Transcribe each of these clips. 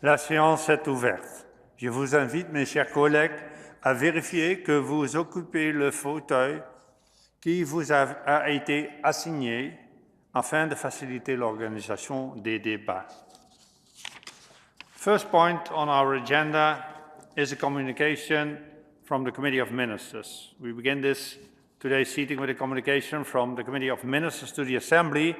La séance est ouverte. Je vous invite, mes chers collègues, à vérifier que vous occupez le fauteuil qui vous a été assigné afin de faciliter l'organisation des débats. First point on our agenda is a communication from the Committee of Ministers. We begin today's sitting with a communication from the Committee of Ministers to the Assembly,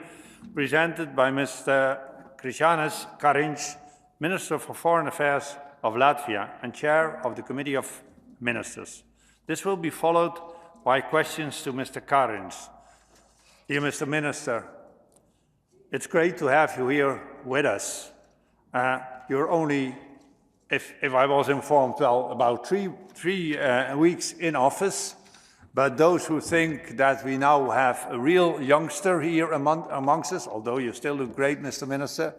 presented by Mr. Krišjānis, KARINŠ, Minister for Foreign Affairs of Latvia and Chair of the Committee of Ministers. This will be followed by questions to Mr. KARINŠ. Dear Mr. Minister, it's great to have you here with us. You're only, if I was informed, well, about three weeks in office, but those who think that we now have a real youngster here amongst us, although you still look great, Mr. Minister,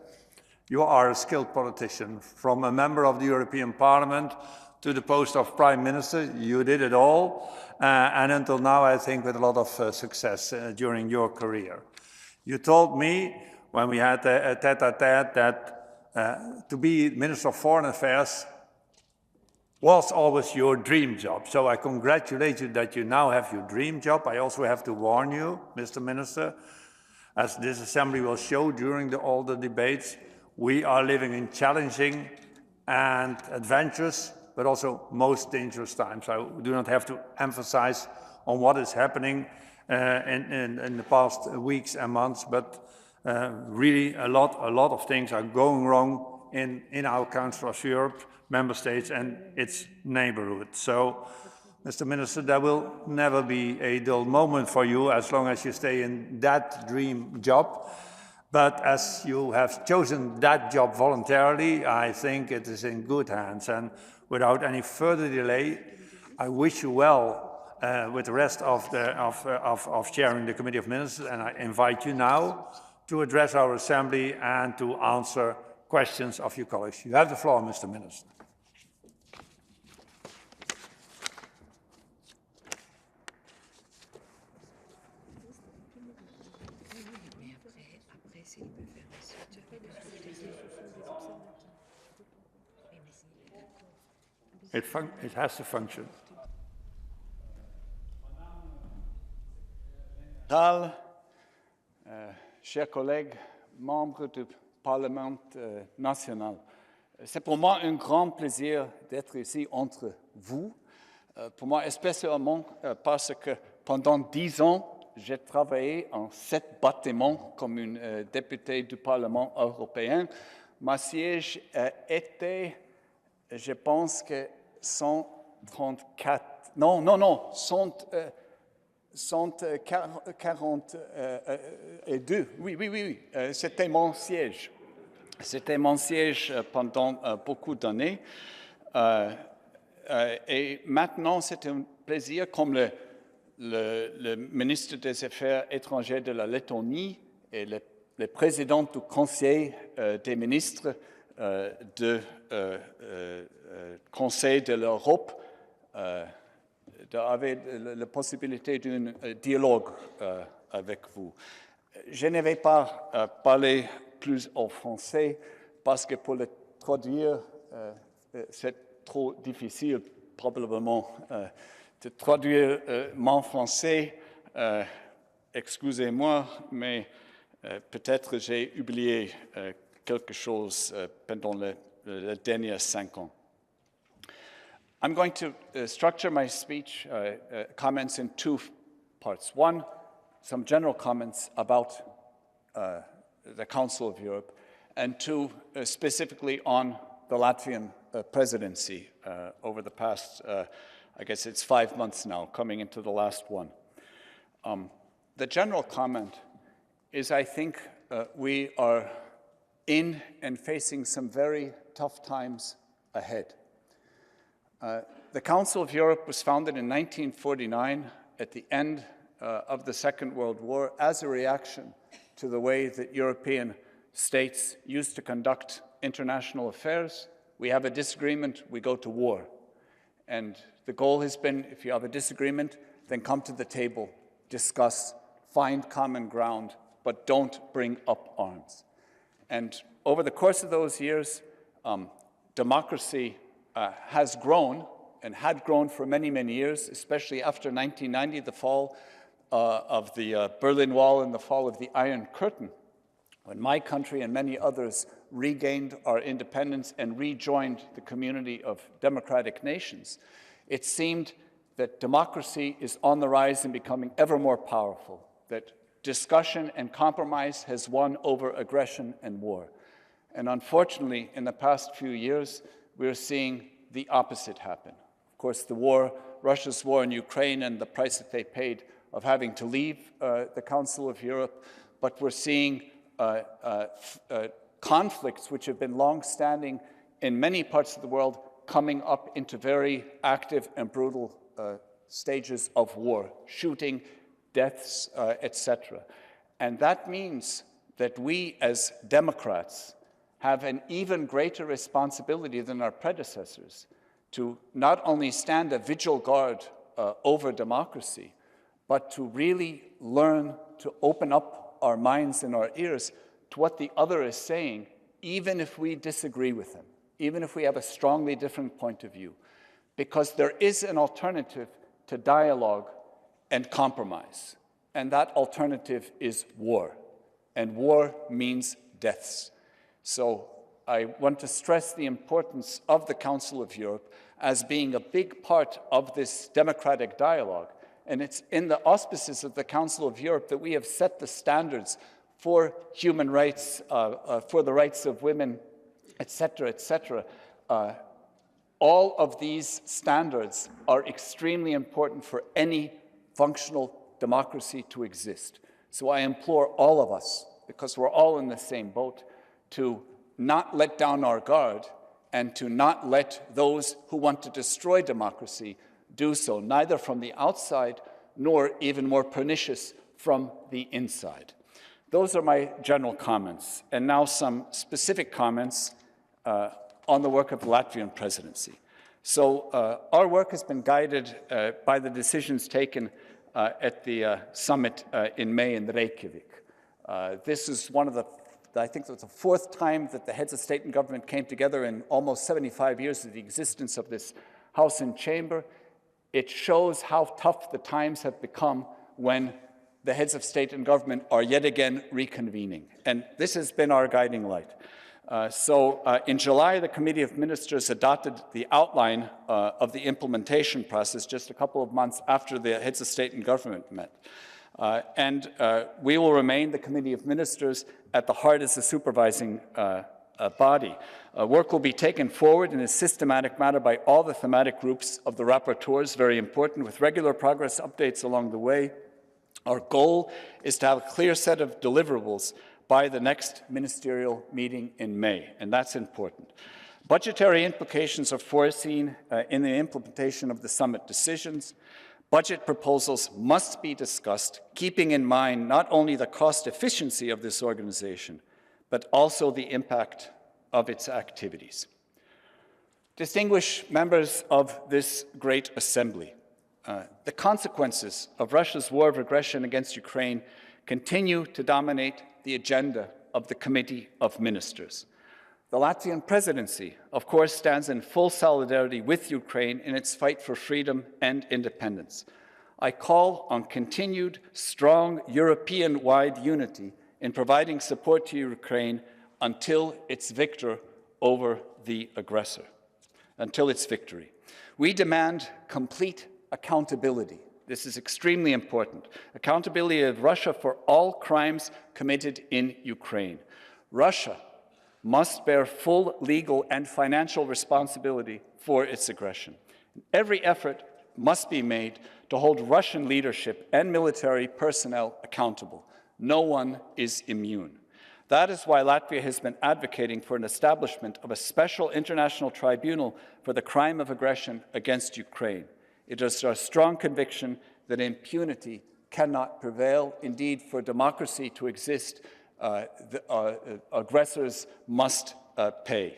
you are a skilled politician. From a member of the European Parliament to the post of Prime Minister, you did it all, and until now, I think, with a lot of success during your career. You told me, when we had a tete-a-tete, that to be Minister of Foreign Affairs was always your dream job. So I congratulate you that you now have your dream job. I also have to warn you, Mr. Minister, as this Assembly will show during all the debates, we are living in challenging and adventurous, but also most dangerous times. I do not have to emphasize on what is happening in the past weeks and months, but really a lot of things are going wrong in our Council of Europe, member states and its neighborhood. So, Mr. Minister, there will never be a dull moment for you as long as you stay in that dream job. But as you have chosen that job voluntarily, I think it is in good hands. And without any further delay, I wish you well with the rest of chairing the Committee of Ministers, and I invite you now to address our Assembly and to answer questions of your colleagues. You have the floor, Mr. Minister. It has to function. Chers collègues, membres du Parlement national, c'est pour moi un grand plaisir d'être ici entre vous. Pour moi, spécialement parce que pendant 10 ans, j'ai travaillé en 7 bâtiments comme une députée du Parlement européen. Ma siège était, je pense que 134, non, 142, oui, c'était mon siège. C'était mon siège pendant beaucoup d'années. Et maintenant, c'est un plaisir, comme le ministre des Affaires étrangères de la Lettonie et le président du Conseil des ministres du Conseil de l'Europe d'avoir la possibilité d'un dialogue avec vous. Je ne vais pas parler plus en français parce que pour le traduire, c'est trop difficile probablement de traduire mon français. Excusez-moi, mais peut-être j'ai oublié quelque chose pendant les derniers 5 ans. I'm going to structure my speech comments in 2 parts. One, some general comments about the Council of Europe, and 2, specifically on the Latvian presidency over the past, I guess it's 5 months now, coming into the last one. The general comment is, I think we are in and facing some very tough times ahead. The Council of Europe was founded in 1949 at the end of the Second World War as a reaction to the way that European states used to conduct international affairs. We have a disagreement, we go to war. And the goal has been, if you have a disagreement, then come to the table, discuss, find common ground, but don't bring up arms. And over the course of those years, democracy has grown and had grown for many, many years, especially after 1990, the fall of the Berlin Wall and the fall of the Iron Curtain, when my country and many others regained our independence and rejoined the community of democratic nations. It seemed that democracy is on the rise and becoming ever more powerful, that discussion and compromise has won over aggression and war. And unfortunately, in the past few years, we're seeing the opposite happen. Of course, the war, Russia's war in Ukraine and the price that they paid of having to leave the Council of Europe, but we're seeing conflicts which have been long-standing in many parts of the world coming up into very active and brutal stages of war, shooting, deaths, etc. And that means that we as Democrats have an even greater responsibility than our predecessors to not only stand a vigil guard over democracy, but to really learn to open up our minds and our ears to what the other is saying, even if we disagree with them, even if we have a strongly different point of view. Because there is an alternative to dialogue and compromise, and that alternative is war, and war means deaths. So I want to stress the importance of the Council of Europe as being a big part of this democratic dialogue. And it's in the auspices of the Council of Europe that we have set the standards for human rights, for the rights of women, etc., etc. All of these standards are extremely important for any functional democracy to exist. So I implore all of us, because we're all in the same boat, to not let down our guard and to not let those who want to destroy democracy do so, neither from the outside nor, even more pernicious, from the inside. Those are my general comments. And now some specific comments on the work of the Latvian presidency. So our work has been guided by the decisions taken at the summit in May in Reykjavik. This is one of the, I think it was the fourth time that the heads of state and government came together in almost 75 years of the existence of this House and Chamber. It shows how tough the times have become when the heads of state and government are yet again reconvening. And this has been our guiding light. In July, the Committee of Ministers adopted the outline of the implementation process just a couple of months after the heads of state and government met. We will remain, the Committee of Ministers, at the heart as the supervising body. Work will be taken forward in a systematic manner by all the thematic groups of the rapporteurs, very important, with regular progress updates along the way. Our goal is to have a clear set of deliverables by the next ministerial meeting in May, and that's important. Budgetary implications are foreseen in the implementation of the summit decisions. Budget proposals must be discussed, keeping in mind not only the cost efficiency of this organization, but also the impact of its activities. Distinguished members of this great assembly, the consequences of Russia's war of aggression against Ukraine continue to dominate the agenda of the Committee of Ministers. The Latvian presidency, of course, stands in full solidarity with Ukraine in its fight for freedom and independence. I call on continued strong European-wide unity in providing support to Ukraine until its victory over the aggressor, until its victory. We demand complete accountability. This is extremely important. Accountability of Russia for all crimes committed in Ukraine. Russia must bear full legal and financial responsibility for its aggression. Every effort must be made to hold Russian leadership and military personnel accountable. No one is immune. That is why Latvia has been advocating for an establishment of a special international tribunal for the crime of aggression against Ukraine. It is our strong conviction that impunity cannot prevail. Indeed, for democracy to exist, aggressors must pay.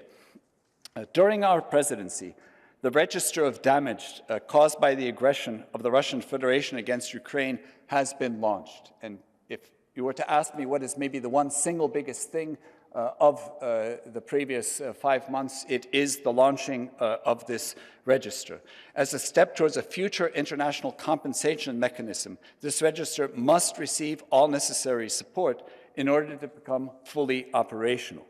During our presidency, the register of damage caused by the aggression of the Russian Federation against Ukraine has been launched. And if you were to ask me what is maybe the one single biggest thing of the previous 5 months, it is the launching of this register. As a step towards a future international compensation mechanism, this register must receive all necessary support in order to become fully operational.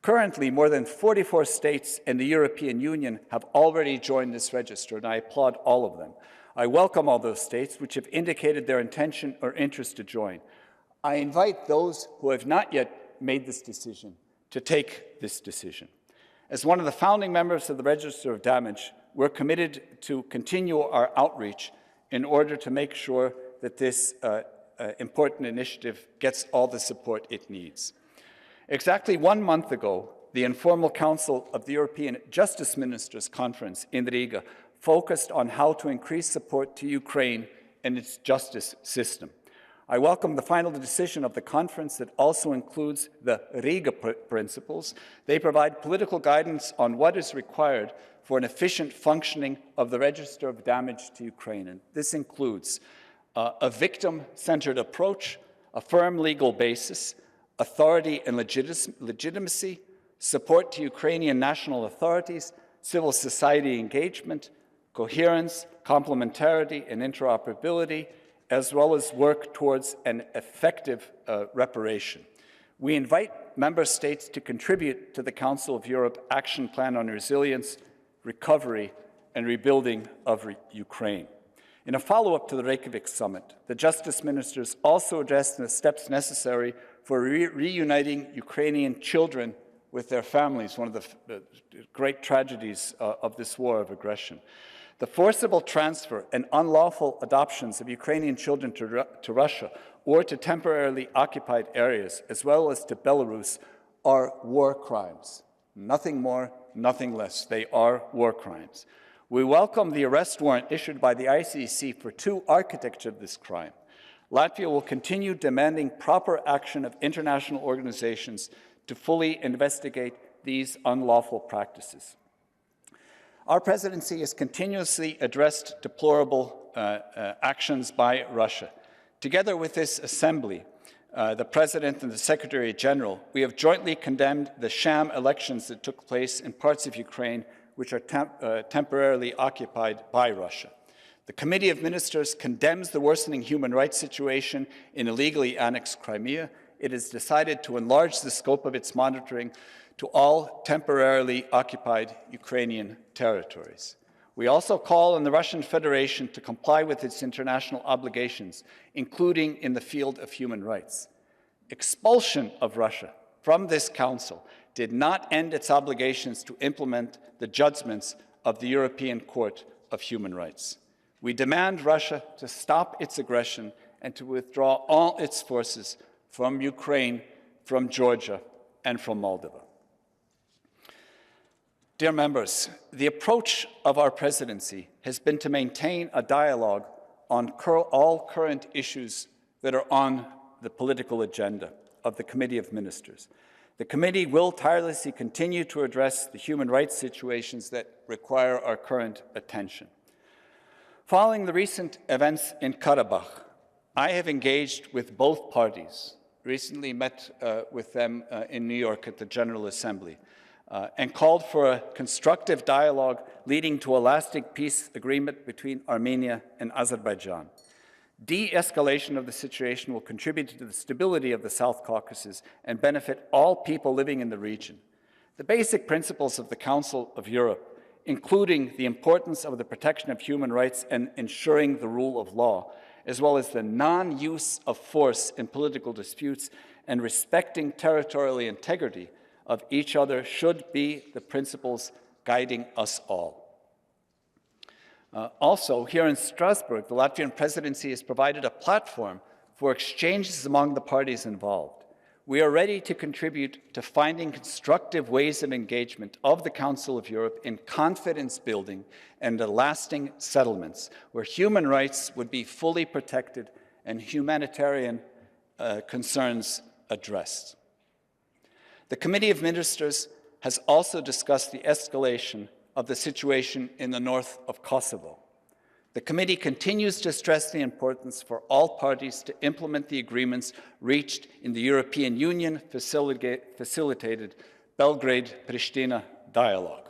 Currently, more than 44 states in the European Union have already joined this register, and I applaud all of them. I welcome all those states which have indicated their intention or interest to join. I invite those who have not yet made this decision to take this decision. As one of the founding members of the Register of Damage, we're committed to continue our outreach in order to make sure that this important initiative gets all the support it needs. Exactly 1 month ago, the Informal Council of the European Justice Ministers Conference in Riga focused on how to increase support to Ukraine and its justice system. I welcome the final decision of the conference that also includes the Riga principles. They provide political guidance on what is required for an efficient functioning of the Register of Damage to Ukraine. And this includes a victim-centered approach, a firm legal basis, authority and legitimacy, support to Ukrainian national authorities, civil society engagement, coherence, complementarity, and interoperability, as well as work towards an effective reparation. We invite member states to contribute to the Council of Europe Action Plan on Resilience, Recovery, and Rebuilding of Ukraine. In a follow-up to the Reykjavik summit, the justice ministers also addressed the steps necessary for reuniting Ukrainian children with their families, one of the great tragedies of this war of aggression. The forcible transfer and unlawful adoptions of Ukrainian children to Russia or to temporarily occupied areas, as well as to Belarus, are war crimes. Nothing more, nothing less. They are war crimes. We welcome the arrest warrant issued by the ICC for 2 architects of this crime. Latvia will continue demanding proper action of international organizations to fully investigate these unlawful practices. Our presidency has continuously addressed deplorable actions by Russia. Together with this assembly, the President and the Secretary General, we have jointly condemned the sham elections that took place in parts of Ukraine which are temporarily occupied by Russia. The Committee of Ministers condemns the worsening human rights situation in illegally annexed Crimea. It has decided to enlarge the scope of its monitoring to all temporarily occupied Ukrainian territories. We also call on the Russian Federation to comply with its international obligations, including in the field of human rights. Expulsion of Russia from this Council did not end its obligations to implement the judgments of the European Court of Human Rights. We demand Russia to stop its aggression and to withdraw all its forces from Ukraine, from Georgia, and from Moldova. Dear members, the approach of our presidency has been to maintain a dialogue on all current issues that are on the political agenda of the Committee of Ministers. The committee will tirelessly continue to address the human rights situations that require our current attention. Following the recent events in Karabakh, I have engaged with both parties, recently met with them in New York at the General Assembly, and called for a constructive dialogue leading to a lasting peace agreement between Armenia and Azerbaijan. De-escalation of the situation will contribute to the stability of the South Caucasus and benefit all people living in the region. The basic principles of the Council of Europe, including the importance of the protection of human rights and ensuring the rule of law, as well as the non-use of force in political disputes and respecting territorial integrity of each other, should be the principles guiding us all. Also, here in Strasbourg, the Latvian presidency has provided a platform for exchanges among the parties involved. We are ready to contribute to finding constructive ways of engagement of the Council of Europe in confidence building and lasting settlements where human rights would be fully protected and humanitarian concerns addressed. The Committee of Ministers has also discussed the escalation of the situation in the north of Kosovo. The committee continues to stress the importance for all parties to implement the agreements reached in the European Union facilitated Belgrade-Pristina dialogue.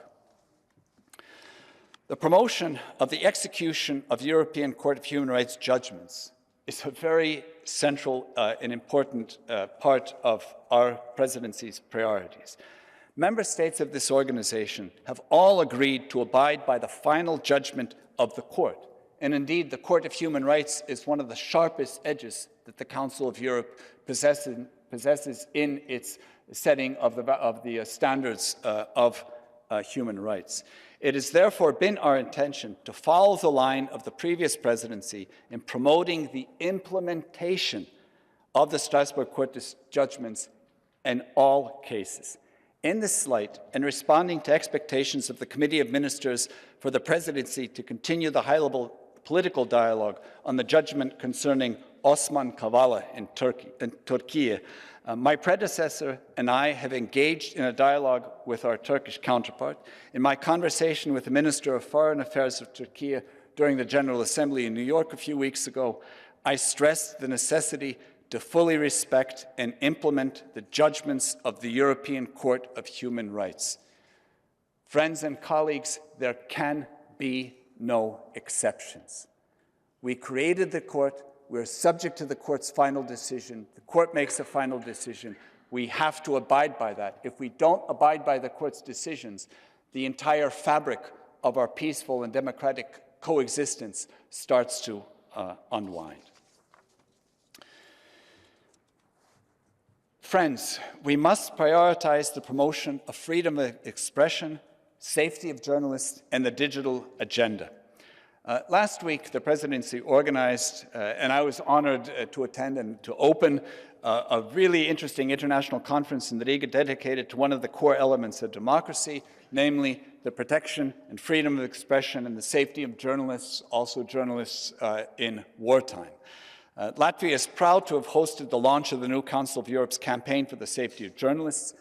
The promotion of the execution of European Court of Human Rights judgments is a very central and important part of our presidency's priorities. Member states of this organization have all agreed to abide by the final judgment of the court. And indeed, the Court of Human Rights is one of the sharpest edges that the Council of Europe possesses in its setting of the standards of human rights. It has therefore been our intention to follow the line of the previous presidency in promoting the implementation of the Strasbourg Court judgments in all cases. In this light, and responding to expectations of the Committee of Ministers for the presidency to continue the high-level political dialogue on the judgment concerning Osman Kavala in Turkey, my predecessor and I have engaged in a dialogue with our Turkish counterpart. In my conversation with the Minister of Foreign Affairs of Turkey during the General Assembly in New York a few weeks ago, I stressed the necessity to fully respect and implement the judgments of the European Court of Human Rights. Friends and colleagues, there can be no exceptions. We created the court. We're subject to the court's final decision. The court makes a final decision. We have to abide by that. If we don't abide by the court's decisions, the entire fabric of our peaceful and democratic coexistence starts to unwind. Friends, we must prioritize the promotion of freedom of expression, safety of journalists, and the digital agenda. Last week, the presidency organized, and I was honored to attend and to open a really interesting international conference in Riga dedicated to one of the core elements of democracy, namely the protection and freedom of expression and the safety of journalists, also journalists in wartime. Latvia is proud to have hosted the launch of the new Council of Europe's campaign for the safety of journalists.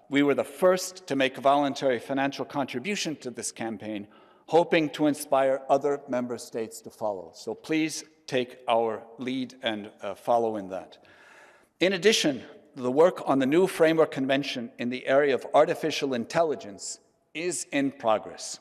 We were the first to make a voluntary financial contribution to this campaign, hoping to inspire other member states to follow. So please take our lead and follow in that. In addition, the work on the new Framework Convention in the area of artificial intelligence is in progress.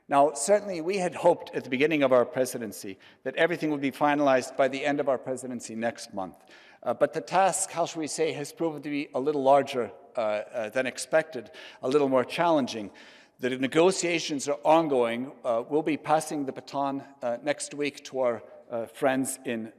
Now, certainly we had hoped at the beginning of our presidency that everything would be finalized by the end of our presidency next month. But the task, how shall we say, has proven to be a little larger than expected, a little more challenging. The negotiations are ongoing. We'll be passing the baton next week to our friends in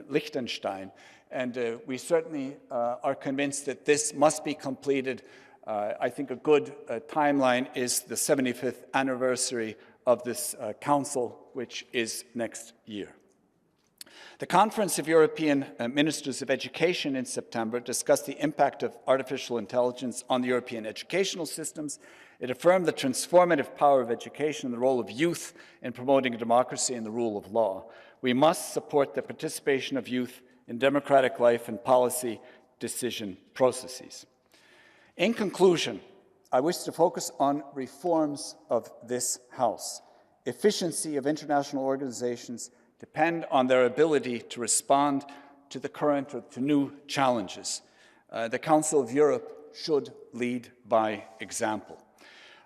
Liechtenstein. And we certainly are convinced that this must be completed. I think a good timeline is the 75th anniversary of this council, which is next year. The Conference of European Ministers of Education in September discussed the impact of artificial intelligence on the European educational systems. It affirmed the transformative power of education and the role of youth in promoting democracy and the rule of law. We must support the participation of youth in democratic life and policy decision processes. In conclusion, I wish to focus on reforms of this House. Efficiency of international organizations depend on their ability to respond to the current or to new challenges. The Council of Europe should lead by example.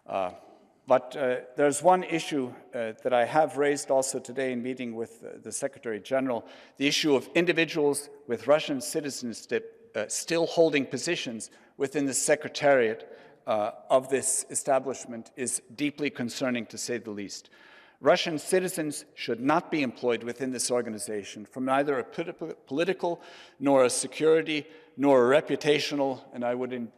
But there's one issue that I have raised also today in meeting with the Secretary General. The issue of individuals with Russian citizenship still holding positions within the Secretariat of this establishment is deeply concerning, to say the least. Russian citizens should not be employed within this organization from neither a political, nor a security, nor a reputational, and I would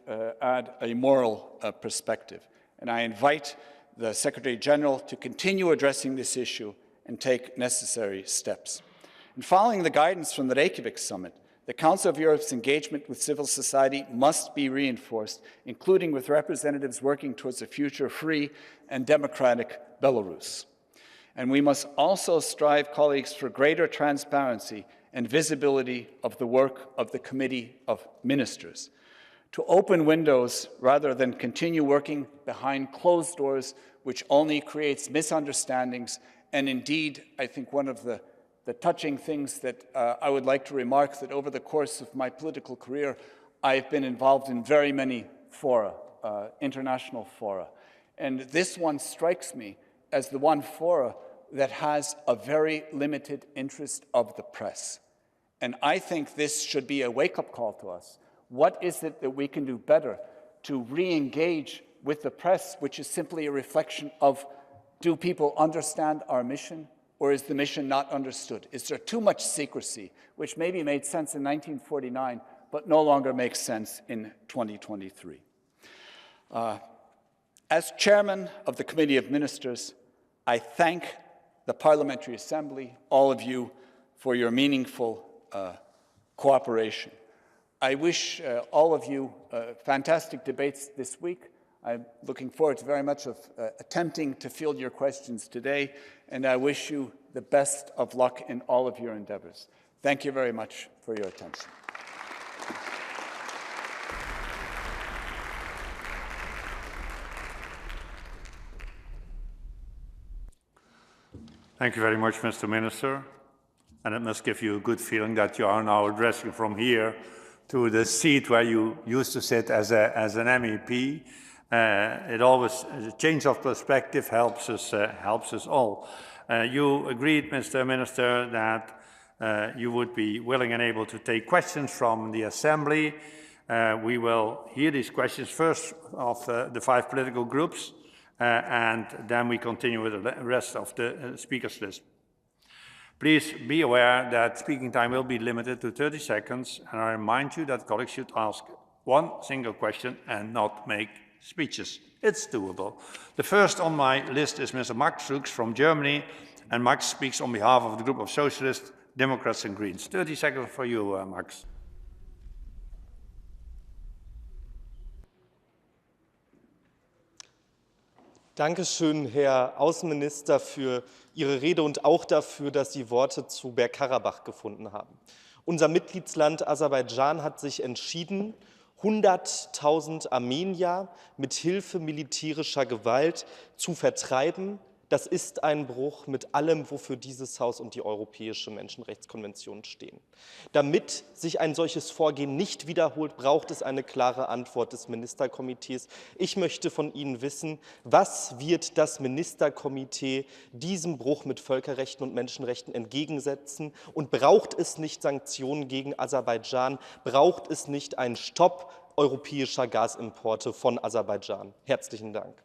add a moral perspective. And I invite the Secretary General to continue addressing this issue and take necessary steps. And following the guidance from the Reykjavik Summit, the Council of Europe's engagement with civil society must be reinforced, including with representatives working towards a future free and democratic Belarus. And we must also strive, colleagues, for greater transparency and visibility of the work of the Committee of Ministers, to open windows rather than continue working behind closed doors, which only creates misunderstandings And indeed, I think one of the touching things that I would like to remark that over the course of my political career, I've been involved in very many fora, international fora. And this one strikes me as the one fora that has a very limited interest of the press. And I think this should be a wake-up call to us. What is it that we can do better to re-engage with the press, which is simply a reflection of, do people understand our mission, or is the mission not understood? Is there too much secrecy, which maybe made sense in 1949, but no longer makes sense in 2023? As chairman of the Committee of Ministers, I thank the Parliamentary Assembly, all of you, for your meaningful cooperation. I wish all of you fantastic debates this week. I'm looking forward to very much of attempting to field your questions today, and I wish you the best of luck in all of your endeavors. Thank you very much for your attention. Thank you very much, Mr. Minister. And it must give you a good feeling that you are now addressing from here to the seat where you used to sit as an MEP. It always, a change of perspective helps us all. You agreed, Mr. Minister, that you would be willing and able to take questions from the Assembly. We will hear these questions first of the 5 political groups, and then we continue with the rest of the speakers list. Please be aware that speaking time will be limited to 30 seconds, and I remind you that colleagues should ask one single question and not make speeches. It's doable. The first on my list is Mr. Max Fuchs from Germany, and Max speaks on behalf of the group of Socialists, Democrats and Greens. 30 seconds for you, Max. Dankeschön, Herr Außenminister, für Ihre Rede und auch dafür, dass Sie Worte zu Bergkarabach gefunden haben. Unser Mitgliedsland Aserbaidschan hat sich entschieden, 100.000 Armenier mit Hilfe militärischer Gewalt zu vertreiben. Das ist ein Bruch mit allem, wofür dieses Haus und die Europäische Menschenrechtskonvention stehen. Damit sich ein solches Vorgehen nicht wiederholt, braucht es eine klare Antwort des Ministerkomitees. Ich möchte von Ihnen wissen, was wird das Ministerkomitee diesem Bruch mit Völkerrechten und Menschenrechten entgegensetzen? Und braucht es nicht Sanktionen gegen Aserbaidschan? Braucht es nicht einen Stopp europäischer Gasimporte von Aserbaidschan? Herzlichen Dank.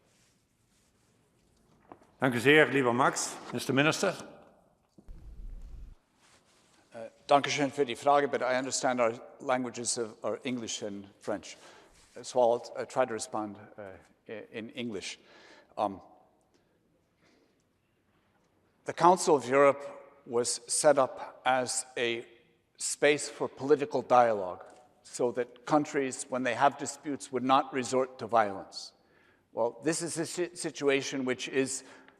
Danke sehr, lieber Max. Mr. Minister. Dankeschön für die Frage, but I understand our languages are English and French. So I'll try to respond in English. The Council of Europe was set up as a space for political dialogue so that countries, when they have disputes, would not resort to violence. Well, this is a situation which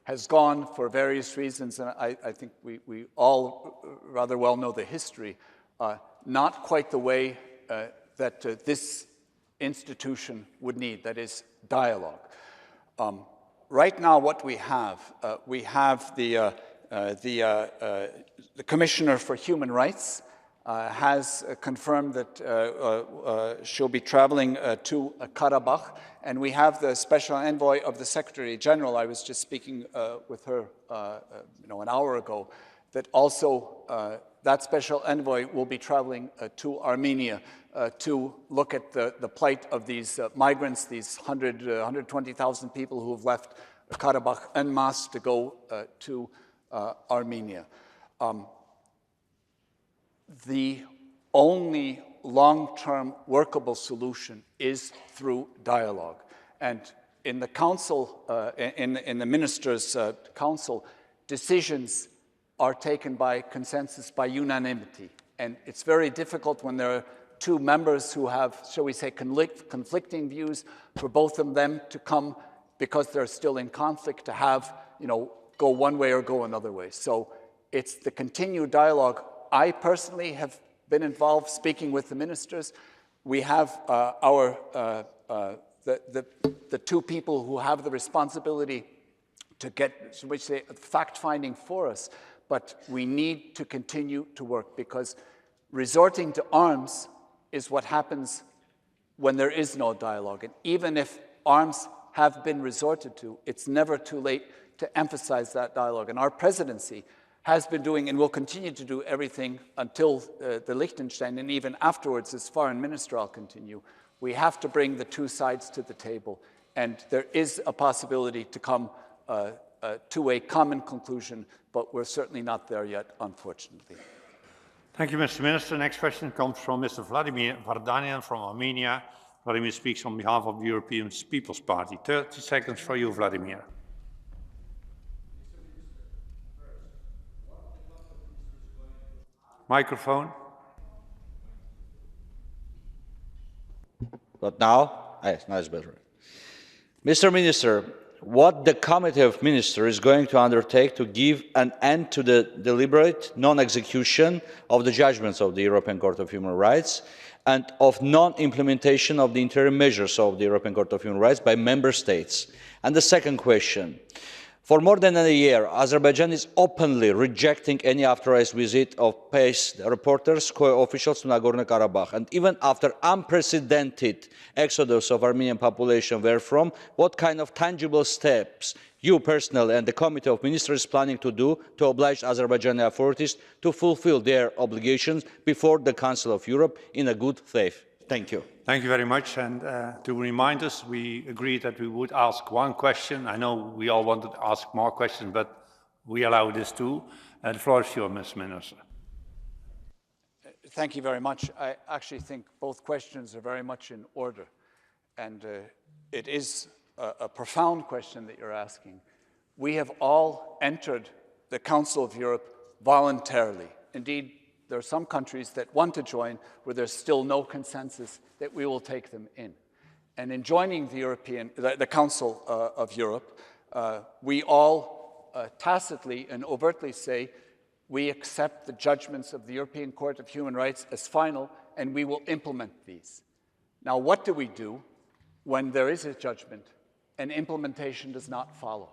has gone for various reasons, and I think we all rather well know the history, not quite the way that this institution would need, that is dialogue. Right now what we have the Commissioner for Human Rights has confirmed that she'll be traveling to Karabakh, and we have the special envoy of the Secretary General. I was just speaking with her an hour ago, that also that special envoy will be traveling to Armenia to look at the plight of these migrants, these 120,000 people who have left Karabakh en masse to go to Armenia. The only long-term workable solution is through dialogue. And in the Council, in the Ministers' Council, decisions are taken by consensus, by unanimity. And it's very difficult when there are 2 members who have, shall we say, conflicting views, for both of them to come, because they're still in conflict, to have, go one way or go another way. So it's the continued dialogue. I personally have been involved speaking with the ministers. We have the 2 people who have the responsibility to get, which say, fact-finding for us, but we need to continue to work, because resorting to arms is what happens when there is no dialogue. And even if arms have been resorted to, it's never too late to emphasize that dialogue. And our presidency has been doing and will continue to do everything until the Liechtenstein, and even afterwards, as foreign minister, I'll continue. We have to bring the two sides to the table, and there is a possibility to come to a common conclusion, but we're certainly not there yet, unfortunately. Thank you, Mr. Minister. Next question comes from Mr. Vladimir Vardanyan from Armenia. Vladimir speaks on behalf of the European People's Party. 30 seconds for you, Vladimir. Microphone. But now? Yes, now it's better. Mr. Minister, what the Committee of Ministers is going to undertake to give an end to the deliberate non-execution of the judgments of the European Court of Human Rights and of non-implementation of the interim measures of the European Court of Human Rights by member states? And the second question, for more than a year, Azerbaijan is openly rejecting any authorized visit of PACE reporters, co-officials to Nagorno-Karabakh. And even after unprecedented exodus of Armenian population therefrom, what kind of tangible steps you personally and the Committee of Ministers is planning to do to oblige Azerbaijani authorities to fulfill their obligations before the Council of Europe in a good faith? Thank you. Thank you very much. And to remind us, we agreed that we would ask one question. I know we all wanted to ask more questions, but we allow this too. The floor is yours, Mr. Minister. Thank you very much. I actually think both questions are very much in order. And it is a profound question that you're asking. We have all entered the Council of Europe voluntarily. Indeed, there are some countries that want to join where there's still no consensus that we will take them in. And in joining the Council of Europe, we all tacitly and overtly say we accept the judgments of the European Court of Human Rights as final, and we will implement these. Now, what do we do when there is a judgment and implementation does not follow?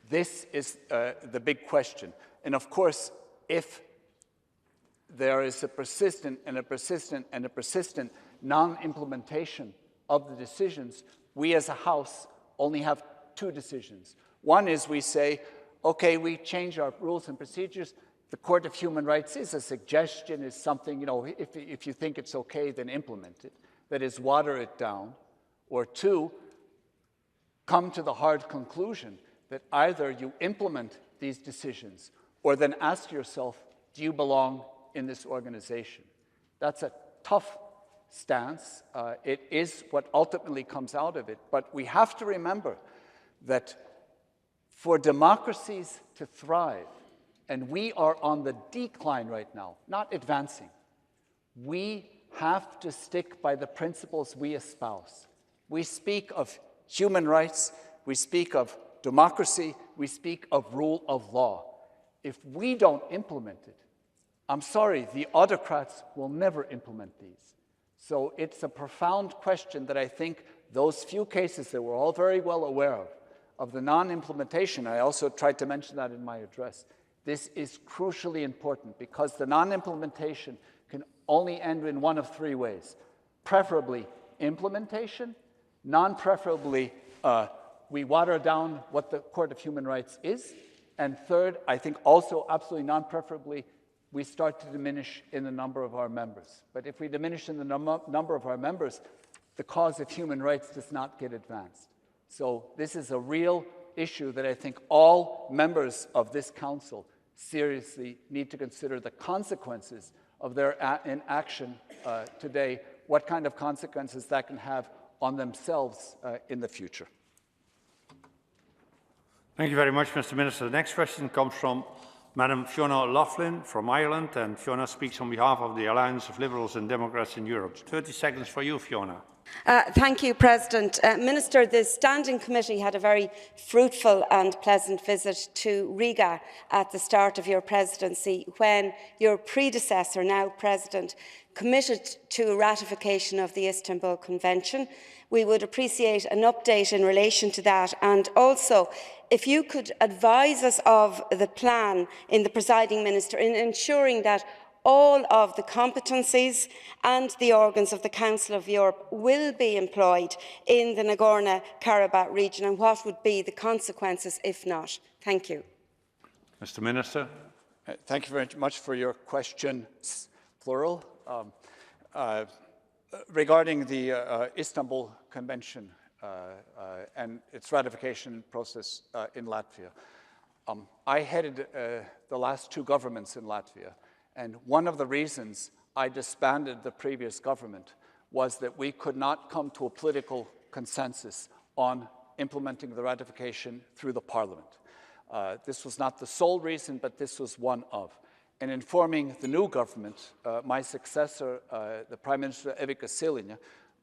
This is the big question. And of course, if there is a persistent non-implementation of the decisions, we as a House only have two decisions. One is we say, okay, we change our rules and procedures. The Court of Human Rights is a suggestion, is something, you know, if you think it's okay, then implement it. That is, water it down. Or two, come to the hard conclusion that either you implement these decisions or then ask yourself, do you belong in this organization? That's a tough stance. It is what ultimately comes out of it. But we have to remember that for democracies to thrive, and we are on the decline right now, not advancing, we have to stick by the principles we espouse. We speak of human rights, we speak of democracy, we speak of rule of law. If we don't implement it, I'm sorry, the autocrats will never implement these. So it's a profound question that I think those few cases that we're all very well aware of the non-implementation, I also tried to mention that in my address, this is crucially important because the non-implementation can only end in one of three ways. Preferably implementation, non-preferably we water down what the Court of Human Rights is, and third, I think also absolutely non-preferably, we start to diminish in the number of our members. But if we diminish in the number of our members, the cause of human rights does not get advanced. So this is a real issue that I think all members of this council seriously need to consider the consequences of their inaction today, what kind of consequences that can have on themselves in the future. Thank you very much, Mr. Minister. The next question comes from Madam Fiona O'Loughlin from Ireland, and Fiona speaks on behalf of the Alliance of Liberals and Democrats in Europe. 30 seconds for you, Fiona. Thank you, President. Minister, the Standing Committee had a very fruitful and pleasant visit to Riga at the start of your presidency when your predecessor, now President, committed to a ratification of the Istanbul Convention. We would appreciate an update in relation to that, and also if you could advise us of the plan in the Presiding Minister in ensuring that all of the competencies and the organs of the Council of Europe will be employed in the Nagorno-Karabakh region, and what would be the consequences if not? Thank you. Mr. Minister. Thank you very much for your questions, plural. Regarding the Istanbul Convention and its ratification process in Latvia, I headed the last two governments in Latvia. And one of the reasons I disbanded the previous government was that we could not come to a political consensus on implementing the ratification through the parliament. This was not the sole reason, but this was one of. In informing the new government, my successor, the Prime Minister Evika Siliņa,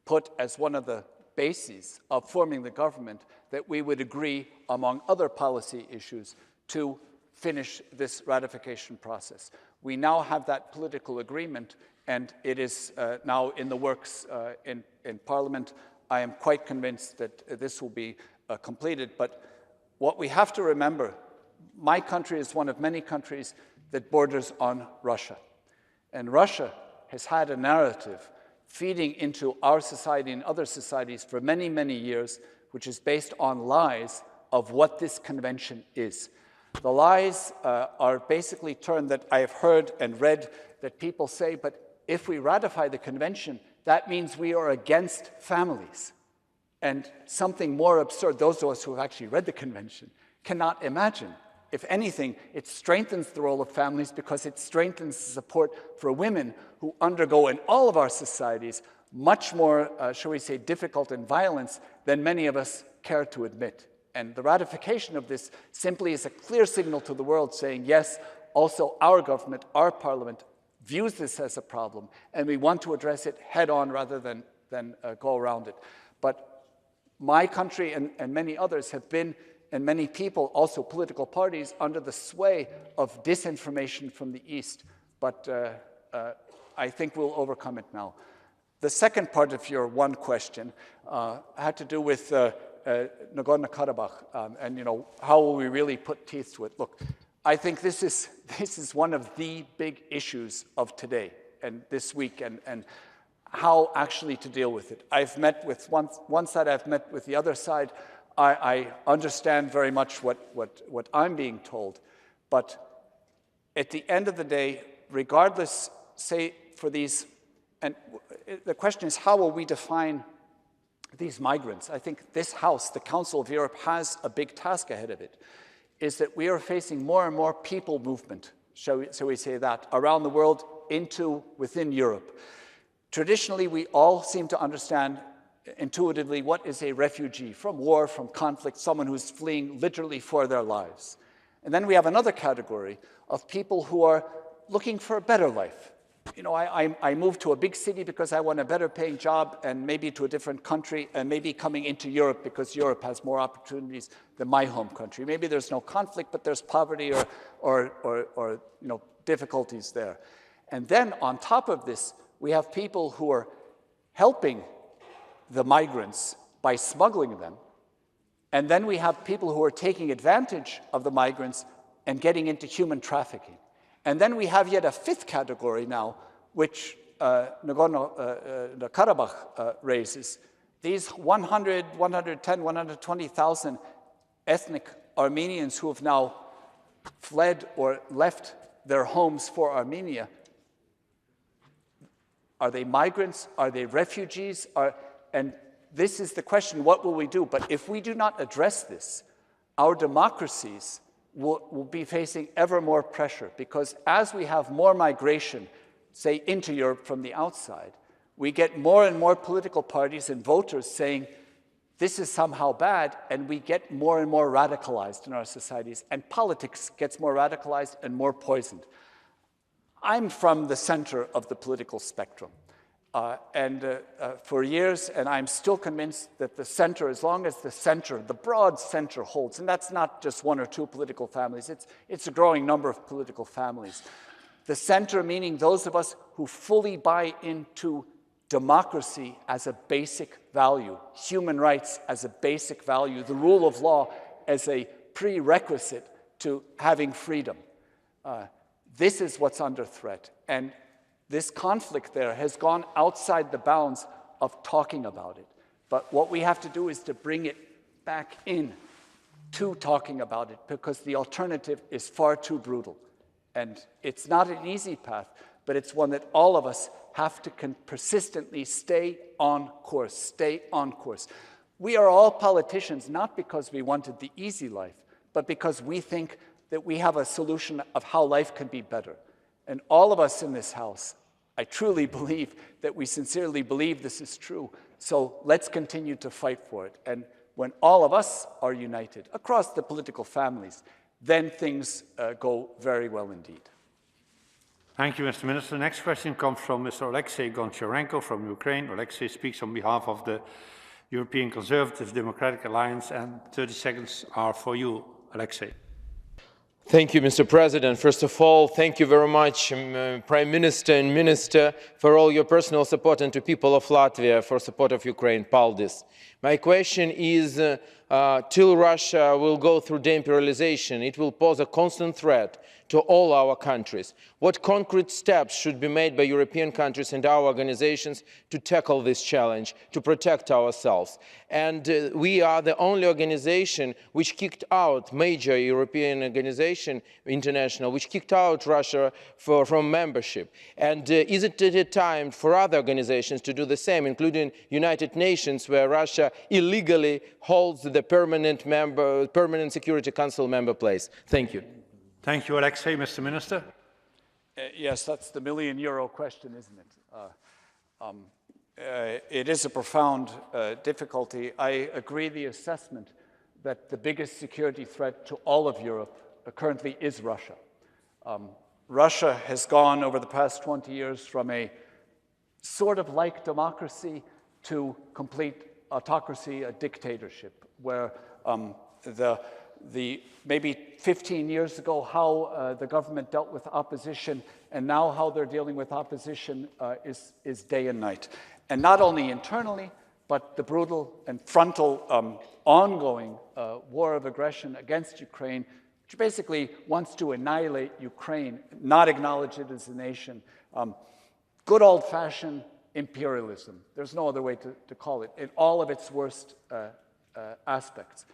put as one of the bases of forming the government that we would agree, among other policy issues, to finish this ratification process. We now have that political agreement, and it is now in the works in Parliament. I am quite convinced that this will be completed. But what we have to remember, my country is one of many countries that borders on Russia. And Russia has had a narrative feeding into our society and other societies for many, many years, which is based on lies of what this convention is. The lies are basically turned that I have heard and read that people say, but if we ratify the convention, that means we are against families. And something more absurd, those of us who have actually read the convention cannot imagine. If anything, it strengthens the role of families because it strengthens the support for women who undergo in all of our societies much more, shall we say, difficult and violence than many of us care to admit. And the ratification of this simply is a clear signal to the world saying, yes, also our government, our parliament, views this as a problem, and we want to address it head on rather than go around it. But my country and many others have been, and many people, also political parties, under the sway of disinformation from the East. But I think we'll overcome it now. The second part of your one question had to do with Nagorno-Karabakh, and how will we really put teeth to it? Look, I think this is one of the big issues of today and this week, and how actually to deal with it. I've met with one side, I've met with the other side. I understand very much what I'm being told, but at the end of the day, regardless, say for these, and the question is, how will we define these migrants? I think this House, the Council of Europe, has a big task ahead of it, is that we are facing more and more people movement, shall we say that, around the world within Europe. Traditionally, we all seem to understand intuitively what is a refugee from war, from conflict, someone who's fleeing literally for their lives. And then we have another category of people who are looking for a better life. I moved to a big city because I want a better paying job, and maybe to a different country, and maybe coming into Europe because Europe has more opportunities than my home country. Maybe there's no conflict, but there's poverty or difficulties there. And then on top of this, we have people who are helping the migrants by smuggling them. And then we have people who are taking advantage of the migrants and getting into human trafficking. And then we have yet a fifth category now, which Nagorno-Karabakh raises. These 100, 110, 120,000 ethnic Armenians who have now fled or left their homes for Armenia. Are they migrants? Are they refugees? And this is the question, what will we do? But if we do not address this, our democracies will be facing ever more pressure, because as we have more migration, say, into Europe from the outside, we get more and more political parties and voters saying, this is somehow bad, and we get more and more radicalized in our societies, and politics gets more radicalized and more poisoned. I'm from the center of the political spectrum. For years, and I'm still convinced that the center, as long as the center, the broad center holds, and that's not just one or two political families, it's a growing number of political families. The center meaning those of us who fully buy into democracy as a basic value, human rights as a basic value, the rule of law as a prerequisite to having freedom. This is what's under threat. And this conflict there has gone outside the bounds of talking about it. But what we have to do is to bring it back in to talking about it, because the alternative is far too brutal. And it's not an easy path, but it's one that all of us have to persistently stay on course, stay on course. We are all politicians, not because we wanted the easy life, but because we think that we have a solution of how life can be better. And all of us in this house, I truly believe that we sincerely believe this is true. So let's continue to fight for it. And when all of us are united across the political families, then things go very well indeed. Thank you, Mr. Minister. The next question comes from Mr. Alexei Goncharenko from Ukraine. Alexei speaks on behalf of the European Conservative Democratic Alliance, and 30 seconds are for you, Alexei. Thank you, Mr. President. First of all, thank you very much, Prime Minister and Minister, for all your personal support, and to people of Latvia for support of Ukraine. Paldis. My question is, till Russia will go through deimperialization, it will pose a constant threat to all our countries. What concrete steps should be made by European countries and our organizations to tackle this challenge, to protect ourselves? And we are the only organization which kicked out, major European organization, international, which kicked out Russia from membership. And is it a time for other organizations to do the same, including United Nations, where Russia illegally holds the permanent Security Council member place? Thank you. Thank you, Alexei. Mr. Minister. Yes, that's the million-euro question, isn't it? It is a profound difficulty. I agree the assessment that the biggest security threat to all of Europe currently is Russia. Russia has gone over the past 20 years from a sort of like democracy to complete autocracy, a dictatorship, where maybe 15 years ago, how the government dealt with opposition, and now how they're dealing with opposition is day and night. And not only internally, but the brutal and frontal ongoing war of aggression against Ukraine, which basically wants to annihilate Ukraine, not acknowledge it as a nation. Good old-fashioned imperialism. There's no other way to call it, in all of its worst aspects.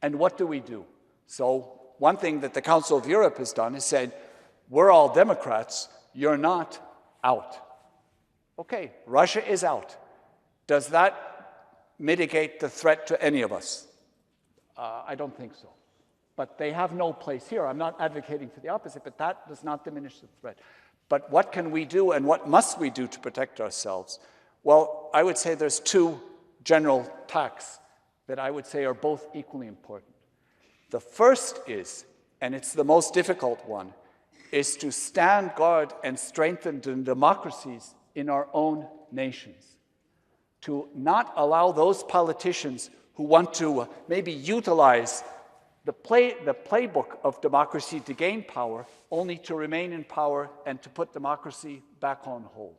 And what do? So one thing that the Council of Europe has done is said, we're all Democrats, you're not, out. Okay, Russia is out. Does that mitigate the threat to any of us? I don't think so. But they have no place here. I'm not advocating for the opposite, but that does not diminish the threat. But what can we do, and what must we do to protect ourselves? Well, I would say there's two general tacks that I would say are both equally important. The first is, and it's the most difficult one, is to stand guard and strengthen the democracies in our own nations. To not allow those politicians who want to maybe utilize the playbook of democracy to gain power, only to remain in power and to put democracy back on hold.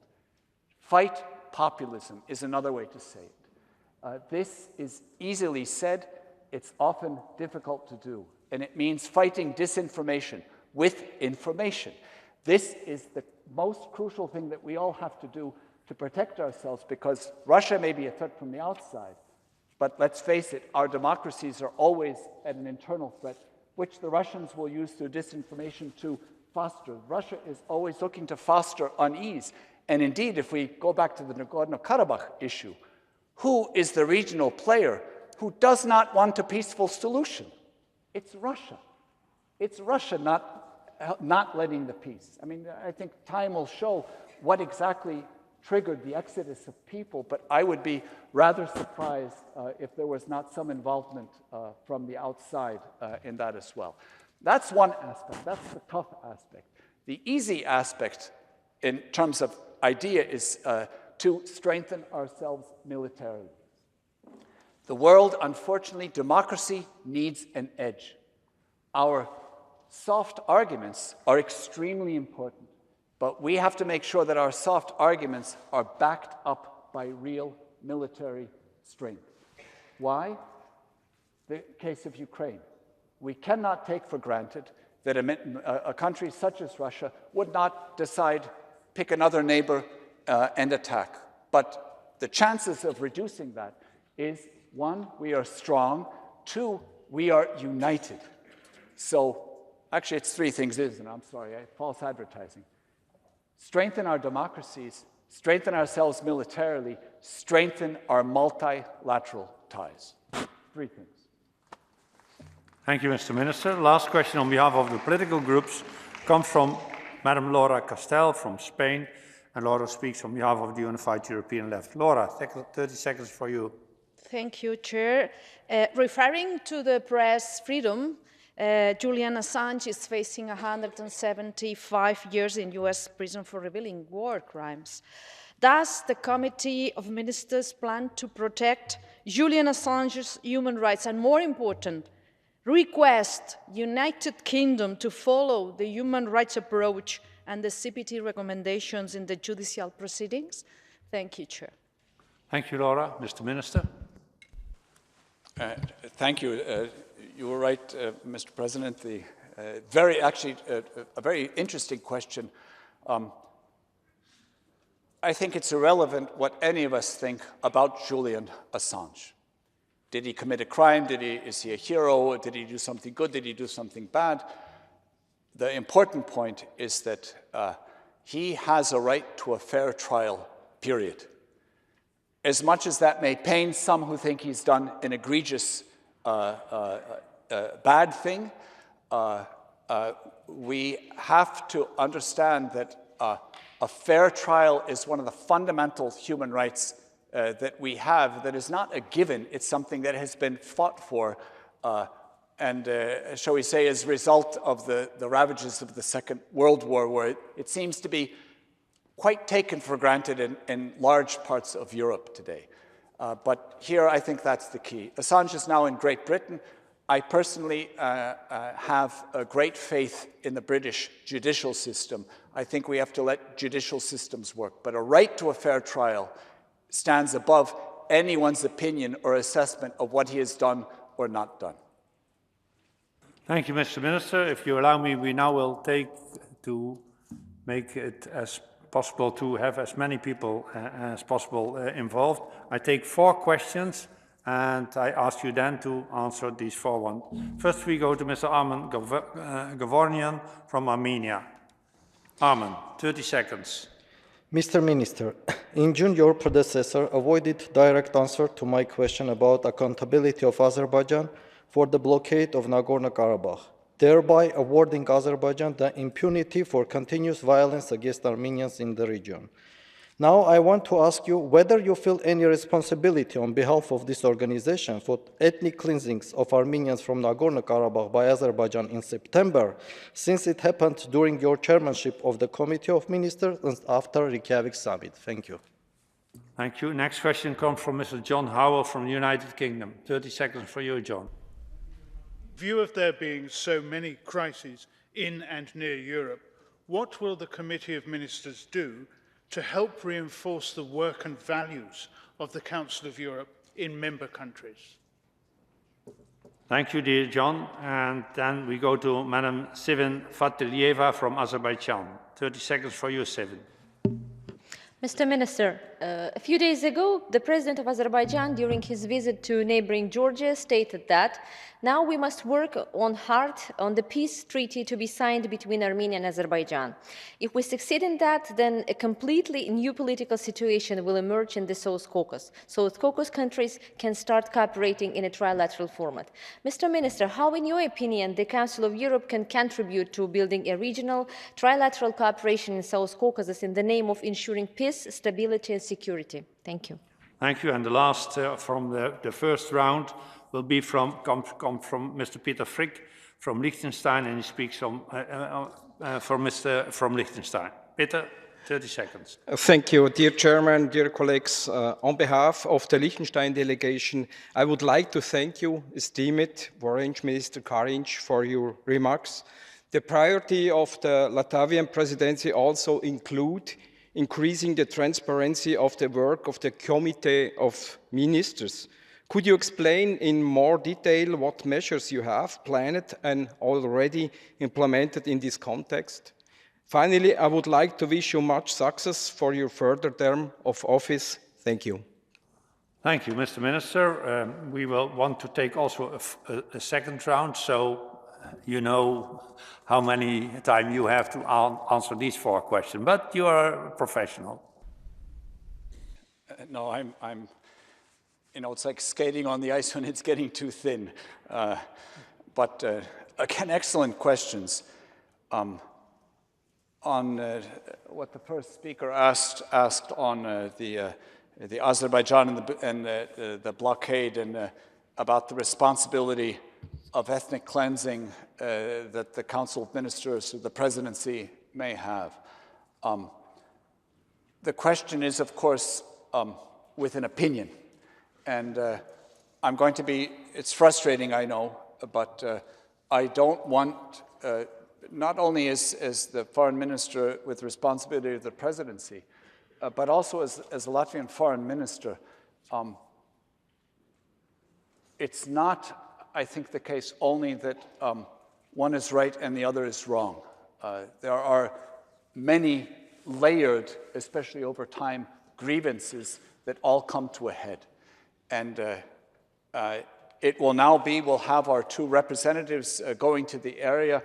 Fight populism is another way to say it. This is easily said. It's often difficult to do. And it means fighting disinformation with information. This is the most crucial thing that we all have to do to protect ourselves, because Russia may be a threat from the outside, but let's face it, our democracies are always at an internal threat, which the Russians will use through disinformation to foster. Russia is always looking to foster unease. And indeed, if we go back to the Nagorno-Karabakh issue, who is the regional player who does not want a peaceful solution? It's Russia. It's Russia not letting the peace. I mean, I think time will show what exactly triggered the exodus of people, but I would be rather surprised if there was not some involvement from the outside in that as well. That's one aspect. That's the tough aspect. The easy aspect in terms of idea is to strengthen ourselves militarily. The world, unfortunately, democracy needs an edge. Our soft arguments are extremely important, but we have to make sure that our soft arguments are backed up by real military strength. Why? The case of Ukraine. We cannot take for granted that a country such as Russia would not decide, pick another neighbor and attack. But the chances of reducing that is, one, we are strong, two, we are united. So, actually it's three things, isn't it? I'm sorry, false advertising. Strengthen our democracies, strengthen ourselves militarily, strengthen our multilateral ties. Three things. Thank you, Mr. Minister. Last question on behalf of the political groups comes from Madam Laura Castel from Spain, and Laura speaks on behalf of the Unified European Left. Laura, 30 seconds for you. Thank you, Chair. Referring to the press freedom, Julian Assange is facing 175 years in US prison for revealing war crimes. Does the Committee of Ministers plan to protect Julian Assange's human rights and, more important, request United Kingdom to follow the human rights approach and the CPT recommendations in the judicial proceedings? Thank you, Chair. Thank you, Laura. Mr. Minister. Thank you. You were right, Mr. President. A very interesting question. I think it's irrelevant what any of us think about Julian Assange. Did he commit a crime? Is he a hero? Did he do something good? Did he do something bad? The important point is that he has a right to a fair trial, period. As much as that may pain some who think he's done an egregious bad thing, we have to understand that a fair trial is one of the fundamental human rights that we have, that is not a given. It's something that has been fought for shall we say, as a result of the ravages of the Second World War, where it seems to be quite taken for granted in large parts of Europe today. But here I think that's the key. Assange is now in Great Britain. I personally have a great faith in the British judicial system. I think we have to let judicial systems work. But a right to a fair trial stands above anyone's opinion or assessment of what he has done or not done. Thank you, Mr. Minister. If you allow me, we now will take to make it as possible to have as many people as possible involved. I take 4 questions, and I ask you then to answer these 4 ones. First, we go to Mr. Armen Gavornian from Armenia. Armen, 30 seconds. Mr. Minister, in June, your predecessor avoided direct answer to my question about accountability of Azerbaijan for the blockade of Nagorno-Karabakh, thereby awarding Azerbaijan the impunity for continuous violence against Armenians in the region. Now, I want to ask you whether you feel any responsibility on behalf of this organization for ethnic cleansings of Armenians from Nagorno-Karabakh by Azerbaijan in September, since it happened during your chairmanship of the Committee of Ministers and after Reykjavik summit. Thank you. Thank you. Next question comes from Mr. John Howell from the United Kingdom. 30 seconds for you, John. In view of there being so many crises in and near Europe, what will the Committee of Ministers do to help reinforce the work and values of the Council of Europe in member countries? Thank you, dear John. And then we go to Madam Sivin Fatilieva from Azerbaijan. 30 seconds for you, Sivin. Mr. Minister, a few days ago, the President of Azerbaijan, during his visit to neighboring Georgia, stated that now we must work hard on the peace treaty to be signed between Armenia and Azerbaijan. If we succeed in that, then a completely new political situation will emerge in the South Caucasus. South Caucasus countries can start cooperating in a trilateral format. Mr. Minister, how, in your opinion, the Council of Europe can contribute to building a regional trilateral cooperation in South Caucasus in the name of ensuring peace, stability and security? Thank you. Thank you. And the last from the first round will be from Mr. Peter Frick from Liechtenstein, and he speaks from Liechtenstein. Peter. 30 seconds. Thank you, dear Chairman, dear colleagues. On behalf of the Liechtenstein delegation, I would like to thank you, esteemed Foreign Minister KARINŠ, for your remarks. The priority of the Latvian presidency also include increasing the transparency of the work of the Committee of Ministers. Could you explain in more detail what measures you have planned and already implemented in this context? Finally, I would like to wish you much success for your further term of office. Thank you. Thank you, Mr. Minister. We will want to take also a second round, so you know how many time you have to answer these 4 questions, but you are a professional. No, I'm, you know, it's like skating on the ice when it's getting too thin. But again, excellent questions. On what the first speaker asked on the Azerbaijan and the blockade and about the responsibility of ethnic cleansing that the Council of Ministers or the Presidency may have. The question is, of course, with an opinion. And I'm going to be, it's frustrating, I know, but I don't want, not only as the foreign minister with responsibility of the presidency, but also as a Latvian foreign minister, it's not, I think, the case only that one is right and the other is wrong. There are many layered, especially over time, grievances that all come to a head. And it will now be, we'll have our 2 representatives going to the area.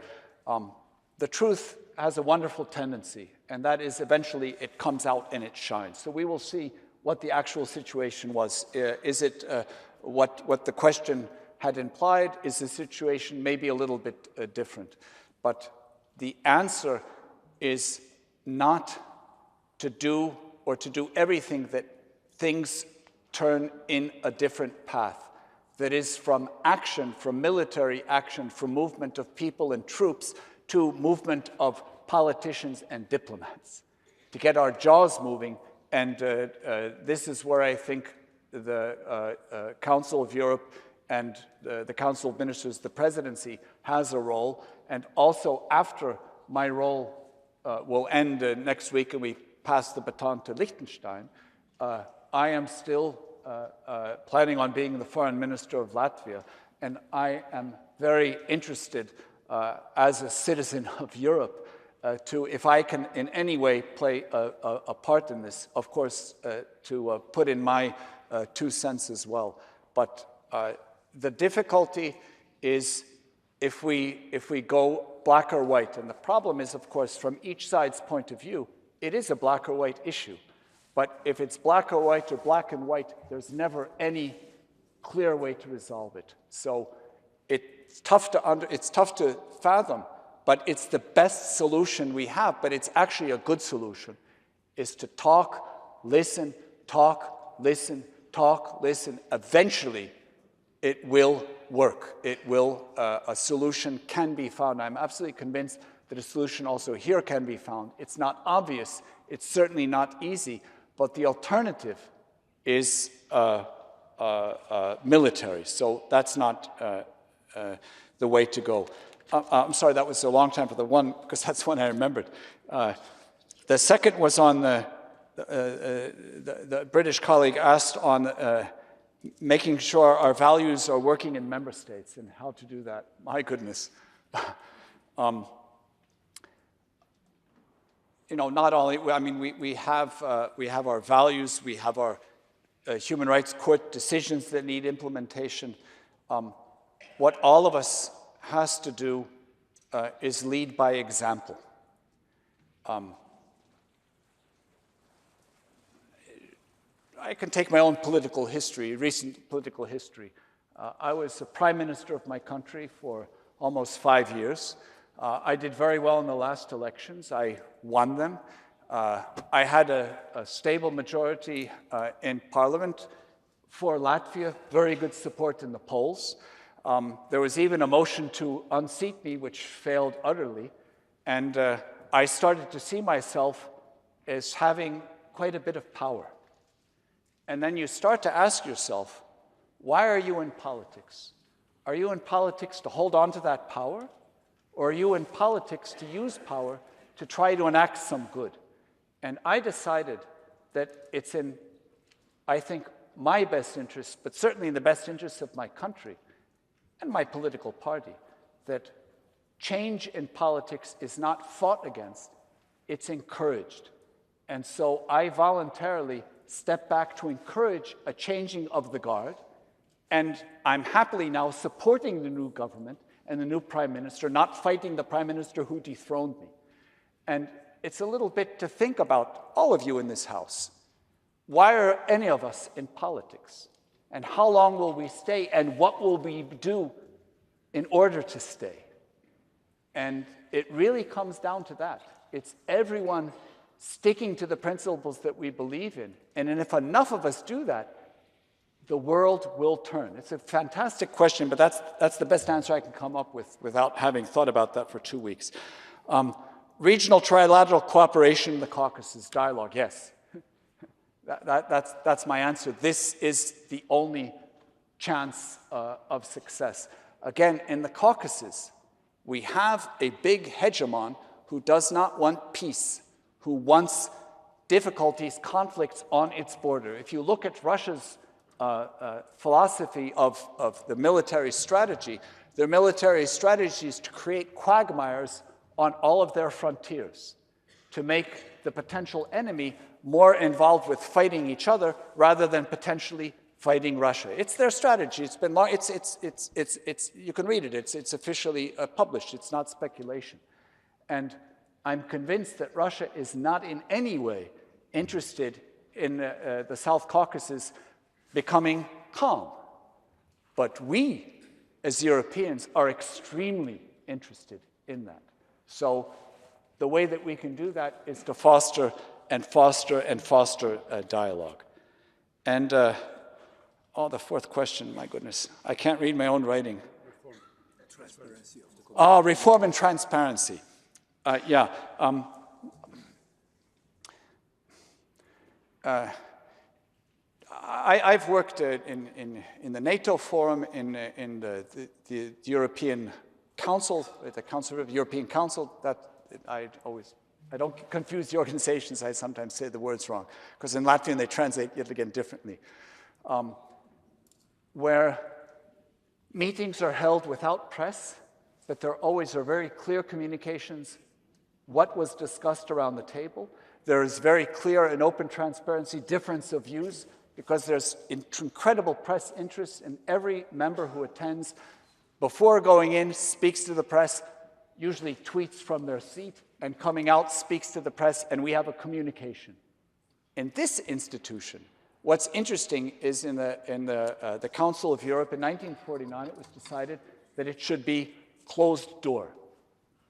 The truth has a wonderful tendency, and that is eventually it comes out and it shines. So we will see what the actual situation was. Is it what the question had implied? Is the situation maybe a little bit different? But the answer is not to do or to do everything that things turn in a different path. That is from action, from military action, from movement of people and troops to movement of politicians and diplomats, to get our jaws moving. And this is where I think the Council of Europe and the Council of Ministers, the Presidency, has a role. And also after my role will end next week and we pass the baton to Liechtenstein, I am still planning on being the Foreign Minister of Latvia, and I am very interested as a citizen of Europe to, if I can in any way play a part in this, of course, to put in my 2 cents as well. But the difficulty is if we go black or white, and the problem is, of course, from each side's point of view, it is a black or white issue. But if it's black or white or black and white, there's never any clear way to resolve it. So it's tough to fathom, but it's the best solution we have, but it's actually a good solution, is to talk, listen, talk, listen, talk, listen. Eventually, it will work. It will, a solution can be found. I'm absolutely convinced that a solution also here can be found. It's not obvious. It's certainly not easy. But the alternative is military. So that's not the way to go. I'm sorry, that was a long time for the one, because that's one I remembered. The second was on the British colleague asked on making sure our values are working in member states and how to do that. My goodness. You know, not only, I mean, we have our values, we have our human rights court decisions that need implementation. What all of us has to do is lead by example. I can take my own political history, recent political history. I was the prime minister of my country for almost 5 years. I did very well in the last elections. I won them. I had a stable majority in parliament for Latvia, very good support in the polls. There was even a motion to unseat me, which failed utterly. And I started to see myself is having quite a bit of power. And then you start to ask yourself, why are you in politics? Are you in politics to hold on to that power? Or are you in politics to use power to try to enact some good? And I decided that it's in, I think, my best interest, but certainly in the best interest of my country and my political party, that change in politics is not fought against, it's encouraged. And so I voluntarily step back to encourage a changing of the guard, and I'm happily now supporting the new government and the new prime minister, not fighting the prime minister who dethroned me. And it's a little bit to think about, all of you in this house. Why are any of us in politics? And how long will we stay? And what will we do in order to stay? And it really comes down to that. It's everyone sticking to the principles that we believe in. And if enough of us do that, the world will turn. It's a fantastic question, but that's the best answer I can come up with without having thought about that for 2 weeks. Regional trilateral cooperation in the Caucasus, dialogue, yes. That's my answer. This is the only chance of success. Again, in the Caucasus, we have a big hegemon who does not want peace, who wants difficulties, conflicts on its border. If you look at Russia's philosophy of the military strategy, their military strategy is to create quagmires on all of their frontiers, to make the potential enemy more involved with fighting each other rather than potentially fighting Russia. It's their strategy. It's been long. You can read it. It's officially published. It's not speculation. And I'm convinced that Russia is not in any way interested in the South Caucasus becoming calm. But we, as Europeans, are extremely interested in that. So the way that we can do that is to foster and foster and foster dialogue. And, the fourth question, my goodness. I can't read my own writing. Reform and transparency. I've worked in the NATO forum, in the European Council, the Council of the European Council. That I don't confuse the organizations. I sometimes say the words wrong, because in Latvian they translate yet again differently. Where meetings are held without press, but there always are very clear communications, what was discussed around the table. There is very clear and open transparency, difference of views, because there's incredible press interest, and every member who attends, before going in, speaks to the press, usually tweets from their seat, and coming out speaks to the press, and we have a communication. In this institution, what's interesting is in the Council of Europe in 1949, it was decided that it should be closed door.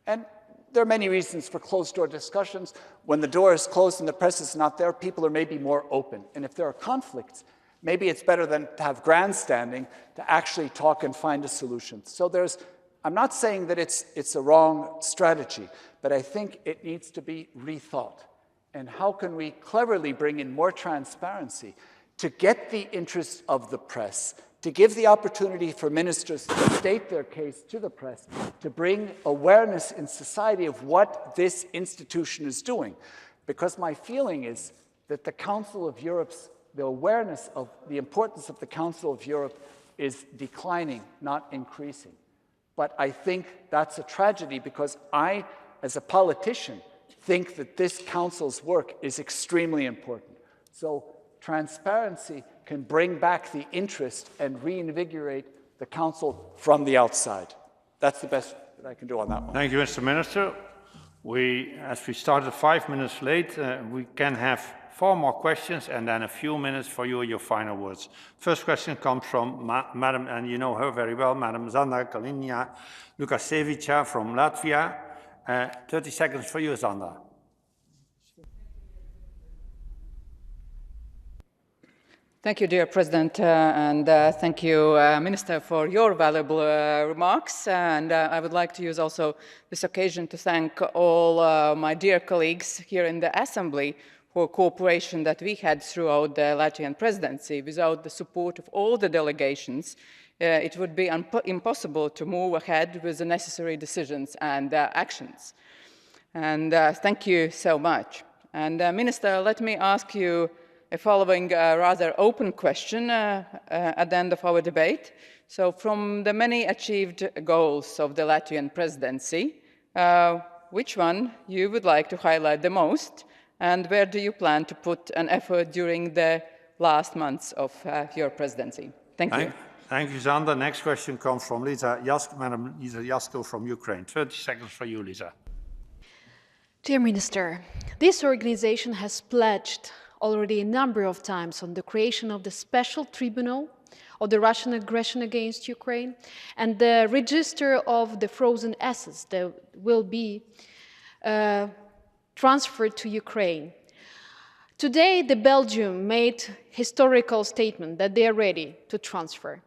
And there are many reasons for closed-door discussions. When the door is closed and the press is not there, people are maybe more open. And if there are conflicts, maybe it's better than to have grandstanding to actually talk and find a solution. So I'm not saying that it's a wrong strategy, but I think it needs to be rethought. And how can we cleverly bring in more transparency to get the interest of the press, to give the opportunity for ministers to state their case to the press, to bring awareness in society of what this institution is doing. Because my feeling is that the Council of Europe's, the awareness of the importance of the Council of Europe is declining, not increasing. But I think that's a tragedy, because I, as a politician, think that this Council's work is extremely important. So transparency can bring back the interest and reinvigorate the Council from the outside. That's the best that I can do on that one. Thank you, Mr. Minister. As we started 5 minutes late, we can have 4 more questions and then a few minutes for your final words. First question comes from Madam, and you know her very well, Madam Zanda Kalina Lukasevica from Latvia. 30 seconds for you, Zanda. Thank you, dear President, and thank you, Minister, for your valuable remarks. And I would like to use also this occasion to thank all my dear colleagues here in the Assembly for cooperation that we had throughout the Latvian presidency. Without the support of all the delegations, it would be impossible to move ahead with the necessary decisions and actions. And thank you so much. And Minister, let me ask you a following rather open question at the end of our debate. So from the many achieved goals of the Latvian presidency, which one you would like to highlight the most, and where do you plan to put an effort during the last months of your presidency? Thank you. Thank you, Zander. Next question comes from Madam Lisa Yasko from Ukraine. 30 seconds for you, Lisa. Dear Minister, this organization has pledged already a number of times on the creation of the special tribunal of the Russian aggression against Ukraine and the register of the frozen assets that will be transferred to Ukraine. Today, Belgium made historical statement that they are ready to transfer.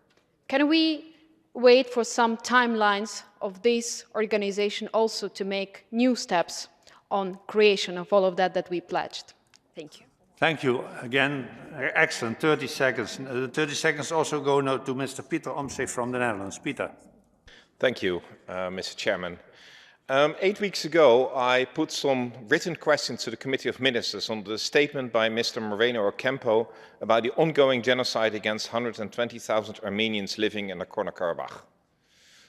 Can we wait for some timelines of this organization also to make new steps on creation of all of that we pledged? Thank you. Thank you. Again, excellent. 30 seconds. 30 seconds also go now to Mr. Pieter Omtzigt from the Netherlands. Peter. Thank you, Mr. Chairman. 8 weeks ago, I put some written questions to the Committee of Ministers on the statement by Mr. Moreno Ocampo about the ongoing genocide against 120,000 Armenians living in Nagorno-Karabakh.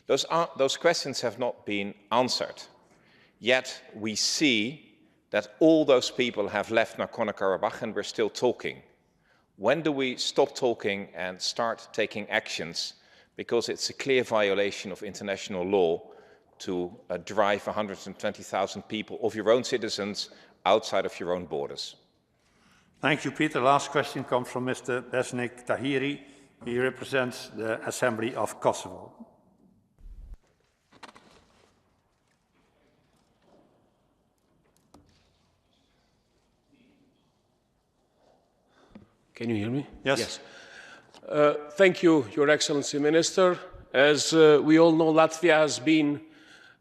Those questions have not been answered. Yet we see that all those people have left Nagorno-Karabakh and we're still talking. When do we stop talking and start taking actions? Because it's a clear violation of international law to drive 120,000 people of your own citizens outside of your own borders. Thank you, Peter. Last question comes from Mr. Besnik Tahiri. He represents the Assembly of Kosovo. Can you hear me? Yes. Thank you, Your Excellency Minister. As we all know, Latvia has been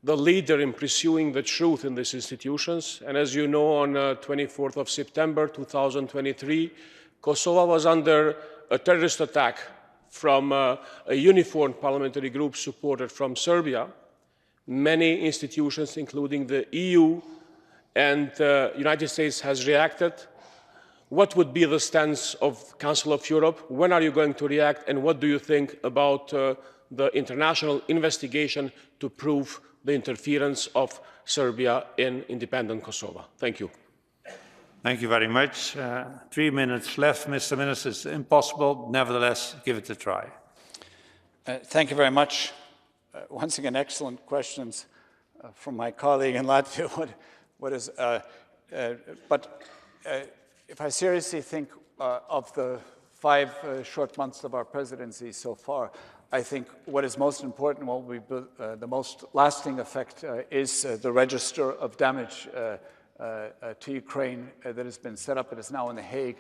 the leader in pursuing the truth in these institutions. And as you know, on 24th of September 2023, Kosovo was under a terrorist attack from a uniformed parliamentary group supported from Serbia. Many institutions, including the EU and the United States, has reacted. What would be the stance of Council of Europe? When are you going to react? And what do you think about the international investigation to prove the interference of Serbia in independent Kosovo? Thank you. Thank you very much. 3 minutes left, Mr. Minister. It's impossible. Nevertheless, give it a try. Thank you very much. Once again, excellent questions from my colleague in Latvia. If I seriously think of the 5 short months of our presidency so far, I think what is most important, what will be the most lasting effect is the register of damage to Ukraine that has been set up. It is now in The Hague.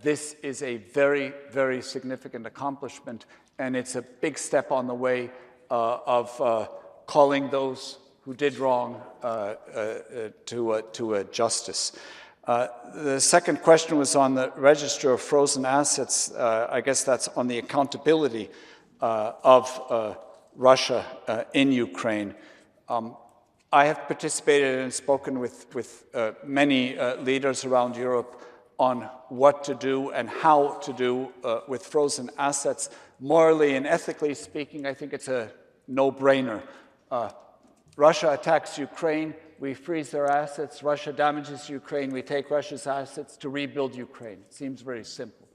This is a very, very significant accomplishment, and it's a big step on the way of calling those who did wrong to justice. The second question was on the register of frozen assets. I guess that's on the accountability of Russia in Ukraine. I have participated and spoken with many leaders around Europe on what to do and how to do with frozen assets. Morally and ethically speaking, I think it's a no-brainer. Russia attacks Ukraine, we freeze their assets. Russia damages Ukraine, we take Russia's assets to rebuild Ukraine. It seems very simple.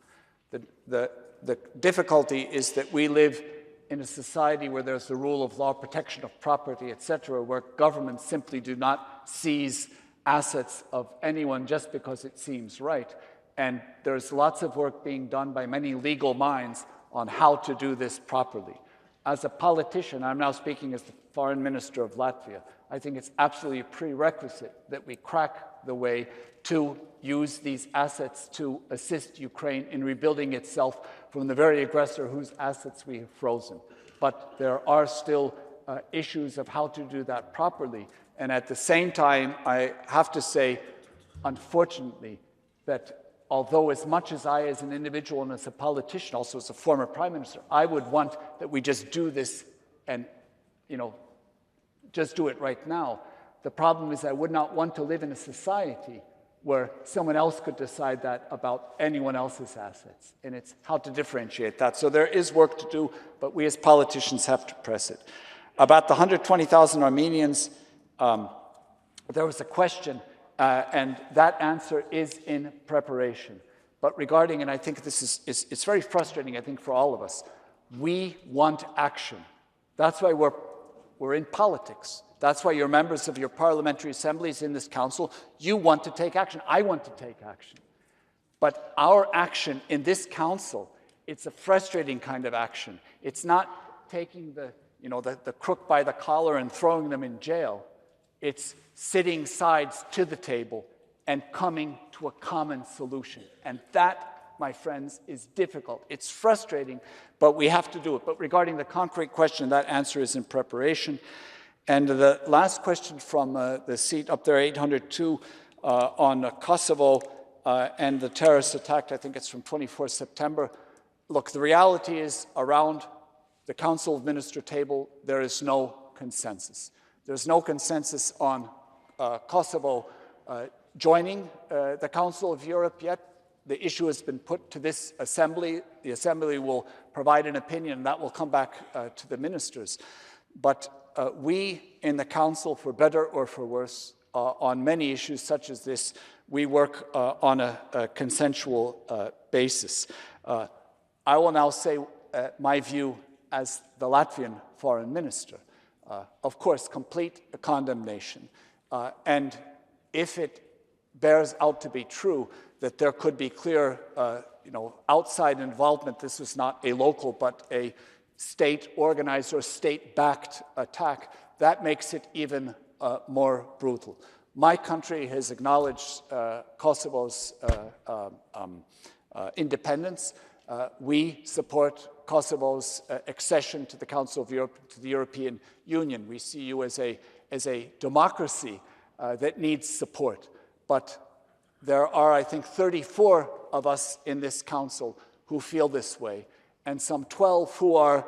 The difficulty is that we live in a society where there's the rule of law, protection of property, etc., where governments simply do not seize assets of anyone just because it seems right. And there's lots of work being done by many legal minds on how to do this properly. as a politician, I'm now speaking as the Foreign Minister of Latvia, I think it's absolutely a prerequisite that we crack the way to use these assets to assist Ukraine in rebuilding itself from the very aggressor whose assets we have frozen. But there are still issues of how to do that properly. And at the same time, I have to say, unfortunately, that although as much as I, as an individual and as a politician, also as a former prime minister, I would want that we just do this and, just do it right now. The problem is I would not want to live in a society where someone else could decide that about anyone else's assets. And it's how to differentiate that. So there is work to do, but we as politicians have to press it. About the 120,000 Armenians, there was a question, and that answer is in preparation. But regarding, and I think this is it's very frustrating, I think, for all of us, we want action. That's why we're in politics. That's why you're members of your parliamentary assemblies in this council. You want to take action. I want to take action. But our action in this council, it's a frustrating kind of action. It's not taking the crook by the collar and throwing them in jail. It's sitting sides to the table and coming to a common solution. And that, my friends, is difficult. It's frustrating, but we have to do it. But regarding the concrete question, that answer is in preparation. And the last question from the seat up there, 802, on Kosovo and the terrorist attack, I think it's from 24 September. Look, the reality is around the Council of Minister table, there is no consensus. There's no consensus on Kosovo joining the Council of Europe yet. The issue has been put to this assembly. The assembly will provide an opinion, and that will come back to the ministers. But we in the Council, for better or for worse, on many issues such as this, we work on a consensual basis. I will now say my view as the Latvian foreign minister. Of course, complete condemnation. And if it bears out to be true that there could be clear outside involvement, this was not a local but a state-organized or state-backed attack, that makes it even more brutal. My country has acknowledged Kosovo's independence. We support Kosovo's accession to the Council of Europe, to the European Union. We see you as a democracy that needs support. But there are, I think, 34 of us in this council who feel this way, and some 12 who are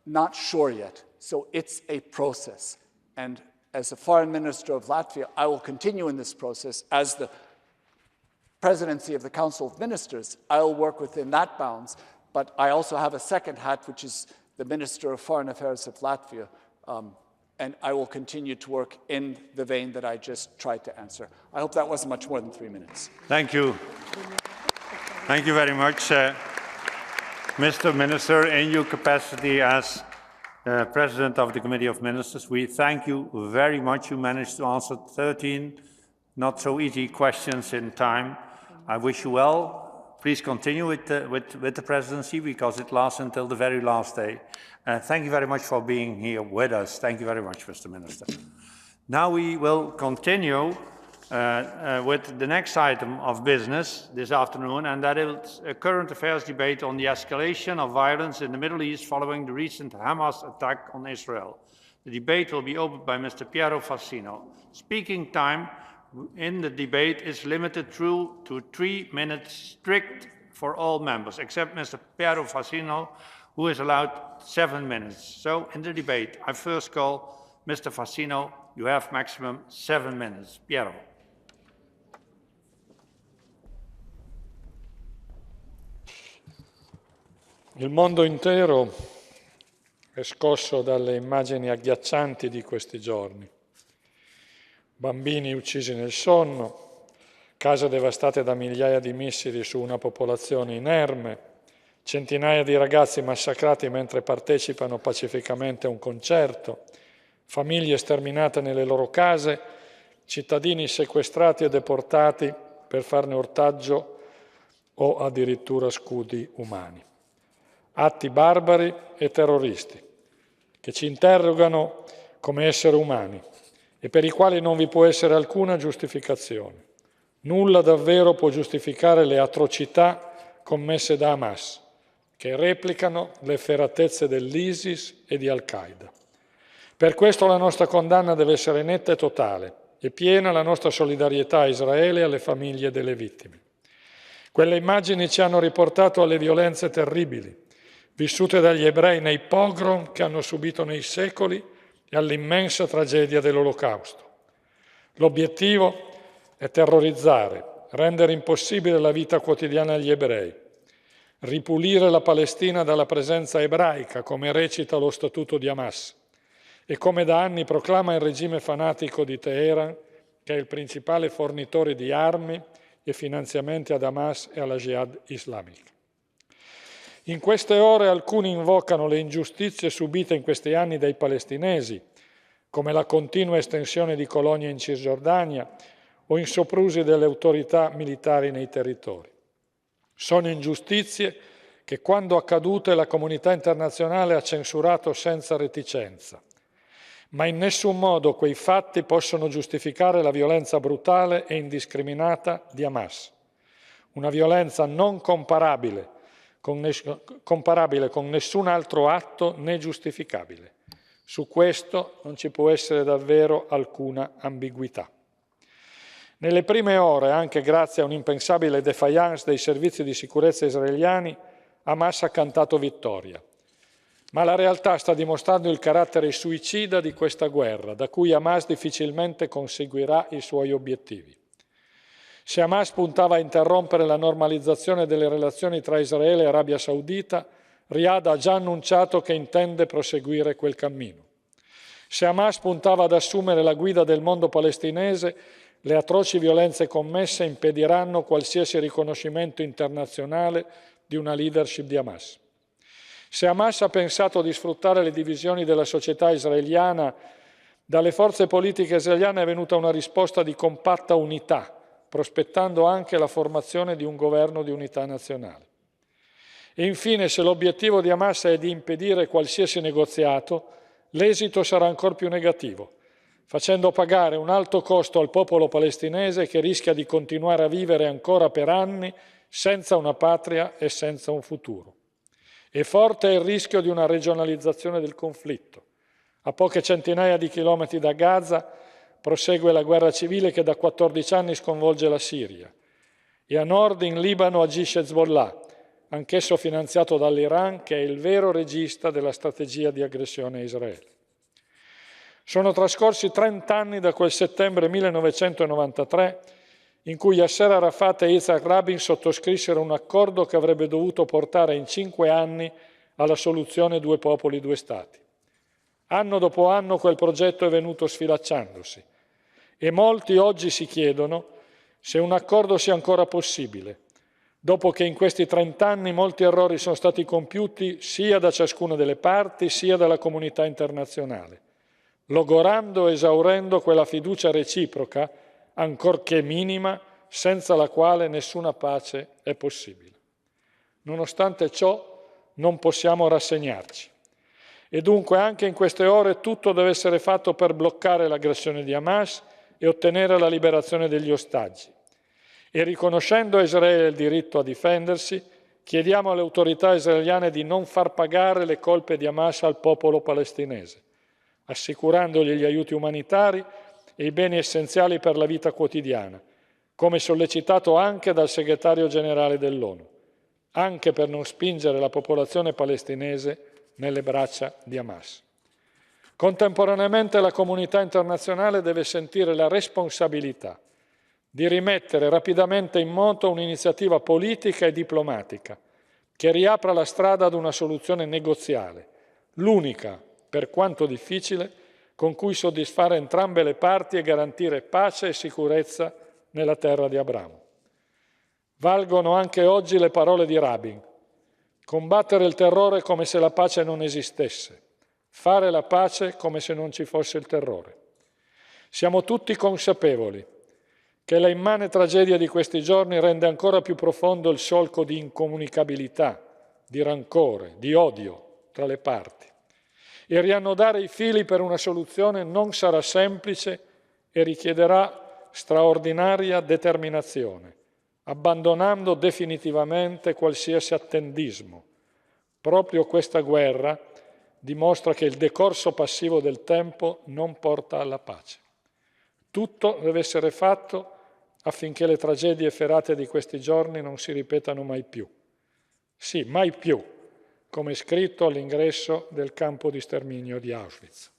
not sure yet. So it's a process. And as a foreign minister of Latvia, I will continue in this process. As the presidency of the Council of Ministers, I'll work within that bounds. But I also have a second hat, which is the Minister of Foreign Affairs of Latvia. And I will continue to work in the vein that I just tried to answer. I hope that wasn't much more than 3 minutes. Thank you. Thank you very much. Mr. Minister, in your capacity as President of the Committee of Ministers, we thank you very much. You managed to answer 13 not so easy questions in time. I wish you well. Please continue with the presidency because it lasts until the very last day. Thank you very much for being here with us. Thank you very much, Mr. Minister. Now we will continue with the next item of business this afternoon, and that is a current affairs debate on the escalation of violence in the Middle East following the recent Hamas attack on Israel. The debate will be opened by Mr. Piero Fassino. Speaking time in the debate is limited to 3 minutes strict for all members, except Mr. Piero Fassino, who is allowed 7 minutes. So in the debate, I first call Mr. Fassino. You have maximum 7 minutes. Piero. Il mondo intero è scosso dalle immagini agghiaccianti di questi giorni. Bambini uccisi nel sonno, case devastate da migliaia di missili su una popolazione inerme, centinaia di ragazzi massacrati mentre partecipano pacificamente a un concerto, famiglie sterminate nelle loro case, cittadini sequestrati e deportati per farne ortaggio o addirittura scudi umani. Atti barbari e terroristi, che ci interrogano come esseri umani e per i quali non vi può essere alcuna giustificazione. Nulla davvero può giustificare le atrocità commesse da Hamas, che replicano le efferatezze dell'ISIS e di Al-Qaeda. Per questo la nostra condanna deve essere netta e totale e piena la nostra solidarietà a Israele e alle famiglie delle vittime. Quelle immagini ci hanno riportato alle violenze terribili vissute dagli ebrei nei pogrom che hanno subito nei secoli e all'immensa tragedia dell'Olocausto. L'obiettivo è terrorizzare, rendere impossibile la vita quotidiana agli ebrei, ripulire la Palestina dalla presenza ebraica, come recita lo Statuto di Hamas, e come da anni proclama il regime fanatico di Teheran, che è il principale fornitore di armi e finanziamenti ad Hamas e alla Jihad islamica. In queste ore alcuni invocano le ingiustizie subite in questi anni dai palestinesi, come la continua estensione di colonie in Cisgiordania o in soprusi delle autorità militari nei territori. Sono ingiustizie che, quando accadute, la comunità internazionale ha censurato senza reticenza, ma in nessun modo quei fatti possono giustificare la violenza brutale e indiscriminata di Hamas, una violenza non comparabile con nessun altro atto né giustificabile. Su questo non ci può essere davvero alcuna ambiguità. Nelle prime ore, anche grazie a un'impensabile defiance dei servizi di sicurezza israeliani, Hamas ha cantato vittoria. Ma la realtà sta dimostrando il carattere suicida di questa guerra, da cui Hamas difficilmente conseguirà i suoi obiettivi. Se Hamas puntava a interrompere la normalizzazione delle relazioni tra Israele e Arabia Saudita, Riyadh ha già annunciato che intende proseguire quel cammino. Se Hamas puntava ad assumere la guida del mondo palestinese, le atroci violenze commesse impediranno qualsiasi riconoscimento internazionale di una leadership di Hamas. Se Hamas ha pensato di sfruttare le divisioni della società israeliana, dalle forze politiche israeliane è venuta una risposta di compatta unità, prospettando anche la formazione di un governo di unità nazionale. E infine, se l'obiettivo di Hamas è di impedire qualsiasi negoziato, l'esito sarà ancora più negativo, facendo pagare un alto costo al popolo palestinese che rischia di continuare a vivere ancora per anni senza una patria e senza un futuro. E forte è il rischio di una regionalizzazione del conflitto. A poche centinaia di chilometri da Gaza prosegue la guerra civile che da 14 anni sconvolge la Siria. E a nord, in Libano, agisce Hezbollah, anch'esso finanziato dall'Iran, che è il vero regista della strategia di aggressione a Israele. Sono trascorsi 30 anni da quel settembre 1993 in cui Yasser Arafat e Yitzhak Rabin sottoscrissero un accordo che avrebbe dovuto portare in 5 anni alla soluzione due popoli, due stati. Anno dopo anno quel progetto è venuto sfilacciandosi e molti oggi si chiedono se un accordo sia ancora possibile, dopo che in questi 30 anni molti errori sono stati compiuti sia da ciascuna delle parti sia dalla comunità internazionale, logorando e esaurendo quella fiducia reciproca, ancorché minima, senza la quale nessuna pace è possibile. Nonostante ciò, non possiamo rassegnarci. E dunque anche in queste ore tutto deve essere fatto per bloccare l'aggressione di Hamas e ottenere la liberazione degli ostaggi. E riconoscendo a Israele il diritto a difendersi, chiediamo alle autorità israeliane di non far pagare le colpe di Hamas al popolo palestinese, assicurandogli gli aiuti umanitari e i beni essenziali per la vita quotidiana, come sollecitato anche dal segretario generale dell'ONU, anche per non spingere la popolazione palestinese nelle braccia di Hamas. Contemporaneamente la comunità internazionale deve sentire la responsabilità di rimettere rapidamente in moto un'iniziativa politica e diplomatica che riapra la strada ad una soluzione negoziale, l'unica, per quanto difficile, con cui soddisfare entrambe le parti e garantire pace e sicurezza nella terra di Abramo. Valgono anche oggi le parole di Rabin: combattere il terrore come se la pace non esistesse, fare la pace come se non ci fosse il terrore. Siamo tutti consapevoli che la immane tragedia di questi giorni rende ancora più profondo il solco di incomunicabilità, di rancore, di odio tra le parti. E riannodare i fili per una soluzione non sarà semplice e richiederà straordinaria determinazione, abbandonando definitivamente qualsiasi attendismo. Proprio questa guerra dimostra che il decorso passivo del tempo non porta alla pace. Tutto deve essere fatto affinché le tragedie efferate di questi giorni non si ripetano mai più. Sì, mai più, come è scritto all'ingresso del campo di sterminio di Auschwitz.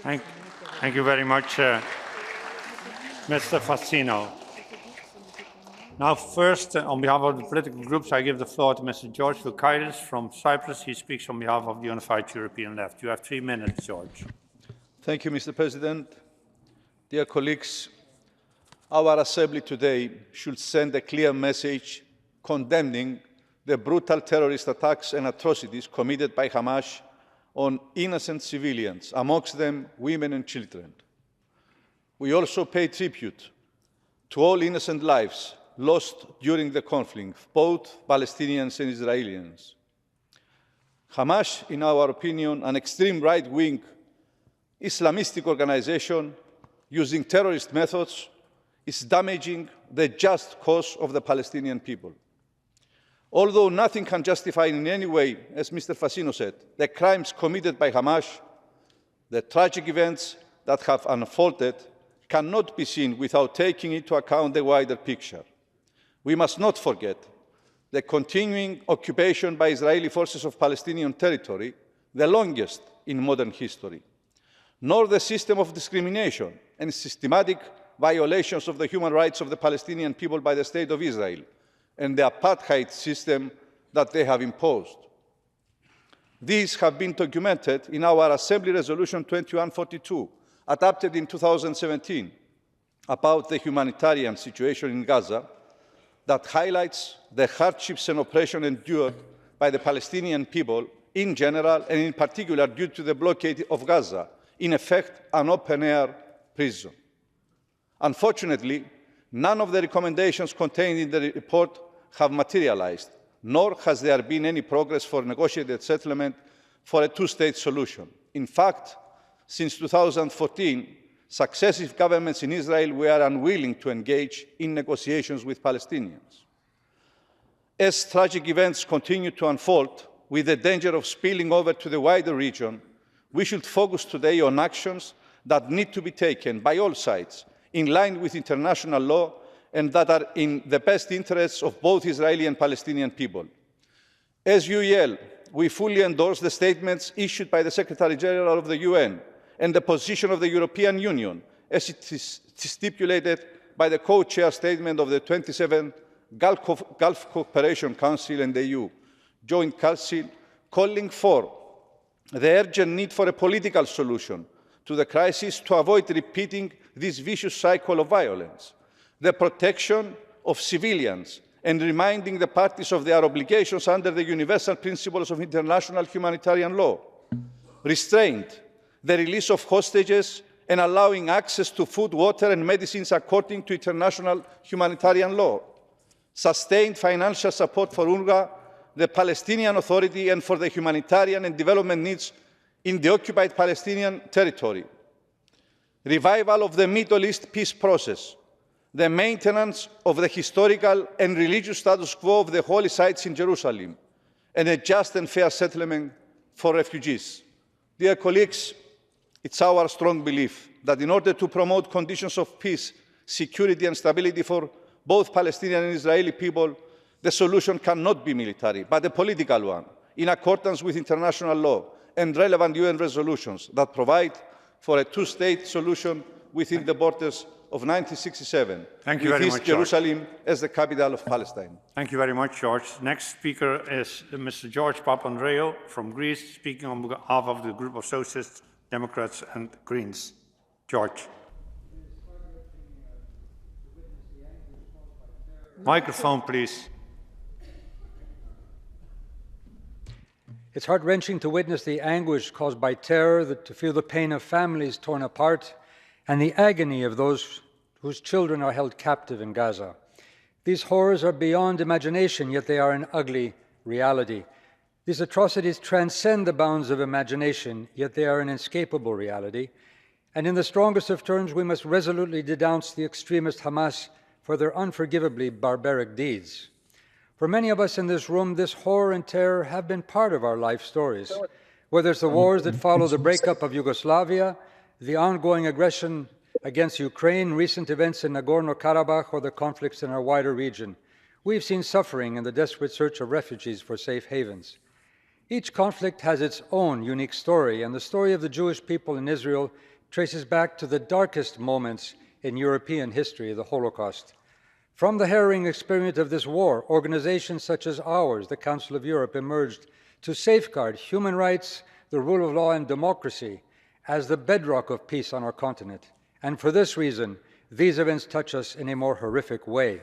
Thank you very much, Mr. Fassino. Now, first, on behalf of the political groups, I give the floor to Mr. George Vukaitis from Cyprus. He speaks on behalf of the Unified European Left. You have 3 minutes, George. Thank you, Mr. President. Dear colleagues, our Assembly today should send a clear message condemning the brutal terrorist attacks and atrocities committed by Hamas on innocent civilians, amongst them women and children. We also pay tribute to all innocent lives lost during the conflict, both Palestinians and Israelis. Hamas, in our opinion, an extreme right-wing Islamistic organization using terrorist methods, is damaging the just cause of the Palestinian people. Although nothing can justify in any way, as Mr. Fassino said, the crimes committed by Hamas, the tragic events that have unfolded cannot be seen without taking into account the wider picture. We must not forget the continuing occupation by Israeli forces of Palestinian territory, the longest in modern history, nor the system of discrimination and systematic violations of the human rights of the Palestinian people by the State of Israel and the apartheid system that they have imposed. These have been documented in our Assembly Resolution 2142, adopted in 2017, about the humanitarian situation in Gaza, that highlights the hardships and oppression endured by the Palestinian people in general and in particular due to the blockade of Gaza, in effect an open-air prison. Unfortunately, none of the recommendations contained in the report have materialized, nor has there been any progress for negotiated settlement for a two-state solution. In fact, since 2014, successive governments in Israel were unwilling to engage in negotiations with Palestinians. As tragic events continue to unfold, with the danger of spilling over to the wider region, we should focus today on actions that need to be taken by all sides, in line with international law, and that are in the best interests of both Israeli and Palestinian people. As UEL, we fully endorse the statements issued by the Secretary General of the UN and the position of the European Union, as it is stipulated by the co-chair statement of the 27th Gulf Cooperation Council and the EU Joint Council, calling for the urgent need for a political solution to the crisis to avoid repeating this vicious cycle of violence, the protection of civilians, and reminding the parties of their obligations under the universal principles of international humanitarian law, restraint, the release of hostages, and allowing access to food, water, and medicines according to international humanitarian law, sustained financial support for UNRWA, the Palestinian Authority, and for the humanitarian and development needs in the occupied Palestinian territory, revival of the Middle East peace process, the maintenance of the historical and religious status quo of the holy sites in Jerusalem, and a just and fair settlement for refugees. Dear colleagues, it's our strong belief that in order to promote conditions of peace, security, and stability for both Palestinian and Israeli people, the solution cannot be military, but a political one, in accordance with international law and relevant UN resolutions that provide for a two-state solution within the borders of 1967, with East Jerusalem as the capital of Palestine. Thank you very much, George. Next speaker is Mr. George Papandreou from Greece, speaking on behalf of the group of Socialists, Democrats and Greens. George. Microphone, please. It's heart-wrenching to witness the anguish caused by terror, to feel the pain of families torn apart, and the agony of those whose children are held captive in Gaza. These horrors are beyond imagination, yet they are an ugly reality. These atrocities transcend the bounds of imagination, yet they are an inescapable reality. And in the strongest of terms, we must resolutely denounce the extremist Hamas for their unforgivably barbaric deeds. For many of us in this room, this horror and terror have been part of our life stories, whether it's the wars that follow the breakup of Yugoslavia, the ongoing aggression against Ukraine, recent events in Nagorno-Karabakh, or the conflicts in our wider region. We've seen suffering and the desperate search of refugees for safe havens. Each conflict has its own unique story, and the story of the Jewish people in Israel traces back to the darkest moments in European history, the Holocaust. From the harrowing experience of this war, organizations such as ours, the Council of Europe, emerged to safeguard human rights, the rule of law, and democracy as the bedrock of peace on our continent. And for this reason, these events touch us in a more horrific way.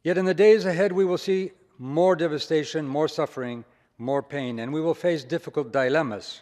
Yet in the days ahead, we will see more devastation, more suffering, more pain, and we will face difficult dilemmas.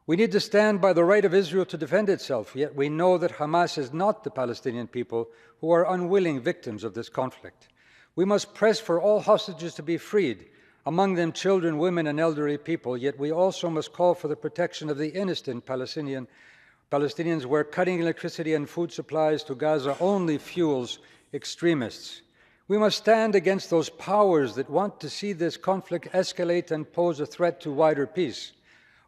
We need to stand by the right of Israel to defend itself, yet we know that Hamas is not the Palestinian people who are unwilling victims of this conflict. We must press for all hostages to be freed, among them children, women, and elderly people, yet we also must call for the protection of the innocent Palestinians, where cutting electricity and food supplies to Gaza only fuels extremists. We must stand against those powers that want to see this conflict escalate and pose a threat to wider peace,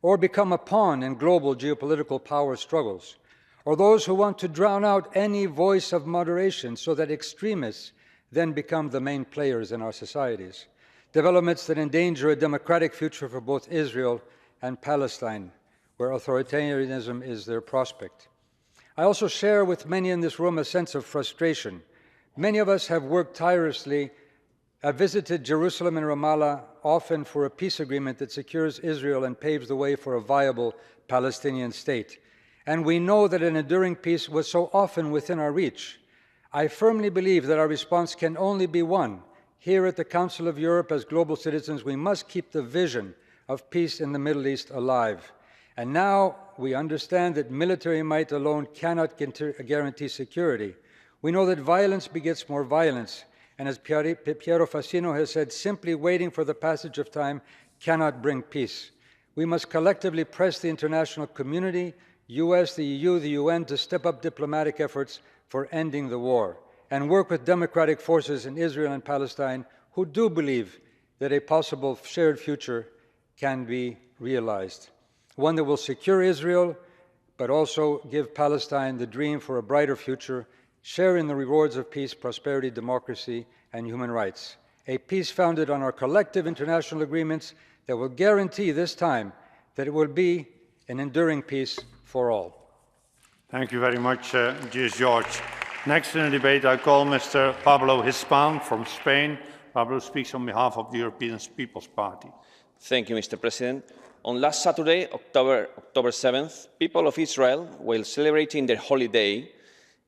or become a pawn in global geopolitical power struggles, or those who want to drown out any voice of moderation so that extremists then become the main players in our societies. Developments that endanger a democratic future for both Israel and Palestine, where authoritarianism is their prospect. I also share with many in this room a sense of frustration. Many of us have worked tirelessly, have visited Jerusalem and Ramallah, often for a peace agreement that secures Israel and paves the way for a viable Palestinian state. And we know that an enduring peace was so often within our reach. I firmly believe that our response can only be one. Here at the Council of Europe, as global citizens, we must keep the vision of peace in the Middle East alive. And now we understand that military might alone cannot guarantee security. We know that violence begets more violence, and as Piero Fassino has said, simply waiting for the passage of time cannot bring peace. We must collectively press the international community, US, the EU, the UN, to step up diplomatic efforts for ending the war, and work with democratic forces in Israel and Palestine who do believe that a possible shared future can be realized. One that will secure Israel, but also give Palestine the dream for a brighter future, sharing the rewards of peace, prosperity, democracy, and human rights. A peace founded on our collective international agreements that will guarantee this time that it will be an enduring peace for all. Thank you very much, George. Next in the debate, I call Mr. Pablo Hispan from Spain. Pablo speaks on behalf of the European People's Party. Thank you, Mr. President. On last Saturday, October 7th, people of Israel, while celebrating their holiday,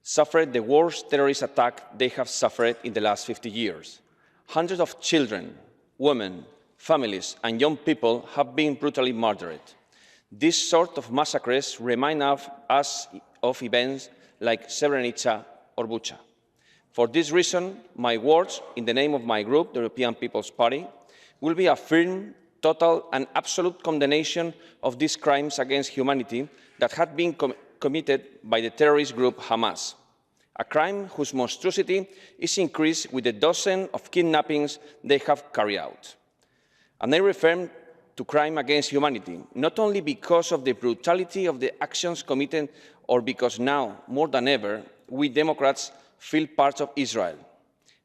suffered the worst terrorist attack they have suffered in the last 50 years. Hundreds of children, women, families, and young people have been brutally murdered. This sort of massacres remind us of events like Srebrenica or Bucha. For this reason, my words, in the name of my group, the European People's Party, will be a firm, total and absolute condemnation of these crimes against humanity that had been committed by the terrorist group Hamas, a crime whose monstrosity is increased with the dozen of kidnappings they have carried out. And I refer to crime against humanity, not only because of the brutality of the actions committed or because now, more than ever, we Democrats feel part of Israel,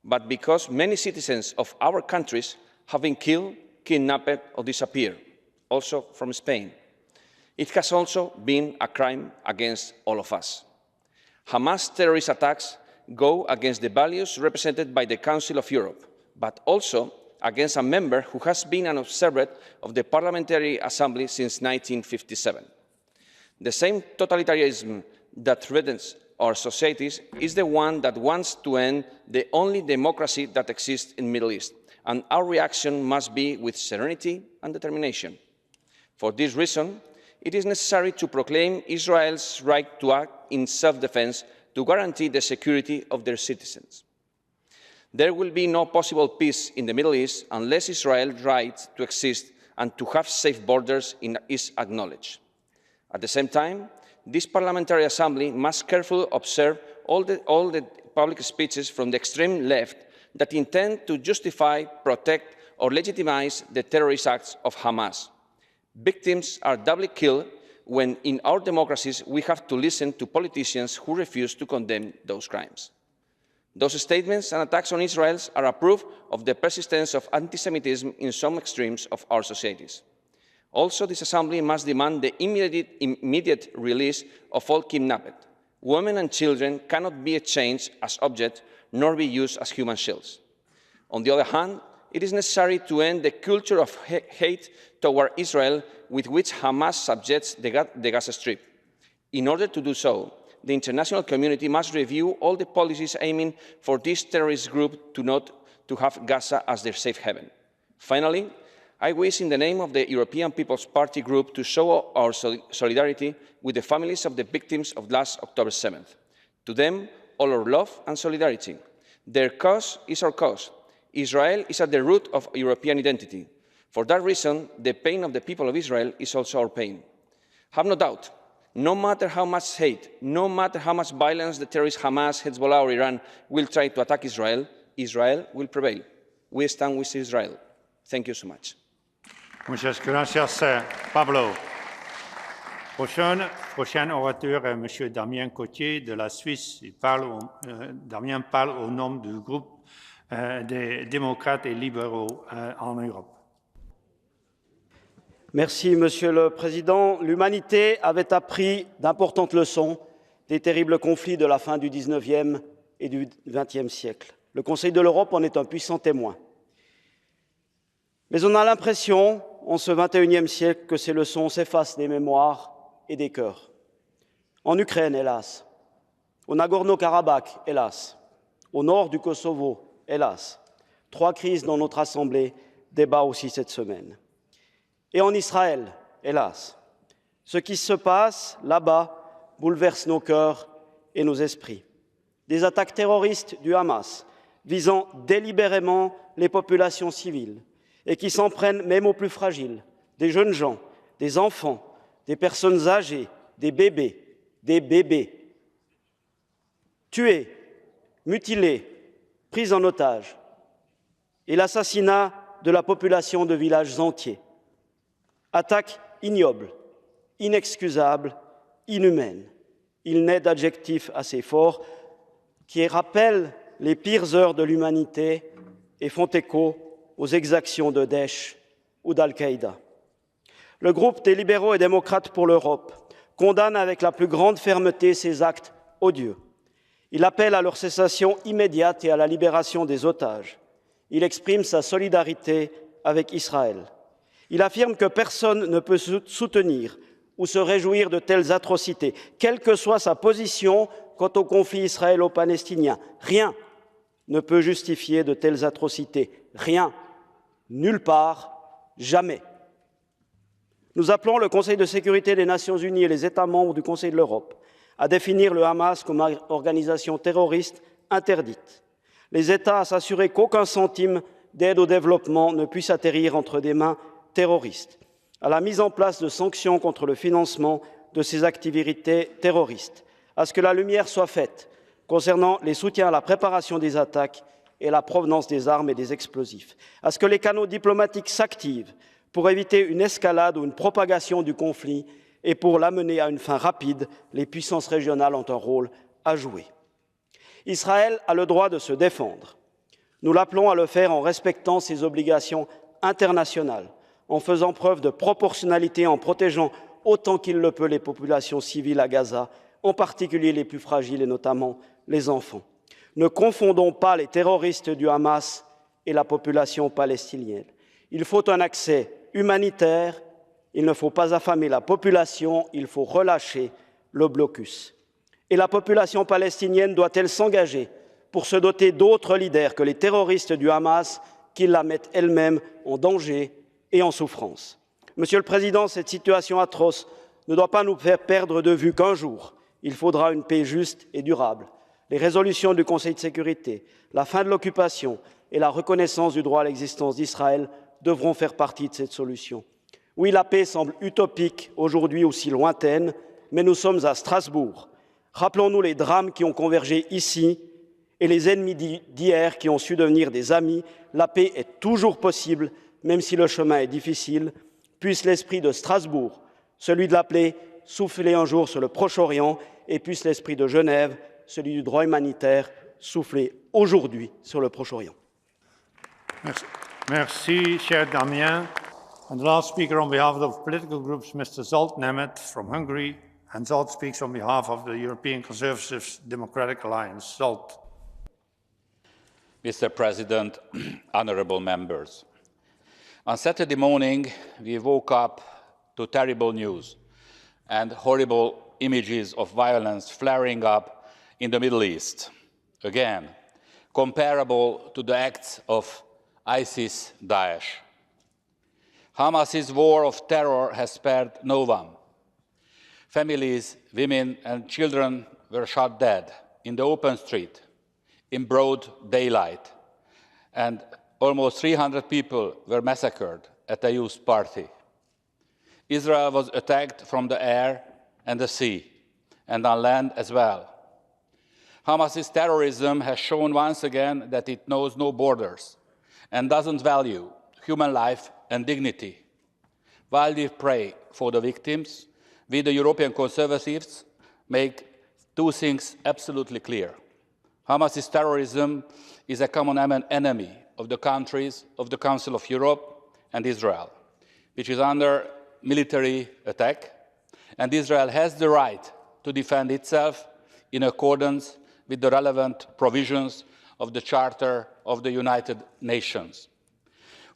but because many citizens of our countries have been killed, kidnapped or disappeared, also from Spain. It has also been a crime against all of us. Hamas terrorist attacks go against the values represented by the Council of Europe, but also against a member who has been an observer of the Parliamentary Assembly since 1957. The same totalitarianism that threatens our societies is the one that wants to end the only democracy that exists in the Middle East, and our reaction must be with serenity and determination. For this reason, it is necessary to proclaim Israel's right to act in self-defense to guarantee the security of their citizens. There will be no possible peace in the Middle East unless Israel's right to exist and to have safe borders is acknowledged. At the same time, this Parliamentary Assembly must carefully observe all the public speeches from the extreme left that intend to justify, protect, or legitimize the terrorist acts of Hamas. Victims are doubly killed when in our democracies we have to listen to politicians who refuse to condemn those crimes. Those statements and attacks on Israel are a proof of the persistence of anti-Semitism in some extremes of our societies. Also, this Assembly must demand the immediate release of all kidnapped. Women and children cannot be exchanged as objects nor be used as human shields. On the other hand, it is necessary to end the culture of hate toward Israel with which Hamas subjects the Gaza Strip. In order to do so, the international community must review all the policies aiming for this terrorist group to have Gaza as their safe haven. Finally, I wish in the name of the European People's Party group to show our solidarity with the families of the victims of last October 7th. To them, all our love and solidarity. Their cause is our cause. Israel is at the root of European identity. For that reason, the pain of the people of Israel is also our pain. Have no doubt, no matter how much hate, no matter how much violence the terrorists Hamas, Hezbollah or Iran will try to attack Israel, Israel will prevail. We stand with Israel. Thank you so much. Muchas gracias, Pablo. Prochain orateur est M. Damien Cotier de la Suisse. Damien parle au nom du groupe des démocrates et libéraux en Europe. Merci, Monsieur le Président. L'humanité avait appris d'importantes leçons des terribles conflits de la fin du XIXe et du XXe siècle. Le Conseil de l'Europe en est un puissant témoin. Mais on a l'impression, en ce XXIe siècle, que ces leçons s'effacent des mémoires et des cœurs. En Ukraine, hélas. Au Nagorno-Karabakh, hélas. Au nord du Kosovo, hélas. 3 crises dont notre Assemblée débat aussi cette semaine. Et en Israël, hélas. Ce qui se passe là-bas bouleverse nos cœurs et nos esprits. Des attaques terroristes du Hamas visant délibérément les populations civiles et qui s'en prennent même aux plus fragiles, des jeunes gens, des enfants, des personnes âgées, des bébés, tués, mutilés, pris en otage, et l'assassinat de la population de villages entiers. Attaque ignoble, inexcusable, inhumaine. Il n'est d'adjectif assez fort qui rappellent les pires heures de l'humanité et font écho aux exactions de Daesh ou d'Al-Qaïda. Le groupe des libéraux et démocrates pour l'Europe condamne avec la plus grande fermeté ces actes odieux. Il appelle à leur cessation immédiate et à la libération des otages. Il exprime sa solidarité avec Israël. Il affirme que personne ne peut soutenir ou se réjouir de telles atrocités, quelle que soit sa position quant au conflit israélo-palestinien. Rien ne peut justifier de telles atrocités. Rien, nulle part, jamais. Nous appelons le Conseil de sécurité des Nations unies et les États membres du Conseil de l'Europe à définir le Hamas comme organisation terroriste interdite. Les États à s'assurer qu'aucun centime d'aide au développement ne puisse atterrir entre des mains terroristes, à la mise en place de sanctions contre le financement de ces activités terroristes, à ce que la lumière soit faite concernant les soutiens à la préparation des attaques et la provenance des armes et des explosifs, à ce que les canaux diplomatiques s'activent pour éviter une escalade ou une propagation du conflit et pour l'amener à une fin rapide. Les puissances régionales ont un rôle à jouer. Israël a le droit de se défendre. Nous l'appelons à le faire en respectant ses obligations internationales, en faisant preuve de proportionnalité, en protégeant autant qu'il le peut les populations civiles à Gaza, en particulier les plus fragiles et notamment les enfants. Ne confondons pas les terroristes du Hamas et la population palestinienne. Il faut un accès humanitaire, il ne faut pas affamer la population, il faut relâcher le blocus. Et la population palestinienne doit-elle s'engager pour se doter d'autres leaders que les terroristes du Hamas qui la mettent elle-même en danger et en souffrance. Monsieur le Président, cette situation atroce ne doit pas nous faire perdre de vue qu'un jour, il faudra une paix juste et durable. Les résolutions du Conseil de sécurité, la fin de l'occupation et la reconnaissance du droit à l'existence d'Israël devront faire partie de cette solution. Oui, la paix semble utopique, aujourd'hui aussi lointaine, mais nous sommes à Strasbourg. Rappelons-nous les drames qui ont convergé ici et les ennemis d'hier qui ont su devenir des amis. La paix est toujours possible, même si le chemin est difficile. Puisse l'esprit de Strasbourg, celui de la paix, souffler un jour sur le Proche-Orient, et puisse l'esprit de Genève, celui du droit humanitaire, souffler aujourd'hui sur le Proche-Orient. Merci. Merci, cher Damien. And the last speaker on behalf of the political groups, Mr. Zsolt Nemet from Hungary. And Zsolt speaks on behalf of the European Conservative Democratic Alliance. Zsolt. Mr. President, honourable members. On Saturday morning, we woke up to terrible news and horrible images of violence flaring up in the Middle East. Again, comparable to the acts of ISIS-Daesh. Hamas's war of terror has spared no one. Families, women and children were shot dead in the open street, in broad daylight, and almost 300 people were massacred at a youth party. Israel was attacked from the air and the sea, and on land as well. Hamas's terrorism has shown once again that it knows no borders and doesn't value human life and dignity. While we pray for the victims, we, the European Conservatives, make two things absolutely clear. Hamas's terrorism is a common enemy of the countries of the Council of Europe and Israel, which is under military attack, and Israel has the right to defend itself in accordance with the relevant provisions of the Charter of the United Nations.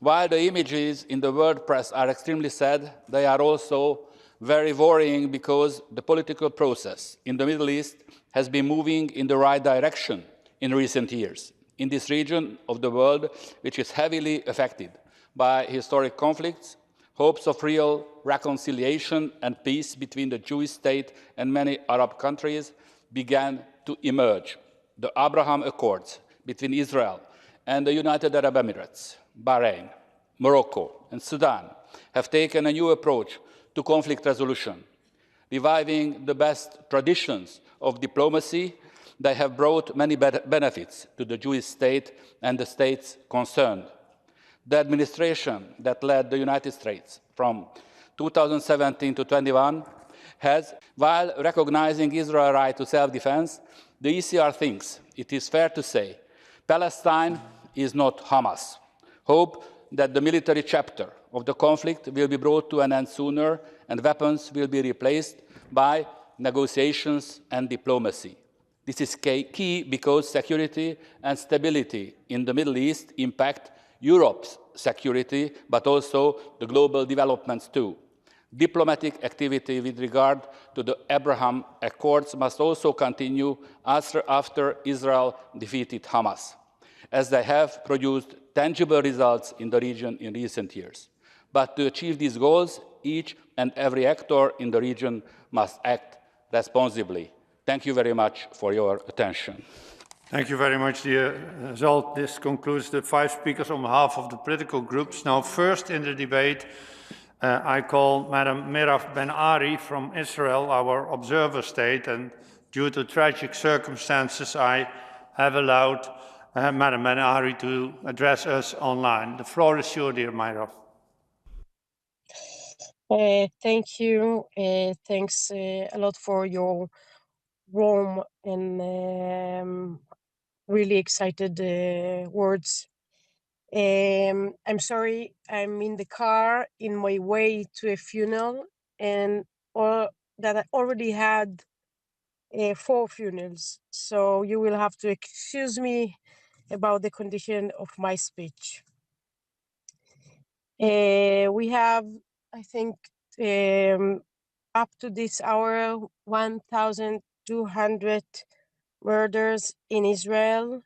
While the images in the world press are extremely sad, they are also very worrying because the political process in the Middle East has been moving in the right direction in recent years. In this region of the world, which is heavily affected by historic conflicts, hopes of real reconciliation and peace between the Jewish state and many Arab countries began to emerge. The Abraham Accords between Israel and the United Arab Emirates, Bahrain, Morocco, and Sudan have taken a new approach to conflict resolution. Reviving the best traditions of diplomacy, they have brought many benefits to the Jewish state and the states concerned. The administration that led the United States from 2017 to 21 has, while recognizing Israel's right to self-defense, the ECR thinks it is fair to say Palestine is not Hamas. Hope that the military chapter of the conflict will be brought to an end sooner and weapons will be replaced by negotiations and diplomacy. This is key because security and stability in the Middle East impact Europe's security, but also the global developments too. Diplomatic activity with regard to the Abraham Accords must also continue after Israel defeated Hamas, as they have produced tangible results in the region in recent years. But to achieve these goals, each and every actor in the region must act responsibly. Thank you very much for your attention. Thank you very much, dear Zsolt. This concludes the 5 speakers on behalf of the political groups. Now, first in the debate, I call Madam Merav Ben-Ari from Israel, our observer state, and due to tragic circumstances, I have allowed Madam Ben-Ari to address us online. The floor is yours, dear Merav. Thank you. Thanks a lot for your warm and really excited words. I'm sorry, I'm in the car in my way to a funeral, and that I already had 4 funerals. So you will have to excuse me about the condition of my speech. We have, I think, up to this hour, 1,200 murders in Israel,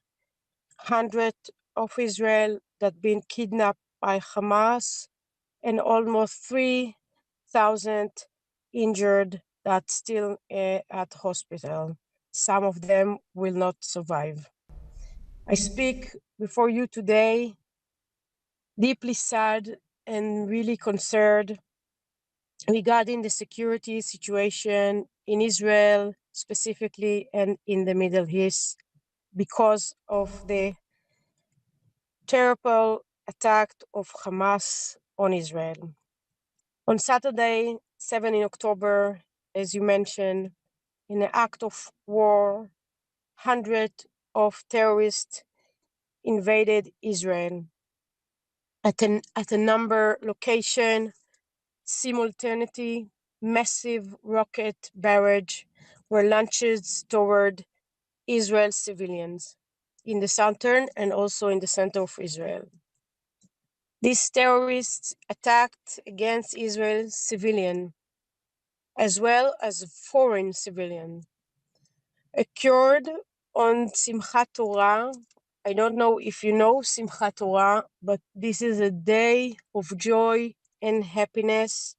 100 of Israel that been kidnapped by Hamas, and almost 3,000 injured that still at hospital. Some of them will not survive. I speak before you today deeply sad and really concerned regarding the security situation in Israel specifically and in the Middle East because of the terrible attack of Hamas on Israel. On Saturday, 7 in October, as you mentioned, in an act of war, hundreds of terrorists invaded Israel at a number location, simultaneity, massive rocket barrage were launched toward Israel civilians in the southern and also in the center of Israel. These terrorists attacked against Israel civilians as well as foreign civilians. Occurred on Simchat Torah. I don't know if you know Simchat Torah, but this is a day of joy and happiness.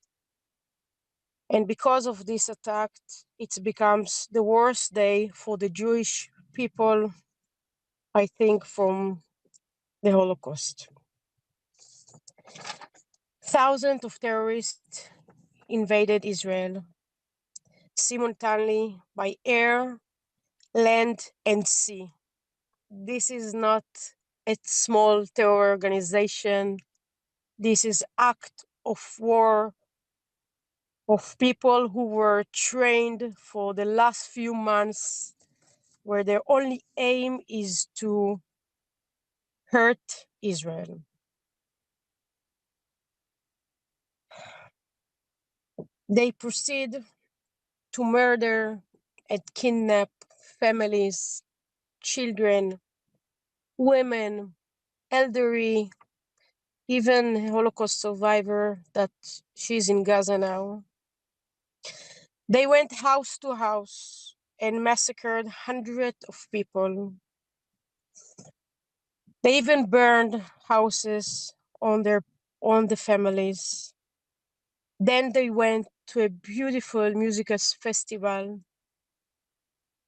And because of this attack, it becomes the worst day for the Jewish people, I think, from the Holocaust. Thousands of terrorists invaded Israel simultaneously by air, land, and sea. This is not a small terror organization. This is act of war of people who were trained for the last few months, where their only aim is to hurt Israel. They proceed to murder and kidnap families, children, women, elderly, even a Holocaust survivor that she's in Gaza now. They went house to house and massacred hundreds of people. They even burned houses on the families. Then they went to a beautiful musical festival,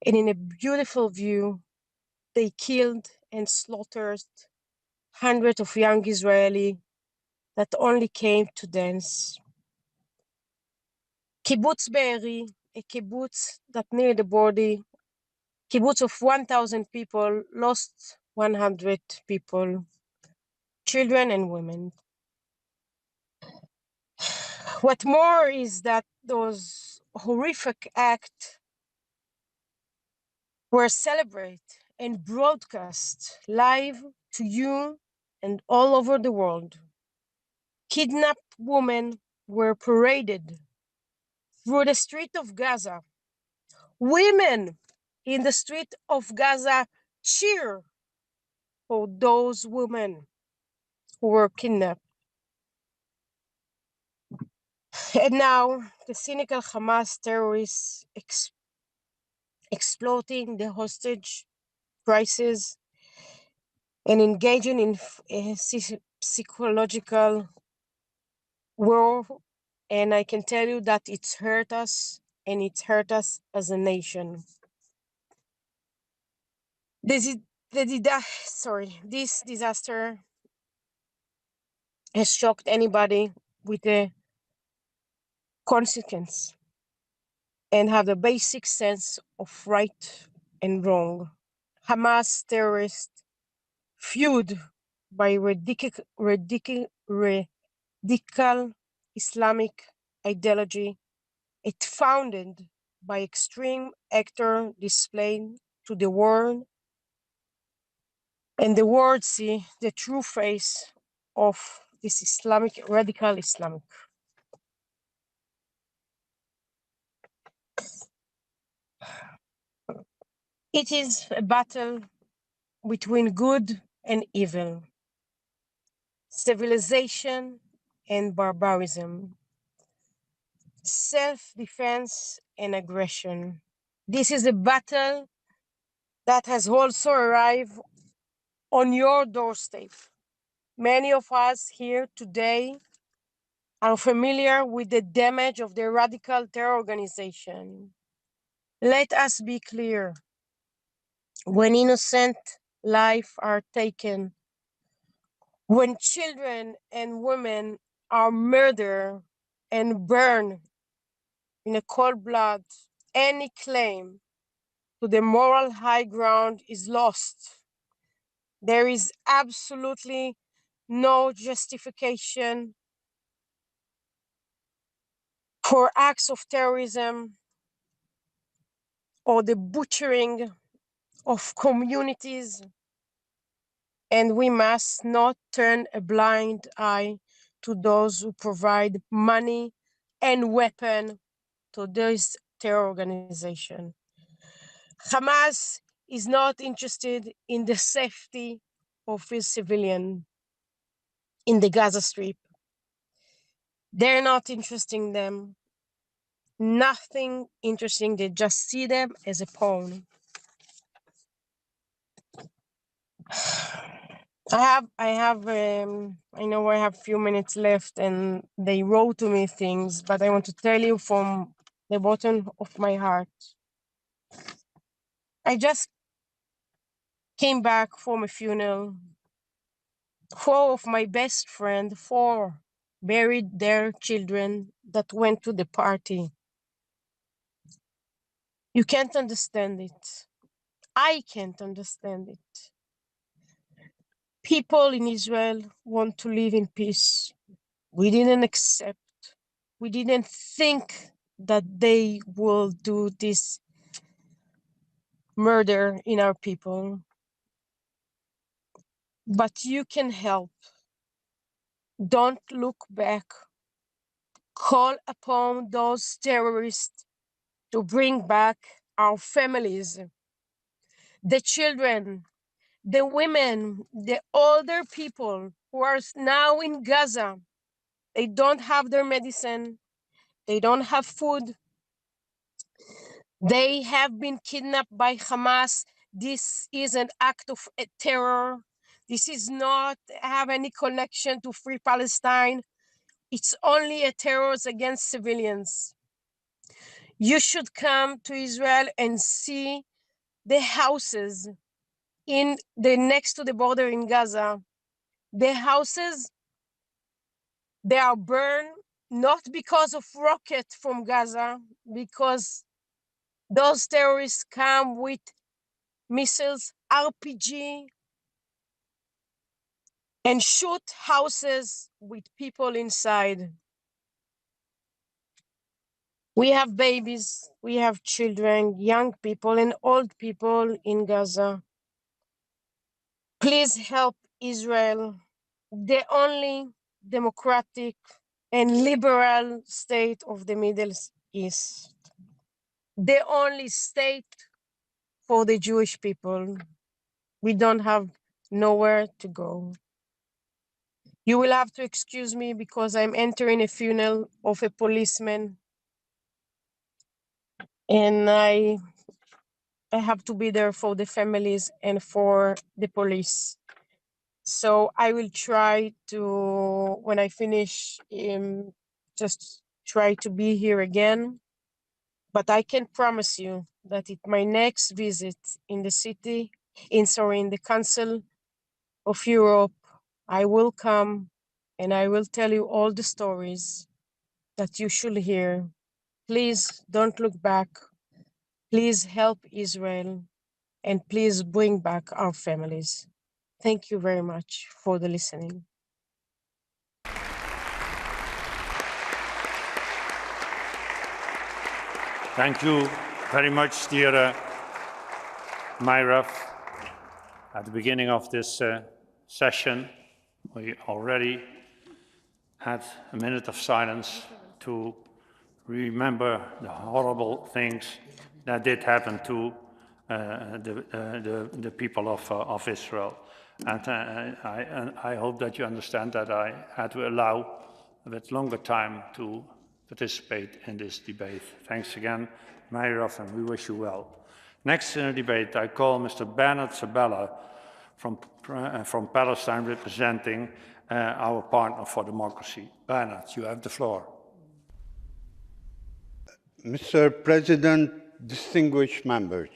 and in a beautiful view, they killed and slaughtered hundreds of young Israelis that only came to dance. Kibbutz Be'eri, a kibbutz that near the border, kibbutz of 1,000 people, lost 100 people, children and women. What more is that those horrific acts were celebrated and broadcast live to you and all over the world. Kidnapped women were paraded through the street of Gaza. Women in the street of Gaza cheer for those women who were kidnapped. And now the cynical Hamas terrorists exploiting the hostage crisis and engaging in a psychological war. And I can tell you that it's hurt us, and it's hurt us as a nation. This disaster has shocked anybody with a consequence and have a basic sense of right and wrong. Hamas terrorists fueled by radical Islamic ideology, it founded by extreme actor displayed to the world, and the world see the true face of this radical Islamic. It is a battle between good and evil, civilization and barbarism, self-defense and aggression. This is a battle that has also arrived on your doorstep. Many of us here today are familiar with the damage of the radical terror organization. Let us be clear. When innocent lives are taken, when children and women are murdered and burned in a cold blood, any claim to the moral high ground is lost. There is absolutely no justification for acts of terrorism or the butchering of communities, and we must not turn a blind eye to those who provide money and weapons to this terror organization. Hamas is not interested in the safety of its civilians in the Gaza Strip. They're not interested in them. Nothing interesting. They just see them as a pawn. I know I have a few minutes left and they wrote to me things, but I want to tell you from the bottom of my heart. I just came back from a funeral. 4 of my best friends, 4, buried their children that went to the party. You can't understand it. I can't understand it. People in Israel want to live in peace. We didn't accept, we didn't think that they will do this murder in our people. But you can help. Don't look back. Call upon those terrorists to bring back our families, the children, the women, the older people who are now in Gaza. They don't have their medicine. They don't have food. They have been kidnapped by Hamas. This is an act of terror. This is not have any connection to Free Palestine. It's only a terror against civilians. You should come to Israel and see the houses in the next to the border in Gaza. The houses, they are burned not because of rocket from Gaza, because those terrorists come with missiles, RPG, and shoot houses with people inside. We have babies, we have children, young people, and old people in Gaza. Please help Israel, the only democratic and liberal state of the Middle East, the only state for the Jewish people. We don't have nowhere to go. You will have to excuse me because I'm entering a funeral of a policeman and I have to be there for the families and for the police. So I will try to, when I finish, just try to be here again. But I can promise you that at my next visit in the city, in the Council of Europe, I will come and I will tell you all the stories that you should hear. Please don't look back. Please help Israel and please bring back our families. Thank you very much for the listening. Thank you very much, dear Myra. At the beginning of this session, we already had a minute of silence to remember the horrible things that did happen to the people of Israel. And I hope that you understand that I had to allow a bit longer time to participate in this debate. Thanks again, Myroff, and we wish you well. Next in the debate, I call Mr. Bernard Sabella from Palestine, representing our partner for democracy. Bernard, you have the floor. Mr. President, distinguished members,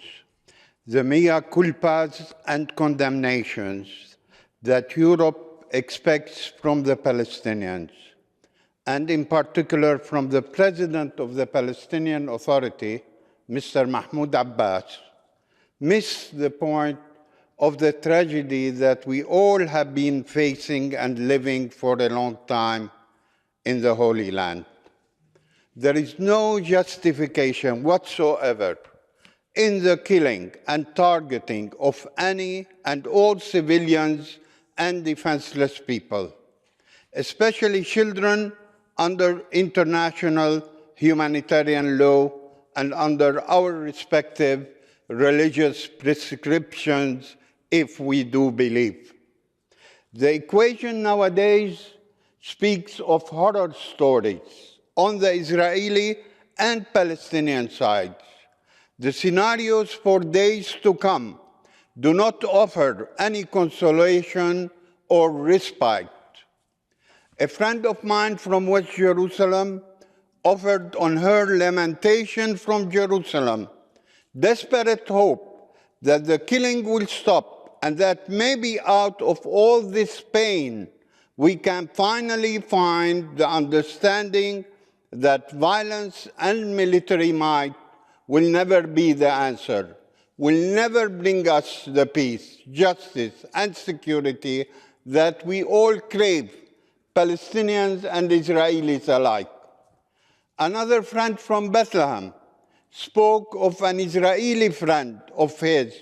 the mea culpas and condemnations that Europe expects from the Palestinians, and in particular from the President of the Palestinian Authority, Mr. Mahmoud Abbas, miss the point of the tragedy that we all have been facing and living for a long time in the Holy Land. There is no justification whatsoever in the killing and targeting of any and all civilians and defenseless people, especially children under international humanitarian law and under our respective religious prescriptions, if we do believe. The equation nowadays speaks of horror stories on the Israeli and Palestinian sides. The scenarios for days to come do not offer any consolation or respite. A friend of mine from West Jerusalem offered on her lamentation from Jerusalem desperate hope that the killing will stop and that maybe out of all this pain we can finally find the understanding that violence and military might will never be the answer, will never bring us the peace, justice, and security that we all crave, Palestinians and Israelis alike. Another friend from Bethlehem spoke of an Israeli friend of his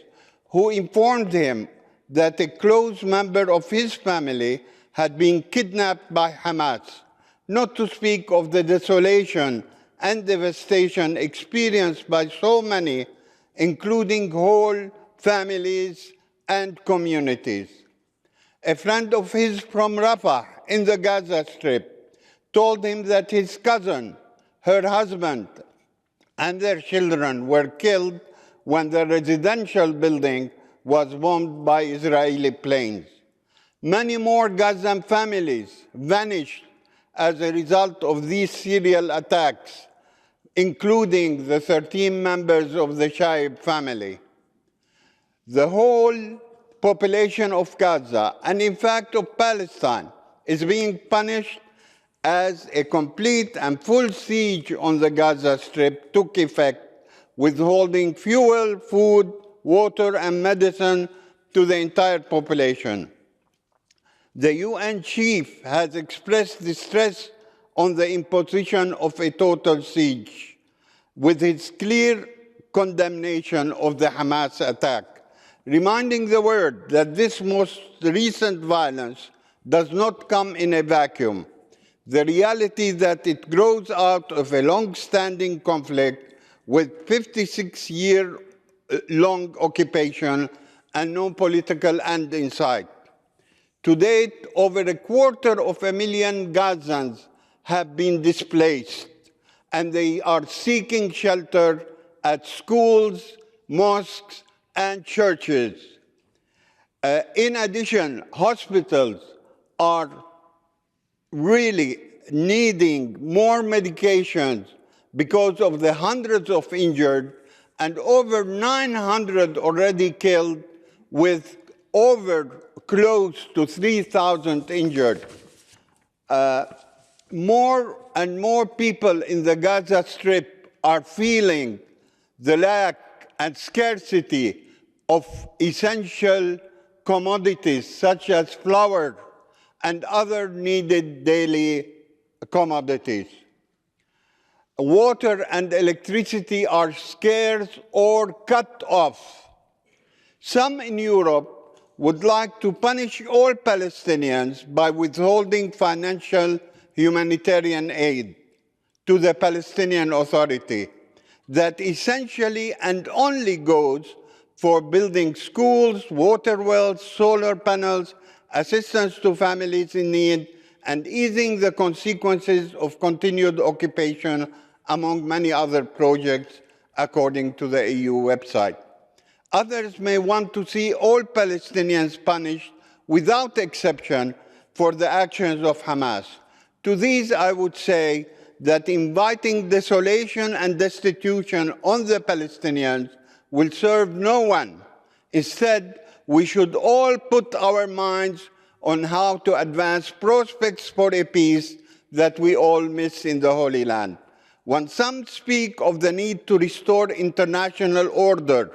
who informed him that a close member of his family had been kidnapped by Hamas, not to speak of the desolation and devastation experienced by so many, including whole families and communities. A friend of his from Rafah in the Gaza Strip told him that his cousin, her husband, and their children were killed when the residential building was bombed by Israeli planes. Many more Gazan families vanished as a result of these serial attacks, including the 13 members of the Shaib family. The whole population of Gaza, and in fact of Palestine, is being punished as a complete and full siege on the Gaza Strip took effect, withholding fuel, food, water, and medicine to the entire population. The UN chief has expressed distress on the imposition of a total siege, with his clear condemnation of the Hamas attack, reminding the world that this most recent violence does not come in a vacuum. The reality that it grows out of a long-standing conflict with 56-year-long occupation and no political end in sight. To date, over 250,000 Gazans have been displaced, and they are seeking shelter at schools, mosques, and churches. In addition, hospitals are really needing more medications because of the hundreds of injured and over 900 already killed, with over close to 3,000 injured. More and more people in the Gaza Strip are feeling the lack and scarcity of essential commodities such as flour and other needed daily commodities. Water and electricity are scarce or cut off. Some in Europe would like to punish all Palestinians by withholding financial humanitarian aid to the Palestinian Authority that essentially and only goes for building schools, water wells, solar panels, assistance to families in need, and easing the consequences of continued occupation, among many other projects, according to the EU website. Others may want to see all Palestinians punished without exception for the actions of Hamas. To these, I would say that inviting desolation and destitution on the Palestinians will serve no one. Instead, we should all put our minds on how to advance prospects for a peace that we all miss in the Holy Land. When some speak of the need to restore international order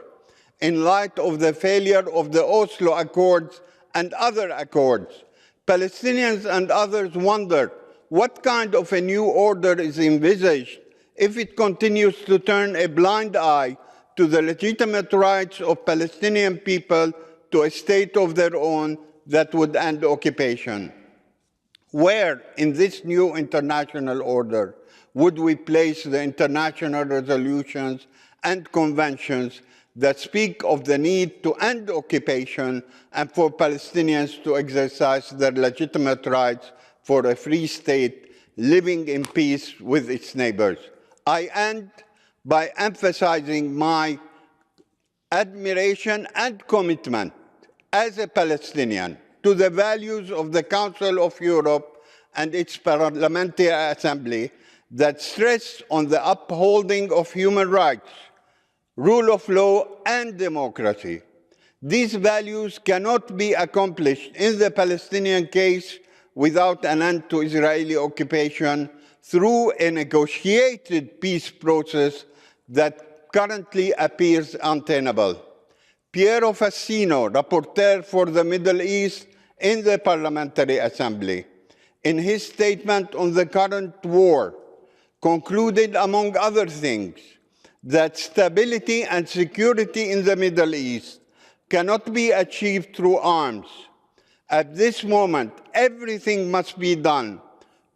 in light of the failure of the Oslo Accords and other accords, Palestinians and others wonder what kind of a new order is envisaged if it continues to turn a blind eye to the legitimate rights of Palestinian people to a state of their own that would end occupation. Where in this new international order would we place the international resolutions and conventions that speak of the need to end occupation and for Palestinians to exercise their legitimate rights for a free state living in peace with its neighbors? I end by emphasizing my admiration and commitment as a Palestinian to the values of the Council of Europe and its Parliamentary Assembly that stress on the upholding of human rights, rule of law, and democracy. These values cannot be accomplished in the Palestinian case without an end to Israeli occupation through a negotiated peace process that currently appears untenable. Piero Fassino, rapporteur for the Middle East in the Parliamentary Assembly, in his statement on the current war, concluded, among other things, that stability and security in the Middle East cannot be achieved through arms. At this moment, everything must be done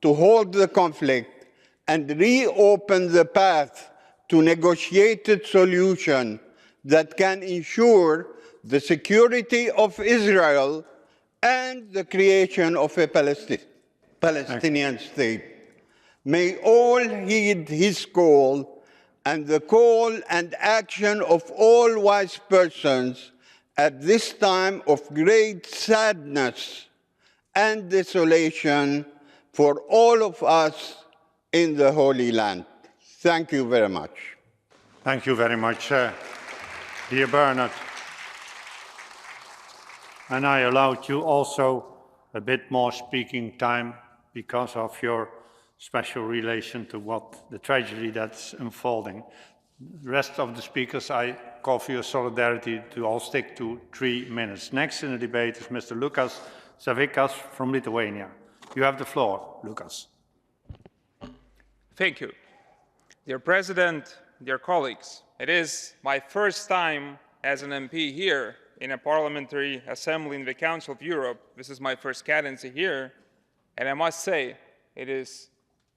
to halt the conflict and reopen the path to negotiated solution that can ensure the security of Israel and the creation of a Palestinian state. May all heed his call and the call and action of all wise persons at this time of great sadness and desolation for all of us in the Holy Land. Thank you very much. Thank you very much, dear Bernard. And I allowed you also a bit more speaking time because of your special relation to what the tragedy that's unfolding. The rest of the speakers, I call for your solidarity to all stick to 3 minutes. Next in the debate is Mr. Lukas Savikas from Lithuania. You have the floor, Lukas. Thank you. Dear President, dear colleagues, it is my first time as an MP here in a parliamentary assembly in the Council of Europe. This is my first cadency here, and I must say it is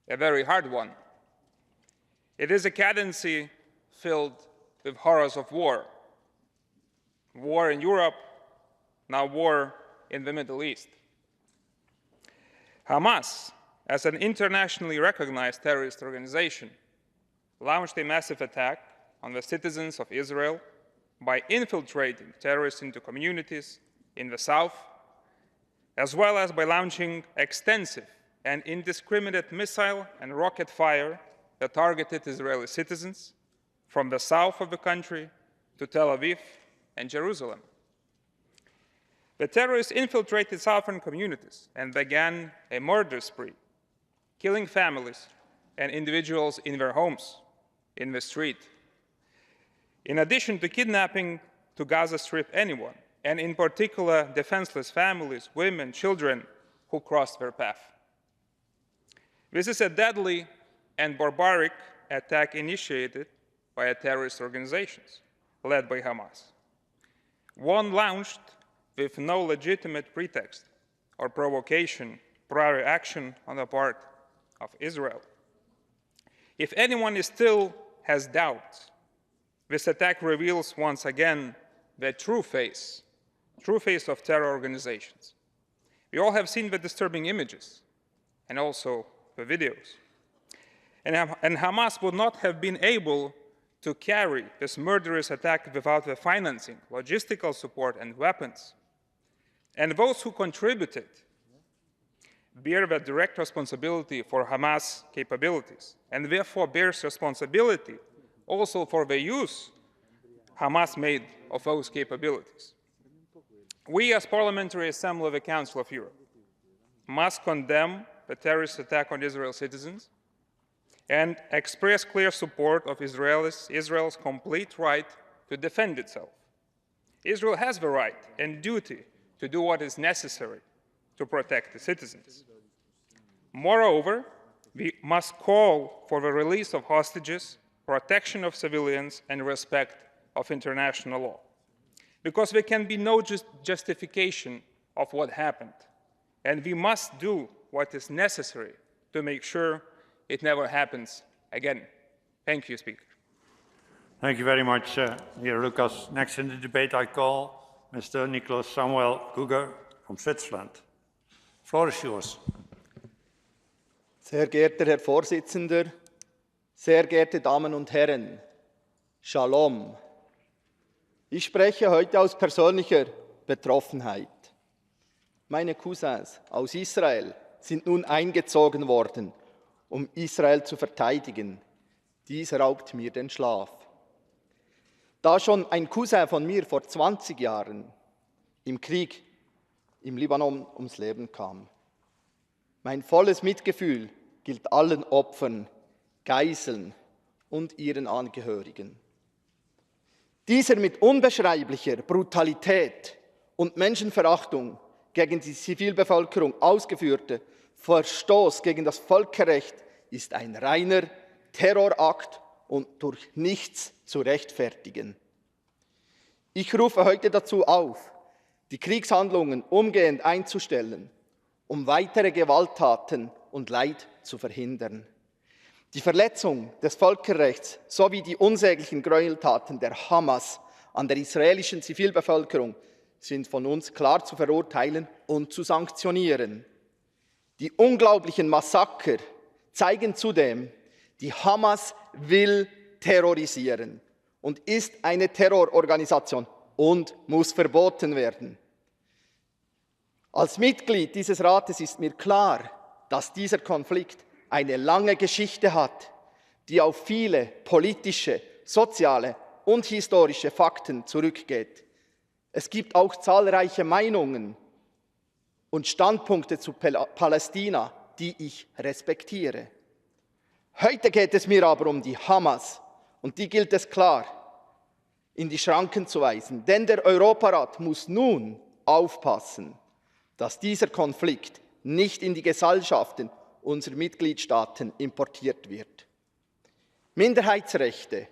a very hard one. It is a cadency filled with horrors of war. War in Europe, now war in the Middle East. Hamas, as an internationally recognized terrorist organization, launched a massive attack on the citizens of Israel by infiltrating terrorists into communities in the south, as well as by launching extensive and indiscriminate missile and rocket fire that targeted Israeli citizens from the south of the country to Tel Aviv and Jerusalem. The terrorists infiltrated southern communities and began a murder spree, killing families and individuals in their homes, in the street. In addition to kidnapping to Gaza Strip anyone, and in particular defenseless families, women, children who crossed their path. This is a deadly and barbaric attack initiated by terrorist organizations led by Hamas. One launched with no legitimate pretext or provocation, prior action on the part of Israel. If anyone still has doubts, this attack reveals once again the true face of terror organizations. We all have seen the disturbing images and also the videos. And Hamas would not have been able to carry this murderous attack without the financing, logistical support, and weapons. And those who contributed bear the direct responsibility for Hamas capabilities, and therefore bears responsibility also for the use Hamas made of those capabilities. We, as Parliamentary Assembly of the Council of Europe, must condemn the terrorist attack on Israeli citizens and express clear support of Israel's complete right to defend itself. Israel has the right and duty to do what is necessary to protect the citizens. Moreover, we must call for the release of hostages, protection of civilians, and respect of international law. Because there can be no justification of what happened, and we must do what is necessary to make sure it never happens again. Thank you, Speaker. Thank you very much, dear Lucas. Next in the debate, I call Mr. Nicholas Samuel Guger from Switzerland. The floor is yours. Sehr geehrter Herr Vorsitzender, sehr geehrte Damen und Herren, Shalom. Ich spreche heute aus persönlicher Betroffenheit. Meine Cousins aus Israel sind nun eingezogen worden, um Israel zu verteidigen. Dies raubt mir den Schlaf. Da schon ein Cousin von mir vor 20 Jahren im Krieg im Libanon ums Leben kam. Mein volles Mitgefühl gilt allen Opfern, Geiseln und ihren Angehörigen. Dieser mit unbeschreiblicher Brutalität und Menschenverachtung gegen die Zivilbevölkerung ausgeführte Verstoß gegen das Völkerrecht ist ein reiner Terrorakt und durch nichts zu rechtfertigen. Ich rufe heute dazu auf, die Kriegshandlungen umgehend einzustellen, um weitere Gewalttaten und Leid zu verhindern. Die Verletzung des Völkerrechts sowie die unsäglichen Gräueltaten der Hamas an der israelischen Zivilbevölkerung sind von uns klar zu verurteilen und zu sanktionieren. Die unglaublichen Massaker zeigen zudem, die Hamas will terrorisieren und ist eine Terrororganisation und muss verboten werden. Als Mitglied dieses Rates ist mir klar, dass dieser Konflikt eine lange Geschichte hat, die auf viele politische, soziale und historische Fakten zurückgeht. Es gibt auch zahlreiche Meinungen und Standpunkte zu Palästina, die ich respektiere. Heute geht es mir aber um die Hamas und die gilt es klar in die Schranken zu weisen, denn der Europarat muss nun aufpassen, dass dieser Konflikt nicht in die Gesellschaften unserer Mitgliedstaaten importiert wird. Minderheitsrechte,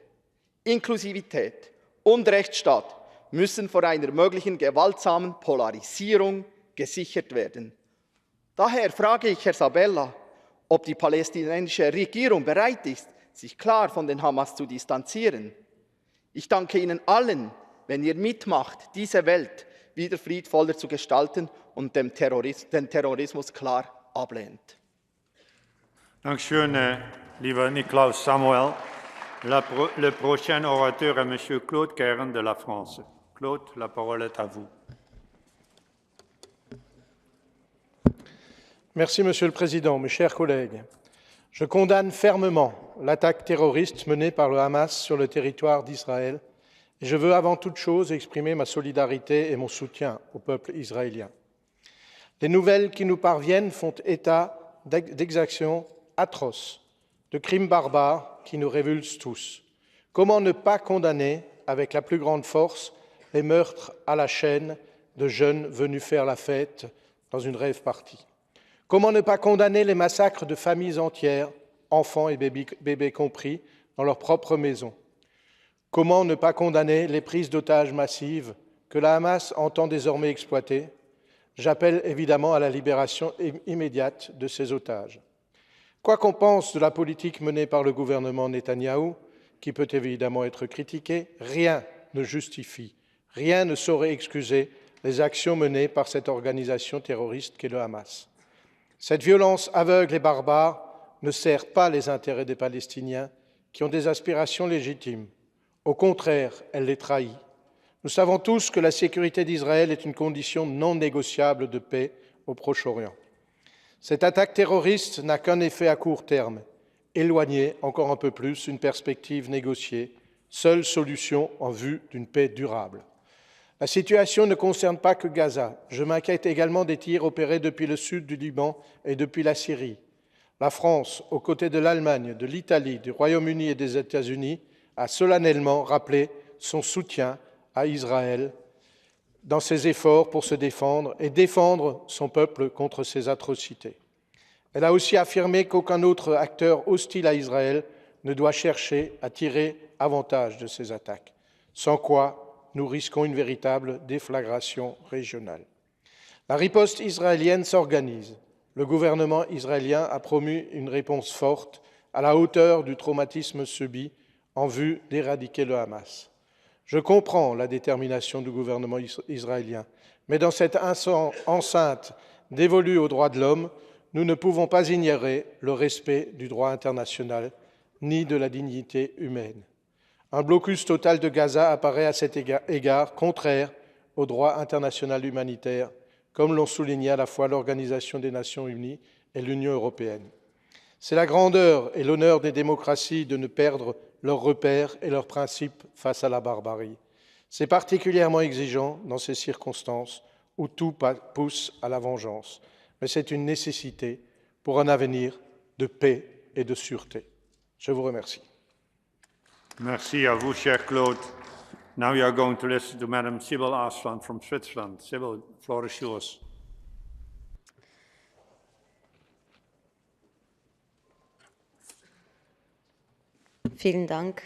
Inklusivität und Rechtsstaat müssen vor einer möglichen gewaltsamen Polarisierung gesichert werden. Daher frage ich Herrn Sabella, ob die palästinensische Regierung bereit ist, sich klar von den Hamas zu distanzieren. Ich danke Ihnen allen, wenn ihr mitmacht, diese Welt wieder friedvoller zu gestalten und den Terrorismus klar ablehnt. Dankeschön, lieber Niklaus Samuel. Le prochain orateur est M. Claude Kern de la France. Claude, la parole est à vous. Merci, Monsieur le Président, mes chers collègues. Je condamne fermement l'attaque terroriste menée par le Hamas sur le territoire d'Israël et je veux avant toute chose exprimer ma solidarité et mon soutien au peuple israélien. Les nouvelles qui nous parviennent font état d'exactions atroces, de crimes barbares qui nous révulsent tous. Comment ne pas condamner avec la plus grande force les meurtres à la chaîne de jeunes venus faire la fête dans une rave party? Comment ne pas condamner les massacres de familles entières, enfants et bébés compris, dans leur propre maison? Comment ne pas condamner les prises d'otages massives que la Hamas entend désormais exploiter? J'appelle évidemment à la libération immédiate de ces otages. Quoi qu'on pense de la politique menée par le gouvernement Netanyahou, qui peut évidemment être critiquée, rien ne justifie, rien ne saurait excuser les actions menées par cette organisation terroriste qu'est le Hamas. Cette violence aveugle et barbare ne sert pas les intérêts des Palestiniens qui ont des aspirations légitimes. Au contraire, elle les trahit. Nous savons tous que la sécurité d'Israël est une condition non négociable de paix au Proche-Orient. Cette attaque terroriste n'a qu'un effet à court terme, éloigner encore un peu plus une perspective négociée, seule solution en vue d'une paix durable. La situation ne concerne pas que Gaza. Je m'inquiète également des tirs opérés depuis le sud du Liban et depuis la Syrie. La France, aux côtés de l'Allemagne, de l'Italie, du Royaume-Uni et des États-Unis, a solennellement rappelé son soutien à Israël dans ses efforts pour se défendre et défendre son peuple contre ces atrocités. Elle a aussi affirmé qu'aucun autre acteur hostile à Israël ne doit chercher à tirer avantage de ces attaques, sans quoi nous risquons une véritable déflagration régionale. La riposte israélienne s'organise. Le gouvernement israélien a promu une réponse forte à la hauteur du traumatisme subi en vue d'éradiquer le Hamas. Je comprends la détermination du gouvernement israélien, mais dans cette enceinte dévolue aux droits de l'homme, nous ne pouvons pas ignorer le respect du droit international ni de la dignité humaine. Un blocus total de Gaza apparaît à cet égard contraire au droit international humanitaire, comme l'ont souligné à la fois l'Organisation des Nations Unies et l'Union européenne. C'est la grandeur et l'honneur des démocraties de ne perdre leurs repères et leurs principes face à la barbarie. C'est particulièrement exigeant dans ces circonstances où tout pousse à la vengeance, mais c'est une nécessité pour un avenir de paix et de sûreté. Je vous remercie. Merci à vous, cher Claude. Now we are going to listen to Madam Sibyl Arslan from Switzerland. Sibyl, the floor is yours. Vielen Dank,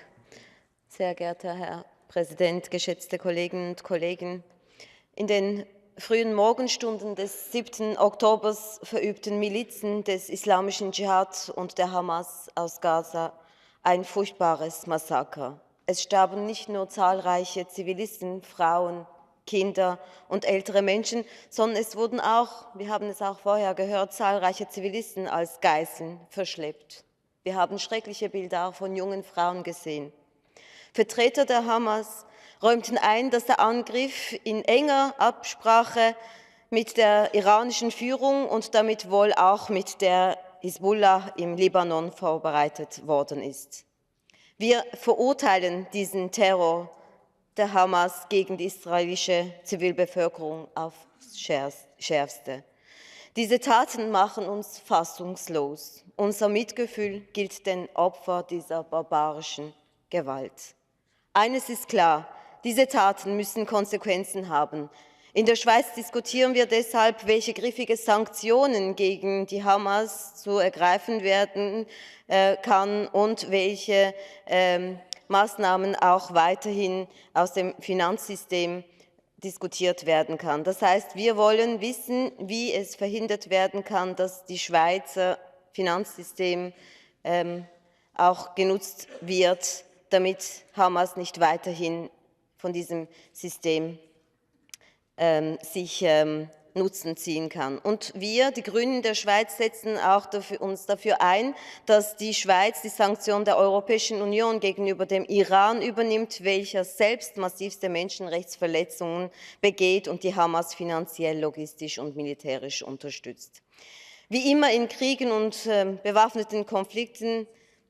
sehr geehrter Herr Präsident, geschätzte Kolleginnen und Kollegen. In den frühen Morgenstunden des 7. Oktobers verübten Milizen des islamischen Dschihad und der Hamas aus Gaza ein furchtbares Massaker. Es starben nicht nur zahlreiche Zivilisten, Frauen, Kinder und ältere Menschen, sondern es wurden auch, wir haben es auch vorher gehört, zahlreiche Zivilisten als Geiseln verschleppt. Wir haben schreckliche Bilder auch von jungen Frauen gesehen. Vertreter der Hamas räumten ein, dass der Angriff in enger Absprache mit der iranischen Führung und damit wohl auch mit der Hisbollah im Libanon vorbereitet worden ist. Wir verurteilen diesen Terror der Hamas gegen die israelische Zivilbevölkerung aufs Schärfste. Diese Taten machen uns fassungslos. Unser Mitgefühl gilt den Opfern dieser barbarischen Gewalt. Eines ist klar, diese Taten müssen Konsequenzen haben. In der Schweiz diskutieren wir deshalb, welche griffige Sanktionen gegen die Hamas zu ergreifen werden kann und welche Maßnahmen auch weiterhin aus dem Finanzsystem diskutiert werden kann. Das heißt, wir wollen wissen, wie es verhindert werden kann, dass das Schweizer Finanzsystem auch genutzt wird, damit Hamas nicht weiterhin von diesem System sich Nutzen ziehen kann. Und wir, die Grünen der Schweiz, setzen auch uns dafür ein, dass die Schweiz die Sanktionen der Europäischen Union gegenüber dem Iran übernimmt, welcher selbst massivste Menschenrechtsverletzungen begeht und die Hamas finanziell, logistisch und militärisch unterstützt. Wie immer in Kriegen und bewaffneten Konflikten,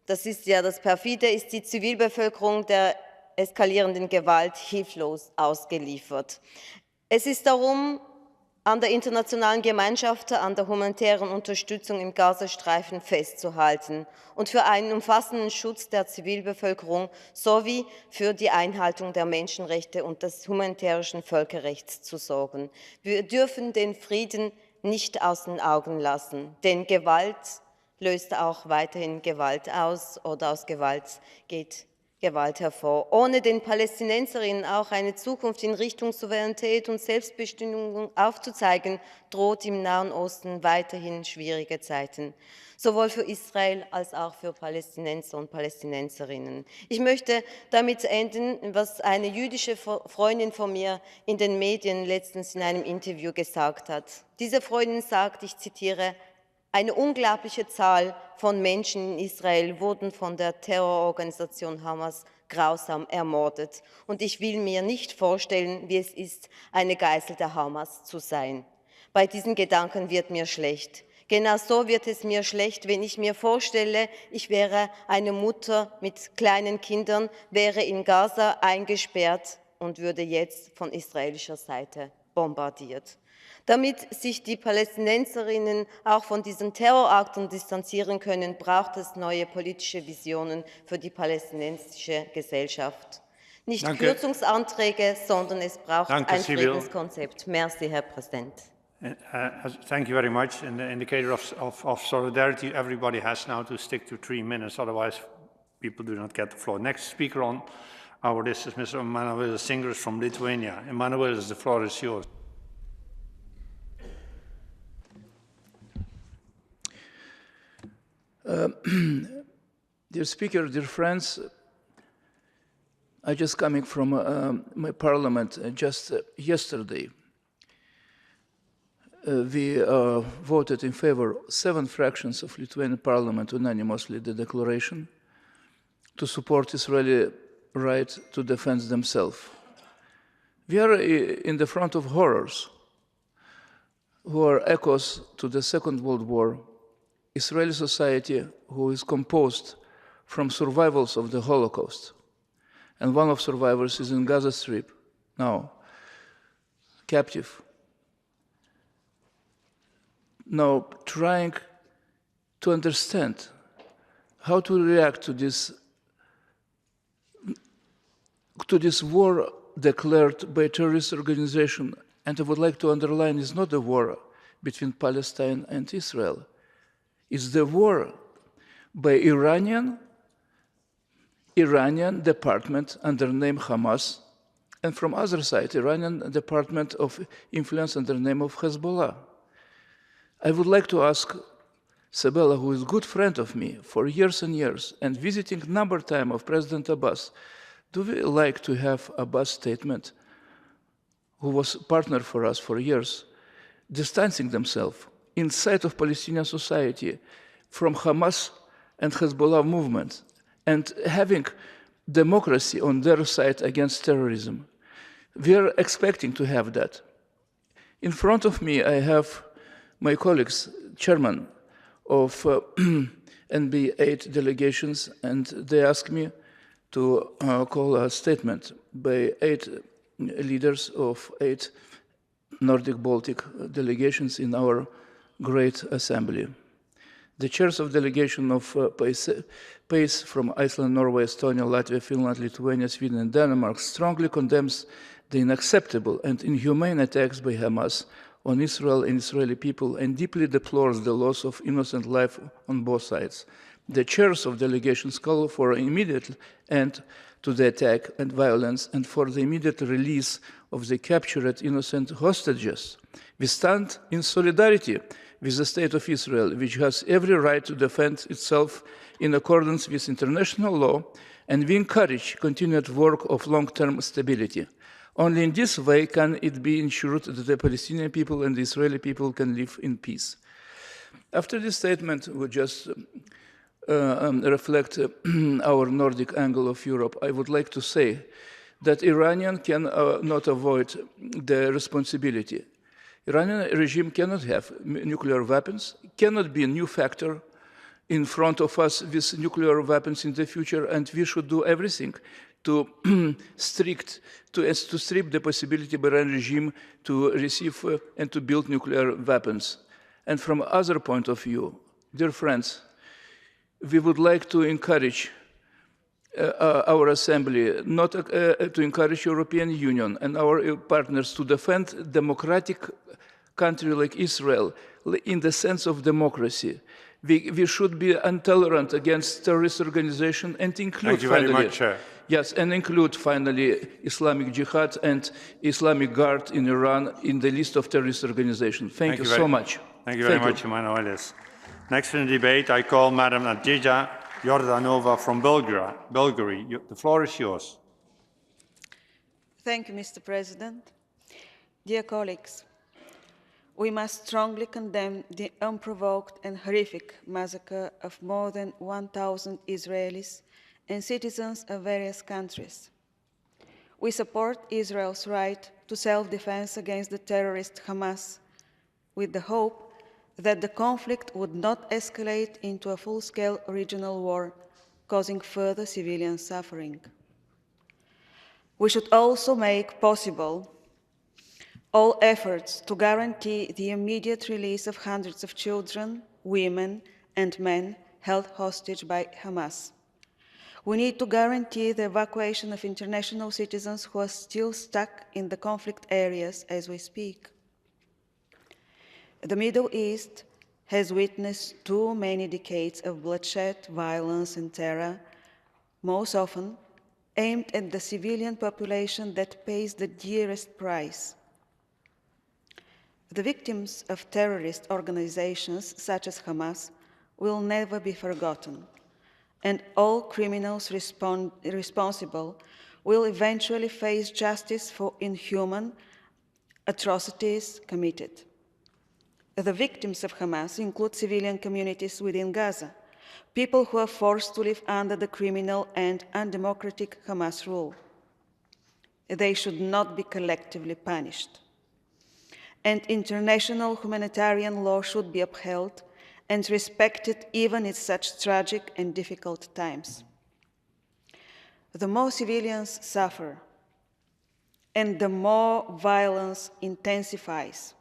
das ist ja das Perfide, ist die Zivilbevölkerung der eskalierenden Gewalt hilflos ausgeliefert. Es ist darum an der internationalen Gemeinschaft, an der humanitären Unterstützung im Gazastreifen festzuhalten und für einen umfassenden Schutz der Zivilbevölkerung sowie für die Einhaltung der Menschenrechte und des humanitären Völkerrechts zu sorgen. Wir dürfen den Frieden nicht aus den Augen lassen, denn Gewalt löst auch weiterhin Gewalt aus oder aus Gewalt geht Gewalt hervor. Ohne den Palästinenserinnen auch eine Zukunft in Richtung Souveränität und Selbstbestimmung aufzuzeigen, droht im Nahen Osten weiterhin schwierige Zeiten, sowohl für Israel als auch für Palästinenser und Palästinenserinnen. Ich möchte damit enden, was eine jüdische Freundin von mir in den Medien letztens in einem Interview gesagt hat. Diese Freundin sagt, ich zitiere, eine unglaubliche Zahl von Menschen in Israel wurden von der Terrororganisation Hamas grausam ermordet. Und ich will mir nicht vorstellen, wie es ist, eine Geisel der Hamas zu sein. Bei diesen Gedanken wird mir schlecht. Genauso wird es mir schlecht, wenn ich mir vorstelle, ich wäre eine Mutter mit kleinen Kindern, wäre in Gaza eingesperrt und würde jetzt von israelischer Seite bombardiert. Damit sich die Palästinenserinnen auch von diesen Terrorakten distanzieren können, braucht es neue politische Visionen für die palästinensische Gesellschaft. Nicht Kürzungsanträge, sondern es braucht ein Friedenskonzept. Merci, Herr Präsident. Thank you very much. In the indicator of solidarity, everybody has now to stick to 3 minutes, otherwise people do not get the floor. Next speaker on our list is Mr. Emanuel Singers from Lithuania. Emanuel, the floor is yours. Dear Speaker, dear friends, I just coming from my parliament just yesterday. We voted in favor 7 fractions of Lithuanian parliament unanimously the declaration to support Israeli right to defend themselves. We are in the front of horrors who are echoes to the Second World War, Israeli society who is composed from survivors of the Holocaust. And one of survivors is in Gaza Strip now, captive. Now trying to understand how to react to this war declared by a terrorist organization. And I would like to underline, it's not a war between Palestine and Israel. It's the war by Iranian department under name Hamas, and from other side, Iranian department of influence under name of Hezbollah. I would like to ask Sabella, who is a good friend of me for years and years, and visiting number of times of President Abbas, do we like to have Abbas' statement, who was partner for us for years, distancing themselves inside of Palestinian society from Hamas and Hezbollah movement, and having democracy on their side against terrorism? We are expecting to have that. In front of me, I have my colleagues, chairman of NB8 delegations, and they asked me to call a statement by 8 leaders of 8 Nordic-Baltic delegations in our great assembly. The chairs of delegation of PACE from Iceland, Norway, Estonia, Latvia, Finland, Lithuania, Sweden, and Denmark strongly condemns the unacceptable and inhumane attacks by Hamas on Israel and Israeli people, and deeply deplores the loss of innocent life on both sides. The chairs of delegations call for an immediate end to the attack and violence, and for the immediate release of the captured innocent hostages. We stand in solidarity with the State of Israel, which has every right to defend itself in accordance with international law, and we encourage continued work of long-term stability. Only in this way can it be ensured that the Palestinian people and the Israeli people can live in peace. After this statement, we just reflect our Nordic angle of Europe. I would like to say that Iranian can not avoid the responsibility. Iranian regime cannot have nuclear weapons, cannot be a new factor in front of us with nuclear weapons in the future, and we should do everything to strip the possibility by Iranian regime to receive and to build nuclear weapons. And from other point of view, dear friends, we would like to encourage our assembly, not to encourage European Union and our partners to defend democratic country like Israel in the sense of democracy. We should be intolerant against terrorist organization and include Thank you very much, yes, and include finally Islamic Jihad and Islamic Guard in Iran in the list of terrorist organizations. Thank you so much. Thank you very much, Emanuelis. Next in the debate, I call Madam Nadija Jordanova from Bulgaria. The floor is yours. Thank you, Mr. President. Dear colleagues, we must strongly condemn the unprovoked and horrific massacre of more than 1,000 Israelis and citizens of various countries. We support Israel's right to self-defense against the terrorist Hamas, with the hope that the conflict would not escalate into a full-scale regional war, causing further civilian suffering. We should also make possible all efforts to guarantee the immediate release of hundreds of children, women, and men held hostage by Hamas. We need to guarantee the evacuation of international citizens who are still stuck in the conflict areas as we speak. The Middle East has witnessed too many decades of bloodshed, violence, and terror, most often aimed at the civilian population that pays the dearest price. The victims of terrorist organizations such as Hamas will never be forgotten, and all criminals responsible will eventually face justice for inhuman atrocities committed. The victims of Hamas include civilian communities within Gaza, people who are forced to live under the criminal and undemocratic Hamas rule. They should not be collectively punished. And international humanitarian law should be upheld and respected even in such tragic and difficult times. The more civilians suffer and the more violence intensifies,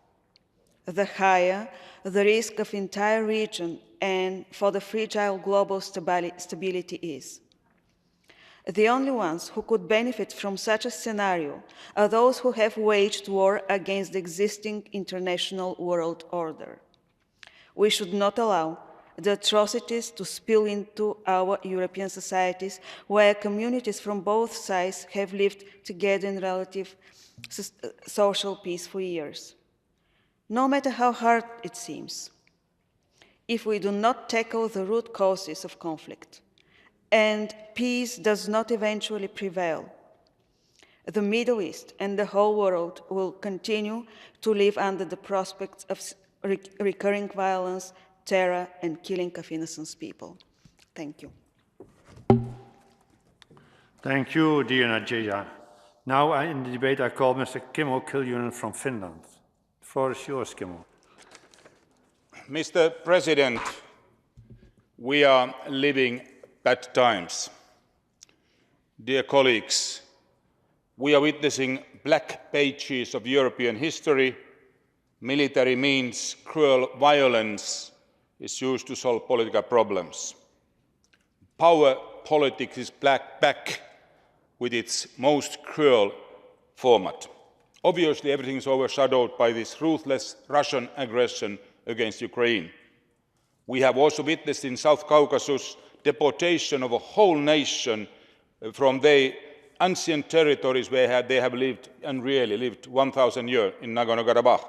the higher the risk of the entire region and for the fragile global stability is. The only ones who could benefit from such a scenario are those who have waged war against the existing international world order. We should not allow the atrocities to spill into our European societies, where communities from both sides have lived together in relative social peace for years. No matter how hard it seems, if we do not tackle the root causes of conflict, and peace does not eventually prevail, the Middle East and the whole world will continue to live under the prospects of recurring violence, terror, and killing of innocent people. Thank you. Thank you, Diana Jeja. Now in the debate I call Mr. Kimmo Kiljunen from Finland. The floor is yours, Kimmo. Mr. President, we are living bad times. Dear colleagues, we are witnessing black pages of European history. Military means cruel violence is used to solve political problems. Power politics is back with its most cruel format. Obviously, everything is overshadowed by this ruthless Russian aggression against Ukraine. We have also witnessed in South Caucasus deportation of a whole nation from their ancient territories where they have lived and really lived 1,000 years in Nagorno-Karabakh.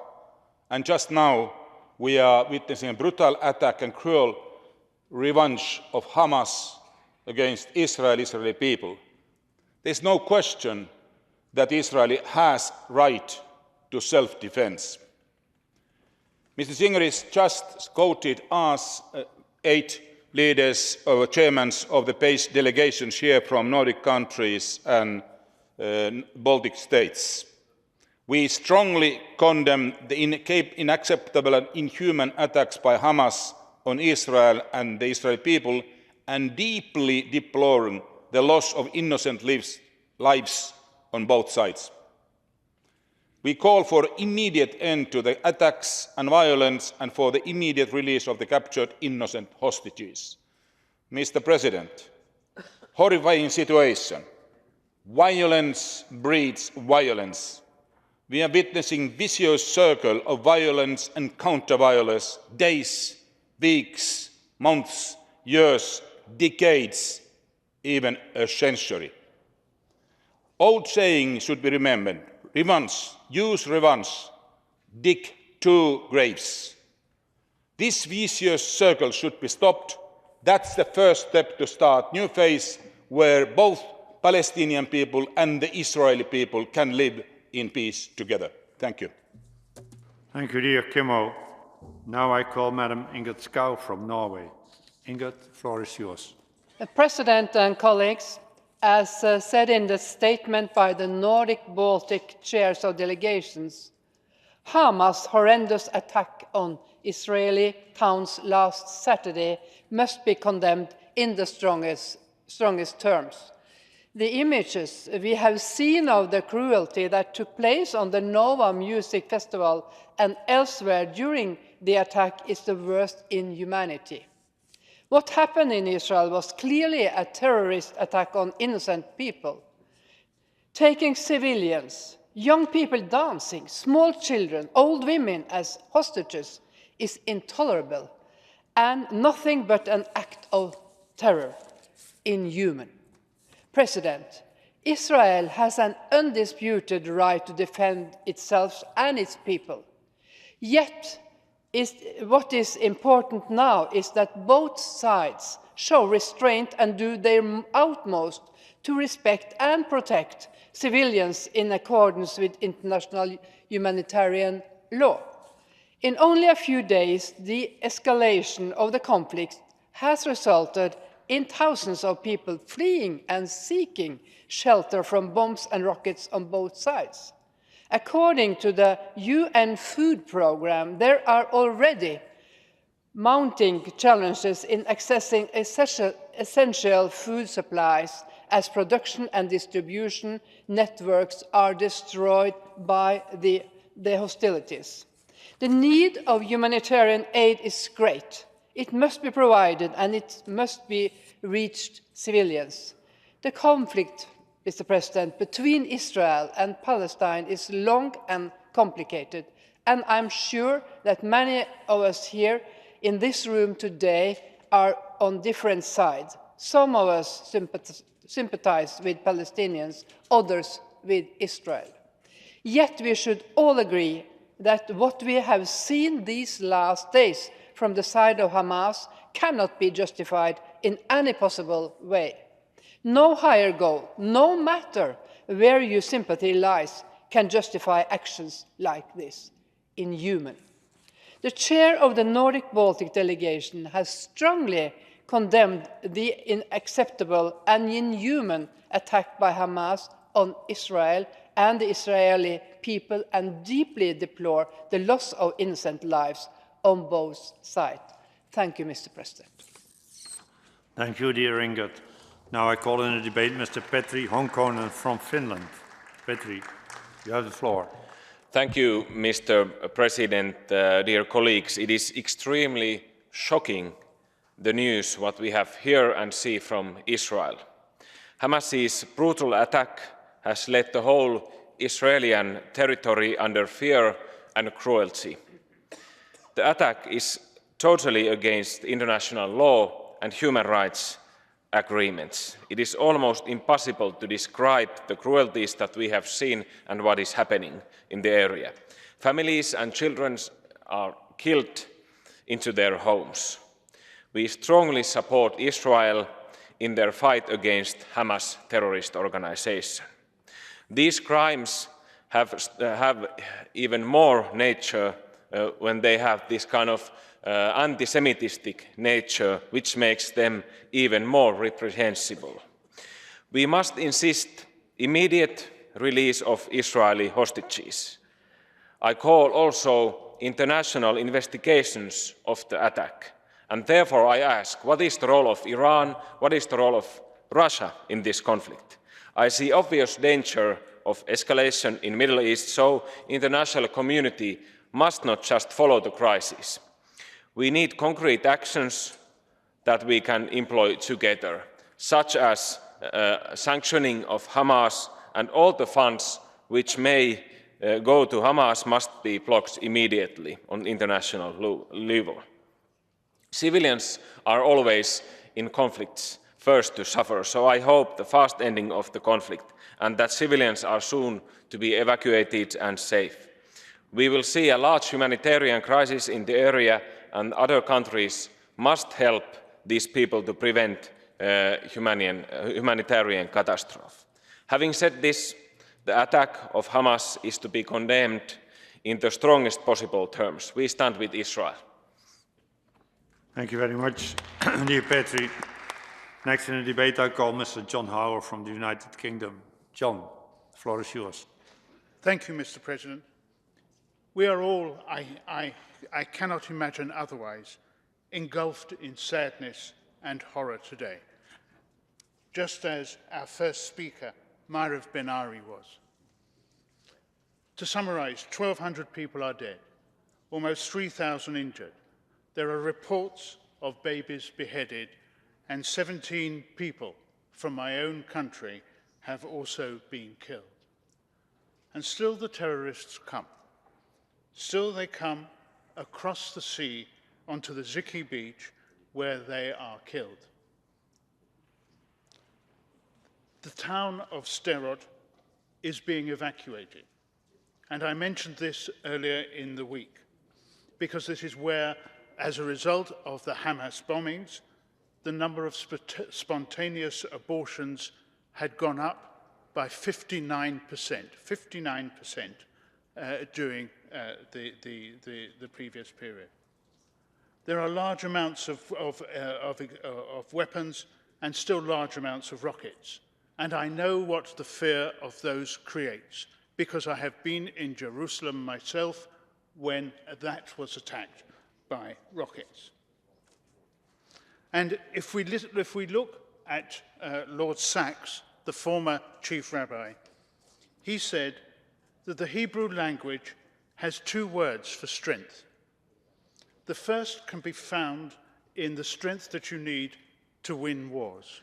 And just now we are witnessing a brutal attack and cruel revenge of Hamas against Israeli people. There's no question that Israel has right to self-defense. Mr. Zingeris just quoted us 8 leaders or chairmen of the base delegations here from Nordic countries and Baltic states. We strongly condemn the unacceptable and inhuman attacks by Hamas on Israel and the Israeli people, and deeply deploring the loss of innocent lives on both sides. We call for immediate end to the attacks and violence and for the immediate release of the captured innocent hostages. Mr. President, horrifying situation. Violence breeds violence. We are witnessing a vicious circle of violence and counter-violence, days, weeks, months, years, decades, even a century. Old saying should be remembered. Revenge, use revenge, dig 2 graves. This vicious circle should be stopped. That's the first step to start a new phase where both Palestinian people and the Israeli people can live in peace together. Thank you. Thank you, dear Kimmo. Now I call Madam Ingrid Skau from Norway. Ingrid, the floor is yours. The President and colleagues, as said in the statement by the Nordic-Baltic chairs of delegations, Hamas' horrendous attack on Israeli towns last Saturday must be condemned in the strongest terms. The images we have seen of the cruelty that took place on the Nova Music Festival and elsewhere during the attack is the worst in humanity. What happened in Israel was clearly a terrorist attack on innocent people. Taking civilians, young people dancing, small children, old women as hostages is intolerable and nothing but an act of terror, inhuman. President, Israel has an undisputed right to defend itself and its people. Yet, what is important now is that both sides show restraint and do their utmost to respect and protect civilians in accordance with international humanitarian law. In only a few days, the escalation of the conflict has resulted in thousands of people fleeing and seeking shelter from bombs and rockets on both sides. According to the UN Food Programme, there are already mounting challenges in accessing essential food supplies as production and distribution networks are destroyed by the hostilities. The need of humanitarian aid is great. It must be provided and it must be reached civilians. The conflict, Mr. President, between Israel and Palestine is long and complicated, and I'm sure that many of us here in this room today are on different sides. Some of us sympathize with Palestinians, others with Israel. Yet we should all agree that what we have seen these last days from the side of Hamas cannot be justified in any possible way. No higher goal, no matter where your sympathy lies, can justify actions like this. Inhuman. The chair of the Nordic-Baltic delegation has strongly condemned the unacceptable and inhuman attack by Hamas on Israel and the Israeli people and deeply deplore the loss of innocent lives on both sides. Thank you, Mr. President. Thank you, dear Ingrid. Now I call in the debate Mr. Petri Honkonen from Finland. Petri, you have the floor. Thank you, Mr. President. Dear colleagues, it is extremely shocking, the news what we have heard and see from Israel. Hamas's brutal attack has led the whole Israeli territory under fear and cruelty. The attack is totally against international law and human rights agreements. It is almost impossible to describe the cruelties that we have seen and what is happening in the area. Families and children are killed into their homes. We strongly support Israel in their fight against Hamas terrorist organization. These crimes have even more nature when they have this kind of anti-Semitic nature, which makes them even more reprehensible. We must insist immediate release of Israeli hostages. I call also international investigations of the attack. And therefore I ask, what is the role of Iran? What is the role of Russia in this conflict? I see obvious danger of escalation in the Middle East, so the international community must not just follow the crisis. We need concrete actions that we can employ together, such as sanctioning of Hamas, and all the funds which may go to Hamas must be blocked immediately on international level. Civilians are always in conflicts first to suffer, so I hope the fast ending of the conflict and that civilians are soon to be evacuated and safe. We will see a large humanitarian crisis in the area, and other countries must help these people to prevent humanitarian catastrophe. Having said this, the attack of Hamas is to be condemned in the strongest possible terms. We stand with Israel. Thank you very much, dear Petri. Next in the debate, I call Mr. John Howard from the United Kingdom. John, the floor is yours. Thank you, Mr. President. We are all, I cannot imagine otherwise, engulfed in sadness and horror today. just as our first speaker, Mairav Ben-Ari, was. To summarize, 1,200 people are dead, almost 3,000 injured. There are reports of babies beheaded, and 17 people from my own country have also been killed. And still the terrorists come. Still they come across the sea onto the Ziki beach where they are killed. The town of Sderot is being evacuated. And I mentioned this earlier in the week, because this is where, as a result of the Hamas bombings, the number of spontaneous abortions had gone up by 59%, during the previous period. There are large amounts of weapons and still large amounts of rockets. And I know what the fear of those creates, because I have been in Jerusalem myself when that was attacked by rockets. And if we look at Lord Sachs, the former chief rabbi, he said that the Hebrew language has two words for strength. The first can be found in the strength that you need to win wars.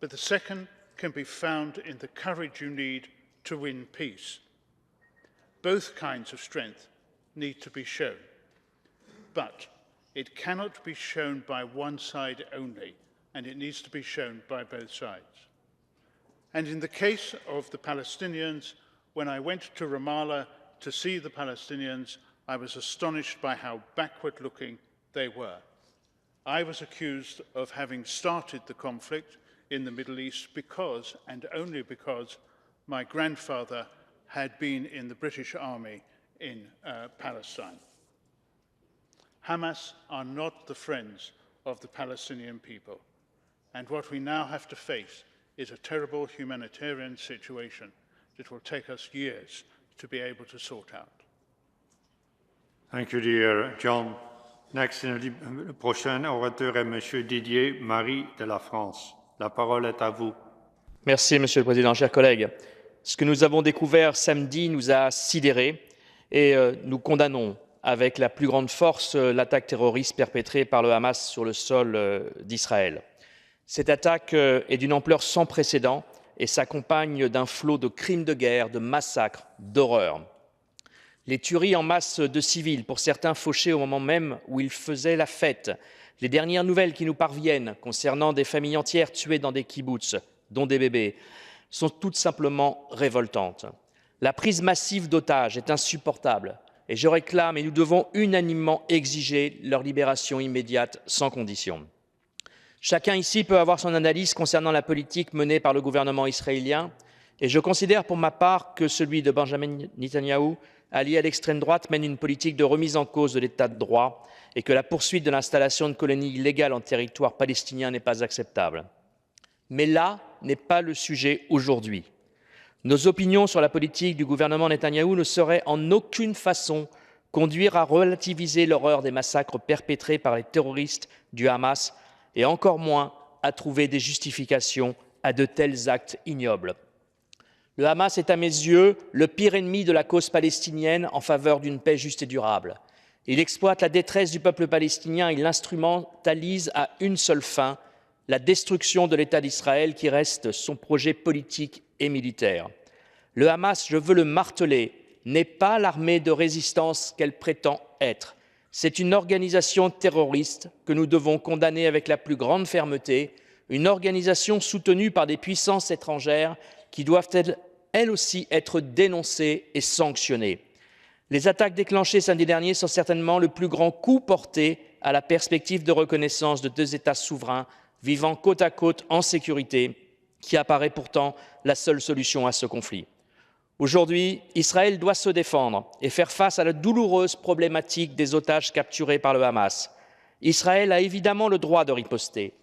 But the second can be found in the courage you need to win peace. Both kinds of strength need to be shown, but it cannot be shown by one side only, and it needs to be shown by both sides. And in the case of the Palestinians, when I went to Ramallah to see the Palestinians, I was astonished by how backward-looking they were. I was accused of having started the conflict in the Middle East because, and only because, my grandfather had been in the British Army in Palestine. Hamas are not the friends of the Palestinian people, and what we now have to face is a terrible humanitarian situation that will take us years to be able to sort out. Thank you, dear John. Next, le prochain orateur est Monsieur Didier Marie de la France. La parole est à vous. Merci, Monsieur le Président, chers collègues. Ce que nous avons découvert samedi nous a sidérés et nous condamnons avec la plus grande force l'attaque terroriste perpétrée par le Hamas sur le sol d'Israël. Cette attaque est d'une ampleur sans précédent et s'accompagne d'un flot de crimes de guerre, de massacres, d'horreurs. Les tueries en masse de civils, pour certains fauchés au moment même où ils faisaient la fête. Les dernières nouvelles qui nous parviennent concernant des familles entières tuées dans des kibboutz, dont des bébés, sont toutes simplement révoltantes. La prise massive d'otages est insupportable et je réclame et nous devons unanimement exiger leur libération immédiate sans condition. Chacun ici peut avoir son analyse concernant la politique menée par le gouvernement israélien et je considère pour ma part que celui de Benjamin Netanyahou, allié à l'extrême droite, mène une politique de remise en cause de l'état de droit et que la poursuite de l'installation de colonies illégales en territoire palestinien n'est pas acceptable. Mais là n'est pas le sujet aujourd'hui. Nos opinions sur la politique du gouvernement Netanyahou ne sauraient en aucune façon conduire à relativiser l'horreur des massacres perpétrés par les terroristes du Hamas et encore moins à trouver des justifications à de tels actes ignobles. Le Hamas est à mes yeux le pire ennemi de la cause palestinienne en faveur d'une paix juste et durable. Il exploite la détresse du peuple palestinien et l'instrumentalise à une seule fin, la destruction de l'État d'Israël qui reste son projet politique et militaire. Le Hamas, je veux le marteler, n'est pas l'armée de résistance qu'elle prétend être. C'est une organisation terroriste que nous devons condamner avec la plus grande fermeté, une organisation soutenue par des puissances étrangères qui doivent elles aussi être dénoncées et sanctionnées. Les attaques déclenchées samedi dernier sont certainement le plus grand coup porté à la perspective de reconnaissance de deux États souverains vivant côte à côte en sécurité, qui apparaît pourtant la seule solution à ce conflit. Aujourd'hui, Israël doit se défendre et faire face à la douloureuse problématique des otages capturés par le Hamas. Israël a évidemment le droit de riposter,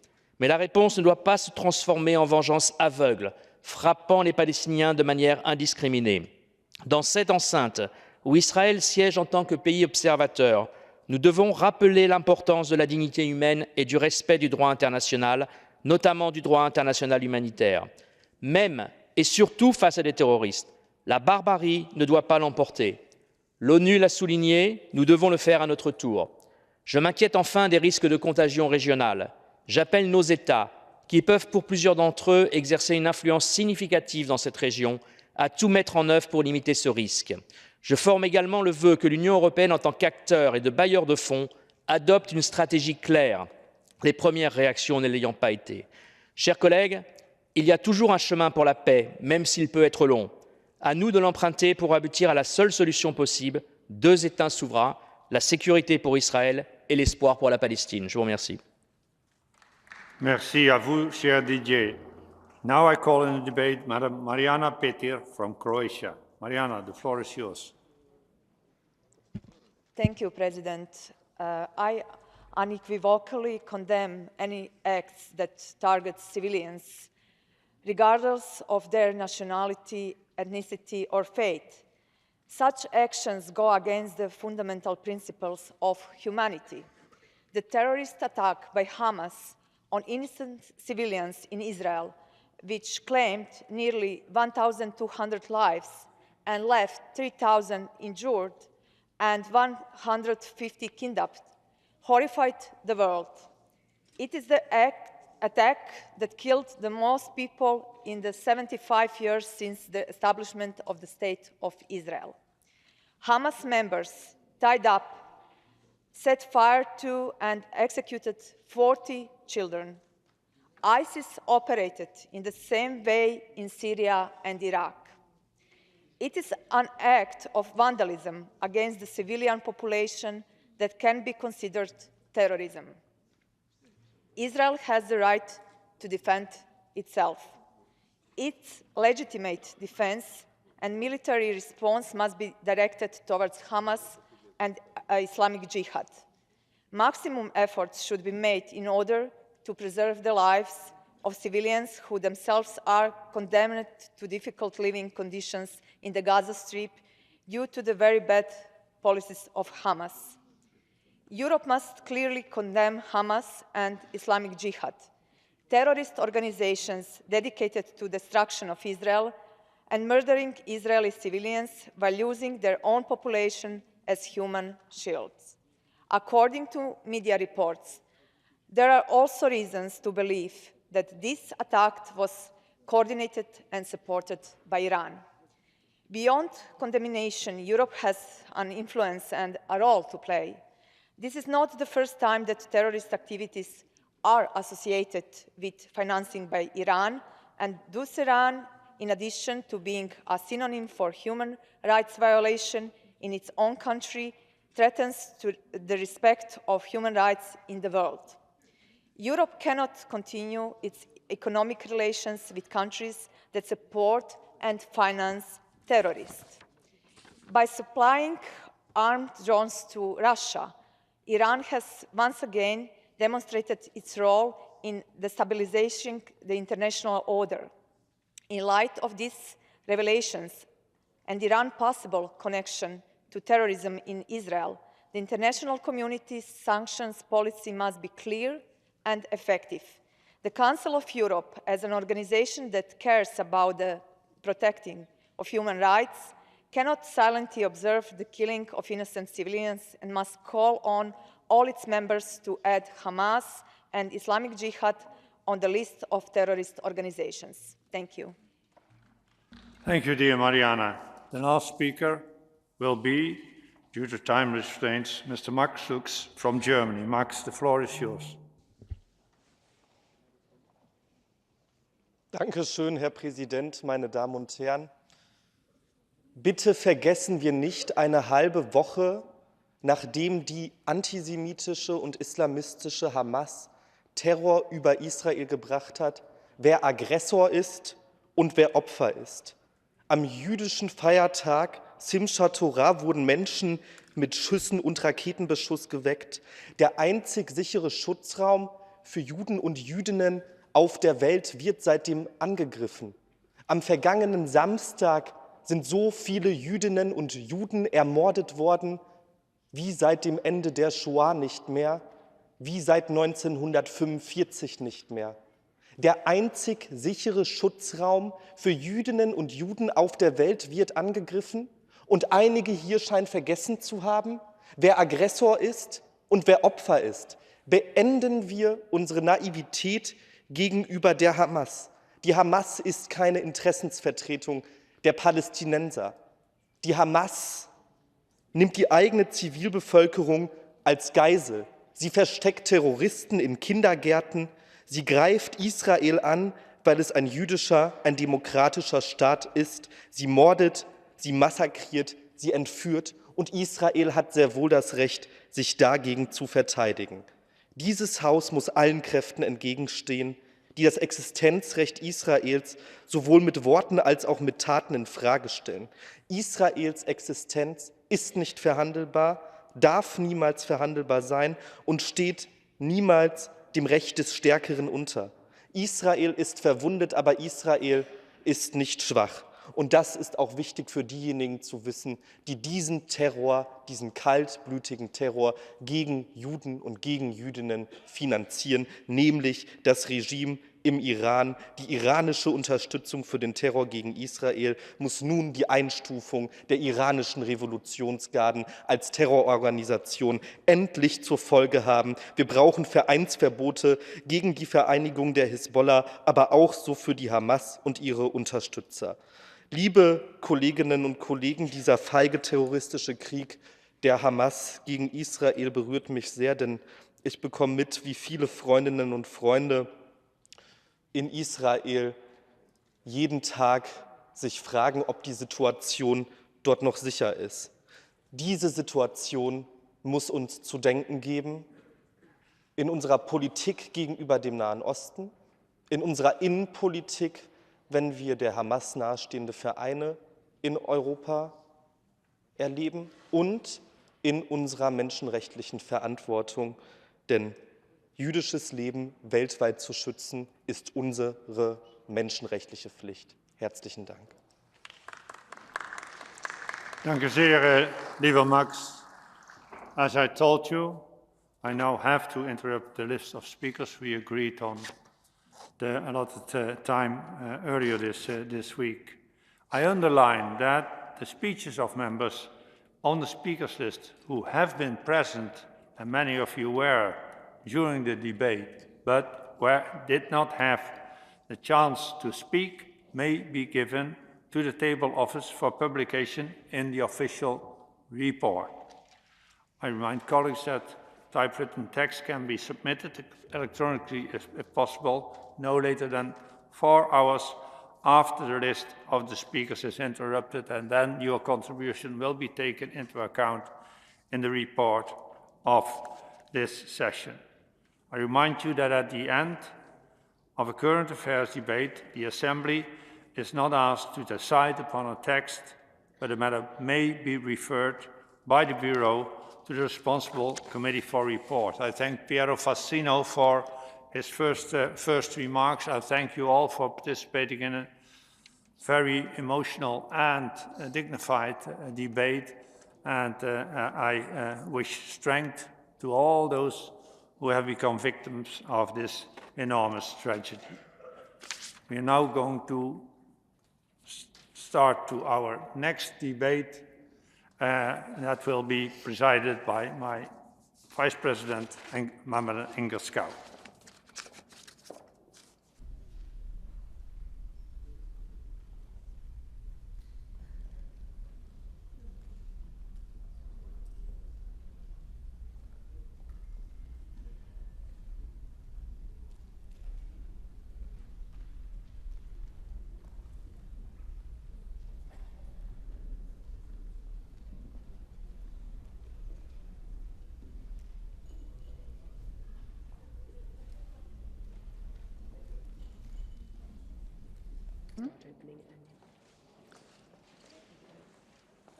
mais la réponse ne doit pas se transformer en vengeance aveugle, frappant les Palestiniens de manière indiscriminée. Dans cette enceinte, où Israël siège en tant que pays observateur, nous devons rappeler l'importance de la dignité humaine et du respect du droit international, notamment du droit international humanitaire. Même et surtout face à des terroristes, la barbarie ne doit pas l'emporter. L'ONU l'a souligné, nous devons le faire à notre tour. Je m'inquiète enfin des risques de contagion régionale. J'appelle nos États, qui peuvent pour plusieurs d'entre eux exercer une influence significative dans cette région, à tout mettre en œuvre pour limiter ce risque. Je forme également le vœu que l'Union européenne, en tant qu'acteur et de bailleur de fonds, adopte une stratégie claire, les premières réactions ne l'ayant pas été. Chers collègues, il y a toujours un chemin pour la paix, même s'il peut être long. À nous de l'emprunter pour aboutir à la seule solution possible, 2 États souverains, la sécurité pour Israël et l'espoir pour la Palestine. Je vous remercie. Merci à vous, cher Didier. Now I call in the debate Madam Marijana Petir from Croatia. Marijana, the floor is yours. Thank you, President. I unequivocally condemn any acts that target civilians, regardless of their nationality, ethnicity, or faith. Such actions go against the fundamental principles of humanity. The terrorist attack by Hamas on innocent civilians in Israel, which claimed nearly 1,200 lives and left 3,000 injured and 150 kidnapped, horrified the world. It is the attack that killed the most people in the 75 years since the establishment of the State of Israel. Hamas members tied up, set fire to and executed 40 children. ISIS operated in the same way in Syria and Iraq. It is an act of vandalism against the civilian population that can be considered terrorism. Israel has the right to defend itself. Its legitimate defense and military response must be directed towards Hamas and Islamic Jihad. Maximum efforts should be made in order to preserve the lives of civilians who themselves are condemned to difficult living conditions in the Gaza Strip due to the very bad policies of Hamas. Europe must clearly condemn Hamas and Islamic Jihad, terrorist organizations dedicated to destruction of Israel and murdering Israeli civilians while using their own population as human shields. According to media reports, there are also reasons to believe that this attack was coordinated and supported by Iran. Beyond condemnation, Europe has an influence and a role to play. This is not the first time that terrorist activities are associated with financing by Iran, and thus Iran, in addition to being a synonym for human rights violation in its own country, threatens the respect of human rights in the world. Europe cannot continue its economic relations with countries that support and finance terrorists. By supplying armed drones to Russia, Iran has once again demonstrated its role in destabilizing the international order. In light of these revelations and Iran's possible connection to terrorism in Israel, the international community's sanctions policy must be clear and effective. The Council of Europe, as an organization that cares about the protecting of human rights, cannot silently observe the killing of innocent civilians and must call on all its members to add Hamas and Islamic Jihad on the list of terrorist organizations. Thank you. Thank you, dear Mariana. The last speaker will be, due to time restraints, Mr. Max Fuchs from Germany. Max, the floor is yours. Dankeschön, Herr Präsident, meine Damen und Herren. Bitte vergessen wir nicht eine halbe Woche, nachdem die antisemitische und islamistische Hamas Terror über Israel gebracht hat, wer Aggressor ist und wer Opfer ist. Am jüdischen Feiertag Simchat Torah wurden Menschen mit Schüssen und Raketenbeschuss geweckt. Der einzig sichere Schutzraum für Juden und Jüdinnen auf der Welt wird seitdem angegriffen. Am vergangenen Samstag sind so viele Jüdinnen und Juden ermordet worden, wie seit dem Ende der Shoah nicht mehr, wie seit 1945 nicht mehr. Der einzig sichere Schutzraum für Jüdinnen und Juden auf der Welt wird angegriffen und einige hier scheinen vergessen zu haben, wer Aggressor ist und wer Opfer ist. Beenden wir unsere Naivität gegenüber der Hamas. Die Hamas ist keine Interessensvertretung der Palästinenser. Die Hamas nimmt die eigene Zivilbevölkerung als Geisel. Sie versteckt Terroristen in Kindergärten. Sie greift Israel an, weil es ein jüdischer, ein demokratischer Staat ist. Sie mordet, sie massakriert, sie entführt. Und Israel hat sehr wohl das Recht, sich dagegen zu verteidigen. Dieses Haus muss allen Kräften entgegenstehen, die das Existenzrecht Israels sowohl mit Worten als auch mit Taten in Frage stellen. Israels Existenz ist nicht verhandelbar, darf niemals verhandelbar sein und steht niemals dem Recht des Stärkeren unter. Israel ist verwundet, aber Israel ist nicht schwach. Und das ist auch wichtig für diejenigen zu wissen, die diesen Terror, diesen kaltblütigen Terror gegen Juden und gegen Jüdinnen finanzieren, nämlich das Regime im Iran. Die iranische Unterstützung für den Terror gegen Israel muss nun die Einstufung der iranischen Revolutionsgarden als Terrororganisation endlich zur Folge haben. Wir brauchen Vereinsverbote gegen die Vereinigung der Hisbollah, aber auch so für die Hamas und ihre Unterstützer. Liebe Kolleginnen und Kollegen, dieser feige terroristische Krieg der Hamas gegen Israel berührt mich sehr, denn ich bekomme mit, wie viele Freundinnen und Freunde in Israel jeden Tag sich fragen, ob die Situation dort noch sicher ist. Diese Situation muss uns zu denken geben in unserer Politik gegenüber dem Nahen Osten, in unserer Innenpolitik, wenn wir der Hamas nahestehende Vereine in Europa erleben und in unserer menschenrechtlichen Verantwortung. Denn jüdisches Leben weltweit zu schützen, ist unsere menschenrechtliche Pflicht. Herzlichen Dank. Danke sehr, lieber Max. As I told you, I now have to interrupt the list of speakers. We agreed on the allotted time earlier this week. I underline that the speeches of members on the speakers list who have been present, and many of you were during the debate, but did not have the chance to speak, may be given to the table office for publication in the official report. I remind colleagues that typewritten text can be submitted electronically if possible, no later than 4 hours after the list of the speakers is interrupted, and then your contribution will be taken into account in the report of this session. I remind you that at the end of a current affairs debate, the Assembly is not asked to decide upon a text, but the matter may be referred by the Bureau to the responsible committee for report. I thank Piero Fassino for his first remarks. I thank you all for participating in a very emotional and dignified debate, and I wish strength to all those who have become victims of this enormous tragedy. We are now going to start to our next debate that will be presided by my Vice President, Madam Inga Scout.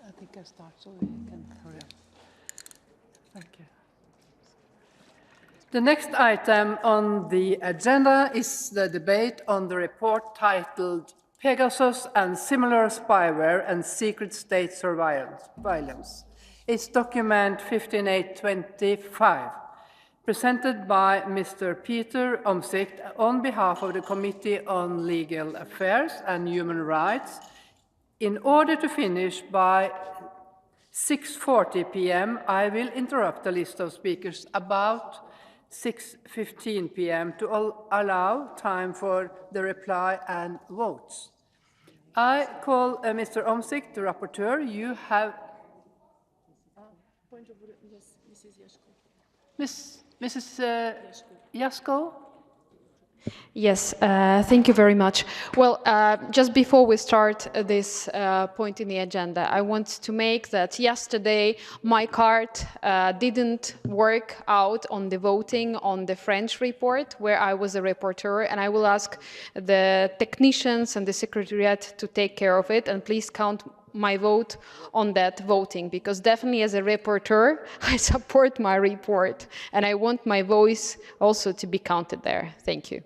I think I start so we can hurry up. Thank you. The next item on the agenda is the debate on the report titled Pegasus and Similar Spyware and Secret State Surveillance. It's document 15825. presented by Mr. Peter Omtzigt on behalf of the Committee on Legal Affairs and Human Rights, in order to finish by 6:40 p.m. I will interrupt the list of speakers about 6:15 p.m. to allow time for the reply and votes. I call Mr. Omtzigt, the rapporteur. You have... Mrs. Jasko? Yes, thank you very much. Well, just before we start this point in the agenda, I want to make that yesterday my card didn't work out on the voting on the French report, where I was a rapporteur, and I will ask the technicians and the secretariat to take care of it, and please count my vote on that voting, because definitely as a rapporteur, I support my report, and I want my voice also to be counted there. Thank you.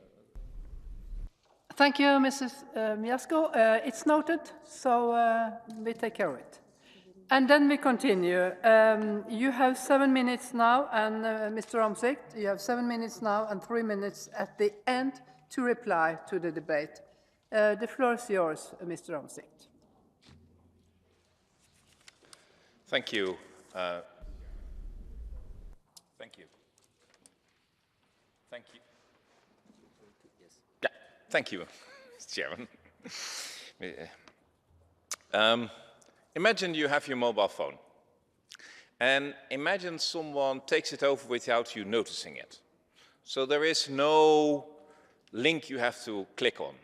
Thank you, Mrs. Miasko. It's noted, so we take care of it. And then we continue. You have 7 minutes now, and Mr. Omtzigt, you have 7 minutes now and 3 minutes at the end to reply to the debate. The floor is yours, Mr. Omtzigt. Thank you. Thank you. Thank you. Yeah, thank you, Chairman. Imagine you have your mobile phone, and imagine someone takes it over without you noticing it. So there is no link you have to click on.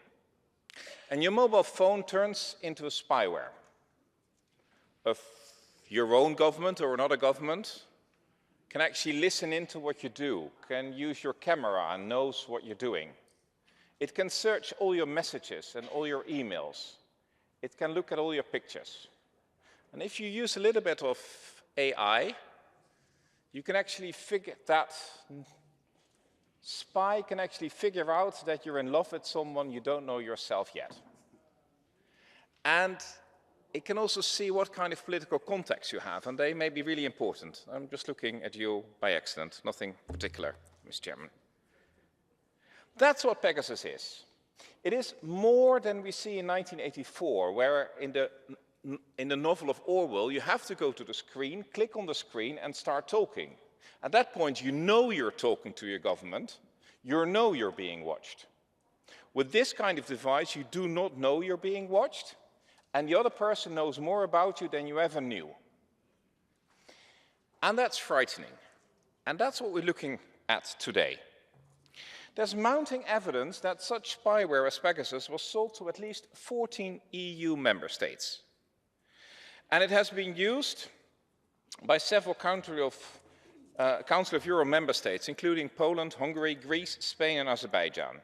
And your mobile phone turns into a spyware of your own government or another government, can actually listen into what you do, can use your camera and knows what you're doing. It can search all your messages and all your emails. It can look at all your pictures. And if you use a little bit of AI, you can actually figure that spy can actually figure out that you're in love with someone you don't know yourself yet. And it can also see what kind of political contacts you have, and they may be really important. I'm just looking at you by accident, nothing particular, Mr. Chairman. That's what Pegasus is. It is more than we see in 1984, where in the novel of Orwell, you have to go to the screen, click on the screen, and start talking. At that point, you know you're talking to your government. You know you're being watched. With this kind of device, you do not know you're being watched, and the other person knows more about you than you ever knew. And that's frightening. And that's what we're looking at today. There's mounting evidence that such spyware as Pegasus was sold to at least 14 EU member states. And it has been used by several Council of Europe member states, including Poland, Hungary, Greece, Spain, and Azerbaijan,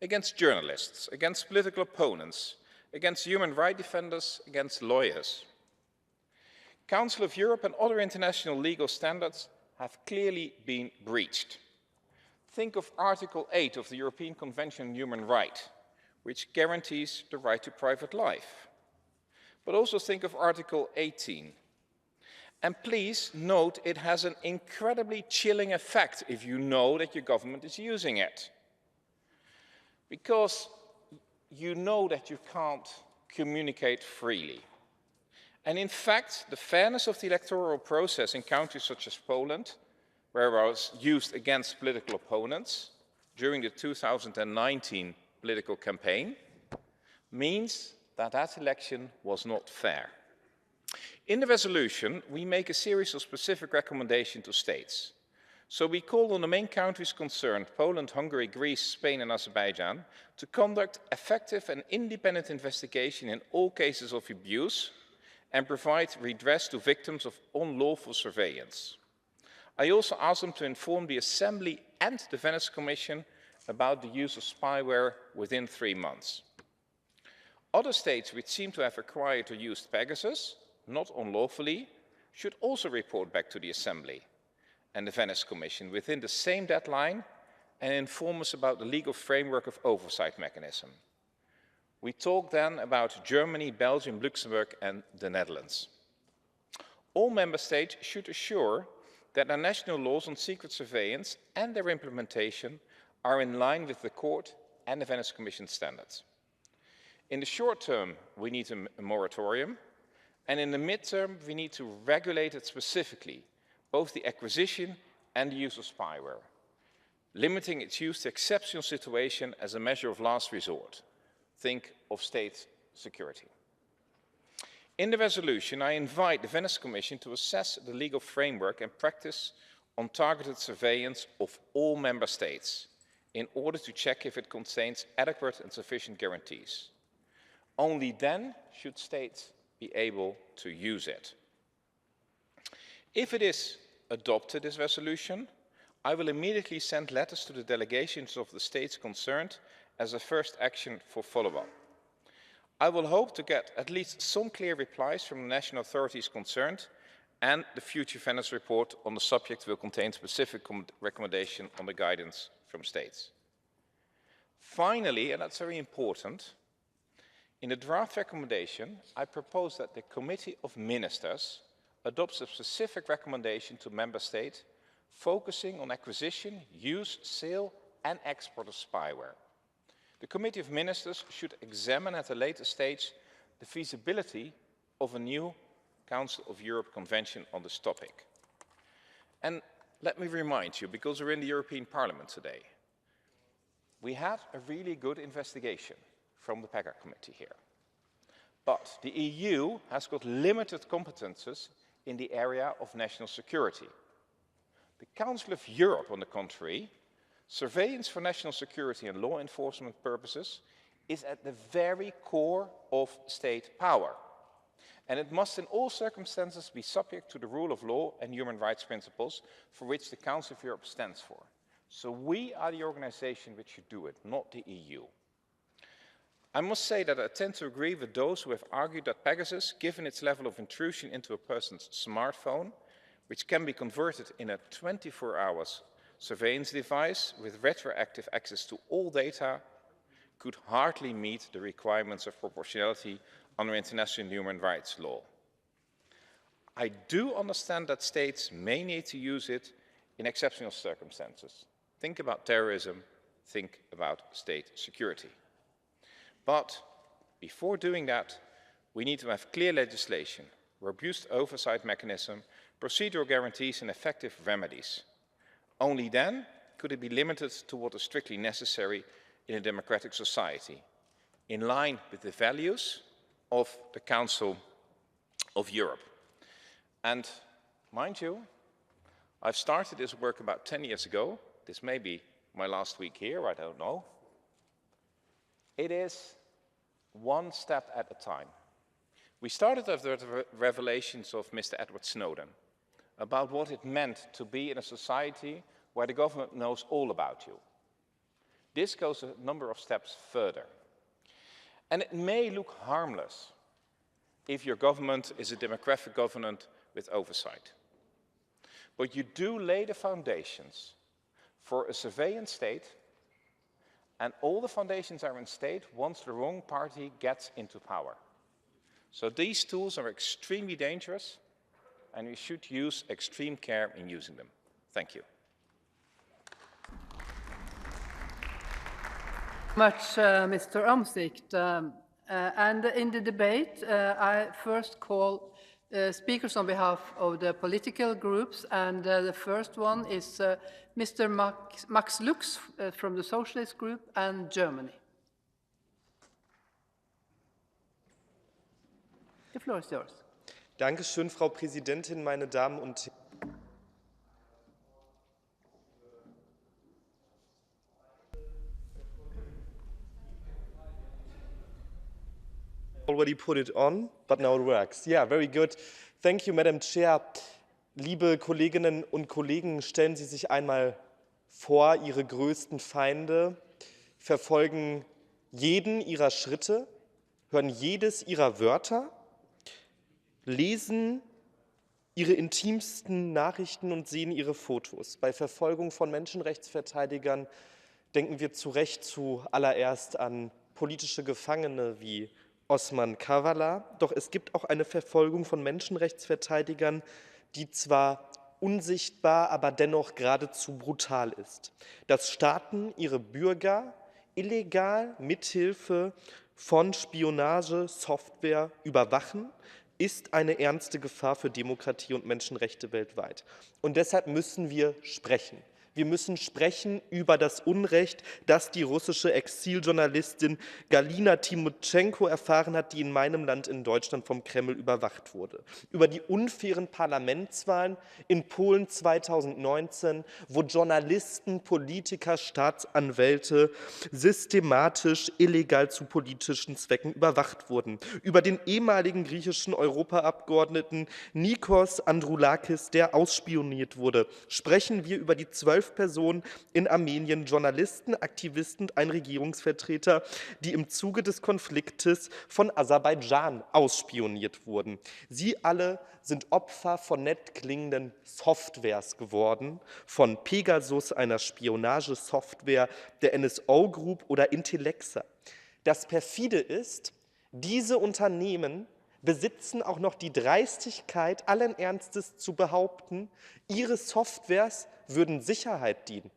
against journalists, against political opponents, against human rights defenders, against lawyers. Council of Europe and other international legal standards have clearly been breached. Think of Article 8 of the European Convention on Human Rights, which guarantees the right to private life. But also think of Article 18. And please note it has an incredibly chilling effect if you know that your government is using it. Because you know that you can't communicate freely. And in fact, the fairness of the electoral process in countries such as Poland, where it was used against political opponents during the 2019 political campaign, means that that election was not fair. In the resolution, we make a series of specific recommendations to states. So we call on the main countries concerned, Poland, Hungary, Greece, Spain and Azerbaijan, to conduct effective and independent investigation in all cases of abuse and provide redress to victims of unlawful surveillance. I also ask them to inform the Assembly and the Venice Commission about the use of spyware within 3 months. Other states which seem to have acquired or used Pegasus, not unlawfully, should also report back to the Assembly and the Venice Commission within the same deadline and inform us about the legal framework of oversight mechanism. We talk then about Germany, Belgium, Luxembourg and the Netherlands. All member states should assure that our national laws on secret surveillance and their implementation are in line with the Court and the Venice Commission standards. In the short term, we need a moratorium, and in the mid-term, we need to regulate it specifically, both the acquisition and the use of spyware, limiting its use to exceptional situations as a measure of last resort. Think of state security. In the resolution, I invite the Venice Commission to assess the legal framework and practice on targeted surveillance of all member states in order to check if it contains adequate and sufficient guarantees. Only then should states be able to use it. If it is adopted, this resolution, I will immediately send letters to the delegations of the states concerned as a first action for follow-up. I will hope to get at least some clear replies from the national authorities concerned, and the future Venice report on the subject will contain specific recommendations on the guidance from states. Finally, and that's very important, in the draft recommendation, I propose that the Committee of Ministers adopts a specific recommendation to member states focusing on acquisition, use, sale and export of spyware. The Committee of Ministers should examine at a later stage the feasibility of a new Council of Europe Convention on this topic. And let me remind you, because we're in the European Parliament today, we had a really good investigation from the Pegasus Committee here. But the EU has got limited competences in the area of national security. The Council of Europe, on the contrary, surveillance for national security and law enforcement purposes is at the very core of state power. And it must in all circumstances be subject to the rule of law and human rights principles for which the Council of Europe stands for. So we are the organization which should do it, not the EU. I must say that I tend to agree with those who have argued that Pegasus, given its level of intrusion into a person's smartphone, which can be converted in a 24-hour surveillance device with retroactive access to all data, could hardly meet the requirements of proportionality under international human rights law. I do understand that states may need to use it in exceptional circumstances. Think about terrorism, think about state security. But before doing that, we need to have clear legislation, robust oversight mechanism, procedural guarantees and effective remedies. Only then could it be limited to what is strictly necessary in a democratic society, in line with the values of the Council of Europe. And mind you, I've started this work about 10 years ago. This may be my last week here, I don't know. It is one step at a time. We started with the revelations of Mr. Edward Snowden about what it meant to be in a society where the government knows all about you. This goes a number of steps further. And it may look harmless if your government is a democratic government with oversight. But you do lay the foundations for a surveillance state, and all the foundations are in state once the wrong party gets into power. So these tools are extremely dangerous, and we should use extreme care in using them. Thank you. Much, Mr. Omtzigt. And in the debate, I first call speakers on behalf of the political groups, and the first one is Mr. Max Lux from the Socialist Group and Germany. The floor is yours. Dankeschön, Frau Präsidentin, meine Damen und Herren. Already put it on, but now it works. Yeah, very good. Thank you, Madam Chair. Liebe Kolleginnen und Kollegen, stellen Sie sich einmal vor, Ihre größten Feinde verfolgen jeden Ihrer Schritte, hören jedes Ihrer Wörter, lesen Ihre intimsten Nachrichten und sehen Ihre Fotos. Bei Verfolgung von Menschenrechtsverteidigern denken wir zu Recht zuallererst an politische Gefangene wie Osman Kavala. Doch es gibt auch eine Verfolgung von Menschenrechtsverteidigern, die zwar unsichtbar, aber dennoch geradezu brutal ist. Dass Staaten ihre Bürger illegal mithilfe von Spionagesoftware überwachen, ist eine ernste Gefahr für Demokratie und Menschenrechte weltweit. Und deshalb müssen wir sprechen. Wir müssen sprechen über das Unrecht, das die russische Exiljournalistin Galina Timotschenko erfahren hat, die in meinem Land in Deutschland vom Kreml überwacht wurde. Über die unfairen Parlamentswahlen in Polen 2019, wo Journalisten, Politiker, Staatsanwälte systematisch illegal zu politischen Zwecken überwacht wurden. Über den ehemaligen griechischen Europaabgeordneten Nikos Androulakis, der ausspioniert wurde. Sprechen wir über die 12 Personen in Armenien, Journalisten, Aktivisten und ein Regierungsvertreter, die im Zuge des Konfliktes von Aserbaidschan ausspioniert wurden. Sie alle sind Opfer von nett klingenden Softwares geworden, von Pegasus, einer Spionagesoftware der NSO Group oder Intellexa. Das perfide ist, diese Unternehmen besitzen auch noch die Dreistigkeit, allen Ernstes zu behaupten, ihre Softwares würden Sicherheit dienen.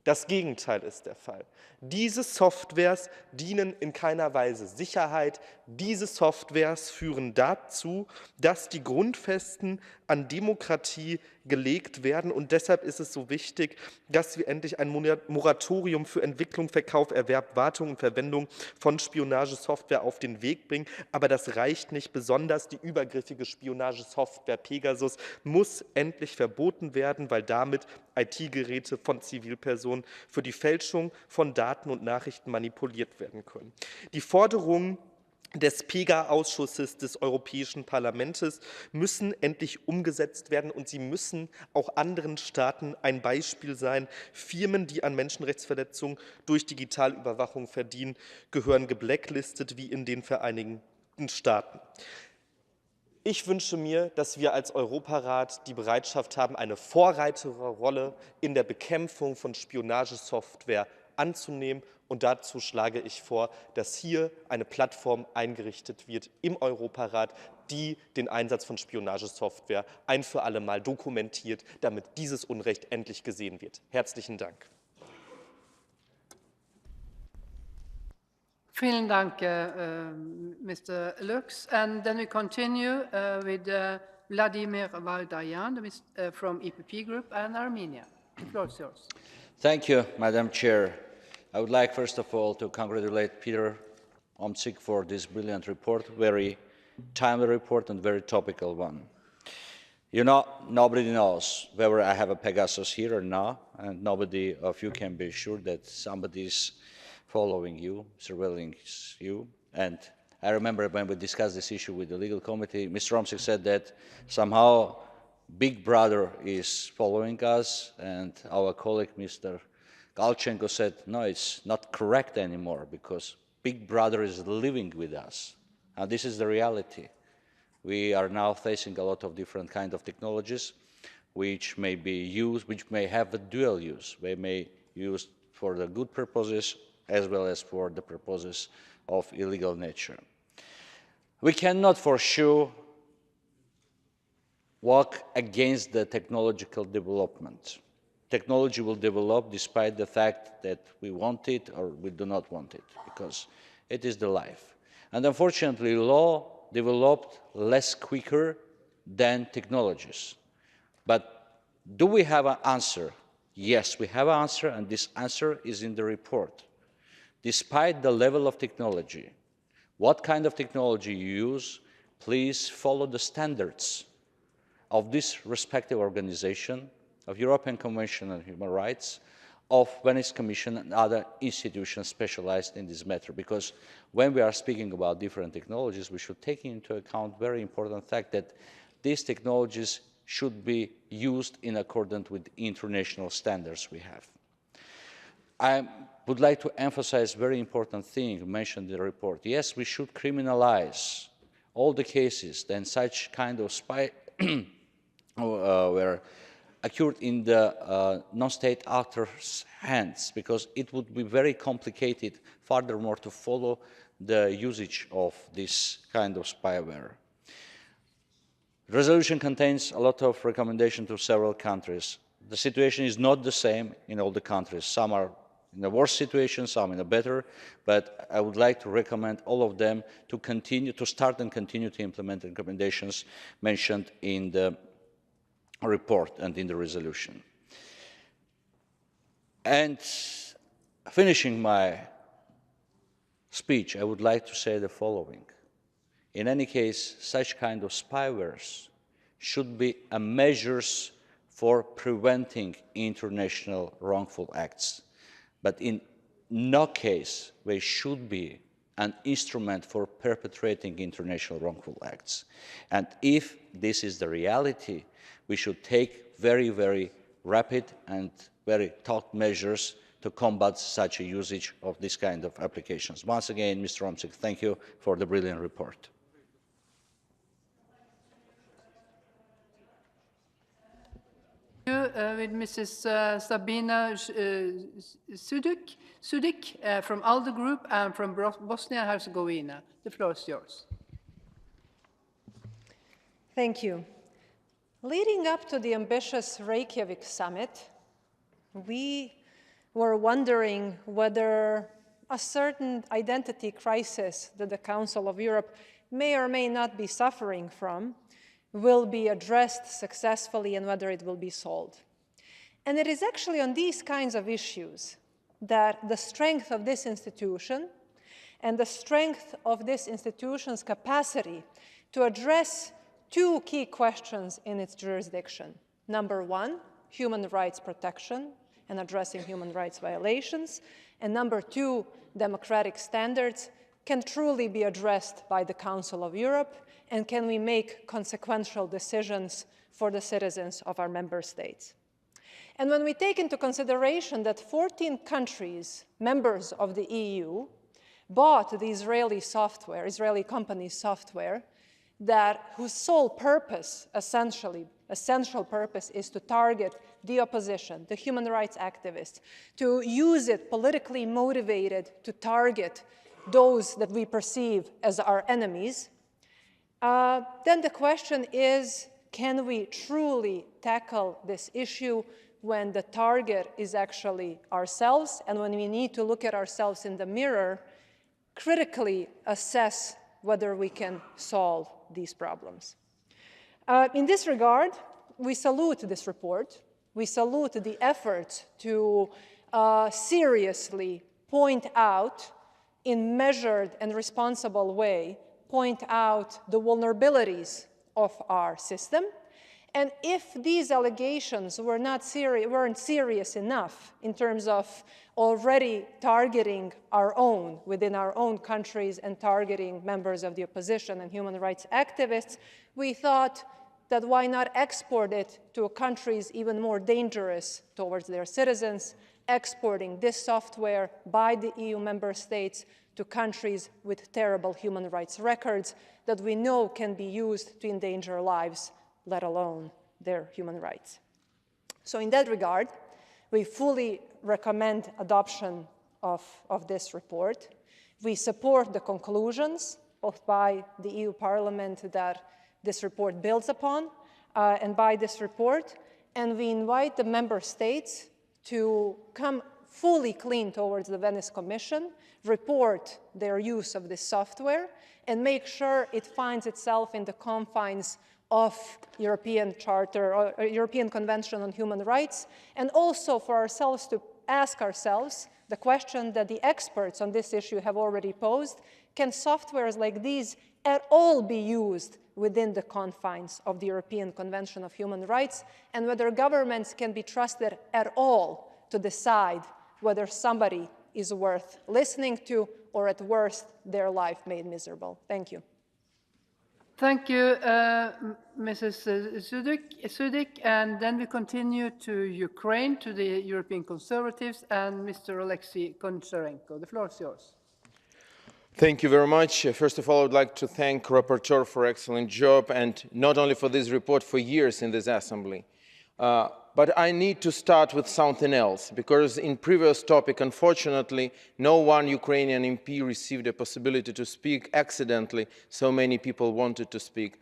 Das Gegenteil ist der Fall. Diese Softwares dienen in keiner Weise Sicherheit. Diese Softwares führen dazu, dass die Grundfesten an Demokratie gelegt werden. Und deshalb ist es so wichtig, dass wir endlich ein Moratorium für Entwicklung, Verkauf, Erwerb, Wartung und Verwendung von Spionagesoftware auf den Weg bringen. Aber das reicht nicht. Besonders die übergriffige Spionagesoftware Pegasus muss endlich verboten werden, weil damit IT-Geräte von Zivilpersonen für die Fälschung von Daten und Nachrichten manipuliert werden können. Die Forderungen des PEGA-Ausschusses des Europäischen Parlaments müssen endlich umgesetzt werden und sie müssen auch anderen Staaten ein Beispiel sein. Firmen, die an Menschenrechtsverletzungen durch Digitalüberwachung verdienen, gehören geblacklistet wie in den Vereinigten Staaten. Ich wünsche mir, dass wir als Europarat die Bereitschaft haben, eine Vorreiterrolle in der Bekämpfung von Spionagesoftware anzunehmen. Und dazu schlage ich vor, dass hier eine Plattform eingerichtet wird im Europarat, die den Einsatz von Spionagesoftware ein für alle Mal dokumentiert, damit dieses Unrecht endlich gesehen wird. Herzlichen Dank. Vielen Dank, Mr. Lux. And then we continue with Vladimir Valdayan from EPP Group and Armenia. The floor is yours. Thank you, Madam Chair. I would like, first of all, to congratulate Peter Omczyk for this brilliant report, very timely report and very topical one. You know, nobody knows whether I have a Pegasus here or not, and nobody of you can be sure that somebody is following you, surveilling you. And I remember when we discussed this issue with the legal committee, Mr. Omczyk said that somehow Big Brother is following us, and our colleague, Mr. Galchenko, said, no, it's not correct anymore because Big Brother is living with us. And this is the reality. We are now facing a lot of different kinds of technologies which may be used, which may have a dual use. They may be used for the good purposes as well as for the purposes of illegal nature. We cannot for sure walk against the technological development. Technology will develop despite the fact that we want it or we do not want it, because it is the life. And unfortunately, law developed less quicker than technologies. But do we have an answer? Yes, we have an answer, and this answer is in the report. Despite the level of technology, what kind of technology you use, please follow the standards of this respective organization, of European Convention on Human Rights, of Venice Commission and other institutions specialized in this matter. Because when we are speaking about different technologies, we should take into account the very important fact that these technologies should be used in accordance with the international standards we have. I would like to emphasize a very important thing mentioned in the report. Yes, we should criminalize all the cases that such kind of spy were occurred in the non-state actors' hands, because it would be very complicated furthermore to follow the usage of this kind of spyware. The resolution contains a lot of recommendations to several countries. The situation is not the same in all the countries. Some are in a worse situation, some in a better, but I would like to recommend all of them to start and continue to implement the recommendations mentioned in the report and in the resolution. And finishing my speech, I would like to say the following. In any case, such kind of spywares should be a measures for preventing international wrongful acts. But in no case they should be an instrument for perpetrating international wrongful acts. And if this is the reality, we should take very, very rapid and very thought measures to combat such a usage of this kind of applications. Once again, Mr. Romsik, thank you for the brilliant report. With Mrs. Sabina Sudik from ALDE Group and from Bosnia and Herzegovina. The floor is yours. Thank you. Leading up to the ambitious Reykjavik summit, we were wondering whether a certain identity crisis that the Council of Europe may or may not be suffering from will be addressed successfully and whether it will be solved. And it is actually on these kinds of issues that the strength of this institution and the strength of this institution's capacity to address two key questions in its jurisdiction. Number one, human rights protection and addressing human rights violations. And number two, democratic standards can truly be addressed by the Council of Europe, and can we make consequential decisions for the citizens of our member states. And when we take into consideration that 14 countries, members of the EU, bought the Israeli company's software, whose sole purpose, essential purpose, is to target the opposition, the human rights activists, to use it politically motivated to target those that we perceive as our enemies, then the question is, can we truly tackle this issue when the target is actually ourselves, and when we need to look at ourselves in the mirror, critically assess whether we can solve these problems. In this regard, we salute this report. We salute the effort to seriously point out, in measured and responsible way, point out the vulnerabilities of our system. And if these allegations weren't serious enough in terms of already targeting our own, within our own countries, and targeting members of the opposition and human rights activists, we thought that why not export it to countries even more dangerous towards their citizens, exporting this software by the EU member states to countries with terrible human rights records that we know can be used to endanger lives, let alone their human rights. So in that regard, we fully recommend adoption of this report. We support the conclusions, both by the EU Parliament that this report builds upon, and by this report, and we invite the member states to come fully clean towards the Venice Commission, report their use of this software, and make sure it finds itself in the confines of European Charter or European Convention on Human Rights, and also for ourselves to ask ourselves the question that the experts on this issue have already posed: can softwares like these at all be used within the confines of the European Convention of Human Rights, and whether governments can be trusted at all to decide whether somebody is worth listening to, or at worst, their life made miserable. Thank you. Thank you, Mrs. Sudik. And then we continue to Ukraine, to the European Conservatives, and Mr. Alexei Koncharenko. The floor is yours. Thank you very much. First of all, I would like to thank the rapporteur for an excellent job, and not only for this report, for years in this Assembly. But I need to start with something else, because in previous topic, unfortunately, no one Ukrainian MP received a possibility to speak accidentally. So many people wanted to speak.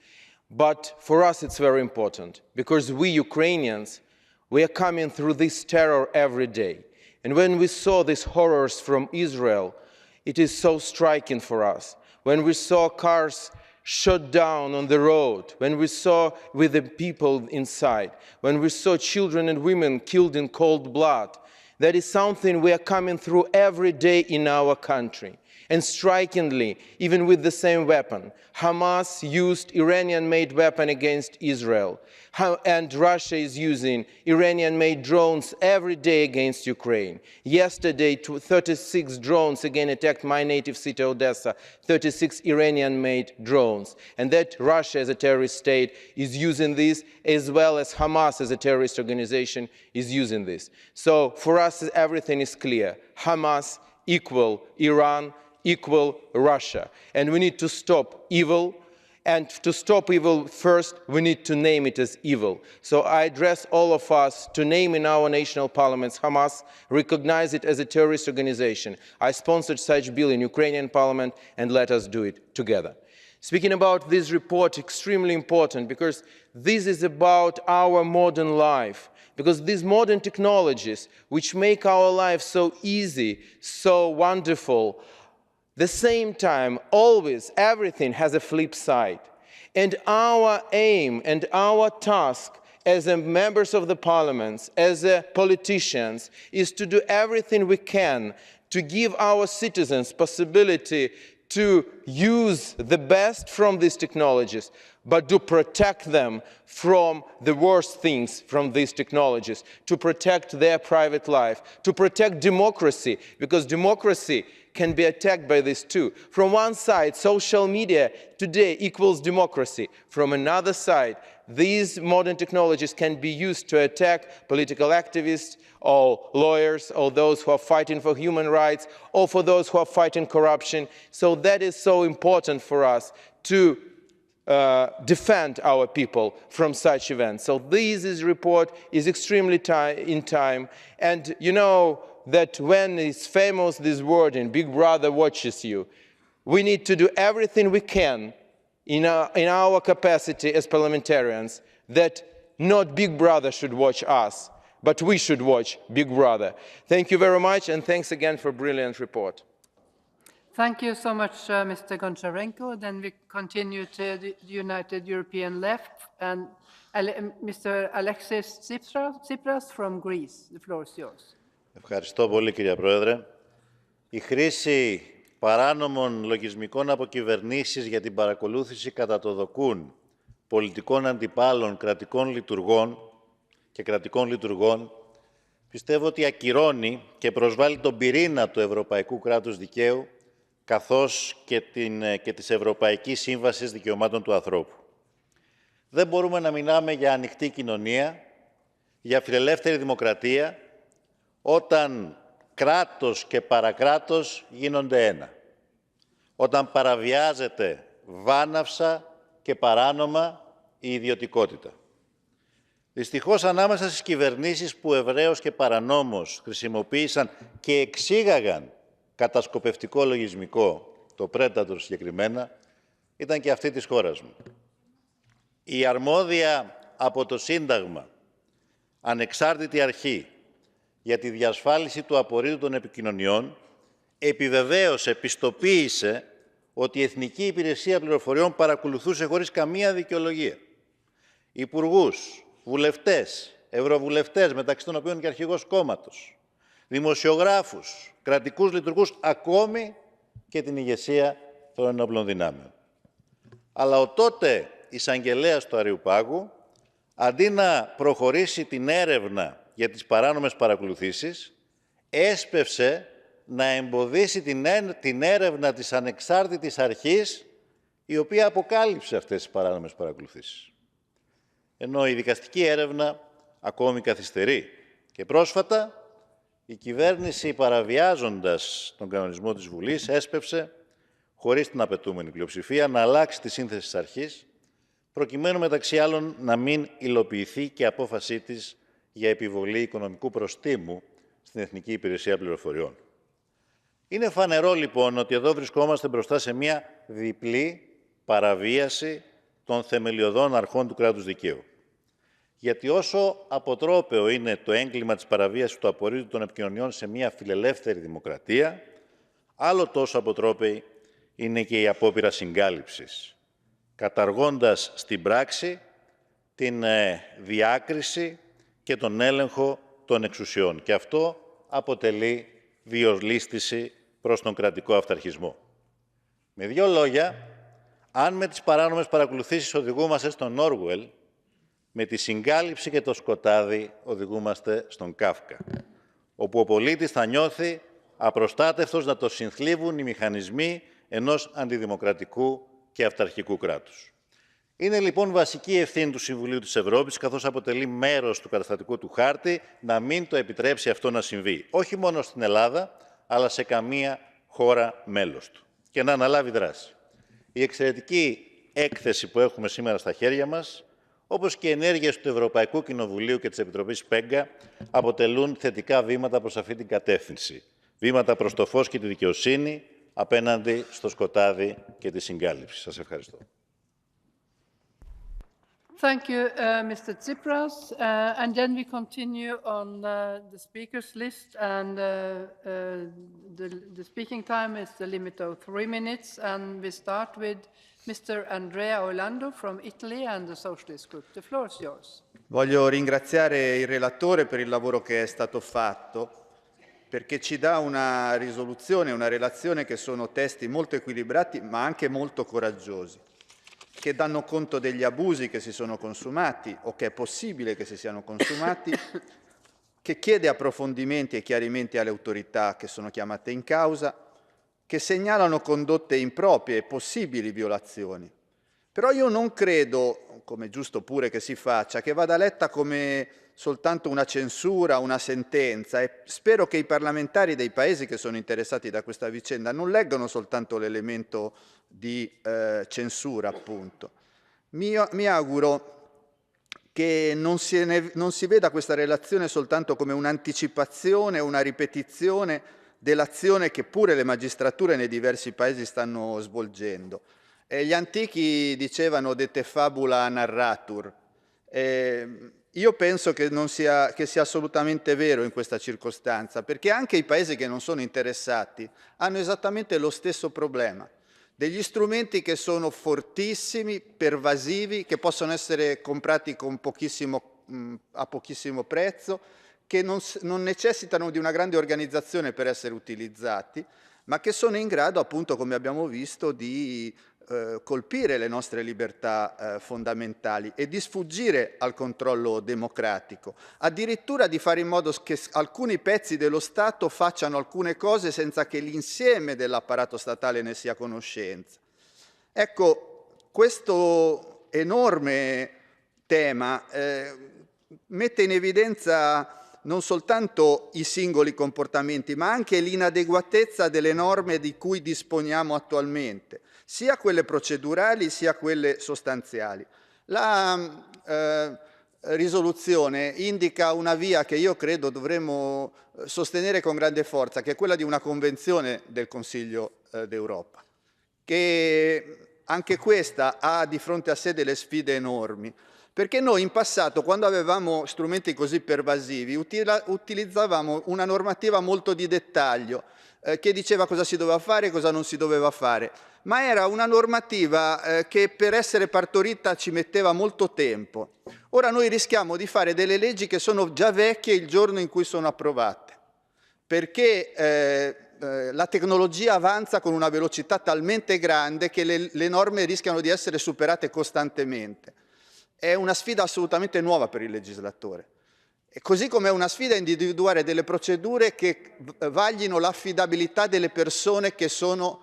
But for us, it's very important because we Ukrainians, we are coming through this terror every day. And when we saw these horrors from Israel, it is so striking for us. When we saw cars shot down on the road, when we saw with the people inside, when we saw children and women killed in cold blood, that is something we are coming through every day in our country. And strikingly, even with the same weapon, Hamas used Iranian-made weapon against Israel, and Russia is using Iranian-made drones every day against Ukraine. Yesterday, 36 drones again attacked my native city, Odessa, 36 Iranian-made drones. And that Russia as a terrorist state is using this, as well as Hamas as a terrorist organization is using this. So for us, everything is clear. Hamas equal Iran, equal Russia. And we need to stop evil. And to stop evil, first, we need to name it as evil. So I address all of us to name in our national parliaments Hamas, recognize it as a terrorist organization. I sponsored such bill in Ukrainian parliament, and let us do it together. Speaking about this report, extremely important, because this is about our modern life. Because these modern technologies, which make our life so easy, so wonderful, the same time, always, everything has a flip side. And our aim and our task as members of the parliaments, as politicians, is to do everything we can to give our citizens possibility to use the best from these technologies, but to protect them from the worst things from these technologies, to protect their private life, to protect democracy, because democracy can be attacked by this too. From one side, social media today equals democracy. From another side, these modern technologies can be used to attack political activists or lawyers or those who are fighting for human rights or for those who are fighting corruption. So that is so important for us to defend our people from such events. So this report is extremely in time. And you know that when it's famous, this word in Big Brother watches you, we need to do everything we can in our capacity as parliamentarians that not Big Brother should watch us, but we should watch Big Brother. Thank you very much, and thanks again for a brilliant report. Thank you so much, Mr. Goncharenko. Then we continue to the United European Left, and Mr. Alexis Tsipras from Greece. The floor is yours. Ευχαριστώ πολύ, κυρία Πρόεδρε. Η χρήση παράνομων λογισμικών από κυβερνήσεις για την παρακολούθηση κατά το δοκούν πολιτικών αντιπάλων, κρατικών λειτουργών και κρατικών λειτουργών πιστεύω ότι ακυρώνει και προσβάλλει τον πυρήνα του Ευρωπαϊκού Κράτους Δικαίου καθώς και της Ευρωπαϊκής Σύμβασης Δικαιωμάτων του Ανθρώπου. Δεν μπορούμε να μιλάμε για ανοιχτή κοινωνία, για φιλελεύθερη δημοκρατία, όταν κράτος και παρακράτος γίνονται ένα. Όταν παραβιάζεται βάναυσα και παράνομα η ιδιωτικότητα. Δυστυχώς, ανάμεσα στις κυβερνήσεις που ευρέως και παρανόμως χρησιμοποίησαν και εξήγαγαν κατασκοπευτικό λογισμικό, το Predator συγκεκριμένα, ήταν και αυτή της χώρας μου. Η αρμόδια από το Σύνταγμα ανεξάρτητη αρχή για τη διασφάλιση του απορρίτου των επικοινωνιών επιβεβαίωσε, πιστοποίησε ότι η Εθνική Υπηρεσία Πληροφοριών παρακολουθούσε χωρίς καμία δικαιολογία υπουργούς, βουλευτές, ευρωβουλευτές, μεταξύ των οποίων και αρχηγός κόμματος, δημοσιογράφους, κρατικούς λειτουργούς, ακόμη και την ηγεσία των ενόπλων δυνάμεων. Αλλά ο τότε εισαγγελέας του Αριουπάγου, αντί να προχωρήσει την έρευνα για τις παράνομες παρακολουθήσεις, έσπευσε να εμποδίσει την έρευνα της ανεξάρτητης αρχής, η οποία αποκάλυψε αυτές τις παράνομες παρακολουθήσεις. Ενώ η δικαστική έρευνα ακόμη καθυστερεί. Και πρόσφατα η κυβέρνηση, παραβιάζοντας τον κανονισμό της Βουλής, έσπευσε, χωρίς την απαιτούμενη πλειοψηφία, να αλλάξει τη σύνθεση της αρχής, προκειμένου μεταξύ άλλων να μην υλοποιηθεί και απόφασή της για επιβολή οικονομικού προστίμου στην Εθνική Υπηρεσία Πληροφοριών. Είναι φανερό λοιπόν ότι εδώ βρισκόμαστε μπροστά σε μια διπλή παραβίαση των θεμελιωδών αρχών του κράτους δικαίου. Γιατί όσο αποτρόπαιο είναι το έγκλημα της παραβίασης του απορρίτου των επικοινωνιών σε μια φιλελεύθερη δημοκρατία, άλλο τόσο αποτρόπαιη είναι και η απόπειρα συγκάλυψης, καταργώντας στην πράξη την διάκριση και τον έλεγχο των εξουσιών. Και αυτό αποτελεί διολίσθηση προς τον κρατικό αυταρχισμό. Με δύο λόγια, αν με τις παράνομες παρακολουθήσεις οδηγούμαστε στον Όργουελ, με τη συγκάλυψη και το σκοτάδι οδηγούμαστε στον Κάφκα, όπου ο πολίτης θα νιώθει απροστάτευτος να το συνθλίβουν οι μηχανισμοί ενός αντιδημοκρατικού και αυταρχικού κράτους. Είναι λοιπόν βασική ευθύνη του Συμβουλίου της Ευρώπης, καθώς αποτελεί μέρος του καταστατικού του χάρτη, να μην το επιτρέψει αυτό να συμβεί. Όχι μόνο στην Ελλάδα, αλλά σε καμία χώρα μέλος του. Και να αναλάβει δράση. Η εξαιρετική έκθεση που έχουμε σήμερα στα χέρια μας, όπως και οι ενέργειες του Ευρωπαϊκού Κοινοβουλίου και της Επιτροπής ΠΕΓΚΑ, αποτελούν θετικά βήματα προς αυτή την κατεύθυνση. Βήματα προς το φως και τη δικαιοσύνη, απέναντι στο σκοτάδι και τη συγκάλυψη. Σας ευχαριστώ. Thank you, Mr. Tsipras. And then we continue on the speakers list, and the speaking time is the limit of 3 minutes, and we start with Mr. Andrea Orlando from Italy and the Socialist Group. The floor is yours. Voglio ringraziare il relatore per il lavoro che è stato fatto, perché ci dà una risoluzione, una relazione che sono testi molto equilibrati ma anche molto coraggiosi, che danno conto degli abusi che si sono consumati o che è possibile che si siano consumati, che chiede approfondimenti e chiarimenti alle autorità che sono chiamate in causa, che segnalano condotte improprie e possibili violazioni. Però io non credo, come è giusto pure che si faccia, che vada letta come soltanto una censura, una sentenza, e spero che i parlamentari dei paesi che sono interessati da questa vicenda non leggano soltanto l'elemento di censura, appunto. Mi auguro che non si veda questa relazione soltanto come un'anticipazione, una ripetizione dell'azione che pure le magistrature nei diversi paesi stanno svolgendo. Gli antichi dicevano de te fabula narratur. Io penso che sia assolutamente vero in questa circostanza, perché anche i paesi che non sono interessati hanno esattamente lo stesso problema. Degli strumenti che sono fortissimi, pervasivi, che possono essere comprati con a pochissimo prezzo, che non necessitano di una grande organizzazione per essere utilizzati, ma che sono in grado, appunto, come abbiamo visto, di colpire le nostre libertà fondamentali e di sfuggire al controllo democratico, addirittura di fare in modo che alcuni pezzi dello Stato facciano alcune cose senza che l'insieme dell'apparato statale ne sia a conoscenza. Ecco, questo enorme tema mette in evidenza non soltanto i singoli comportamenti, ma anche l'inadeguatezza delle norme di cui disponiamo attualmente, sia quelle procedurali sia quelle sostanziali. La risoluzione indica una via che io credo dovremmo sostenere con grande forza, che è quella di una convenzione del Consiglio d'Europa, che anche questa ha di fronte a sé delle sfide enormi. Perché noi in passato, quando avevamo strumenti così pervasivi, utilizzavamo una normativa molto di dettaglio, che diceva cosa si doveva fare e cosa non si doveva fare, ma era una normativa che per essere partorita ci metteva molto tempo. Ora noi rischiamo di fare delle leggi che sono già vecchie il giorno in cui sono approvate, perché la tecnologia avanza con una velocità talmente grande che le norme rischiano di essere superate costantemente. È una sfida assolutamente nuova per il legislatore. E così come è una sfida individuare delle procedure che vaglino l'affidabilità delle persone che sono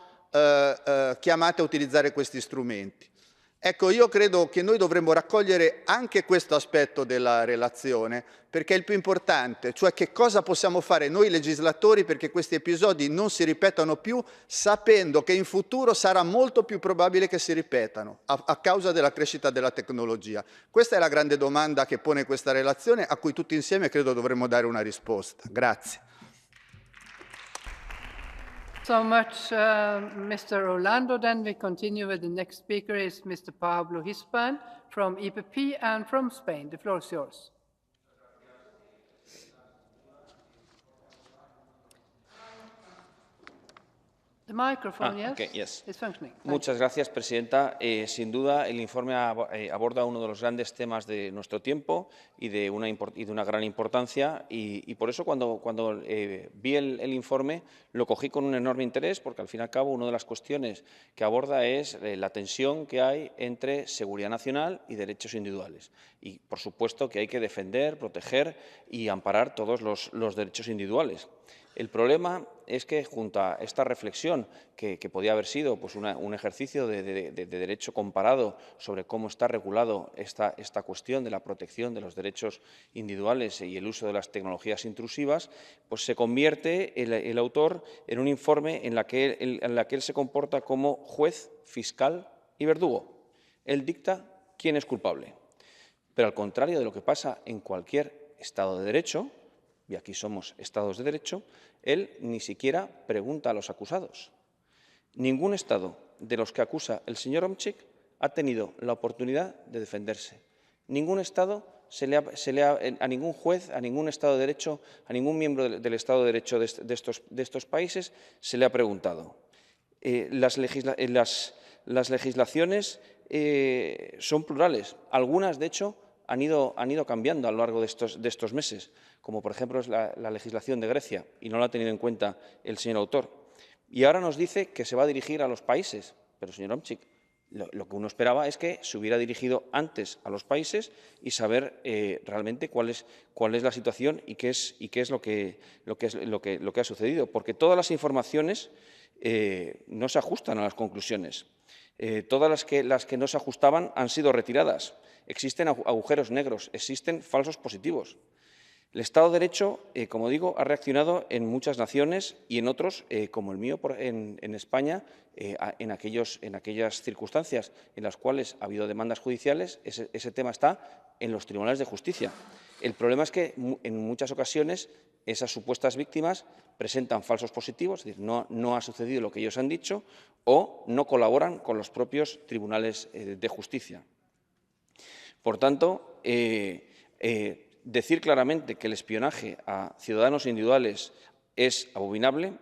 chiamate a utilizzare questi strumenti. Ecco, io credo che noi dovremmo raccogliere anche questo aspetto della relazione, perché è il più importante, cioè che cosa possiamo fare noi legislatori perché questi episodi non si ripetano più, sapendo che in futuro sarà molto più probabile che si ripetano, a causa della crescita della tecnologia. Questa è la grande domanda che pone questa relazione, a cui tutti insieme credo dovremmo dare una risposta. Grazie. So much, Mr. Orlando. Then we continue with the next speaker is Mr. Pablo Hispan from EPP and from Spain. The floor is yours. The microphone, yes, okay, yes. is functioning. Muchas gracias, Presidenta. Sin duda, el informe aborda uno de los grandes temas de nuestro tiempo y de una gran importancia. Y por eso, cuando vi el informe, lo cogí con un enorme interés, porque al fin y al cabo, una de las cuestiones que aborda es la tensión que hay entre seguridad nacional y derechos individuales. Y, por supuesto, que hay que defender, proteger y amparar todos los derechos individuales. El problema es que, junto a esta reflexión, que podía haber sido pues, un ejercicio de derecho comparado sobre cómo está regulado esta cuestión de la protección de los derechos individuales y el uso de las tecnologías intrusivas, pues se convierte el autor en un informe en la que él se comporta como juez, fiscal y verdugo. Él dicta quién es culpable. Pero al contrario de lo que pasa en cualquier Estado de Derecho, y aquí somos Estados de Derecho, él ni siquiera pregunta a los acusados. Ningún Estado de los que acusa el señor Omchik ha tenido la oportunidad de defenderse. Ningún Estado a ningún juez, a ningún Estado de Derecho, a ningún miembro del Estado de Derecho de estos países se le ha preguntado. Las legislaciones son plurales. Algunas, de hecho, han ido cambiando a lo largo de estos meses, como por ejemplo es la legislación de Grecia, y no la ha tenido en cuenta el señor autor. Y ahora nos dice que se va a dirigir a los países, pero señor Omchik, lo que uno esperaba es que se hubiera dirigido antes a los países y saber realmente cuál es la situación y qué es lo que ha sucedido, porque todas las informaciones no se ajustan a las conclusiones. Todas las que no se ajustaban han sido retiradas. Existen agujeros negros, existen falsos positivos. El Estado de Derecho, como digo, ha reaccionado en muchas naciones y en otros, como el mío en España, en aquellas circunstancias en las cuales ha habido demandas judiciales, ese tema está en los tribunales de justicia. El problema es que en muchas ocasiones esas supuestas víctimas presentan falsos positivos, es decir, no ha sucedido lo que ellos han dicho, o no colaboran con los propios tribunales de justicia. Por tanto, decir claramente que el espionaje a ciudadanos individuales es abominable,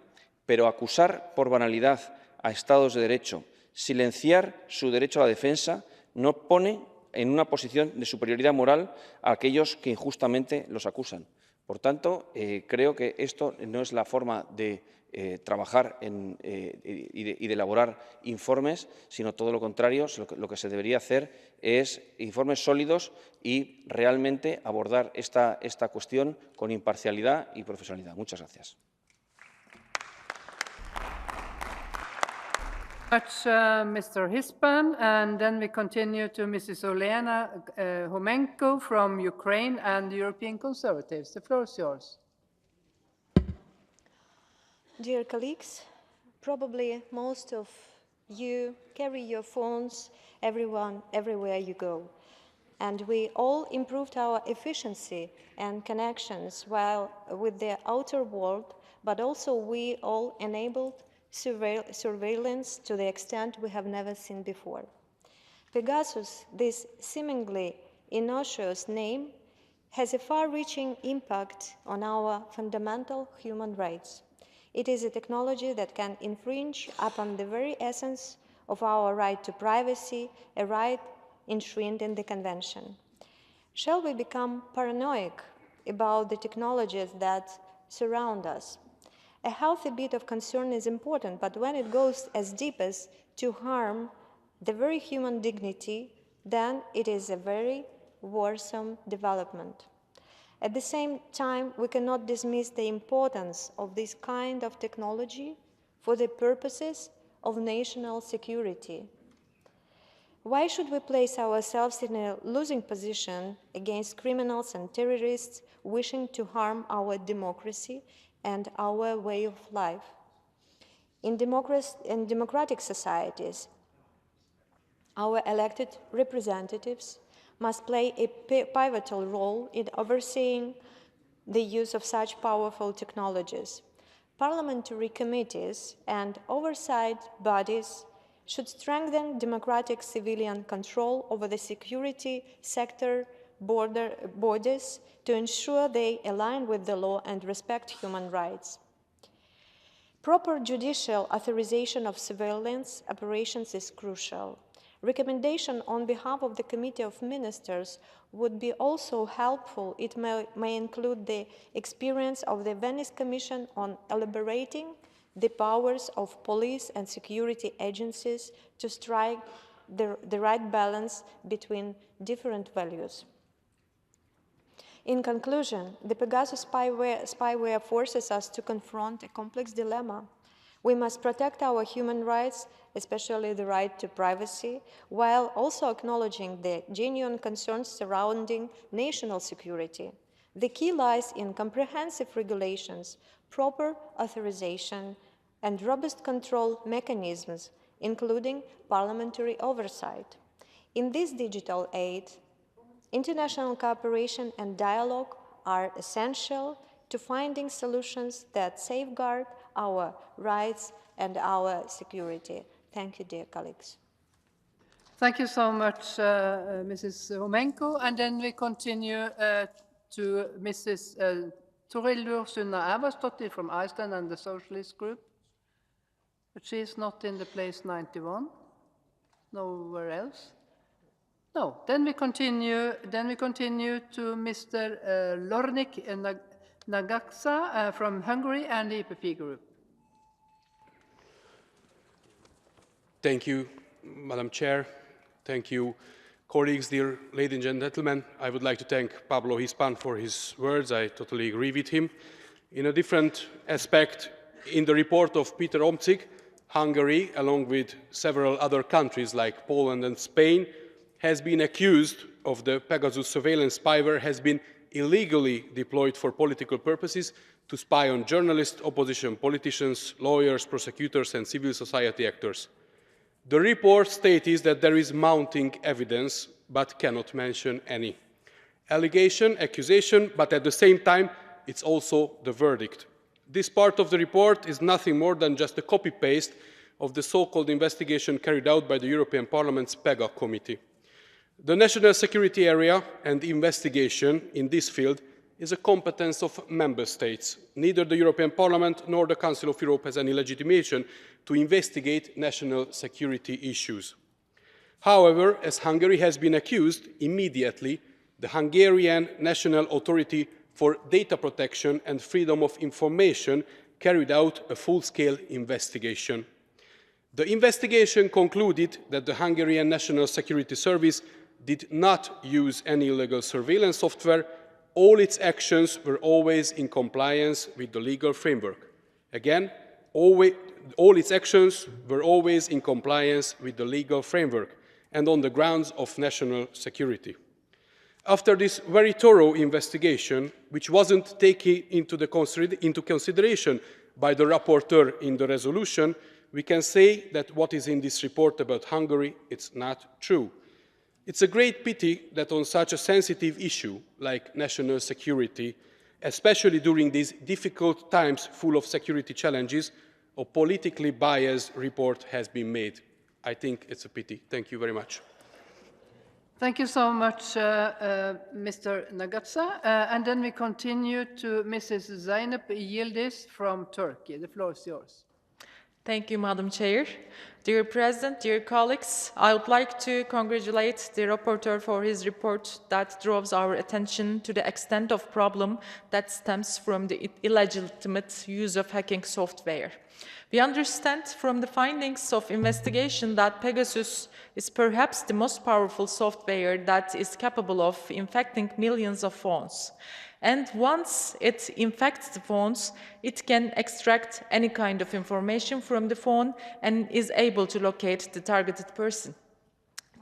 pero acusar por banalidad a Estados de Derecho, silenciar su derecho a la defensa, no pone en una posición de superioridad moral a aquellos que injustamente los acusan. Por tanto, creo que esto no es la forma de trabajar y de elaborar informes, sino todo lo contrario. Lo que se debería hacer es informes sólidos y realmente abordar esta cuestión con imparcialidad y profesionalidad. Muchas gracias. Mr. Hispan, and then we continue to Mrs. Olena Homenko from Ukraine and the European Conservatives. The floor is yours. Dear colleagues, probably most of you carry your phones everywhere you go. And we all improved our efficiency and connections with the outer world, but also we all enabled surveillance to the extent we have never seen before. Pegasus, this seemingly innocuous name, has a far-reaching impact on our fundamental human rights. It is a technology that can infringe upon the very essence of our right to privacy, a right enshrined in the Convention. Shall we become paranoid about the technologies that surround us? A healthy bit of concern is important, but when it goes as deep as to harm the very human dignity, then it is a very worrisome development. At the same time, we cannot dismiss the importance of this kind of technology for the purposes of national security. Why should we place ourselves in a losing position against criminals and terrorists wishing to harm our democracy and our way of life? In democratic societies, our elected representatives must play a pivotal role in overseeing the use of such powerful technologies. Parliamentary committees and oversight bodies should strengthen democratic civilian control over the security sector bodies to ensure they align with the law and respect human rights. Proper judicial authorization of surveillance operations is crucial. Recommendation on behalf of the Committee of Ministers would be also helpful. It may include the experience of the Venice Commission on elaborating the powers of police and security agencies to strike the right balance between different values. In conclusion, the Pegasus spyware forces us to confront a complex dilemma. We must protect our human rights, especially the right to privacy, while also acknowledging the genuine concerns surrounding national security. The key lies in comprehensive regulations, proper authorization, and robust control mechanisms, including parliamentary oversight. In this digital age, international cooperation and dialogue are essential to finding solutions that safeguard our rights and our security. Thank you, dear colleagues. Thank you so much, Mrs. Homenko. And then we continue to Mrs. Thorhildur Sunna Eversdottir from Iceland and the Socialist Group. But she is not in the place 91. Nowhere else. No. Then we continue to Mr. Lornik Nagaksa from Hungary and the EPP Group. Thank you, Madam Chair. Thank you, colleagues, dear ladies and gentlemen. I would like to thank Pablo Hispan for his words. I totally agree with him. In a different aspect, in the report of Peter Omtzig, Hungary, along with several other countries like Poland and Spain, has been accused of the Pegasus surveillance spyware has been illegally deployed for political purposes to spy on journalists, opposition politicians, lawyers, prosecutors and civil society actors. The report states that there is mounting evidence, but cannot mention any allegation, accusation, but at the same time, it's also the verdict. This part of the report is nothing more than just a copy-paste of the so-called investigation carried out by the European Parliament's PEGA committee. The national security area and investigation in this field is a competence of member states. Neither the European Parliament nor the Council of Europe has any legitimation to investigate national security issues. However, as Hungary has been accused, immediately the Hungarian National Authority for Data Protection and Freedom of Information carried out a full-scale investigation. The investigation concluded that the Hungarian National Security Service did not use any illegal surveillance software. All its actions were always in compliance with the legal framework. Again, all its actions were always in compliance with the legal framework and on the grounds of national security. After this very thorough investigation, which wasn't taken into consideration by the rapporteur in the resolution, we can say that what is in this report about Hungary, it's not true. It's a great pity that on such a sensitive issue like national security, especially during these difficult times full of security challenges, a politically biased report has been made. I think it's a pity. Thank you very much. Thank you so much, Mr. Nagatsa. And then we continue to Mrs. Zeynep Yildiz from Turkey. The floor is yours. Thank you, Madam Chair. Dear President, dear colleagues, I would like to congratulate the rapporteur for his report that draws our attention to the extent of problem that stems from the illegitimate use of hacking software. We understand from the findings of investigation that Pegasus is perhaps the most powerful software that is capable of infecting millions of phones. And once it infects the phones, it can extract any kind of information from the phone and is able to locate the targeted person.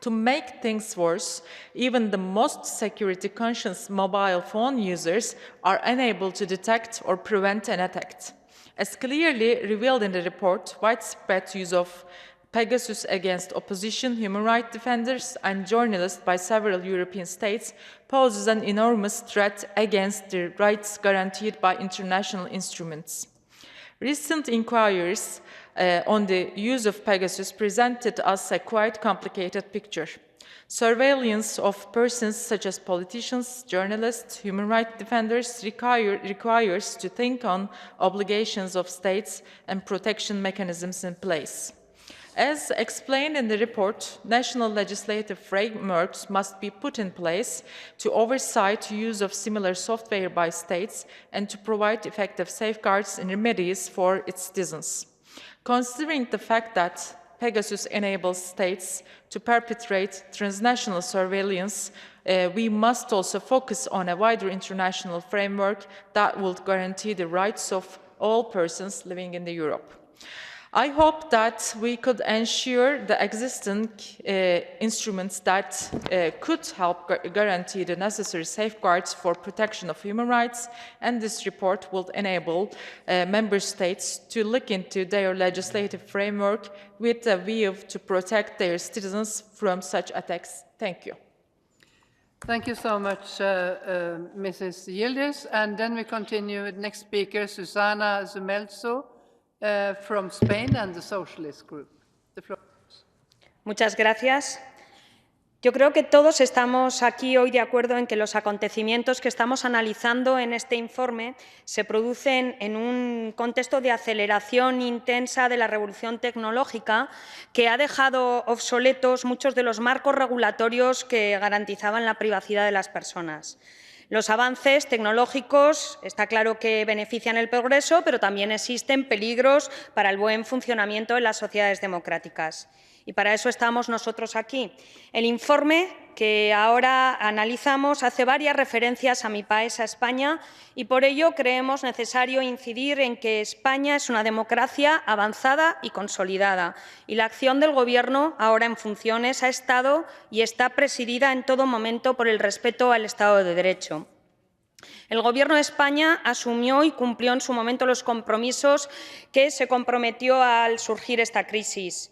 To make things worse, even the most security-conscious mobile phone users are unable to detect or prevent an attack. As clearly revealed in the report, widespread use of Pegasus against opposition, human rights defenders and journalists by several European states poses an enormous threat against the rights guaranteed by international instruments. Recent inquiries on the use of Pegasus presented us a quite complicated picture. Surveillance of persons such as politicians, journalists, human rights defenders requires to think on obligations of states and protection mechanisms in place. As explained in the report, national legislative frameworks must be put in place to oversight use of similar software by states and to provide effective safeguards and remedies for its citizens. Considering the fact that Pegasus enables states to perpetrate transnational surveillance, we must also focus on a wider international framework that will guarantee the rights of all persons living in Europe. I hope that we could ensure the existing instruments that could help guarantee the necessary safeguards for protection of human rights, and this report will enable member states to look into their legislative framework with a view to protect their citizens from such attacks. Thank you. Thank you so much, Mrs. Yildiz. And then we continue with next speaker, Susana Zumelzo, from Spain and the Socialist Group. The floor. Muchas gracias. Yo creo que todos estamos aquí hoy de acuerdo en que los acontecimientos que estamos analizando en este informe se producen en un contexto de aceleración intensa de la revolución tecnológica que ha dejado obsoletos muchos de los marcos regulatorios que garantizaban la privacidad de las personas. Los avances tecnológicos está claro que benefician el progreso, pero también existen peligros para el buen funcionamiento de las sociedades democráticas. Y para eso estamos nosotros aquí. El informe que ahora analizamos hace varias referencias a mi país, a España, y por ello creemos necesario incidir en que España es una democracia avanzada y consolidada, y la acción del Gobierno, ahora en funciones, ha estado y está presidida en todo momento por el respeto al Estado de Derecho. El Gobierno de España asumió y cumplió en su momento los compromisos que se comprometió al surgir esta crisis.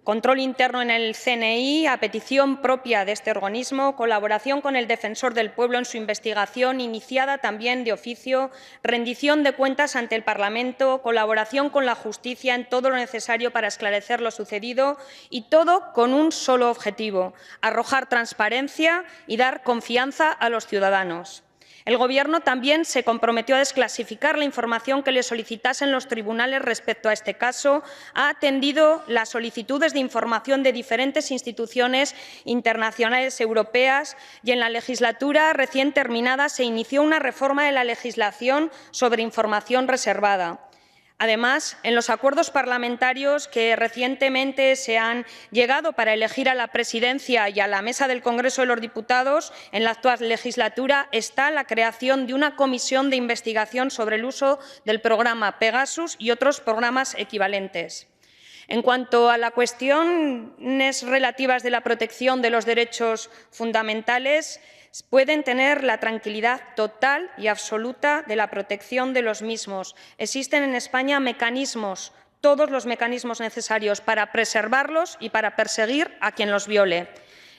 Control interno en el CNI, a petición propia de este organismo, colaboración con el Defensor del Pueblo en su investigación, iniciada también de oficio, rendición de cuentas ante el Parlamento, colaboración con la justicia en todo lo necesario para esclarecer lo sucedido, y todo con un solo objetivo: arrojar transparencia y dar confianza a los ciudadanos. El Gobierno también se comprometió a desclasificar la información que le solicitasen los tribunales respecto a este caso, ha atendido las solicitudes de información de diferentes instituciones internacionales europeas y en la legislatura recién terminada se inició una reforma de la legislación sobre información reservada. Además, en los acuerdos parlamentarios que recientemente se han llegado para elegir a la Presidencia y a la Mesa del Congreso de los Diputados, en la actual legislatura está la creación de una comisión de investigación sobre el uso del programa Pegasus y otros programas equivalentes. En cuanto a las cuestiones relativas de la protección de los derechos fundamentales, pueden tener la tranquilidad total y absoluta de la protección de los mismos. Existen en España mecanismos, todos los mecanismos necesarios para preservarlos y para perseguir a quien los viole.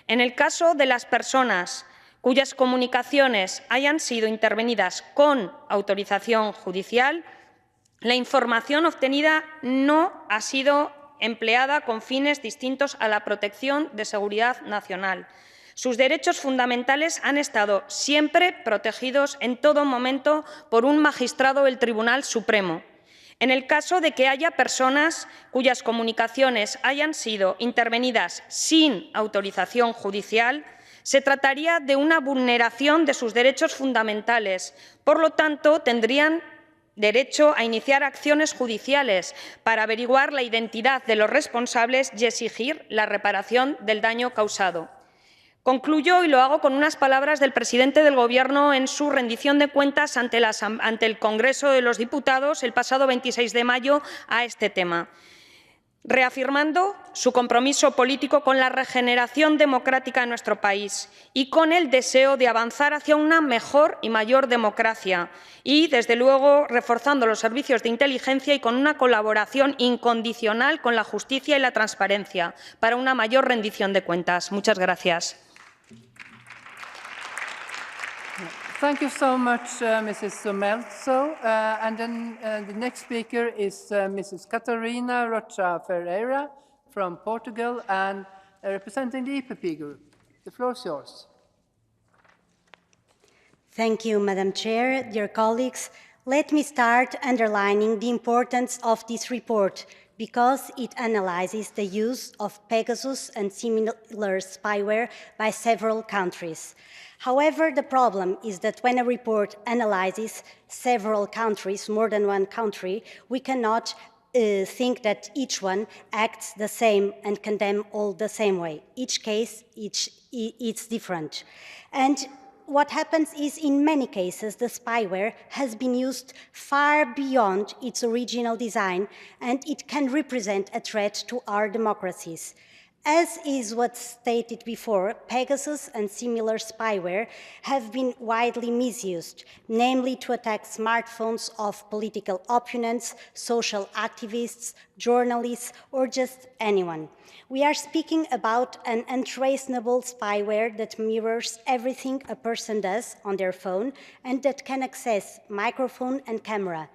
En el caso de las personas cuyas comunicaciones hayan sido intervenidas con autorización judicial, la información obtenida no ha sido empleada con fines distintos a la protección de seguridad nacional. Sus derechos fundamentales han estado siempre protegidos en todo momento por un magistrado del Tribunal Supremo. En el caso de que haya personas cuyas comunicaciones hayan sido intervenidas sin autorización judicial, se trataría de una vulneración de sus derechos fundamentales. Por lo tanto, tendrían derecho a iniciar acciones judiciales para averiguar la identidad de los responsables y exigir la reparación del daño causado. Concluyo y lo hago con unas palabras del presidente del Gobierno en su rendición de cuentas ante el Congreso de los Diputados el pasado 26 de mayo a este tema, reafirmando su compromiso político con la regeneración democrática de nuestro país y con el deseo de avanzar hacia una mejor y mayor democracia y, desde luego, reforzando los servicios de inteligencia y con una colaboración incondicional con la justicia y la transparencia para una mayor rendición de cuentas. Muchas gracias. Thank you so much, Mrs. Sumelso. And then the next speaker is Mrs. Catarina Rocha Ferreira from Portugal and representing the EPP group. The floor is yours. Thank you, Madam Chair. Dear colleagues, let me start underlining the importance of this report because it analyzes the use of Pegasus and similar spyware by several countries. However, the problem is that when a report analyzes several countries, more than one country, we cannot think that each one acts the same and condemn all the same way. Each case, it's different. And what happens is, in many cases, the spyware has been used far beyond its original design, and it can represent a threat to our democracies. As is what's stated before, Pegasus and similar spyware have been widely misused, namely to attack smartphones of political opponents, social activists, journalists, or just anyone. We are speaking about an untraceable spyware that mirrors everything a person does on their phone and that can access microphone and camera.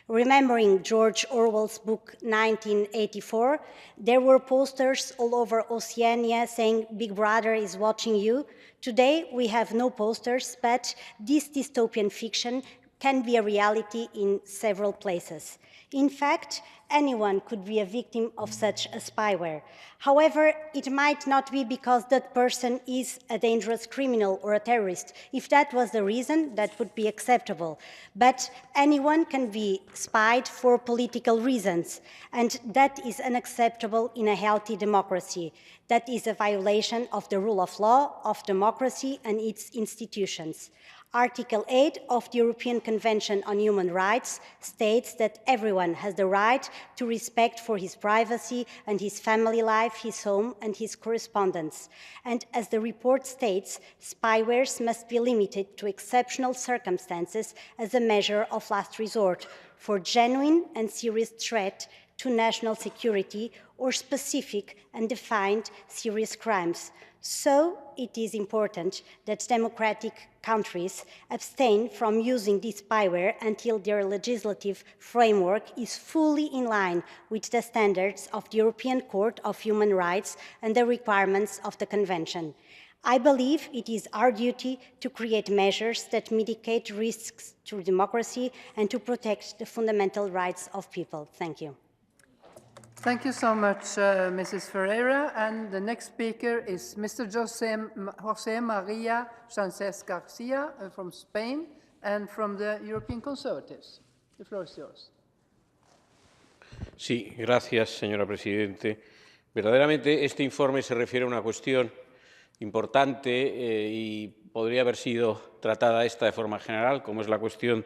Remembering George Orwell's book 1984, there were posters all over Oceania saying, "Big Brother is watching you." Today, we have no posters, but this dystopian fiction can be a reality in several places. In fact, anyone could be a victim of such a spyware. However, it might not be because that person is a dangerous criminal or a terrorist. If that was the reason, that would be acceptable. But anyone can be spied for political reasons, and that is unacceptable in a healthy democracy. That is a violation of the rule of law, of democracy, and its institutions. Article 8 of the European Convention on Human Rights states that everyone has the right to respect for his privacy and his family life, his home, and his correspondence. And as the report states, spywares must be limited to exceptional circumstances as a measure of last resort for genuine and serious threat to national security or specific and defined serious crimes. So it is important that democratic countries abstain from using this spyware until their legislative framework is fully in line with the standards of the European Court of Human Rights and the requirements of the Convention. I believe it is our duty to create measures that mitigate risks to democracy and to protect the fundamental rights of people. Thank you. Thank you so much, Mrs. Ferreira. And the next speaker is Mr. José María Sánchez García from Spain and from the European Conservatives. The floor is yours. Sí, gracias, señora Presidente. Verdaderamente, este informe se refiere a una cuestión importante y podría haber sido tratada esta de forma general, como es la cuestión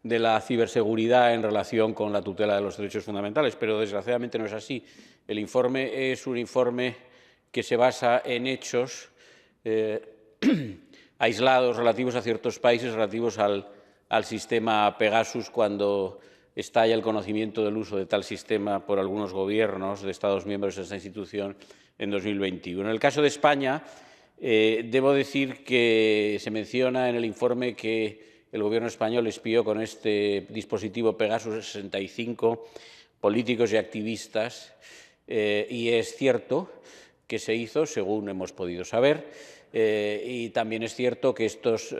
de la ciberseguridad en relación con la tutela de los derechos fundamentales, pero desgraciadamente no es así. El informe es un informe que se basa en hechos aislados relativos a ciertos países, relativos al sistema Pegasus, cuando estalla el conocimiento del uso de tal sistema por algunos gobiernos de Estados miembros de esta institución en 2021. En el caso de España, debo decir que se menciona en el informe que el Gobierno español espió con este dispositivo Pegasus 65 políticos y activistas, y es cierto que se hizo, según hemos podido saber, y también es cierto que estos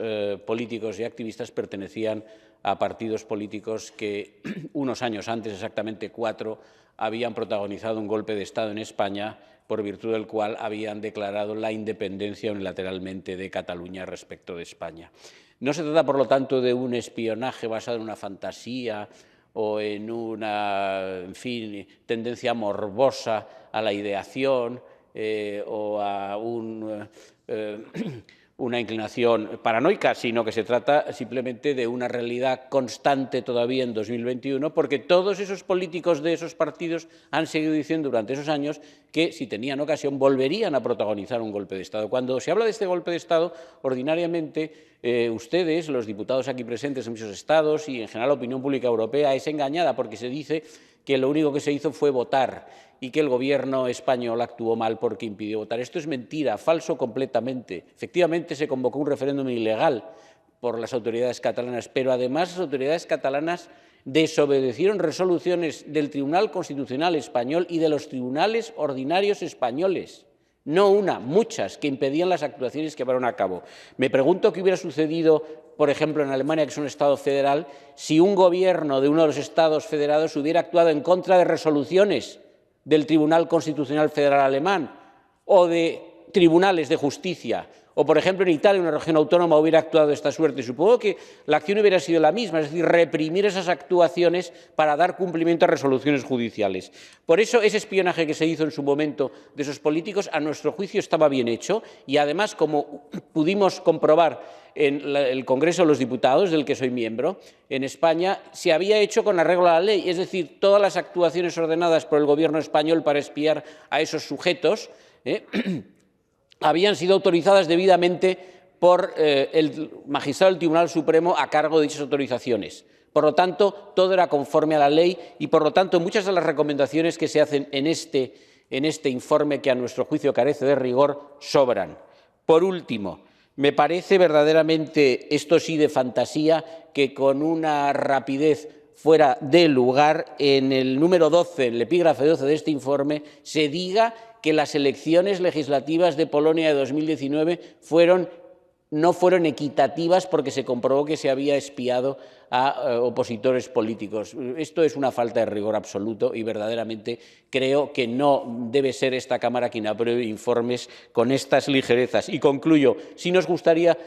políticos y activistas pertenecían a partidos políticos que unos años antes, exactamente 4, habían protagonizado un golpe de Estado en España, por virtud del cual habían declarado la independencia unilateralmente de Cataluña respecto de España. No se trata, por lo tanto, de un espionaje basado en una fantasía o en una, en fin, tendencia morbosa a la ideación o a una inclinación paranoica, sino que se trata simplemente de una realidad constante todavía en 2021, porque todos esos políticos de esos partidos han seguido diciendo durante esos años que, si tenían ocasión, volverían a protagonizar un golpe de Estado. Cuando se habla de este golpe de Estado, ordinariamente ustedes, los diputados aquí presentes en muchos estados y en general la opinión pública europea es engañada porque se dice que lo único que se hizo fue votar y que el Gobierno español actuó mal porque impidió votar. Esto es mentira, falso completamente. Efectivamente, se convocó un referéndum ilegal, por las autoridades catalanas, pero además las autoridades catalanas desobedecieron resoluciones del Tribunal Constitucional Español y de los tribunales ordinarios españoles. No una, muchas, que impedían las actuaciones que llevaron a cabo. Me pregunto qué hubiera sucedido, por ejemplo, en Alemania, que es un Estado federal, si un gobierno de uno de los Estados federados hubiera actuado en contra de resoluciones del Tribunal Constitucional Federal Alemán o de tribunales de justicia. O, por ejemplo, en Italia, una región autónoma hubiera actuado de esta suerte. Supongo que la acción hubiera sido la misma, es decir, reprimir esas actuaciones para dar cumplimiento a resoluciones judiciales. Por eso, ese espionaje que se hizo en su momento de esos políticos, a nuestro juicio, estaba bien hecho y, además, como pudimos comprobar en el Congreso de los Diputados, del que soy miembro, en España, se había hecho con arreglo a la ley. Es decir, todas las actuaciones ordenadas por el Gobierno español para espiar a esos sujetos habían sido autorizadas debidamente por el magistrado del Tribunal Supremo a cargo de dichas autorizaciones. Por lo tanto, todo era conforme a la ley y, por lo tanto, muchas de las recomendaciones que se hacen en este informe, que a nuestro juicio carece de rigor, sobran. Por último, me parece verdaderamente, esto sí de fantasía, que con una rapidez fuera de lugar, en el número 12, en el epígrafe 12 de este informe, se diga que las elecciones legislativas de Polonia de 2019 no fueron equitativas porque se comprobó que se había espiado a opositores políticos. Esto es una falta de rigor absoluto y verdaderamente creo que no debe ser esta Cámara quien apruebe informes con estas ligerezas. Y concluyo, sí nos gustaría,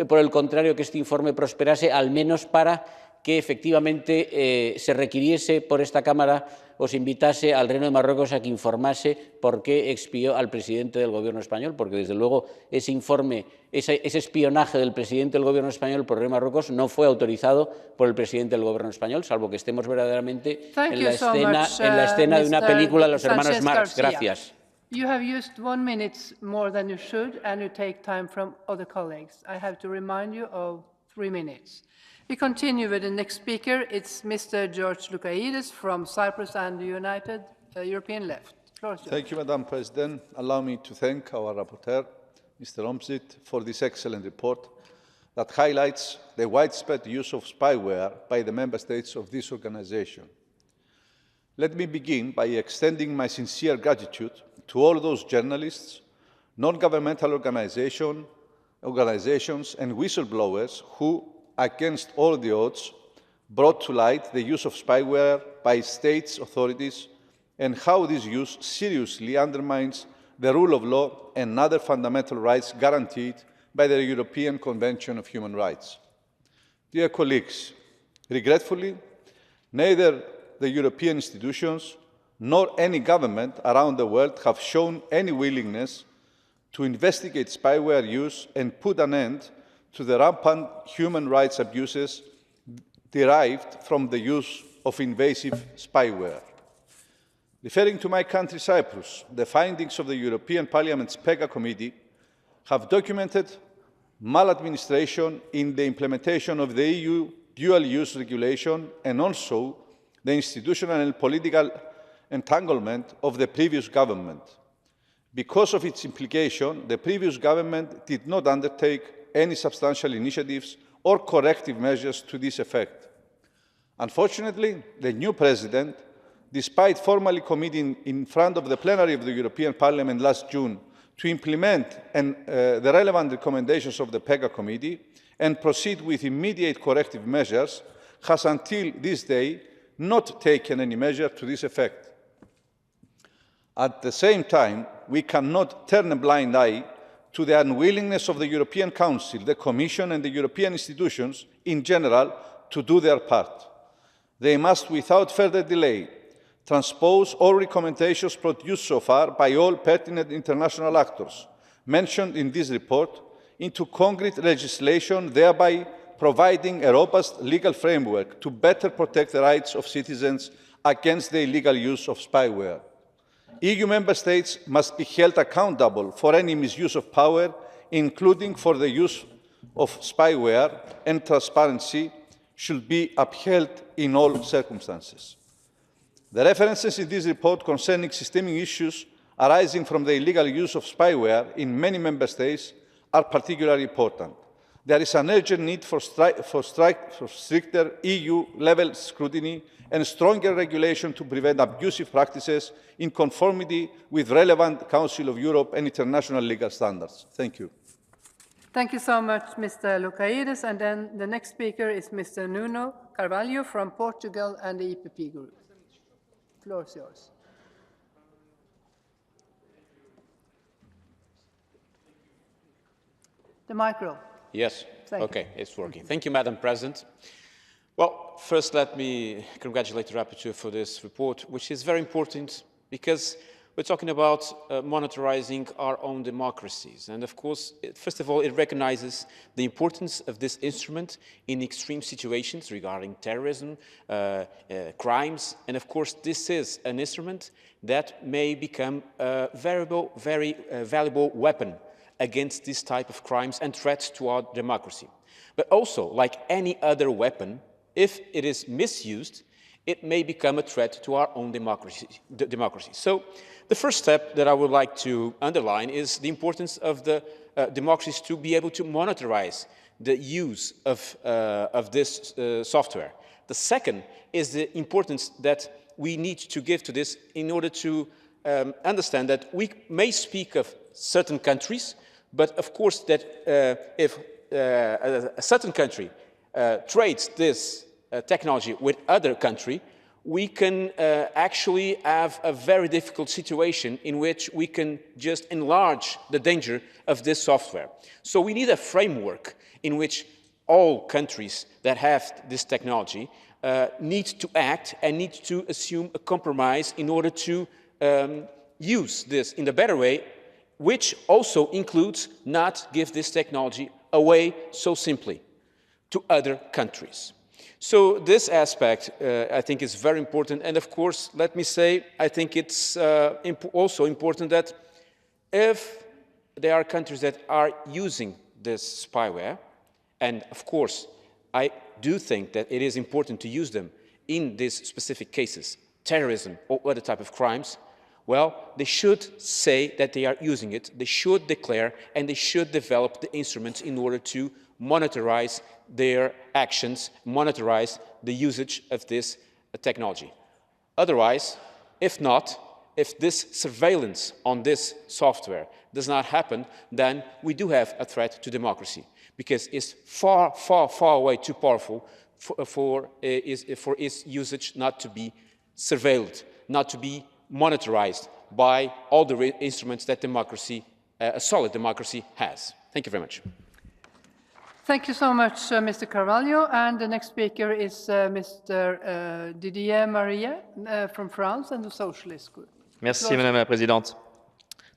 por el contrario, que este informe prosperase, al menos para que efectivamente se requiriese por esta Cámara o se invitase al Reino de Marruecos a que informase por qué expió al presidente del Gobierno español, porque desde luego ese informe, ese espionaje del presidente del Gobierno español por el Reino de Marruecos no fue autorizado por el presidente del Gobierno español, salvo que estemos verdaderamente en la escena de una película de los hermanos Marx. Gracias. You have used 1 minute more than you should, and you take time from other colleagues. I have to remind you of 3 minutes. We continue with the next speaker. It's Mr. George Lukaidis from Cyprus and the United European Left. Thank you, Madam President. Allow me to thank our rapporteur, Mr. Omzit, for this excellent report that highlights the widespread use of spyware by the member states of this organization. Let me begin by extending my sincere gratitude to all those journalists, non-governmental organizations, and whistleblowers who, against all the odds, brought to light the use of spyware by states' authorities and how this use seriously undermines the rule of law and other fundamental rights guaranteed by the European Convention of Human Rights. Dear colleagues, regretfully, neither the European institutions nor any government around the world have shown any willingness to investigate spyware use and put an end to the rampant human rights abuses derived from the use of invasive spyware. Referring to my country, Cyprus, the findings of the European Parliament's Pegasus Committee have documented maladministration in the implementation of the EU dual-use regulation and also the institutional and political entanglement of the previous government. Because of its implication, the previous government did not undertake any substantial initiatives or corrective measures to this effect. Unfortunately, the new president, despite formally committing in front of the plenary of the European Parliament last June to implement the relevant recommendations of the Pegasus Committee and proceed with immediate corrective measures, has until this day not taken any measure to this effect. At the same time, we cannot turn a blind eye to the unwillingness of the European Council, the Commission and the European institutions in general to do their part. They must, without further delay, transpose all recommendations produced so far by all pertinent international actors mentioned in this report into concrete legislation, thereby providing a robust legal framework to better protect the rights of citizens against the illegal use of spyware. EU member states must be held accountable for any misuse of power, including for the use of spyware, and transparency should be upheld in all circumstances. The references in this report concerning systemic issues arising from the illegal use of spyware in many member states are particularly important. There is an urgent need for stricter EU-level scrutiny and stronger regulation to prevent abusive practices in conformity with relevant Council of Europe and international legal standards. Thank you. Thank you so much, Mr. Lucaídes. And then the next speaker is Mr. Nuno Carvalho from Portugal and the EPP Group. The floor is yours. The micro. Yes, okay, it's working. Thank you, Madam President. Well, first let me congratulate the rapporteur for this report, which is very important because we're talking about monitoring our own democracies. And of course, first of all, it recognizes the importance of this instrument in extreme situations regarding terrorism, crimes. And of course, this is an instrument that may become a very valuable weapon against this type of crimes and threats to our democracy. But also, like any other weapon, if it is misused, it may become a threat to our own democracy. So the first step that I would like to underline is the importance of the democracies to be able to monitorize the use of this software. The second is the importance that we need to give to this in order to understand that we may speak of certain countries, but of course that if a certain country trades this technology with other country, we can actually have a very difficult situation in which we can just enlarge the danger of this software. So we need a framework in which all countries that have this technology need to act and need to assume a compromise in order to use this in a better way, which also includes not give this technology away so simply to other countries. So this aspect, I think, is very important. And of course, let me say, I think it's also important that if there are countries that are using this spyware, and of course, I do think that it is important to use them in these specific cases, terrorism or other type of crimes, well, they should say that they are using it, they should declare, and they should develop the instruments in order to monitorize their actions, monitorize the usage of this technology. Otherwise, if this surveillance on this software does not happen, then we do have a threat to democracy, because it's far, far, far away too powerful for its usage not to be surveilled, not to be monitorized by all the instruments that democracy, a solid democracy, has. Thank you very much. Thank you so much, Mr. Carvalho. And the next speaker is Mr. Didier Maria from France and the Socialist Group. Merci, Madame la Présidente.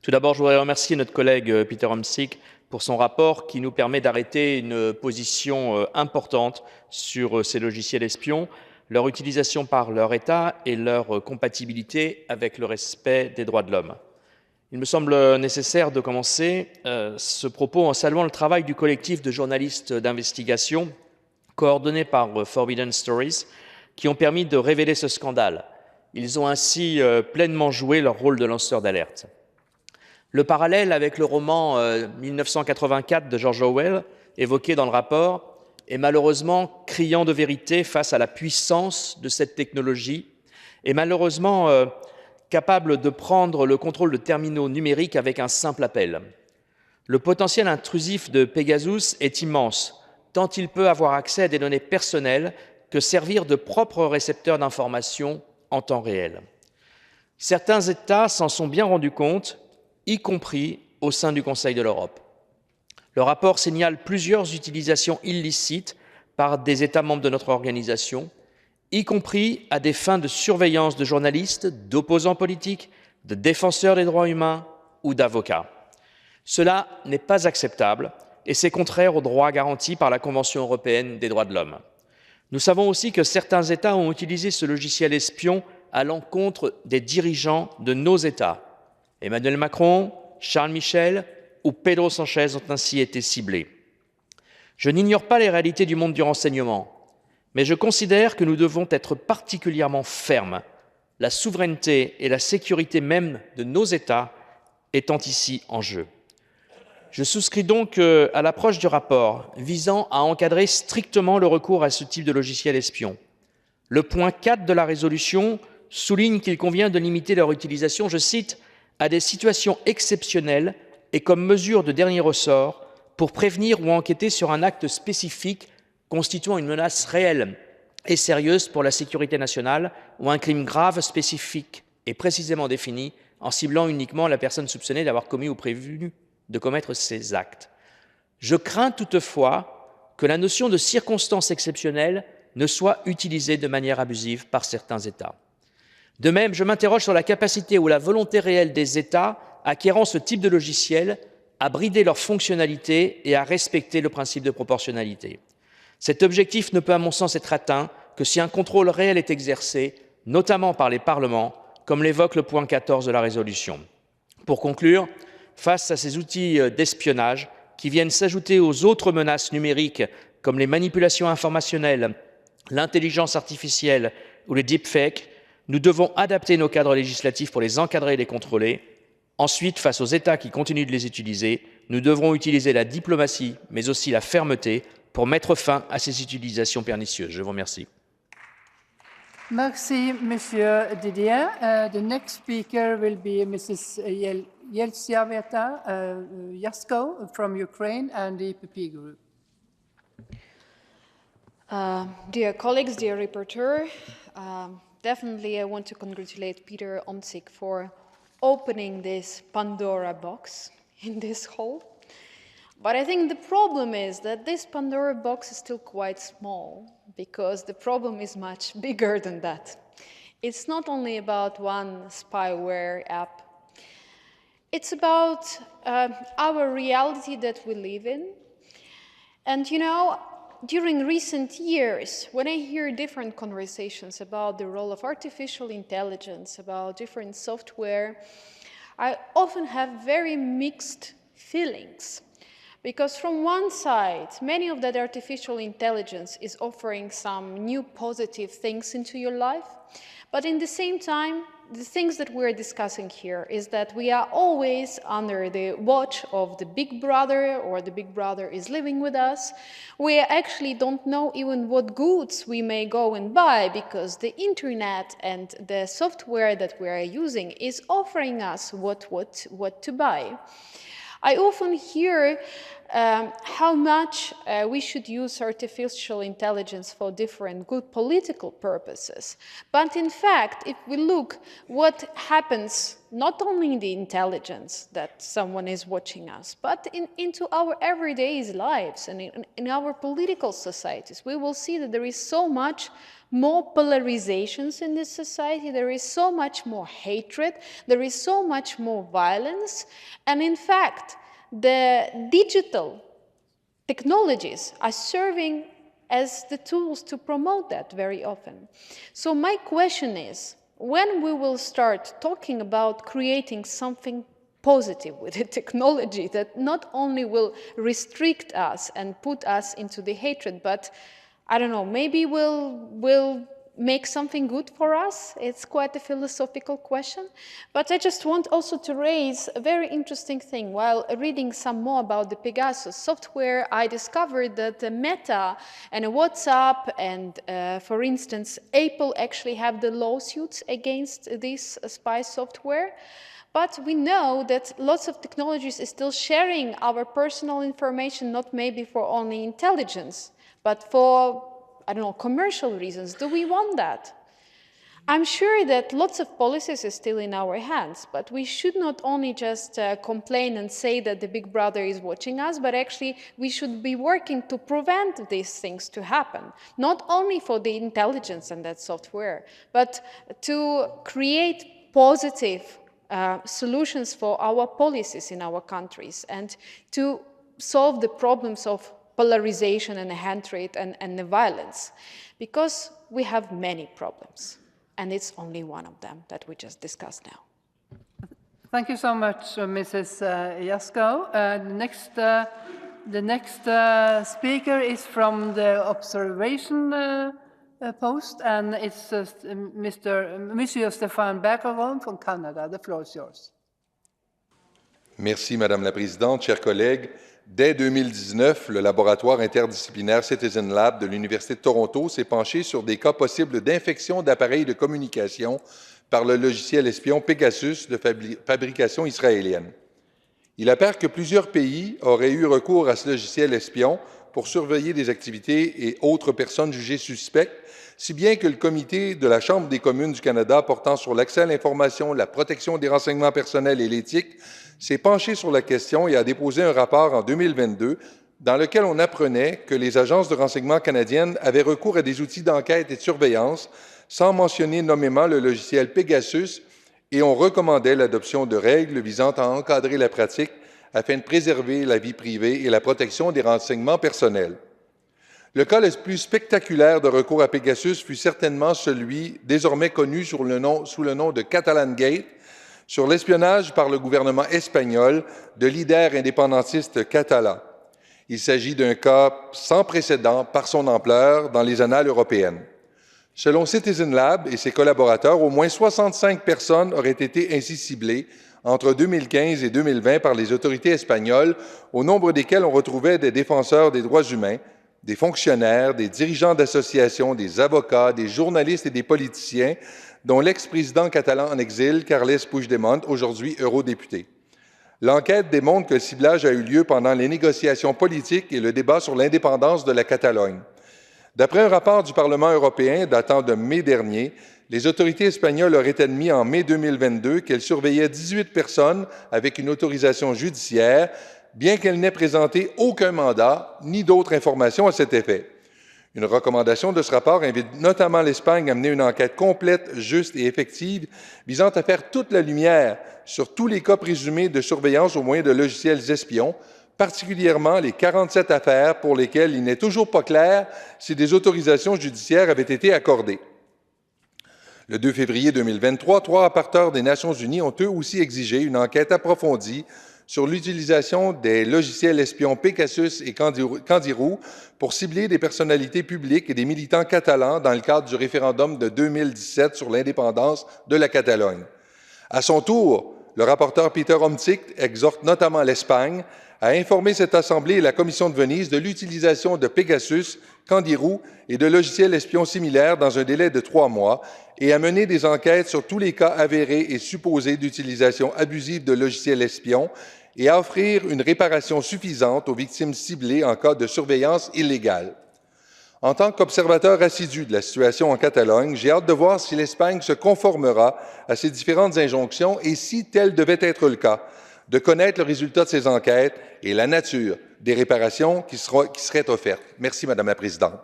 Tout d'abord, je voudrais remercier notre collègue Peter Omtzigt pour son rapport qui nous permet d'arrêter une position importante sur ces logiciels espions, leur utilisation par leur État et leur compatibilité avec le respect des droits de l'homme. Il me semble nécessaire de commencer ce propos en saluant le travail du collectif de journalistes d'investigation coordonné par Forbidden Stories qui ont permis de révéler ce scandale. Ils ont ainsi pleinement joué leur rôle de lanceur d'alerte. Le parallèle avec le roman 1984 de George Orwell, évoqué dans le rapport, est malheureusement criant de vérité face à la puissance de cette technologie et malheureusement capable de prendre le contrôle de terminaux numériques avec un simple appel. Le potentiel intrusif de Pegasus est immense, tant il peut avoir accès à des données personnelles que servir de propres récepteurs d'informations en temps réel. Certains États s'en sont bien rendus compte, y compris au sein du Conseil de l'Europe. Le rapport signale plusieurs utilisations illicites par des États membres de notre organisation, y compris à des fins de surveillance de journalistes, d'opposants politiques, de défenseurs des droits humains ou d'avocats. Cela n'est pas acceptable et c'est contraire aux droits garantis par la Convention européenne des droits de l'homme. Nous savons aussi que certains États ont utilisé ce logiciel espion à l'encontre des dirigeants de nos États. Emmanuel Macron, Charles Michel ou Pedro Sánchez ont ainsi été ciblés. Je n'ignore pas les réalités du monde du renseignement, mais je considère que nous devons être particulièrement fermes, la souveraineté et la sécurité même de nos États étant ici en jeu. Je souscris donc à l'approche du rapport visant à encadrer strictement le recours à ce type de logiciel espion. Le point 4 de la résolution souligne qu'il convient de limiter leur utilisation, je cite, à des situations exceptionnelles et comme mesure de dernier ressort pour prévenir ou enquêter sur un acte spécifique constituant une menace réelle et sérieuse pour la sécurité nationale ou un crime grave, spécifique et précisément défini en ciblant uniquement la personne soupçonnée d'avoir commis ou prévenu de commettre ces actes. Je crains toutefois que la notion de circonstances exceptionnelles ne soit utilisée de manière abusive par certains États. De même, je m'interroge sur la capacité ou la volonté réelle des États acquérant ce type de logiciel à brider leur fonctionnalité et à respecter le principe de proportionnalité. Cet objectif ne peut à mon sens être atteint que si un contrôle réel est exercé, notamment par les parlements, comme l'évoque le point 14 de la résolution. Pour conclure, face à ces outils d'espionnage qui viennent s'ajouter aux autres menaces numériques comme les manipulations informationnelles, l'intelligence artificielle ou les deepfakes, nous devons adapter nos cadres législatifs pour les encadrer et les contrôler. Ensuite, face aux États qui continuent de les utiliser, nous devrons utiliser la diplomatie, mais aussi la fermeté pour mettre fin à ces utilisations pernicieuses. Je vous remercie. Merci, Monsieur Didier. The next speaker will be Mrs. Yeltsyaveta Yasko from Ukraine and the EPP group. Dear colleagues, dear rapporteur, definitely I want to congratulate Peter Omtzigt for opening this Pandora box in this hall. But I think the problem is that this Pandora box is still quite small, because the problem is much bigger than that. It's not only about one spyware app. It's about our reality that we live in. And you know, during recent years, when I hear different conversations about the role of artificial intelligence, about different software, I often have very mixed feelings. Because from one side, many of that artificial intelligence is offering some new positive things into your life, but in the same time, the things that we're discussing here is that we are always under the watch of the big brother, or the big brother is living with us. We actually don't know even what goods we may go and buy, because the internet and the software that we are using is offering us what to buy. I often hear how much we should use artificial intelligence for different good political purposes. But in fact, if we look what happens not only in the intelligence that someone is watching us, but into our everyday lives and in our political societies, we will see that there is so much more polarizations in this society, there is so much more hatred, there is so much more violence, and in fact, the digital technologies are serving as the tools to promote that very often. So my question is, when we will start talking about creating something positive with the technology that not only will restrict us and put us into the hatred, but I don't know, maybe will make something good for us? It's quite a philosophical question. But I just want also to raise a very interesting thing. While reading some more about the Pegasus software, I discovered that the Meta and WhatsApp and, for instance, Apple actually have the lawsuits against this spy software. But we know that lots of technologies is still sharing our personal information, not maybe for only intelligence, but for, I don't know, commercial reasons. Do we want that? I'm sure that lots of policies are still in our hands, but we should not only just complain and say that the big brother is watching us, but actually we should be working to prevent these things to happen, not only for the intelligence and that software, but to create positive solutions for our policies in our countries and to solve the problems of polarization and hatred and the violence, because we have many problems, and it's only one of them that we just discussed now. Thank you so much, Mrs. Yasko. The next speaker is from the observation post, and it's Monsieur Stéphane Bergeron from Canada. The floor is yours. Merci, Madame la Présidente. Chers collègues, dès 2019, le laboratoire interdisciplinaire Citizen Lab de l'Université de Toronto s'est penché sur des cas possibles d'infection d'appareils de communication par le logiciel espion Pegasus de fabrication israélienne. Il apparaît que plusieurs pays auraient eu recours à ce logiciel espion pour surveiller des activités et autres personnes jugées suspectes, si bien que le comité de la Chambre des communes du Canada portant sur l'accès à l'information, la protection des renseignements personnels et l'éthique s'est penché sur la question et a déposé un rapport en 2022 dans lequel on apprenait que les agences de renseignement canadiennes avaient recours à des outils d'enquête et de surveillance sans mentionner nommément le logiciel Pegasus, et on recommandait l'adoption de règles visant à encadrer la pratique afin de préserver la vie privée et la protection des renseignements personnels. Le cas le plus spectaculaire de recours à Pegasus fut certainement celui désormais connu sous le nom de Catalan Gate, sur l'espionnage par le gouvernement espagnol de leaders indépendantistes catalans. Il s'agit d'un cas sans précédent par son ampleur dans les annales européennes. Selon Citizen Lab et ses collaborateurs, au moins 65 personnes auraient été ainsi ciblées entre 2015 et 2020 par les autorités espagnoles, au nombre desquelles on retrouvait des défenseurs des droits humains, des fonctionnaires, des dirigeants d'associations, des avocats, des journalistes et des politiciens, dont l'ex-président catalan en exil, Carles Puigdemont, aujourd'hui eurodéputé. L'enquête démontre que le ciblage a eu lieu pendant les négociations politiques et le débat sur l'indépendance de la Catalogne. D'après un rapport du Parlement européen datant de mai dernier, les autorités espagnoles auraient admis en mai 2022 qu'elles surveillaient 18 personnes avec une autorisation judiciaire, bien qu'elles n'aient présenté aucun mandat ni d'autres informations à cet effet. Une recommandation de ce rapport invite notamment l'Espagne à mener une enquête complète, juste et effective visant à faire toute la lumière sur tous les cas présumés de surveillance au moyen de logiciels espions, particulièrement les 47 affaires pour lesquelles il n'est toujours pas clair si des autorisations judiciaires avaient été accordées. Le 2 février 2023, 3 rapporteurs des Nations unies ont eux aussi exigé une enquête approfondie sur l'utilisation des logiciels espions Pegasus et Candiru pour cibler des personnalités publiques et des militants catalans dans le cadre du référendum de 2017 sur l'indépendance de la Catalogne. À son tour, le rapporteur Peter Omtzigt exhorte notamment l'Espagne à informer cette Assemblée et la Commission de Venise de l'utilisation de Pegasus, Candiru et de logiciels espions similaires dans un délai de 3 mois et à mener des enquêtes sur tous les cas avérés et supposés d'utilisation abusive de logiciels espions et à offrir une réparation suffisante aux victimes ciblées en cas de surveillance illégale. En tant qu'observateur assidu de la situation en Catalogne, j'ai hâte de voir si l'Espagne se conformera à ces différentes injonctions et, si tel devait être le cas, de connaître le résultat de ces enquêtes et la nature des réparations qui seraient offertes. Merci, Madame la Présidente.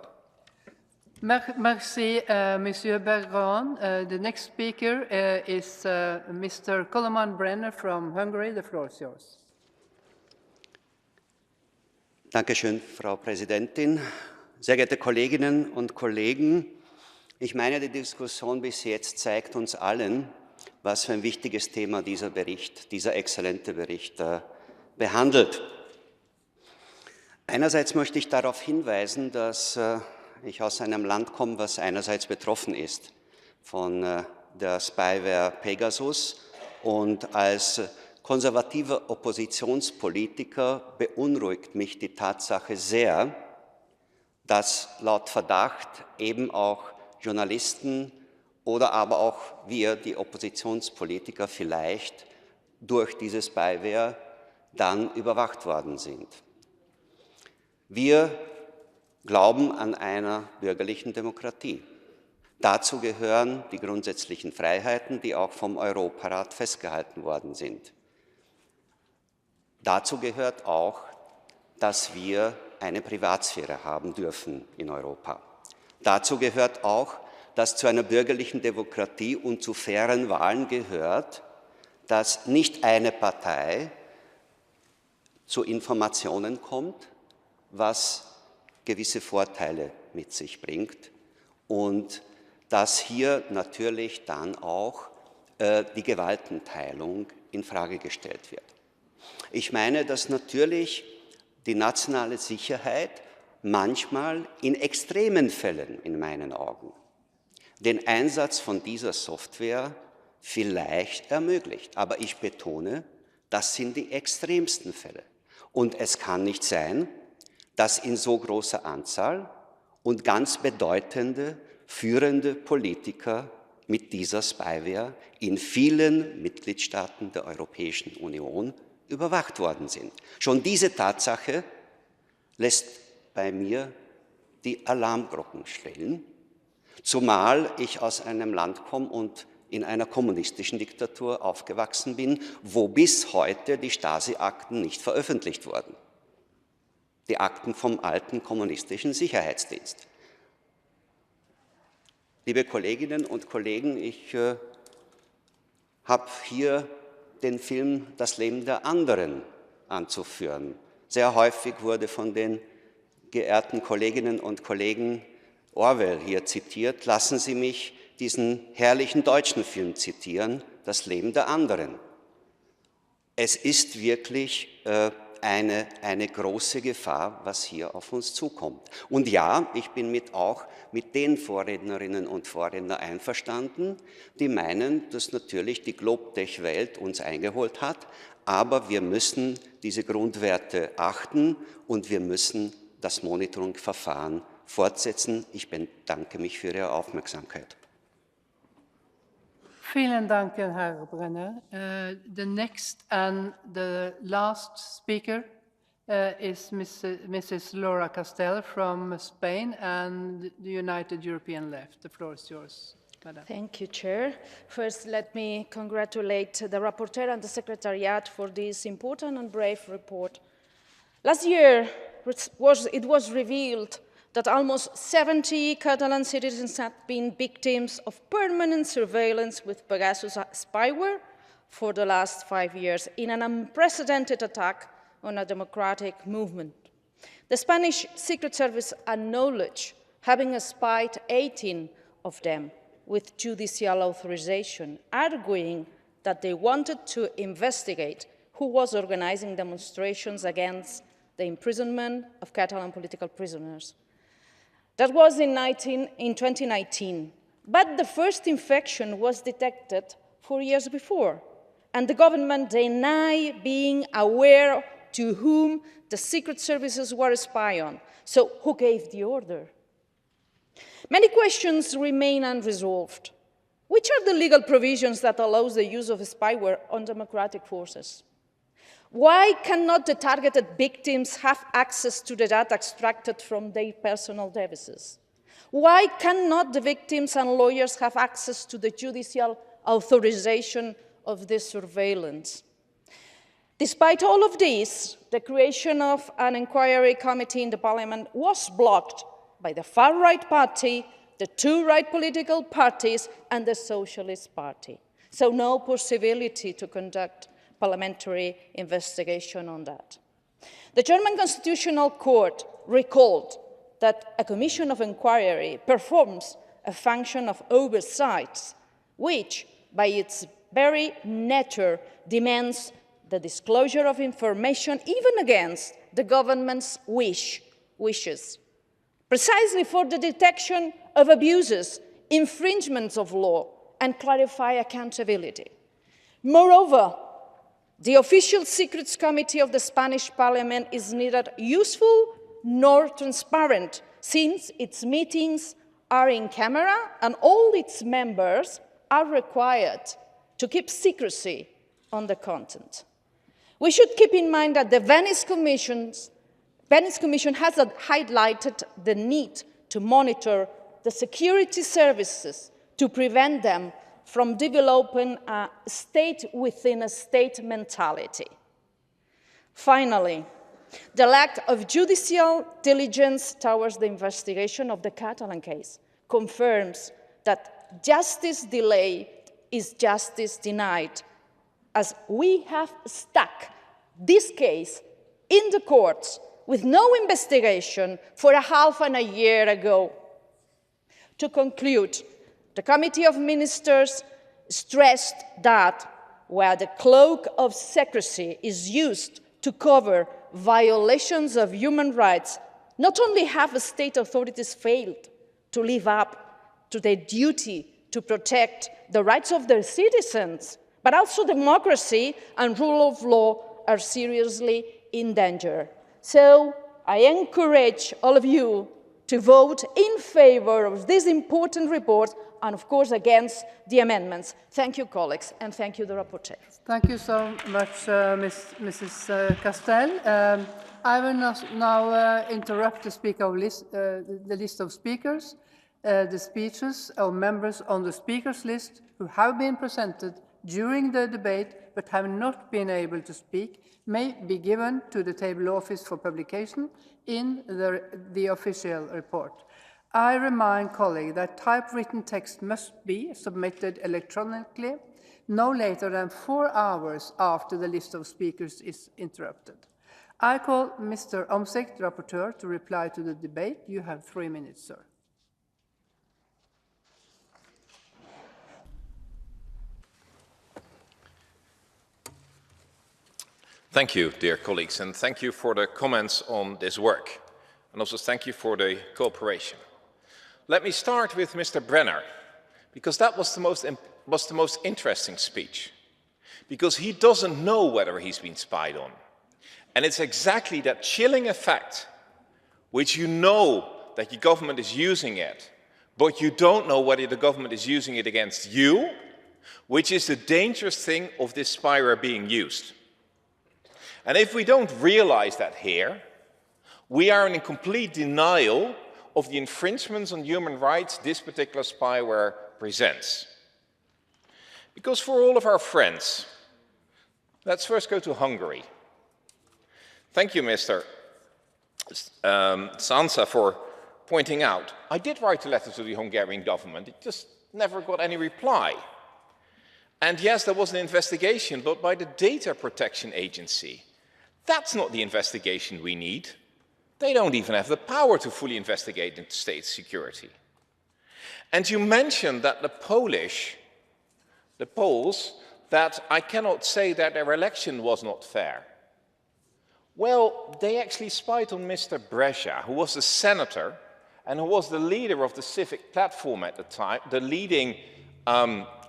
Merci, Monsieur Bergeron. The next speaker is Mr. Koloman Brenner from Hungary. The floor is yours. Dankeschön, Frau Präsidentin. Sehr geehrte Kolleginnen und Kollegen, ich meine, die Diskussion bis jetzt zeigt uns allen, was für ein wichtiges Thema dieser Bericht, dieser exzellente Bericht behandelt. Einerseits möchte ich darauf hinweisen, dass ich aus einem Land komme, was einerseits betroffen ist von der Spyware Pegasus, und als konservativer Oppositionspolitiker beunruhigt mich die Tatsache sehr, dass laut Verdacht eben auch Journalisten oder aber auch wir, die Oppositionspolitiker, vielleicht durch diese Spyware dann überwacht worden sind. Wir glauben an einer bürgerlichen Demokratie. Dazu gehören die grundsätzlichen Freiheiten, die auch vom Europarat festgehalten worden sind. Dazu gehört auch, dass wir eine Privatsphäre haben dürfen in Europa. Dazu gehört auch, dass zu einer bürgerlichen Demokratie und zu fairen Wahlen gehört, dass nicht eine Partei zu Informationen kommt, was gewisse Vorteile mit sich bringt, und dass hier natürlich dann auch die Gewaltenteilung in Frage gestellt wird. Ich meine, dass natürlich die nationale Sicherheit manchmal in extremen Fällen, in meinen Augen, den Einsatz von dieser Software vielleicht ermöglicht. Aber ich betone, Das sind die extremsten Fälle. Und es kann nicht sein, dass in so großer Anzahl und ganz bedeutende, führende Politiker mit dieser Spyware in vielen Mitgliedstaaten der Europäischen Union überwacht worden sind. Schon diese Tatsache lässt bei mir die Alarmglocken schrillen, zumal ich aus einem Land komme und in einer kommunistischen Diktatur aufgewachsen bin, wo bis heute die Stasi-Akten nicht veröffentlicht wurden. Die Akten vom alten kommunistischen Sicherheitsdienst. Liebe Kolleginnen und Kollegen, ich habe hier den Film Das Leben der anderen anzuführen. Sehr häufig wurde von den geehrten Kolleginnen und Kollegen Orwell hier zitiert. Lassen Sie mich diesen herrlichen deutschen Film zitieren, Das Leben der anderen. Es ist wirklich eine große Gefahr, was hier auf uns zukommt. Und ja, ich bin auch mit den Vorrednerinnen und Vorrednern einverstanden, die meinen, dass natürlich die Globtech-Welt uns eingeholt hat, aber wir müssen diese Grundwerte achten und wir müssen das Monitoring-Verfahren fortsetzen. Ich bedanke mich für Ihre Aufmerksamkeit. Vielen Dank, Herr Brenner. The next and the last speaker is Mrs. Laura Castell from Spain and the United European Left. The floor is yours, Madam. Thank you, Chair. First, let me congratulate the Rapporteur and the Secretariat for this important and brave report. Last year, it was revealed that almost 70 Catalan citizens had been victims of permanent surveillance with Pegasus spyware for the last 5 years in an unprecedented attack on a democratic movement. The Spanish Secret Service acknowledged having spied 18 of them with judicial authorization, arguing that they wanted to investigate who was organizing demonstrations against the imprisonment of Catalan political prisoners. That was in 2019, but the first infection was detected 4 years before, and the government denied being aware to whom the secret services were spying on. So who gave the order? Many questions remain unresolved. Which are the legal provisions that allow the use of spyware on democratic forces? Why cannot the targeted victims have access to the data extracted from their personal devices? Why cannot the victims and lawyers have access to the judicial authorization of this surveillance? Despite all of this, the creation of an inquiry committee in the Parliament was blocked by the far-right party, the two right political parties, and the Socialist Party. So no possibility to conduct parliamentary investigation on that. The German Constitutional Court recalled that a commission of inquiry performs a function of oversight, which, by its very nature, demands the disclosure of information even against the government's wishes, precisely for the detection of abuses, infringements of law, and clarify accountability. Moreover, the Official Secrets Committee of the Spanish Parliament is neither useful nor transparent, since its meetings are in camera and all its members are required to keep secrecy on the content. We should keep in mind that the Venice Commission has highlighted the need to monitor the security services to prevent them from developing a state-within-a-state mentality. Finally, the lack of judicial diligence towards the investigation of the Catalan case confirms that justice delayed is justice denied, as we have stuck this case in the courts with no investigation for half a year ago. To conclude, the Committee of Ministers stressed that where the cloak of secrecy is used to cover violations of human rights, not only have state authorities failed to live up to their duty to protect the rights of their citizens, but also democracy and rule of law are seriously in danger. So I encourage all of you to vote in favor of this important report and, of course, against the amendments. Thank you, colleagues, and thank you, the rapporteur. Thank you so much, Mrs. Castell. I will now interrupt the list of speakers. The speeches of members on the speakers list who have been presented during the debate but have not been able to speak may be given to the table office for publication in the official report. I remind colleagues that typewritten text must be submitted electronically no later than 4 hours after the list of speakers is interrupted. I call Mr. Omtzigt, rapporteur, to reply to the debate. You have 3 minutes, sir. Thank you, dear colleagues, and thank you for the comments on this work. And also thank you for the cooperation. Let me start with Mr. Brenner, because that was the most interesting speech. Because he doesn't know whether he's been spied on. And it's exactly that chilling effect, which you know that your government is using it, but you don't know whether the government is using it against you, which is the dangerous thing of this spyware being used. And if we don't realize that here, we are in complete denial of the infringements on human rights this particular spyware presents. Because for all of our friends, let's first go to Hungary. Thank you, Mr. Sansa, for pointing out. I did write a letter to the Hungarian government. It just never got any reply. And yes, there was an investigation, but by the Data Protection Agency. That's not the investigation we need. They don't even have the power to fully investigate into state security. And you mentioned that the Poles, that I cannot say that their election was not fair. Well, they actually spied on Mr. Brescia, who was a senator and who was the leader of the Civic Platform at the time, the leading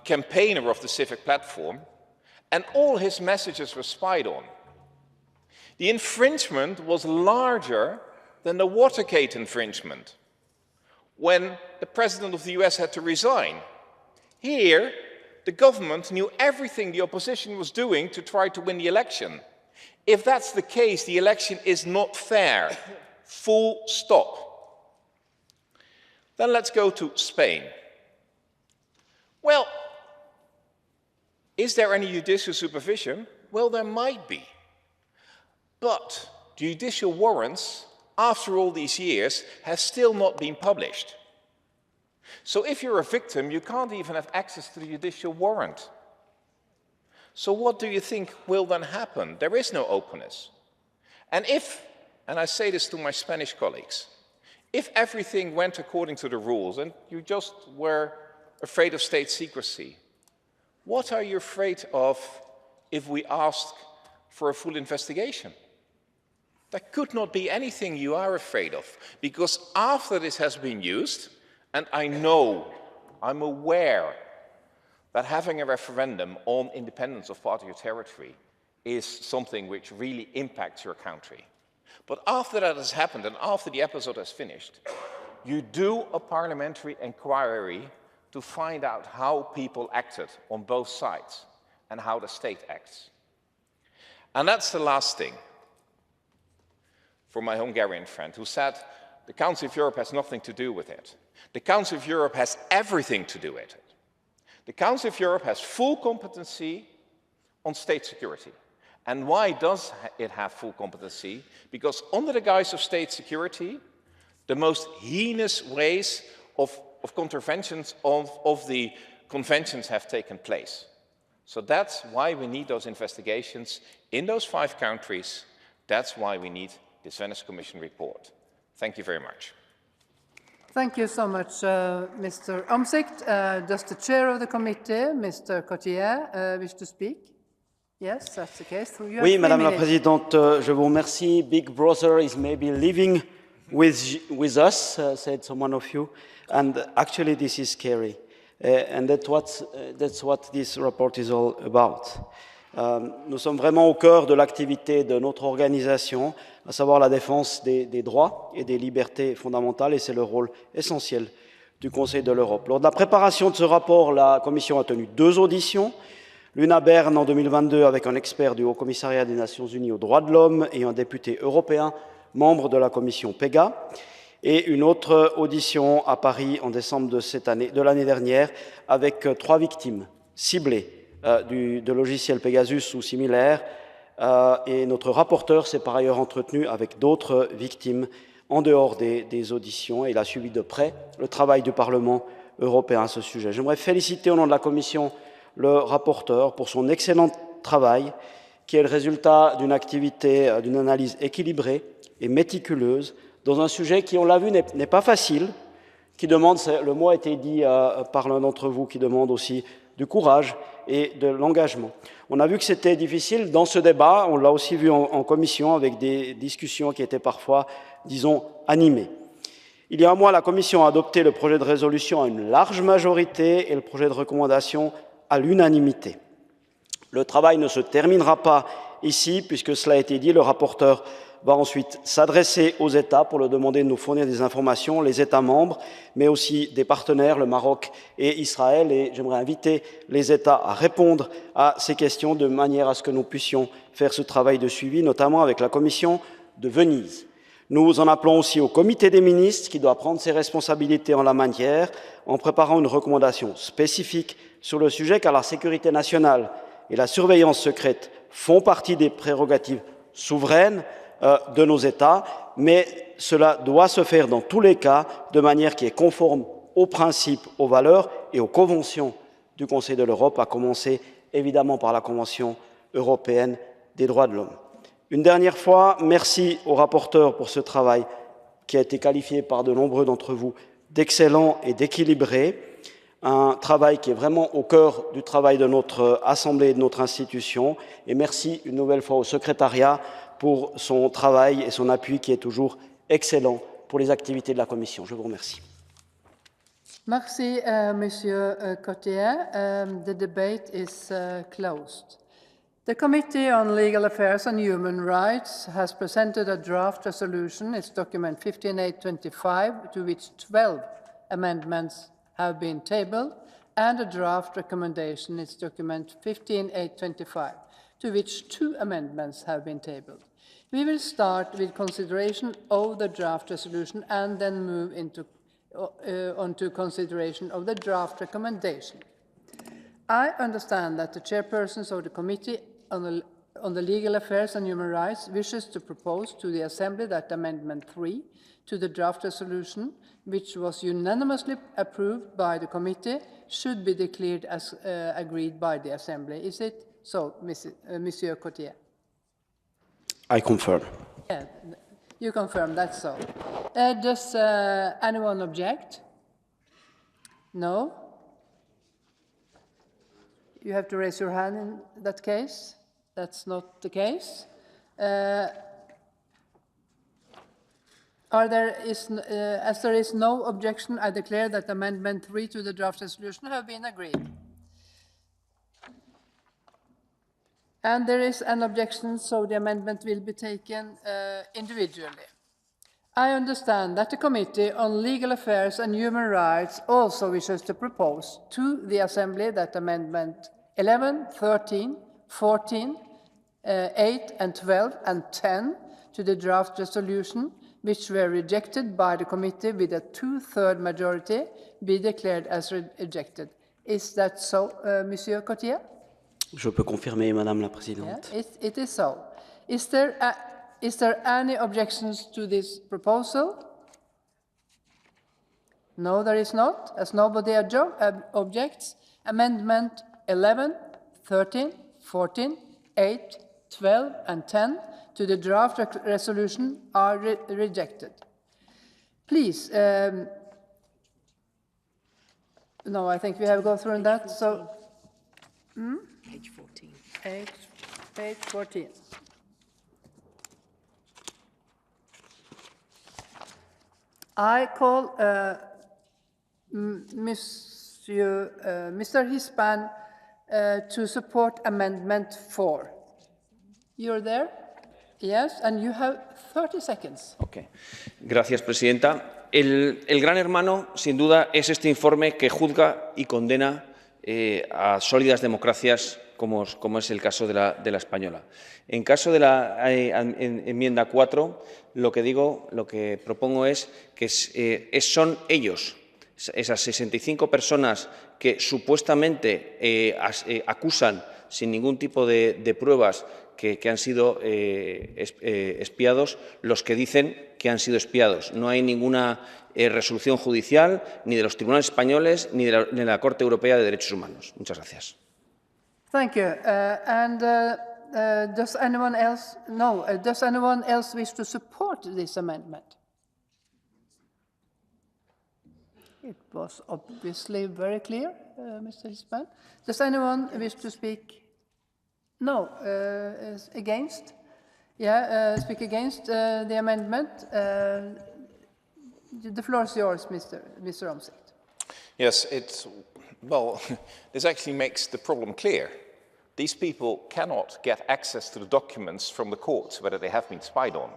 campaigner of the Civic Platform, and all his messages were spied on. The infringement was larger than the Watergate infringement, when the president of the US had to resign. Here, the government knew everything the opposition was doing to try to win the election. If that's the case, the election is not fair. Full stop. Then let's go to Spain. Well, is there any judicial supervision? Well, there might be. But judicial warrants, after all these years, have still not been published. So if you're a victim, you can't even have access to the judicial warrant. So what do you think will then happen? There is no openness. And I say this to my Spanish colleagues, if everything went according to the rules and you just were afraid of state secrecy, what are you afraid of if we ask for a full investigation? There could not be anything you are afraid of, because after this has been used, and I'm aware that having a referendum on independence of part of your territory is something which really impacts your country. But after that has happened and after the episode has finished, you do a parliamentary inquiry to find out how people acted on both sides and how the state acts. And that's the last thing. For my Hungarian friend who said, the Council of Europe has nothing to do with it. The Council of Europe has everything to do with it. The Council of Europe has full competency on state security. And why does it have full competency? Because under the guise of state security, the most heinous ways of contraventions of the conventions have taken place. So that's why we need those investigations in those 5 countries. That's why we need this Venice Commission report. Thank you very much. Thank you so much, Mr. Omtzigt. Does the chair of the committee, Mr. Cottier, wish to speak? Yes, that's the case. Oui, Madame la Présidente, je vous remercie. Big Brother is maybe living with us, said someone of you, and actually this is scary. And that's what this report is all about. Nous sommes vraiment au cœur de l'activité de notre organisation, à savoir la défense des droits et des libertés fondamentales, et c'est le rôle essentiel du Conseil de l'Europe. Lors de la préparation de ce rapport, la Commission a tenu 2 auditions, l'une à Berne en 2022 avec un expert du Haut-Commissariat des Nations Unies aux droits de l'homme et un député européen, membre de la commission PEGA, et une autre audition à Paris en décembre de l'année dernière avec 3 victimes ciblées de logiciels Pegasus ou similaires, et notre rapporteur s'est par ailleurs entretenu avec d'autres victimes en dehors des auditions, et il a suivi de près le travail du Parlement européen à ce sujet. J'aimerais féliciter au nom de la Commission le rapporteur pour son excellent travail, qui est le résultat d'une activité, d'une analyse équilibrée et méticuleuse, dans un sujet qui, on l'a vu, n'est pas facile, qui demande, le mot a été dit par l'un d'entre vous, qui demande aussi du courage et de l'engagement. On a vu que c'était difficile dans ce débat, on l'a aussi vu en commission avec des discussions qui étaient parfois, disons, animées. Il y a un mois, la Commission a adopté le projet de résolution à une large majorité et le projet de recommandation à l'unanimité. Le travail ne se terminera pas ici, puisque cela a été dit, le rapporteur va ensuite s'adresser aux États pour leur demander de nous fournir des informations, les États membres, mais aussi des partenaires, le Maroc et Israël, et j'aimerais inviter les États à répondre à ces questions de manière à ce que nous puissions faire ce travail de suivi, notamment avec la Commission de Venise. Nous en appelons aussi au comité des ministres qui doit prendre ses responsabilités en la matière en préparant une recommandation spécifique sur le sujet, car la sécurité nationale et la surveillance secrète font partie des prérogatives souveraines de nos États, mais cela doit se faire dans tous les cas de manière qui est conforme aux principes, aux valeurs et aux conventions du Conseil de l'Europe, à commencer évidemment par la Convention européenne des droits de l'homme. Une dernière fois, merci au rapporteur pour ce travail qui a été qualifié par de nombreux d'entre vous d'excellent et d'équilibré, un travail qui est vraiment au cœur du travail de notre Assemblée et de notre institution, et merci une nouvelle fois au secrétariat pour son travail et son appui qui est toujours excellent pour les activités de la Commission. Je vous remercie. Merci, Monsieur Cottier. The debate is closed. The Committee on Legal Affairs and Human Rights has presented a draft resolution, its document 15825, to which 12 amendments have been tabled, and a draft recommendation, its document 15825, to which 2 amendments have been tabled. We will start with consideration of the draft resolution and then move onto consideration of the draft recommendation. I understand that the chairpersons of the Committee on the Legal Affairs and Human Rights wishes to propose to the Assembly that Amendment 3 to the draft resolution, which was unanimously approved by the Committee, should be declared as agreed by the Assembly. Is it so, Monsieur Cottier? I confirm. Yeah, you confirm, that's so. Does anyone object? No? You have to raise your hand in that case. That's not the case. As there is no objection, I declare that Amendment 3 to the draft resolution have been agreed. And there is an objection, so the amendment will be taken individually. I understand that the Committee on Legal Affairs and Human Rights also wishes to propose to the Assembly that Amendment 11, 13, 14, 8 and 12 and 10 to the draft resolution, which were rejected by the Committee with a 2/3 majority, be declared as rejected. Is that so, Monsieur Cottier? Je peux confirmer, Madame la Présidente. Yeah, it is so. Is there any objections to this proposal? No, there is not. As nobody objects, Amendment 11, 13, 14, 8, 12, and 10 to the draft resolution are rejected. Please. No, I think we have gone through that. So. Page 14. Page 14. I call Monsieur you, Mr. Hispan, to support Amendment 4. You're there? Yes, and you have 30 seconds. Okay. Gracias, Presidenta. El gran hermano, sin duda, es este informe que juzga y condena a sólidas democracias, como es el caso de la española. En caso de la enmienda 4, lo que propongo es que son ellos, esas 65 personas que supuestamente acusan sin ningún tipo de pruebas que han sido espiados, los que dicen que han sido espiados. No hay ninguna resolución judicial, ni de los tribunales españoles, ni de la Corte Europea de Derechos Humanos. Muchas gracias. Thank you. Does anyone else? No. Does anyone else wish to support this amendment? It was obviously very clear, Mr. Hispan. Does anyone wish to speak? No. Against? Yeah. Speak against the amendment. The floor is yours, Mr. Omtzigt. Yes, well, this actually makes the problem clear. These people cannot get access to the documents from the courts, whether they have been spied on.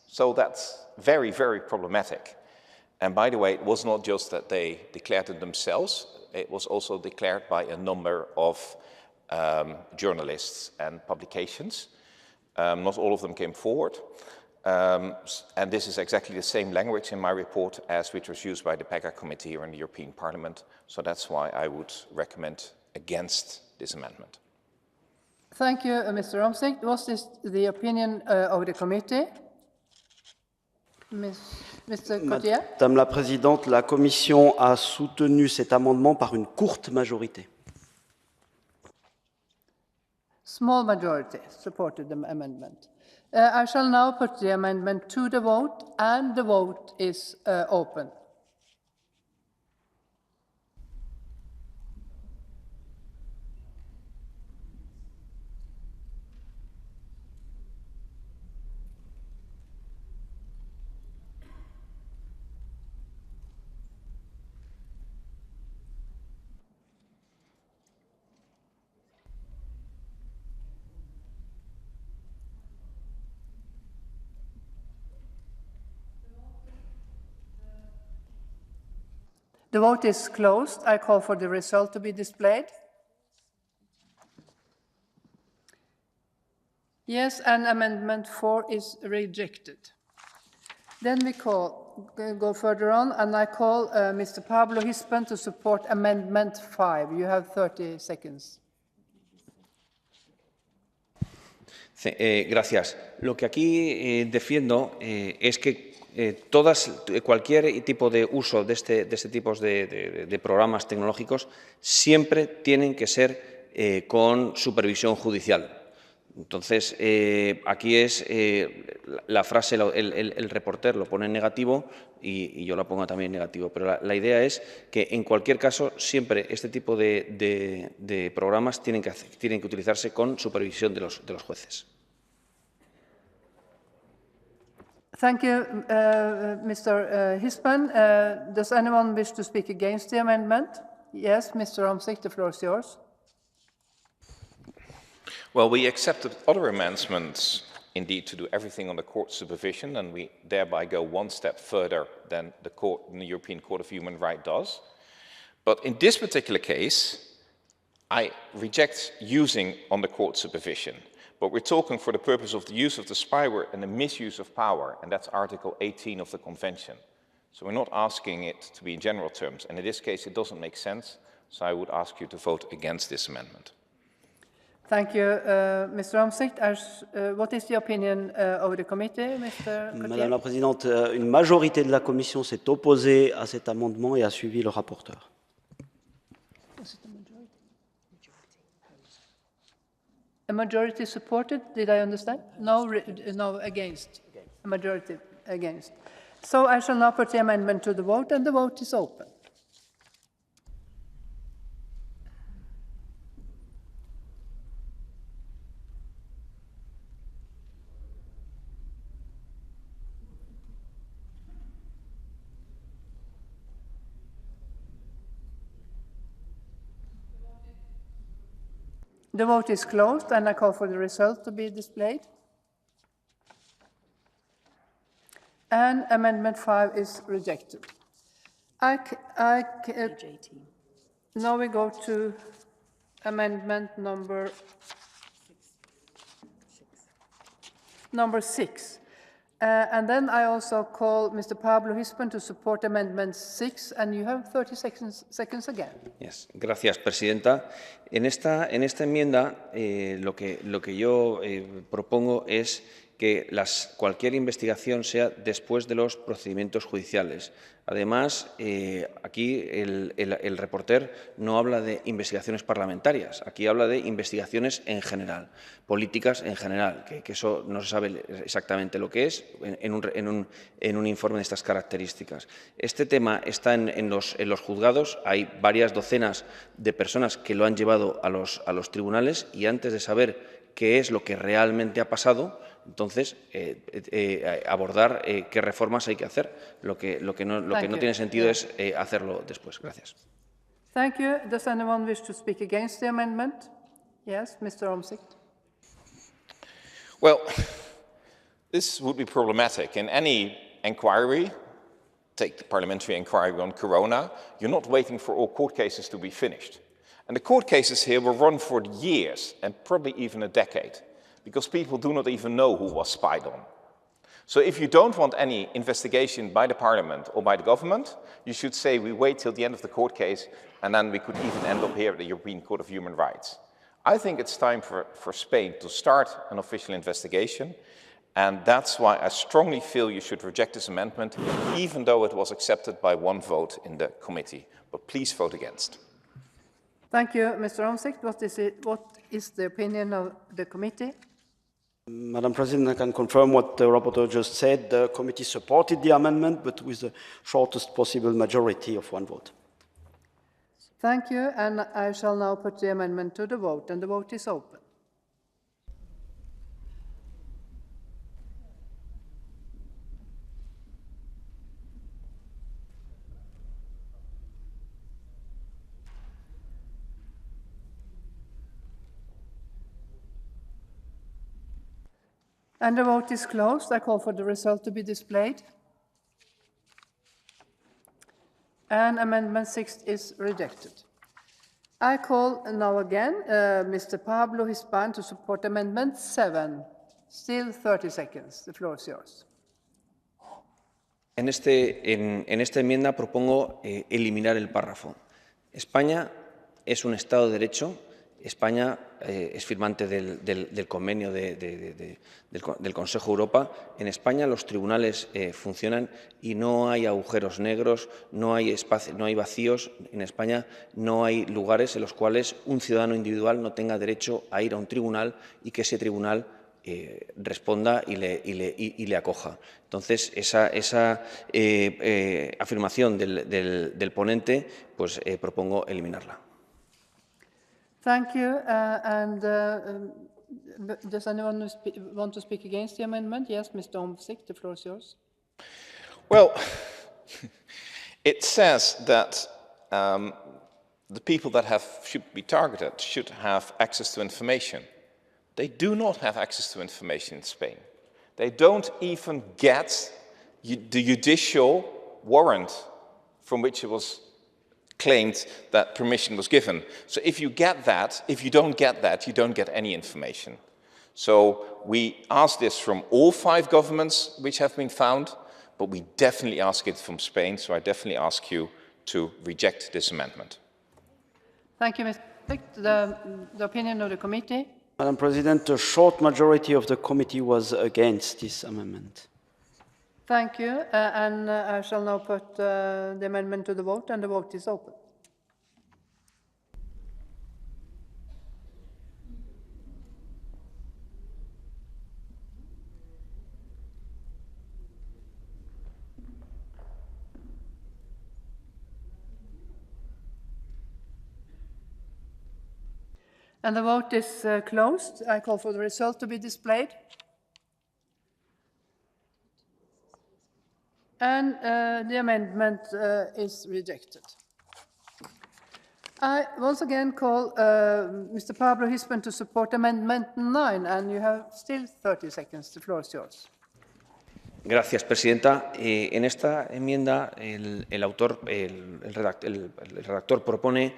So that's very, very problematic. And by the way, it was not just that they declared it themselves, it was also declared by a number of journalists and publications. Not all of them came forward. And this is exactly the same language in my report as which was used by the PEGA committee here in the European Parliament. So that's why I would recommend against this amendment. Thank you, Mr. Omtzigt. Was this the opinion of the committee? Mr. Cottier? Madame la Présidente, la Commission a soutenu cet amendement par une courte majorité. Small majority supported the amendment. I shall now put the amendment to the vote, and the vote is open. The vote is closed. I call for the result to be displayed. Yes, and Amendment 4 is rejected. Then we go further on, and I call Mr. Pablo Hispan to support Amendment 5. You have 30 seconds. Gracias. Lo que aquí defiendo es que cualquier tipo de uso de este tipo de programas tecnológicos siempre tienen que ser con supervisión judicial. Entonces, aquí es la frase, el reporter lo pone en negativo y yo la pongo también en negativo, pero la idea es que en cualquier caso siempre este tipo de programas tienen que utilizarse con supervisión de los jueces. Thank you, Mr. Hispan. Does anyone wish to speak against the amendment? Yes, Mr. Omtzigt, the floor is yours. Well, we accepted other amendments, indeed, to do everything under court supervision, and we thereby go one step further than the European Court of Human Rights does. But in this particular case, I reject using under court supervision. But we're talking for the purpose of the use of the spyware and the misuse of power, and that's Article 18 of the Convention. So we're not asking it to be in general terms, and in this case it doesn't make sense, so I would ask you to vote against this amendment. Thank you, Mr. Omtzigt. What is the opinion of the committee, Mr. Cottier? Madame la Présidente, une majorité de la Commission s'est opposée à cet amendement et a suivi le rapporteur. A majority supported, did I understand? No, against. A majority against. So I shall now put the amendment to the vote, and the vote is open. The vote is closed, and I call for the result to be displayed. And Amendment 5 is rejected. Now we go to Amendment number 6. And then I also call Mr. Pablo Hispan to support Amendment 6, and you have 30 seconds again. Yes. Gracias, Presidenta. En esta enmienda lo que yo propongo es que cualquier investigación sea después de los procedimientos judiciales. Además, aquí el reporter no habla de investigaciones parlamentarias, aquí habla de investigaciones en general, políticas en general, que eso no se sabe exactamente lo que es en un informe de estas características. Este tema está en los juzgados, hay varias docenas de personas que lo han llevado a los tribunales y antes de saber qué es lo que realmente ha pasado, entonces, abordar qué reformas hay que hacer. Lo que no tiene sentido es hacerlo después. Gracias. Thank you. Does anyone wish to speak against the amendment? Yes, Mr. Omtzigt. Well, this would be problematic. In any inquiry, take the parliamentary inquiry on Corona, you're not waiting for all court cases to be finished. And the court cases here will run for years and probably even a decade, because people do not even know who was spied on. So if you don't want any investigation by the parliament or by the government, you should say we wait till the end of the court case and then we could even end up here at the European Court of Human Rights. I think it's time for Spain to start an official investigation, and that's why I strongly feel you should reject this amendment, even though it was accepted by one vote in the committee. But please vote against. Thank you, Mr. Omtzigt. What is the opinion of the committee? Madam President, I can confirm what the rapporteur just said. The committee supported the amendment, but with the shortest possible majority of one vote. Thank you, and I shall now put the amendment to the vote, and the vote is open. And the vote is closed. I call for the result to be displayed. And Amendment 6 is rejected. I call now again Mr. Pablo Hispan to support Amendment 7. Still 30 seconds. The floor is yours. En esta enmienda propongo eliminar el párrafo. España es un Estado de Derecho. España es firmante del convenio del Consejo de Europa. En España los tribunales funcionan y no hay agujeros negros, no hay vacíos. En España no hay lugares en los cuales un ciudadano individual no tenga derecho a ir a un tribunal y que ese tribunal responda y le acoja. Entonces, esa afirmación del ponente, pues propongo eliminarla. Thank you. Does anyone want to speak against the amendment? Yes, Mr. Omtzigt, the floor is yours. Well, it says that the people that should be targeted should have access to information. They do not have access to information in Spain. They don't even get the judicial warrant from which it was claimed that permission was given. So if you get that, if you don't get that, you don't get any information. So we ask this from all 5 governments which have been found, but we definitely ask it from Spain, so I definitely ask you to reject this amendment. Thank you, Mr. Omtzigt. The opinion of the committee? Madam President, a short majority of the committee was against this amendment. Thank you, and I shall now put the amendment to the vote, and the vote is open. And the vote is closed. I call for the result to be displayed. And the amendment is rejected. I once again call Mr. Pablo Hispan to support Amendment 9, and you have still 30 seconds. The floor is yours. Gracias, Presidenta. En esta enmienda, el redactor propone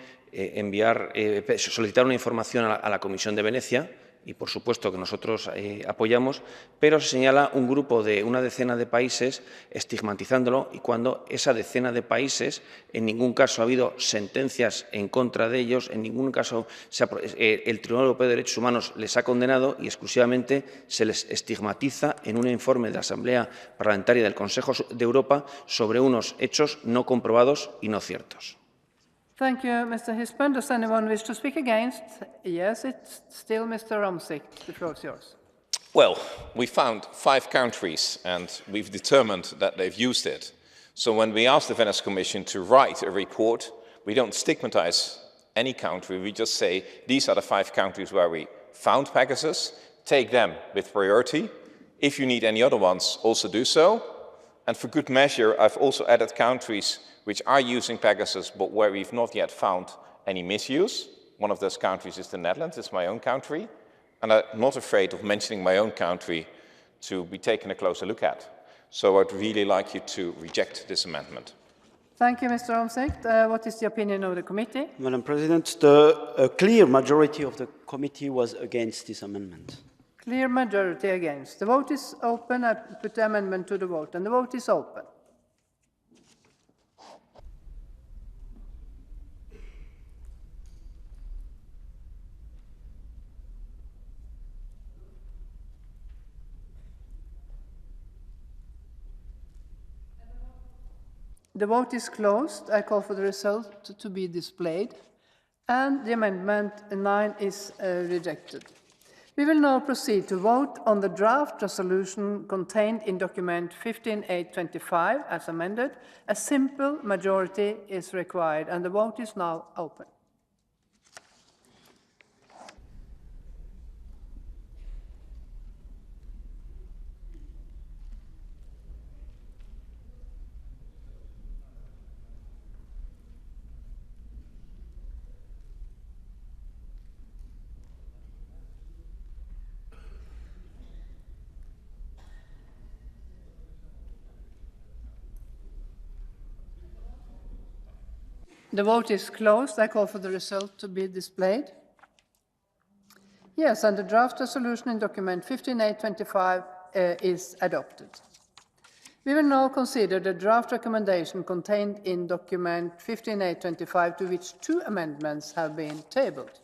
solicitar una información a la Comisión de Venecia, y por supuesto que nosotros apoyamos, pero se señala un grupo de una decena de países estigmatizándolo, y cuando esa decena de países en ningún caso ha habido sentencias en contra de ellos, en ningún caso el Tribunal Europeo de Derechos Humanos les ha condenado y exclusivamente se les estigmatiza en un informe de la Asamblea Parlamentaria del Consejo de Europa sobre unos hechos no comprobados y no ciertos. Thank you, Mr. Hispan. Does anyone wish to speak against? Yes, it's still Mr. Romsik. The floor is yours. Well, we found 5 countries and we've determined that they've used it. So when we ask the Venice Commission to write a report, we don't stigmatize any country. We just say, these are the 5 countries where we found Pegasus. Take them with priority. If you need any other ones, also do so. And for good measure, I've also added countries which are using Pegasus, but where we've not yet found any misuse. One of those countries is the Netherlands, it's my own country. And I'm not afraid of mentioning my own country to be taken a closer look at. So I'd really like you to reject this amendment. Thank you, Mr. Romsik. What is the opinion of the committee? Madam President, a clear majority of the committee was against this amendment. Clear majority against. The vote is open. I put the amendment to the vote, and the vote is open. The vote is closed. I call for the result to be displayed, and the amendment 9 is rejected. We will now proceed to vote on the draft resolution contained in document 15825 as amended. A simple majority is required, and the vote is now open. The vote is closed. I call for the result to be displayed. Yes, and the draft resolution in document 15825 is adopted. We will now consider the draft recommendation contained in document 15825, to which 2 amendments have been tabled.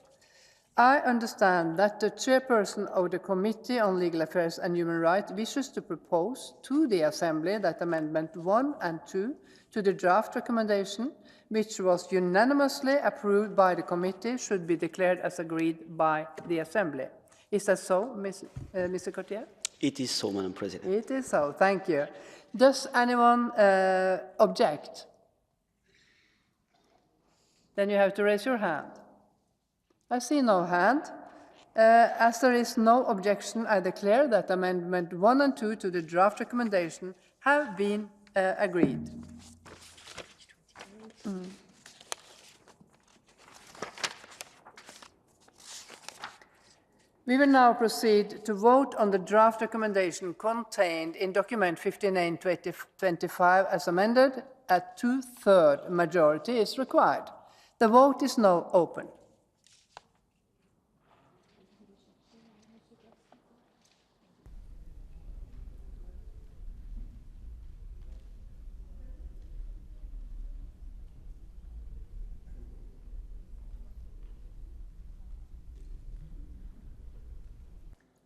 I understand that the chairperson of the Committee on Legal Affairs and Human Rights wishes to propose to the Assembly that Amendment 1 and 2 to the draft recommendation, which was unanimously approved by the committee, should be declared as agreed by the Assembly. Is that so, Mr. Courtier? It is so, Madam President. It is so. Thank you. Does anyone object? Then you have to raise your hand. I see no hand. As there is no objection, I declare that Amendment 1 and 2 to the draft recommendation have been agreed. We will now proceed to vote on the draft recommendation contained in document 15825 as amended. A 2/3 majority is required. The vote is now open.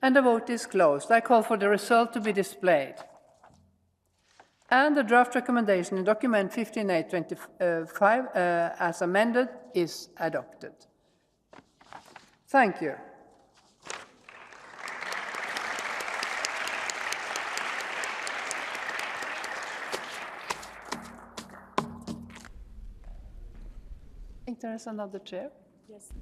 And the vote is closed. I call for the result to be displayed. And the draft recommendation in document 15825 as amended is adopted. Thank you. I think there is another chair. Yes.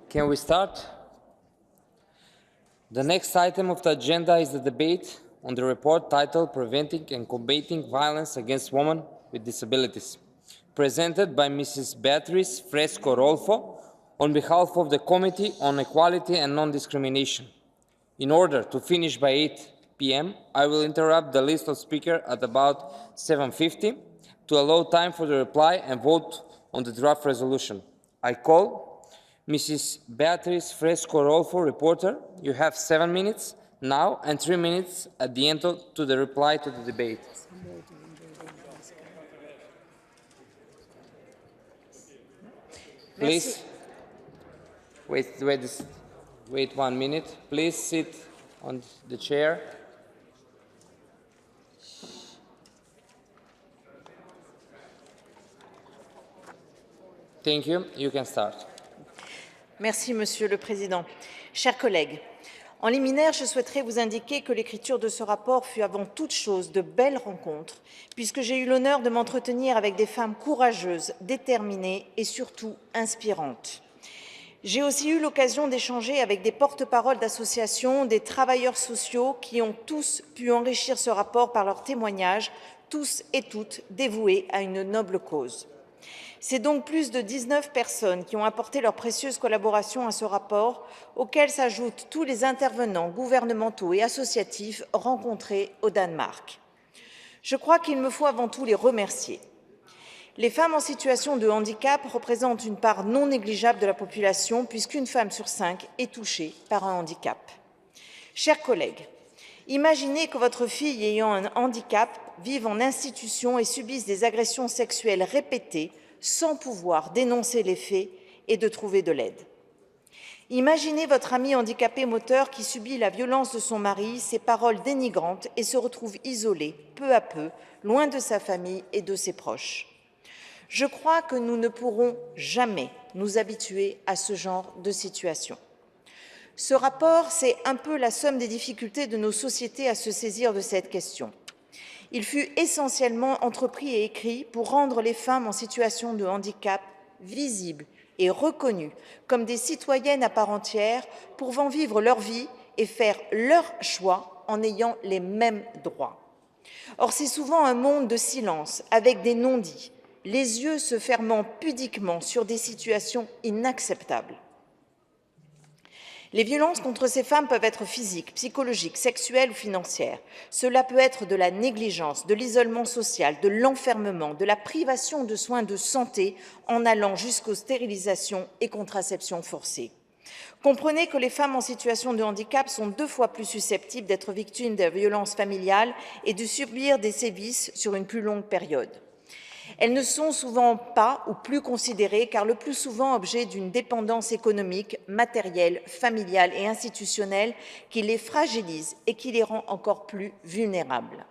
Can we start? The next item of the agenda is the debate on the report titled Preventing and Combating Violence Against Women with Disabilities, presented by Mrs. Beatriz Fresco-Rolfo on behalf of the Committee on Equality and Non-Discrimination. In order to finish by 8 p.m., I will interrupt the list of speakers at about 7:50 to allow time for the reply and vote on the draft resolution. I call Mrs. Beatriz Fresco-Rolfo, reporter. You have 7 minutes now and 3 minutes at the end to the reply to the debate. Please, wait 1 minute. Please sit on the chair. Thank you. You can start. Merci, Monsieur le Président. Chers collègues, en liminaire, je souhaiterais vous indiquer que l'écriture de ce rapport fut avant toute chose de belles rencontres, puisque j'ai eu l'honneur de m'entretenir avec des femmes courageuses, déterminées et surtout inspirantes. J'ai aussi eu l'occasion d'échanger avec des porte-paroles d'associations, des travailleurs sociaux qui ont tous pu enrichir ce rapport par leurs témoignages, tous et toutes dévoués à une noble cause. C'est donc plus de 19 personnes qui ont apporté leur précieuse collaboration à ce rapport, auquel s'ajoutent tous les intervenants gouvernementaux et associatifs rencontrés au Danemark. Je crois qu'il me faut avant tout les remercier. Les femmes en situation de handicap représentent une part non négligeable de la population, puisqu'une femme sur 5 est touchée par un handicap. Chers collègues, imaginez que votre fille ayant un handicap vive en institution et subisse des agressions sexuelles répétées sans pouvoir dénoncer les faits et de trouver de l'aide. Imaginez votre ami handicapé moteur qui subit la violence de son mari, ses paroles dénigrantes et se retrouve isolé, peu à peu, loin de sa famille et de ses proches. Je crois que nous ne pourrons jamais nous habituer à ce genre de situation. Ce rapport, c'est un peu la somme des difficultés de nos sociétés à se saisir de cette question. Il fut essentiellement entrepris et écrit pour rendre les femmes en situation de handicap visibles et reconnues comme des citoyennes à part entière, pouvant vivre leur vie et faire leurs choix en ayant les mêmes droits. Or, c'est souvent un monde de silence, avec des non-dits, les yeux se fermant pudiquement sur des situations inacceptables. Les violences contre ces femmes peuvent être physiques, psychologiques, sexuelles ou financières. Cela peut être de la négligence, de l'isolement social, de l'enfermement, de la privation de soins de santé en allant jusqu'aux stérilisations et contraceptions forcées. Comprenez que les femmes en situation de handicap sont 2 fois plus susceptibles d'être victimes de violences familiales et de subir des sévices sur une plus longue période. Elles ne sont souvent pas ou plus considérées car le plus souvent objet d'une dépendance économique, matérielle, familiale et institutionnelle qui les fragilise et qui les rend encore plus vulnérables.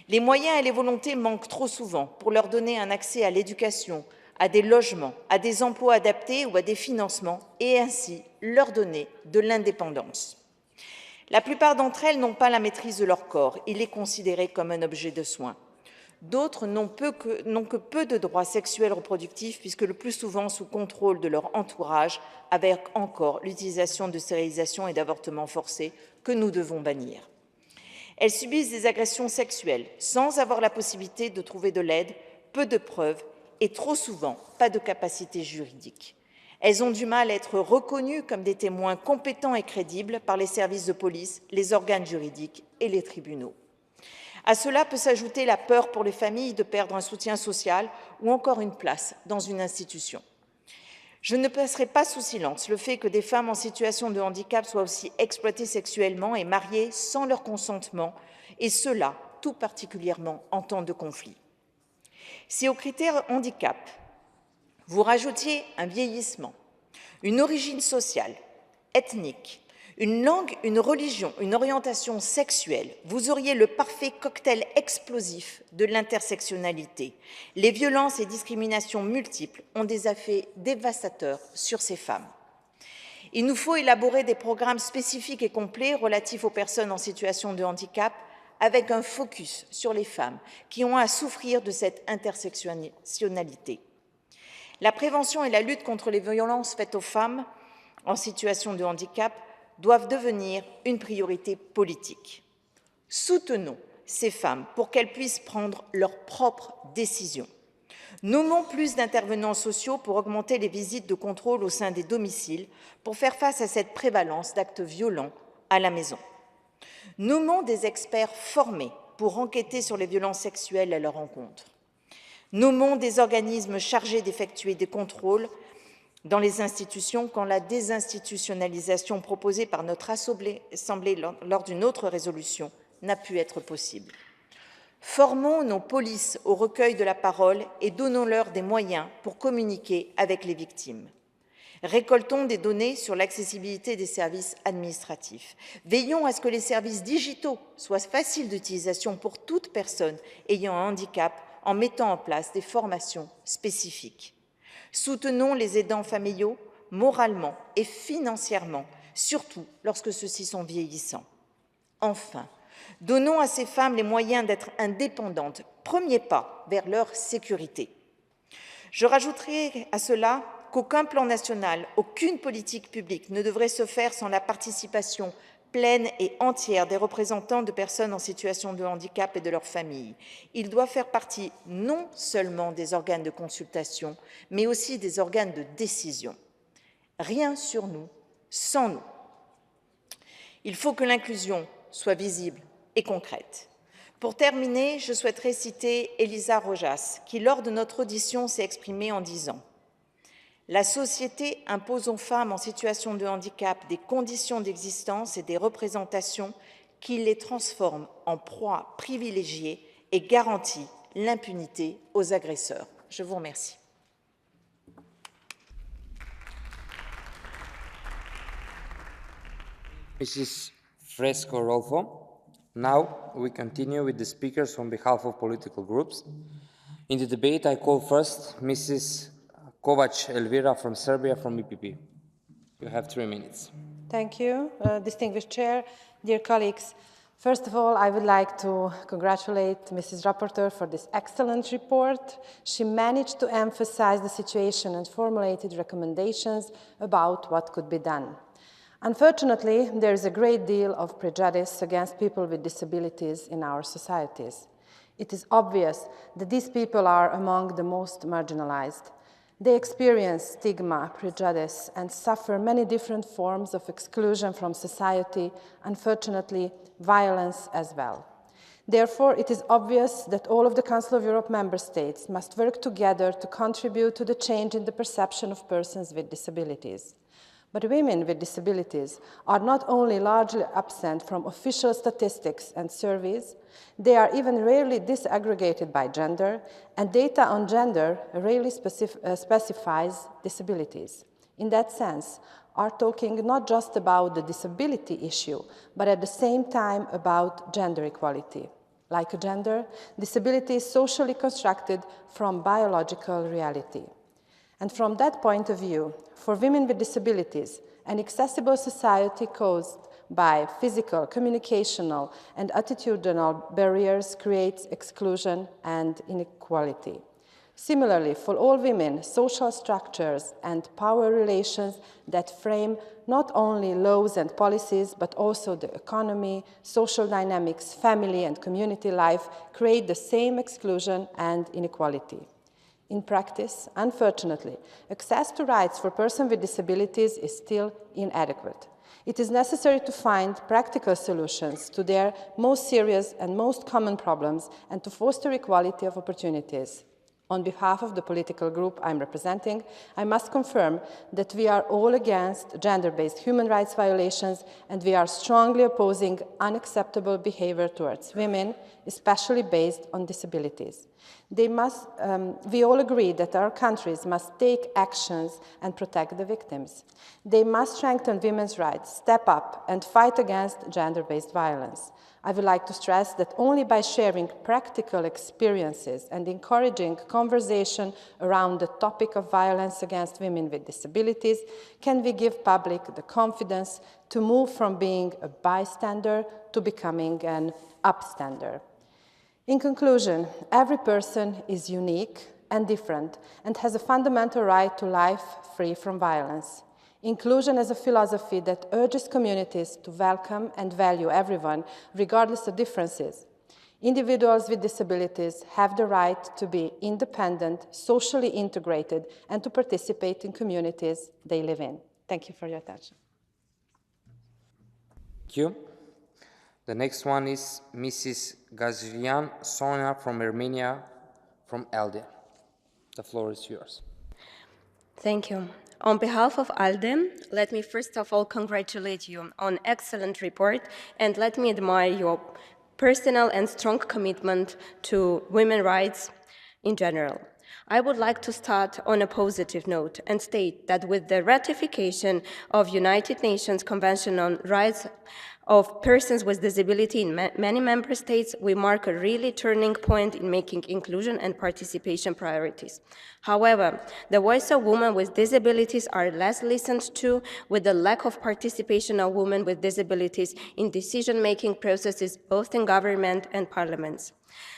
Les moyens et les volontés manquent trop souvent pour leur donner un accès à l'éducation, à des logements, à des emplois adaptés ou à des financements et ainsi leur donner de l'indépendance. La plupart d'entre elles n'ont pas la maîtrise de leur corps, il est considéré comme un objet de soin. D'autres n'ont que peu de droits sexuels reproductifs, puisque le plus souvent sous contrôle de leur entourage, avec encore l'utilisation de stérilisation et d'avortements forcés que nous devons bannir. Elles subissent des agressions sexuelles sans avoir la possibilité de trouver de l'aide, peu de preuves et trop souvent pas de capacité juridique. Elles ont du mal à être reconnues comme des témoins compétents et crédibles par les services de police, les organes juridiques et les tribunaux. À cela peut s'ajouter la peur pour les familles de perdre un soutien social ou encore une place dans une institution. Je ne passerai pas sous silence le fait que des femmes en situation de handicap soient aussi exploitées sexuellement et mariées sans leur consentement, et cela tout particulièrement en temps de conflit. Si aux critères handicap, vous rajoutiez un vieillissement, une origine sociale, ethnique, une langue, une religion, une orientation sexuelle, vous auriez le parfait cocktail explosif de l'intersectionnalité. Les violences et discriminations multiples ont des effets dévastateurs sur ces femmes. Il nous faut élaborer des programmes spécifiques et complets relatifs aux personnes en situation de handicap avec un focus sur les femmes qui ont à souffrir de cette intersectionnalité. La prévention et la lutte contre les violences faites aux femmes en situation de handicap doivent devenir une priorité politique. Soutenons ces femmes pour qu'elles puissent prendre leurs propres décisions. Nommons plus d'intervenants sociaux pour augmenter les visites de contrôle au sein des domiciles pour faire face à cette prévalence d'actes violents à la maison. Nommons des experts formés pour enquêter sur les violences sexuelles à leur encontre. Nommons des organismes chargés d'effectuer des contrôles dans les institutions quand la désinstitutionnalisation proposée par notre Assemblée lors d'une autre résolution n'a pu être possible. Formons nos polices au recueil de la parole et donnons-leur des moyens pour communiquer avec les victimes. Récoltons des données sur l'accessibilité des services administratifs. Veillons à ce que les services digitaux soient faciles d'utilisation pour toute personne ayant un handicap en mettant en place des formations spécifiques. Soutenons les aidants familiaux moralement et financièrement, surtout lorsque ceux-ci sont vieillissants. Enfin, donnons à ces femmes les moyens d'être indépendantes, premier pas vers leur sécurité. Je rajouterai à cela qu'aucun plan national, aucune politique publique ne devrait se faire sans la participation pleine et entière des représentants de personnes en situation de handicap et de leurs familles. Il doit faire partie non seulement des organes de consultation, mais aussi des organes de décision. Rien sur nous sans nous. Il faut que l'inclusion soit visible et concrète. Pour terminer, je souhaiterais citer Elisa Rojas, qui, lors de notre audition, s'est exprimée en disant « La société impose aux femmes en situation de handicap des conditions d'existence et des représentations qui les transforment en proies privilégiées et garantit l'impunité aux agresseurs. » Je vous remercie. Mrs. Fresco-Rolfo. Now we continue with the speakers on behalf of political groups. In the debate, I call first Mrs. Kovac Elvira from Serbia from EPP. You have 3 minutes. Thank you, distinguished chair, dear colleagues. First of all, I would like to congratulate Mrs. Rapporteur for this excellent report. She managed to emphasize the situation and formulated recommendations about what could be done. Unfortunately, there is a great deal of prejudice against people with disabilities in our societies. It is obvious that these people are among the most marginalized. They experience stigma, prejudice, and suffer many different forms of exclusion from society, unfortunately, violence as well. Therefore, it is obvious that all of the Council of Europe member states must work together to contribute to the change in the perception of persons with disabilities. But women with disabilities are not only largely absent from official statistics and surveys, they are even rarely disaggregated by gender, and data on gender rarely specifies disabilities. In that sense, are talking not just about the disability issue, but at the same time about gender equality. Like a gender, disability is socially constructed from biological reality. And from that point of view, for women with disabilities, an accessible society caused by physical, communicational, and attitudinal barriers creates exclusion and inequality. Similarly, for all women, social structures and power relations that frame not only laws and policies, but also the economy, social dynamics, family and community life create the same exclusion and inequality. In practice, unfortunately, access to rights for persons with disabilities is still inadequate. It is necessary to find practical solutions to their most serious and most common problems and to foster equality of opportunities. On behalf of the political group I'm representing, I must confirm that we are all against gender-based human rights violations, and we are strongly opposing unacceptable behavior towards women, especially based on disabilities. We all agree that our countries must take actions and protect the victims. They must strengthen women's rights, step up, and fight against gender-based violence. I would like to stress that only by sharing practical experiences and encouraging conversation around the topic of violence against women with disabilities can we give public the confidence to move from being a bystander to becoming an upstander. In conclusion, every person is unique and different and has a fundamental right to life free from violence. Inclusion is a philosophy that urges communities to welcome and value everyone, regardless of differences. Individuals with disabilities have the right to be independent, socially integrated, and to participate in communities they live in. Thank you for your attention. Thank you. The next one is Mrs. Gazrian Sonia from Armenia, from ALDE. The floor is yours. Thank you. On behalf of ALDE, let me first of all congratulate you on an excellent report, and let me admire your personal and strong commitment to women's rights in general. I would like to start on a positive note and state that with the ratification of United Nations Convention on Rights of Persons with Disability in many member states, we mark a really turning point in making inclusion and participation priorities. However, the voice of women with disabilities are less listened to, with the lack of participation of women with disabilities in decision-making processes both in government and parliaments.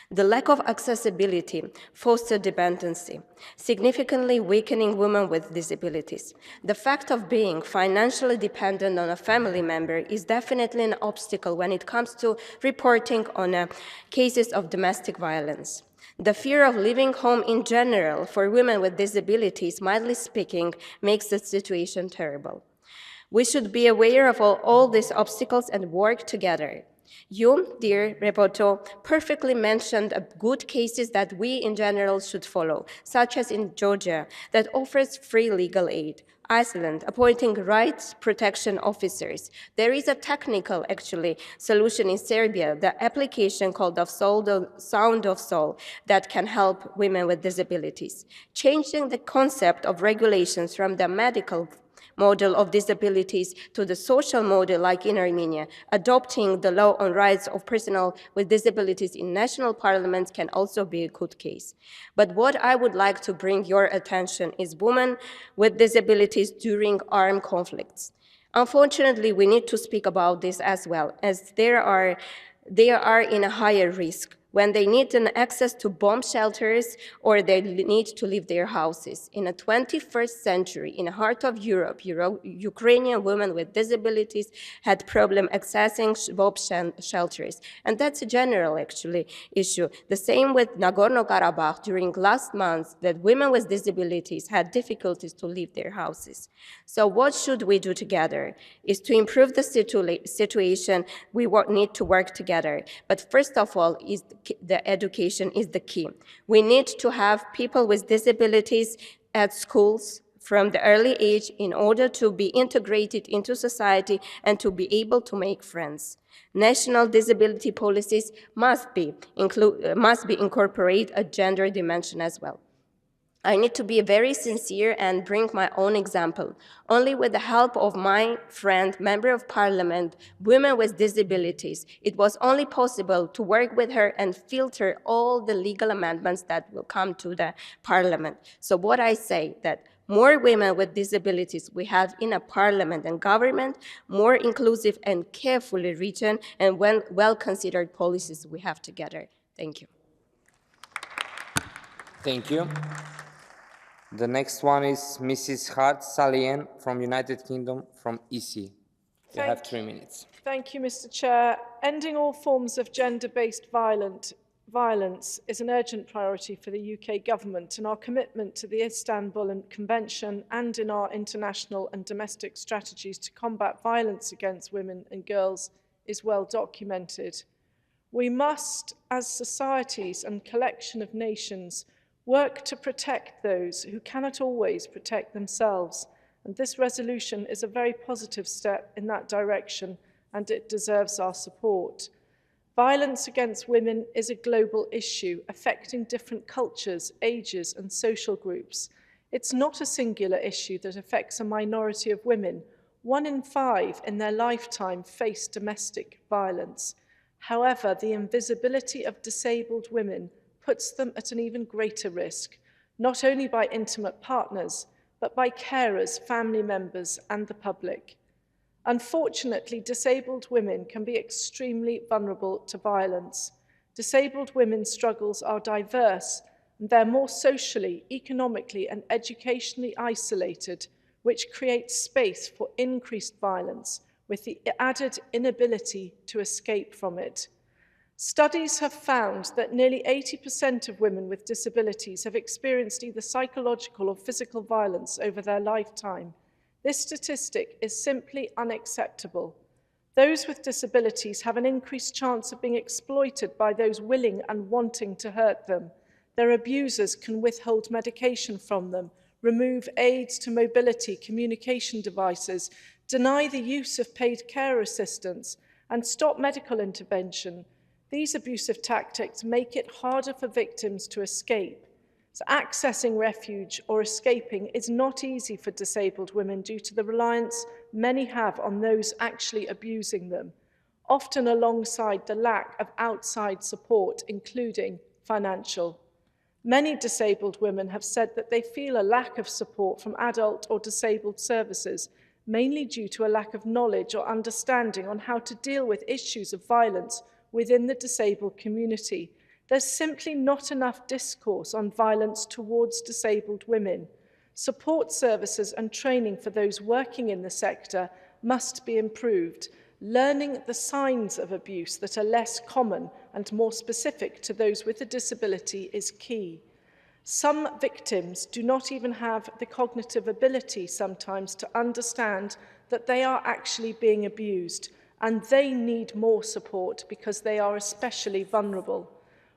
The lack of accessibility fosters dependency, significantly weakening women with disabilities. The fact of being financially dependent on a family member is definitely an obstacle when it comes to reporting on cases of domestic violence. The fear of leaving home in general for women with disabilities, mildly speaking, makes the situation terrible. We should be aware of all these obstacles and work together. You, dear Reporter, perfectly mentioned good cases that we in general should follow, such as in Georgia, that offers free legal aid. Iceland, appointing rights protection officers. There is a technical, solution in Serbia, the application called Sound of Soul, that can help women with disabilities. Changing the concept of regulations from the medical model of disabilities to the social model like in Armenia. Adopting the law on rights of personnel with disabilities in national parliaments can also be a good case. But what I would like to bring your attention is women with disabilities during armed conflicts. Unfortunately, we need to speak about this as well, as they are in a higher risk when they need an access to bomb shelters or they need to leave their houses. In the 21st century, in the heart of Europe, Ukrainian women with disabilities had problem accessing bomb shelters. And that's a general, issue. The same with Nagorno-Karabakh during last month, that women with disabilities had difficulties to leave their houses. So what should we do together? Is to improve the situation, we need to work together. But first of all, the education is the key. We need to have people with disabilities at schools from the early age in order to be integrated into society and to be able to make friends. National disability policies must incorporate a gender dimension as well. I need to be very sincere and bring my own example. Only with the help of my friend, Member of Parliament, women with disabilities, it was only possible to work with her and filter all the legal amendments that will come to the Parliament. So what I say, that more women with disabilities we have in a Parliament and government, more inclusive and carefully written and well-considered policies we have together. Thank you. Thank you. The next one is Mrs. Hart Salien from United Kingdom, from EC. You have 3 minutes. Thank you, Mr. Chair. Ending all forms of gender-based violence is an urgent priority for the UK government, and our commitment to the Istanbul Convention and in our international and domestic strategies to combat violence against women and girls is well documented. We must, as societies and collection of nations, work to protect those who cannot always protect themselves, and this resolution is a very positive step in that direction, and it deserves our support. Violence against women is a global issue affecting different cultures, ages, and social groups. It's not a singular issue that affects a minority of women. 1 in 5 in their lifetime face domestic violence. However, the invisibility of disabled women puts them at an even greater risk, not only by intimate partners, but by carers, family members, and the public. Unfortunately, disabled women can be extremely vulnerable to violence. Disabled women's struggles are diverse, and they're more socially, economically, and educationally isolated, which creates space for increased violence with the added inability to escape from it. Studies have found that nearly 80% of women with disabilities have experienced either psychological or physical violence over their lifetime. This statistic is simply unacceptable. Those with disabilities have an increased chance of being exploited by those willing and wanting to hurt them. Their abusers can withhold medication from them, remove aids to mobility, communication devices, deny the use of paid care assistance, and stop medical intervention. These abusive tactics make it harder for victims to escape. So accessing refuge or escaping is not easy for disabled women due to the reliance many have on those actually abusing them, often alongside the lack of outside support, including financial. Many disabled women have said that they feel a lack of support from adult or disabled services, mainly due to a lack of knowledge or understanding on how to deal with issues of violence within the disabled community. There's simply not enough discourse on violence towards disabled women. Support services and training for those working in the sector must be improved. Learning the signs of abuse that are less common and more specific to those with a disability is key. Some victims do not even have the cognitive ability sometimes to understand that they are actually being abused, and they need more support because they are especially vulnerable.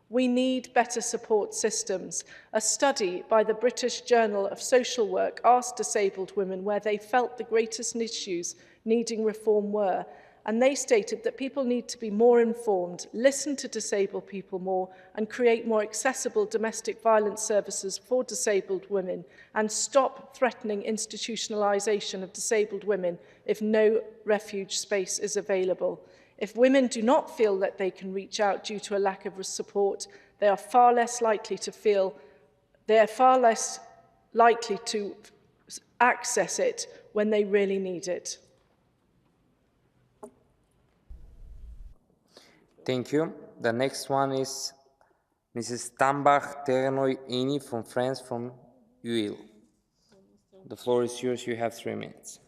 We need better support systems. A study by the British Journal of Social Work asked disabled women where they felt the greatest issues needing reform were, and they stated that people need to be more informed, listen to disabled people more, and create more accessible domestic violence services for disabled women, and stop threatening institutionalisation of disabled women if no refuge space is available. If women do not feel that they can reach out due to a lack of support, they are far less likely to access it when they really need it. Thank you. The next one is Mrs. Tambach-Ternoy-Ini from France, from UIL. The floor is yours. You have 3 minutes.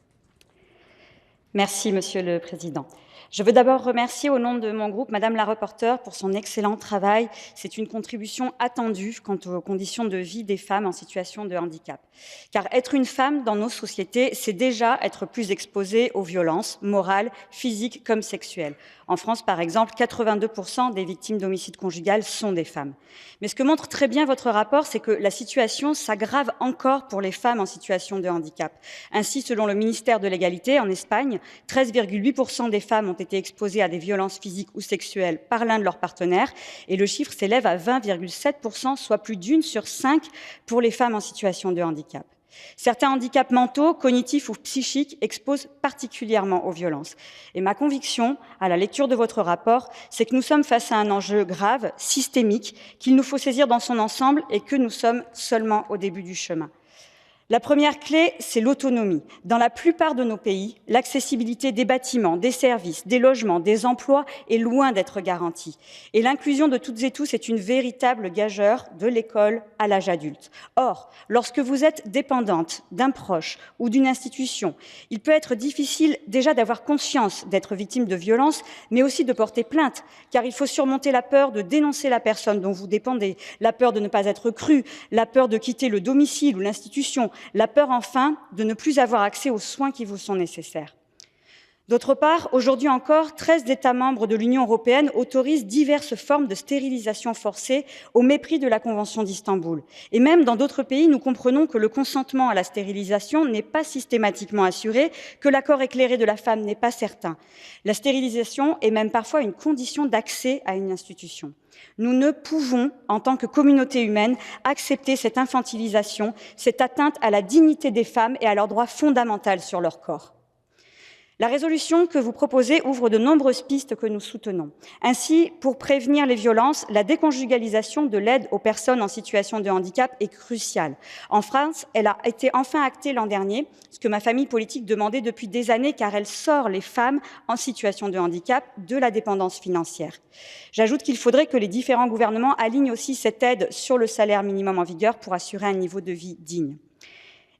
Merci, Monsieur le Président. Je veux d'abord remercier au nom de mon groupe Madame la rapporteure pour son excellent travail. C'est une contribution attendue quant aux conditions de vie des femmes en situation de handicap. Car être une femme dans nos sociétés, c'est déjà être plus exposée aux violences morales, physiques comme sexuelles. En France, par exemple, 82% des victimes d'homicide conjugal sont des femmes. Mais ce que montre très bien votre rapport, c'est que la situation s'aggrave encore pour les femmes en situation de handicap. Ainsi, selon le ministère de l'Égalité, en Espagne, 13,8% des femmes ont été exposées à des violences physiques ou sexuelles par l'un de leurs partenaires, et le chiffre s'élève à 20,7%, soit plus d'1 sur 5 pour les femmes en situation de handicap. Certains handicaps mentaux, cognitifs ou psychiques exposent particulièrement aux violences. Et ma conviction, à la lecture de votre rapport, c'est que nous sommes face à un enjeu grave, systémique, qu'il nous faut saisir dans son ensemble et que nous sommes seulement au début du chemin. La première clé, c'est l'autonomie. Dans la plupart de nos pays, l'accessibilité des bâtiments, des services, des logements, des emplois est loin d'être garantie. Et l'inclusion de toutes et tous est une véritable gageure de l'école à l'âge adulte. Or, lorsque vous êtes dépendante d'un proche ou d'une institution, il peut être difficile déjà d'avoir conscience d'être victime de violences, mais aussi de porter plainte, car il faut surmonter la peur de dénoncer la personne dont vous dépendez, la peur de ne pas être cru, la peur de quitter le domicile ou l'institution, la peur enfin de ne plus avoir accès aux soins qui vous sont nécessaires. D'autre part, aujourd'hui encore, 13 États membres de l'Union européenne autorisent diverses formes de stérilisation forcée au mépris de la Convention d'Istanbul. Et même dans d'autres pays, nous comprenons que le consentement à la stérilisation n'est pas systématiquement assuré, que l'accord éclairé de la femme n'est pas certain. La stérilisation est même parfois une condition d'accès à une institution. Nous ne pouvons, en tant que communauté humaine, accepter cette infantilisation, cette atteinte à la dignité des femmes et à leur droit fondamental sur leur corps. La résolution que vous proposez ouvre de nombreuses pistes que nous soutenons. Ainsi, pour prévenir les violences, la déconjugalisation de l'aide aux personnes en situation de handicap est cruciale. En France, elle a été enfin actée l'an dernier, ce que ma famille politique demandait depuis des années, car elle sort les femmes en situation de handicap de la dépendance financière. J'ajoute qu'il faudrait que les différents gouvernements alignent aussi cette aide sur le salaire minimum en vigueur pour assurer un niveau de vie digne.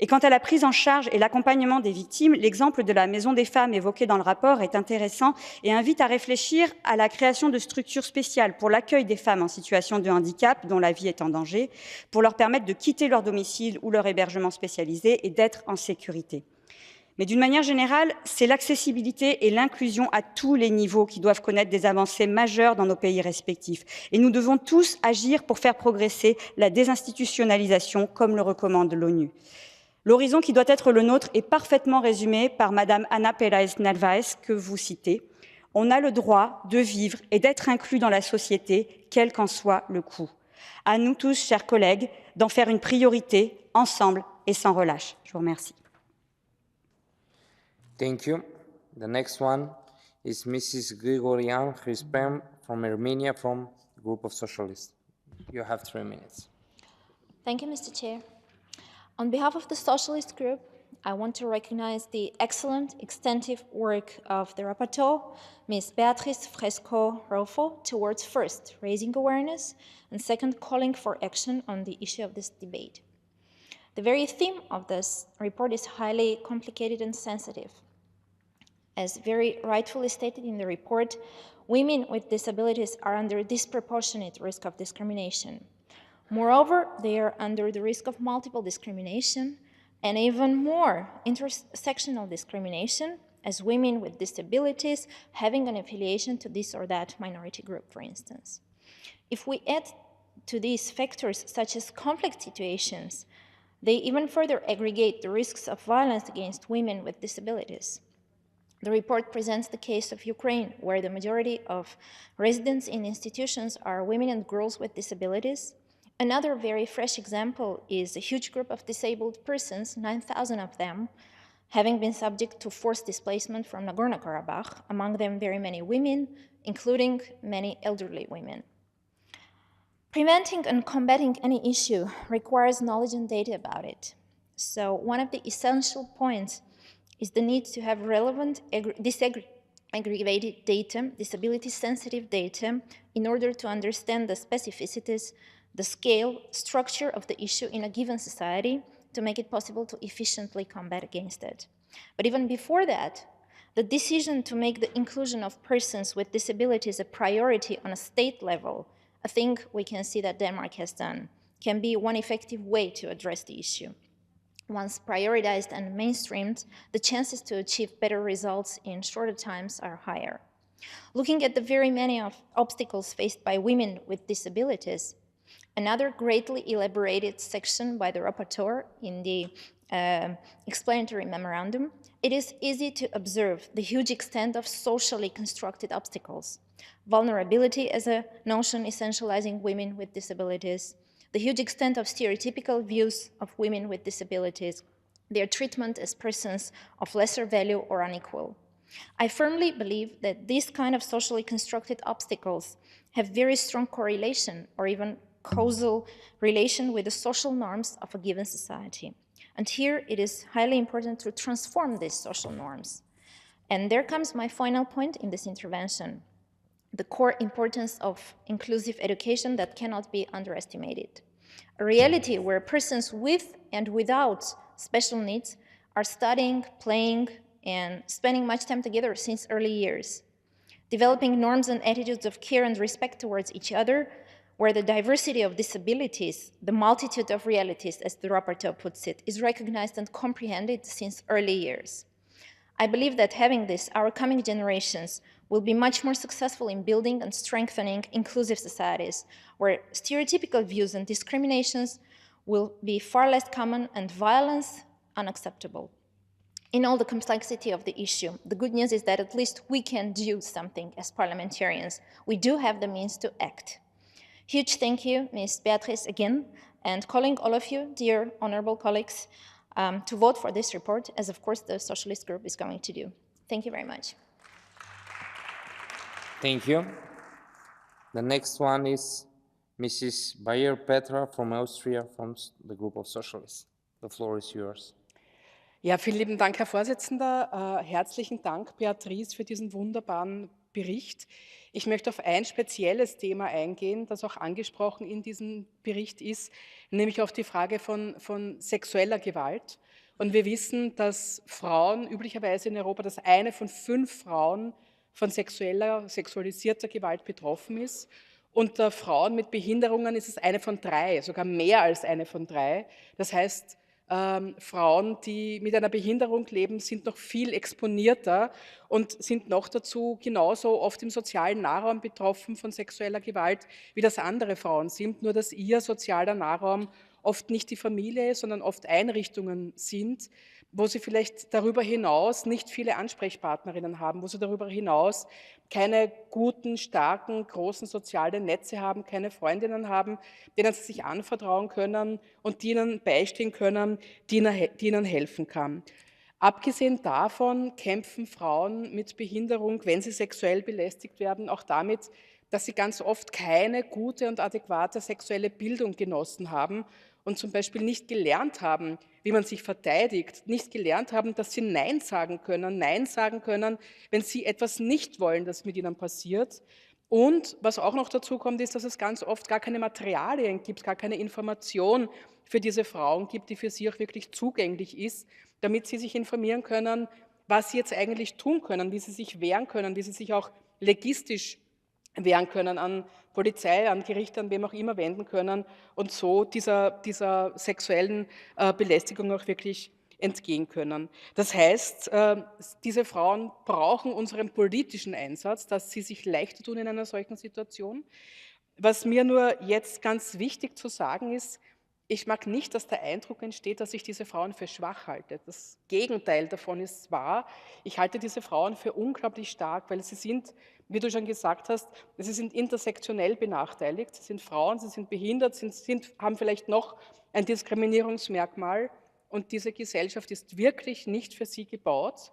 Et quant à la prise en charge et l'accompagnement des victimes, l'exemple de la Maison des femmes évoqué dans le rapport est intéressant et invite à réfléchir à la création de structures spéciales pour l'accueil des femmes en situation de handicap dont la vie est en danger, pour leur permettre de quitter leur domicile ou leur hébergement spécialisé et d'être en sécurité. Mais d'une manière générale, c'est l'accessibilité et l'inclusion à tous les niveaux qui doivent connaître des avancées majeures dans nos pays respectifs. Et nous devons tous agir pour faire progresser la désinstitutionnalisation, comme le recommande l'ONU. L'horizon qui doit être le nôtre est parfaitement résumé par Madame Ana Pérez Narváez, que vous citez. On a le droit de vivre et d'être inclus dans la société, quel qu'en soit le coût. À nous tous, chers collègues, d'en faire une priorité, ensemble et sans relâche. Je vous remercie. Thank you. The next one is Mrs. Grigorian Hrispem from Armenia from the Group of Socialists. You have 3 minutes. Thank you, Mr. Chair. On behalf of the Socialist Group, I want to recognize the excellent, extensive work of the rapporteur, Ms. Beatriz Fresco-Rolfo, towards first, raising awareness, and second, calling for action on the issue of this debate. The very theme of this report is highly complicated and sensitive. As very rightfully stated in the report, women with disabilities are under disproportionate risk of discrimination. Moreover, they are under the risk of multiple discrimination and even more intersectional discrimination as women with disabilities having an affiliation to this or that minority group, for instance. If we add to these factors such as conflict situations, they even further aggregate the risks of violence against women with disabilities. The report presents the case of Ukraine, where the majority of residents in institutions are women and girls with disabilities. Another very fresh example is a huge group of disabled persons, 9,000 of them, having been subject to forced displacement from Nagorno-Karabakh, among them very many women, including many elderly women. Preventing and combating any issue requires knowledge and data about it. So one of the essential points is the need to have relevant disaggregated data, disability-sensitive data, in order to understand the specificities, the scale, structure of the issue in a given society to make it possible to efficiently combat against it. But even before that, the decision to make the inclusion of persons with disabilities a priority on a state level, a thing we can see that Denmark has done, can be one effective way to address the issue. Once prioritized and mainstreamed, the chances to achieve better results in shorter times are higher. Looking at the very many obstacles faced by women with disabilities, another greatly elaborated section by the rapporteur in the explanatory memorandum, it is easy to observe the huge extent of socially constructed obstacles. Vulnerability as a notion essentializing women with disabilities, the huge extent of stereotypical views of women with disabilities, their treatment as persons of lesser value or unequal. I firmly believe that these kind of socially constructed obstacles have very strong correlation or even causal relation with the social norms of a given society. And here it is highly important to transform these social norms. And there comes my final point in this intervention, the core importance of inclusive education that cannot be underestimated. A reality where persons with and without special needs are studying, playing, and spending much time together since early years, developing norms and attitudes of care and respect towards each other, where the diversity of disabilities, the multitude of realities, as the rapporteur puts it, is recognized and comprehended since early years. I believe that having this, our coming generations will be much more successful in building and strengthening inclusive societies, where stereotypical views and discriminations will be far less common and violence unacceptable. In all the complexity of the issue, the good news is that at least we can do something as parliamentarians. We do have the means to act. Huge thank you, Ms. Beatriz, again, and calling all of you, dear honorable colleagues, to vote for this report, as of course the Socialist Group is going to do. Thank you very much. Thank you. The next one is Mrs. Bayer Petra from Austria, from the Group of Socialists. The floor is yours. Ja, vielen lieben Dank, Herr Vorsitzender. Herzlichen Dank, Beatrice, für diesen wunderbaren Bericht. Ich möchte auf ein spezielles Thema eingehen, das auch angesprochen in diesem Bericht ist, nämlich auf die Frage von sexueller Gewalt. Und wir wissen, dass Frauen üblicherweise in Europa, dass eine von 5 Frauen von sexualisierter Gewalt betroffen ist. Unter Frauen mit Behinderungen ist es eine von 3, sogar mehr als eine von 3. Das heißt, Frauen, die mit einer Behinderung leben, sind noch viel exponierter und sind noch dazu genauso oft im sozialen Nahraum betroffen von sexueller Gewalt, wie das andere Frauen sind, nur dass ihr sozialer Nahraum oft nicht die Familie, sondern oft Einrichtungen sind, wo sie vielleicht darüber hinaus nicht viele Ansprechpartnerinnen haben, wo sie darüber hinaus keine guten, starken, großen sozialen Netze haben, keine Freundinnen haben, denen sie sich anvertrauen können und die ihnen beistehen können, die ihnen helfen kann. Abgesehen davon kämpfen Frauen mit Behinderung, wenn sie sexuell belästigt werden, auch damit, dass sie ganz oft keine gute und adäquate sexuelle Bildung genossen haben und zum Beispiel nicht gelernt haben, wie man sich verteidigt, nicht gelernt haben, dass sie Nein sagen können, wenn sie etwas nicht wollen, das mit ihnen passiert. Und was auch noch dazu kommt, ist, dass es ganz oft gar keine Materialien gibt, gar keine Information für diese Frauen gibt, die für sie auch wirklich zugänglich ist, damit sie sich informieren können, was sie jetzt eigentlich tun können, wie sie sich wehren können, wie sie sich auch legistisch wehren können, an Polizei, an Gerichte, an wem auch immer wenden können und so dieser sexuellen Belästigung auch wirklich entgehen können. Das heißt, diese Frauen brauchen unseren politischen Einsatz, dass sie sich leichter tun in einer solchen Situation. Was mir nur jetzt ganz wichtig zu sagen ist, ich mag nicht, dass der Eindruck entsteht, dass ich diese Frauen für schwach halte. Das Gegenteil davon ist wahr. Ich halte diese Frauen für unglaublich stark, weil sie sind, wie du schon gesagt hast, sie sind intersektionell benachteiligt. Sie sind Frauen, sie sind behindert, haben vielleicht noch ein Diskriminierungsmerkmal und diese Gesellschaft ist wirklich nicht für sie gebaut.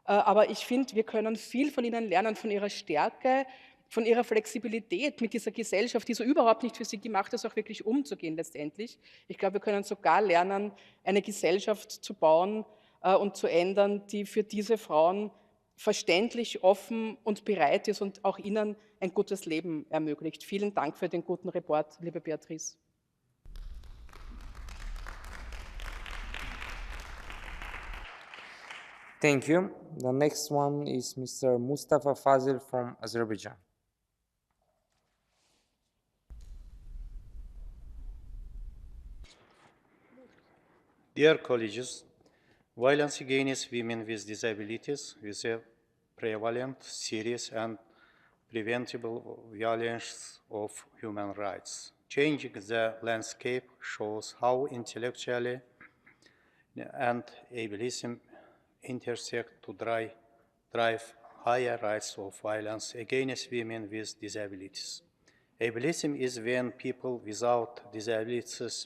Aber ich finde, wir können viel von ihnen lernen, von ihrer Stärke, von ihrer Flexibilität mit dieser Gesellschaft, die so überhaupt nicht für sie gemacht ist, auch wirklich umzugehen letztendlich. Ich glaube, wir können sogar lernen, eine Gesellschaft zu bauen und zu ändern, die für diese Frauen verständlich, offen und bereit ist und auch ihnen ein gutes Leben ermöglicht. Vielen Dank für den guten Report, liebe Beatrice. Thank you. The next one is Mr. Mustafa Fazil from Azerbaijan. Dear colleagues, violence against women with disabilities is a prevalent, serious, and preventable violation of human rights. Changing the landscape shows how intellectually and ableism intersect to drive higher rates of violence against women with disabilities. Ableism is when people without disabilities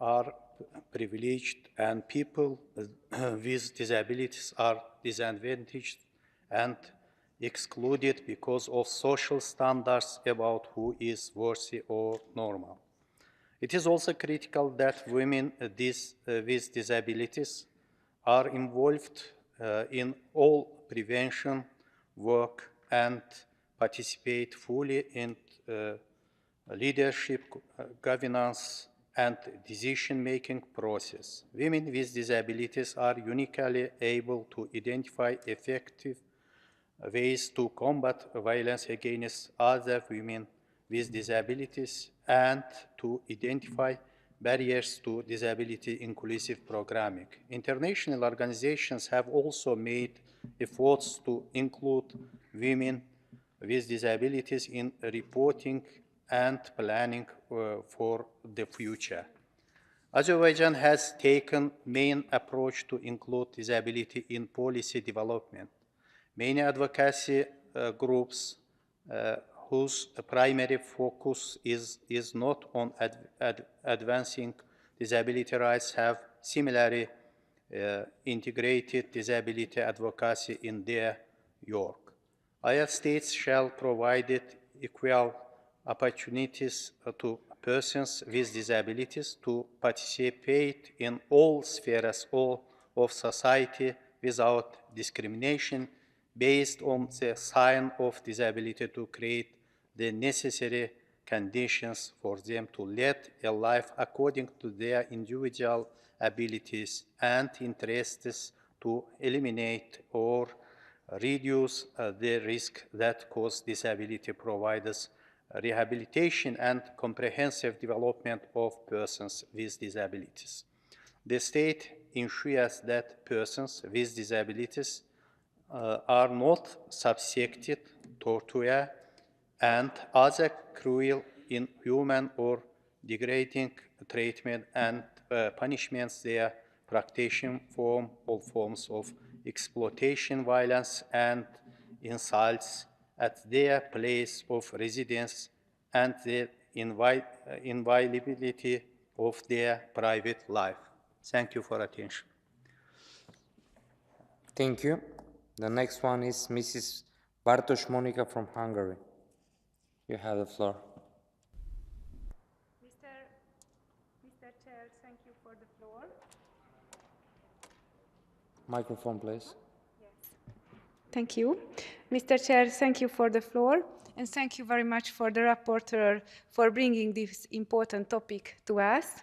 are privileged and people with disabilities are disadvantaged and excluded because of social standards about who is worthy or normal. It is also critical that women with disabilities are involved in all prevention work and participate fully in leadership, governance, and decision-making process. Women with disabilities are uniquely able to identify effective ways to combat violence against other women with disabilities and to identify barriers to disability-inclusive programming. International organizations have also made efforts to include women with disabilities in reporting and planning for the future. Azerbaijan has taken main approach to include disability in policy development. Many advocacy groups whose primary focus is not on advancing disability rights have similarly integrated disability advocacy in their work. All states shall provide equal opportunities to persons with disabilities to participate in all spheres of society without discrimination, based on the sign of disability to create the necessary conditions for them to lead a life according to their individual abilities and interests, to eliminate or reduce the risk that cause disability, provides rehabilitation and comprehensive development of persons with disabilities. The state ensures that persons with disabilities are not subjected to torture and other cruel, inhuman, or degrading treatment and punishments. Their practice from all forms of exploitation, violence, and insults at their place of residence and the inviolability of their private life. Thank you for attention. Thank you. The next one is Mrs. Bartos Monica from Hungary. You have the floor. Mr. Chair, thank you for the floor. Microphone, please. Yes. Thank you. Mr. Chair, thank you for the floor, and thank you very much for the rapporteur for bringing this important topic to us.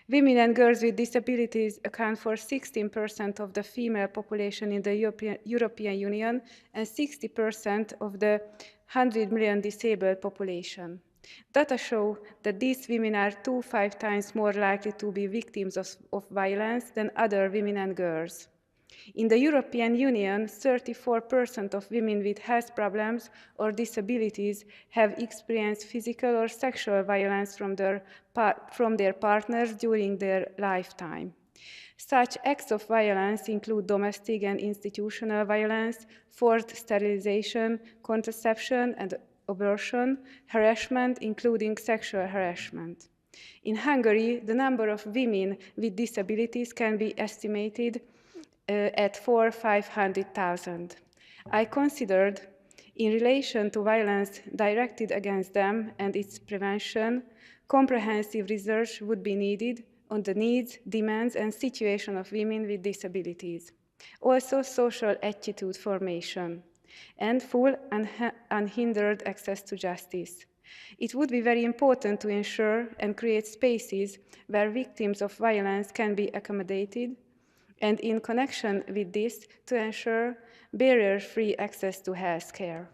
Women and girls with disabilities account for 16% of the female population in the European Union and 60% of the 100 million disabled population. Data show that these women are 2-5 times more likely to be victims of violence than other women and girls. In the European Union, 34% of women with health problems or disabilities have experienced physical or sexual violence from their partners during their lifetime. Such acts of violence include domestic and institutional violence, forced sterilization, contraception and abortion, harassment, including sexual harassment. In Hungary, the number of women with disabilities can be estimated at 400,000–500,000. I considered, in relation to violence directed against them and its prevention, comprehensive research would be needed on the needs, demands, and situation of women with disabilities. Also, social attitude formation and full and unhindered access to justice. It would be very important to ensure and create spaces where victims of violence can be accommodated, and in connection with this, to ensure barrier-free access to health care.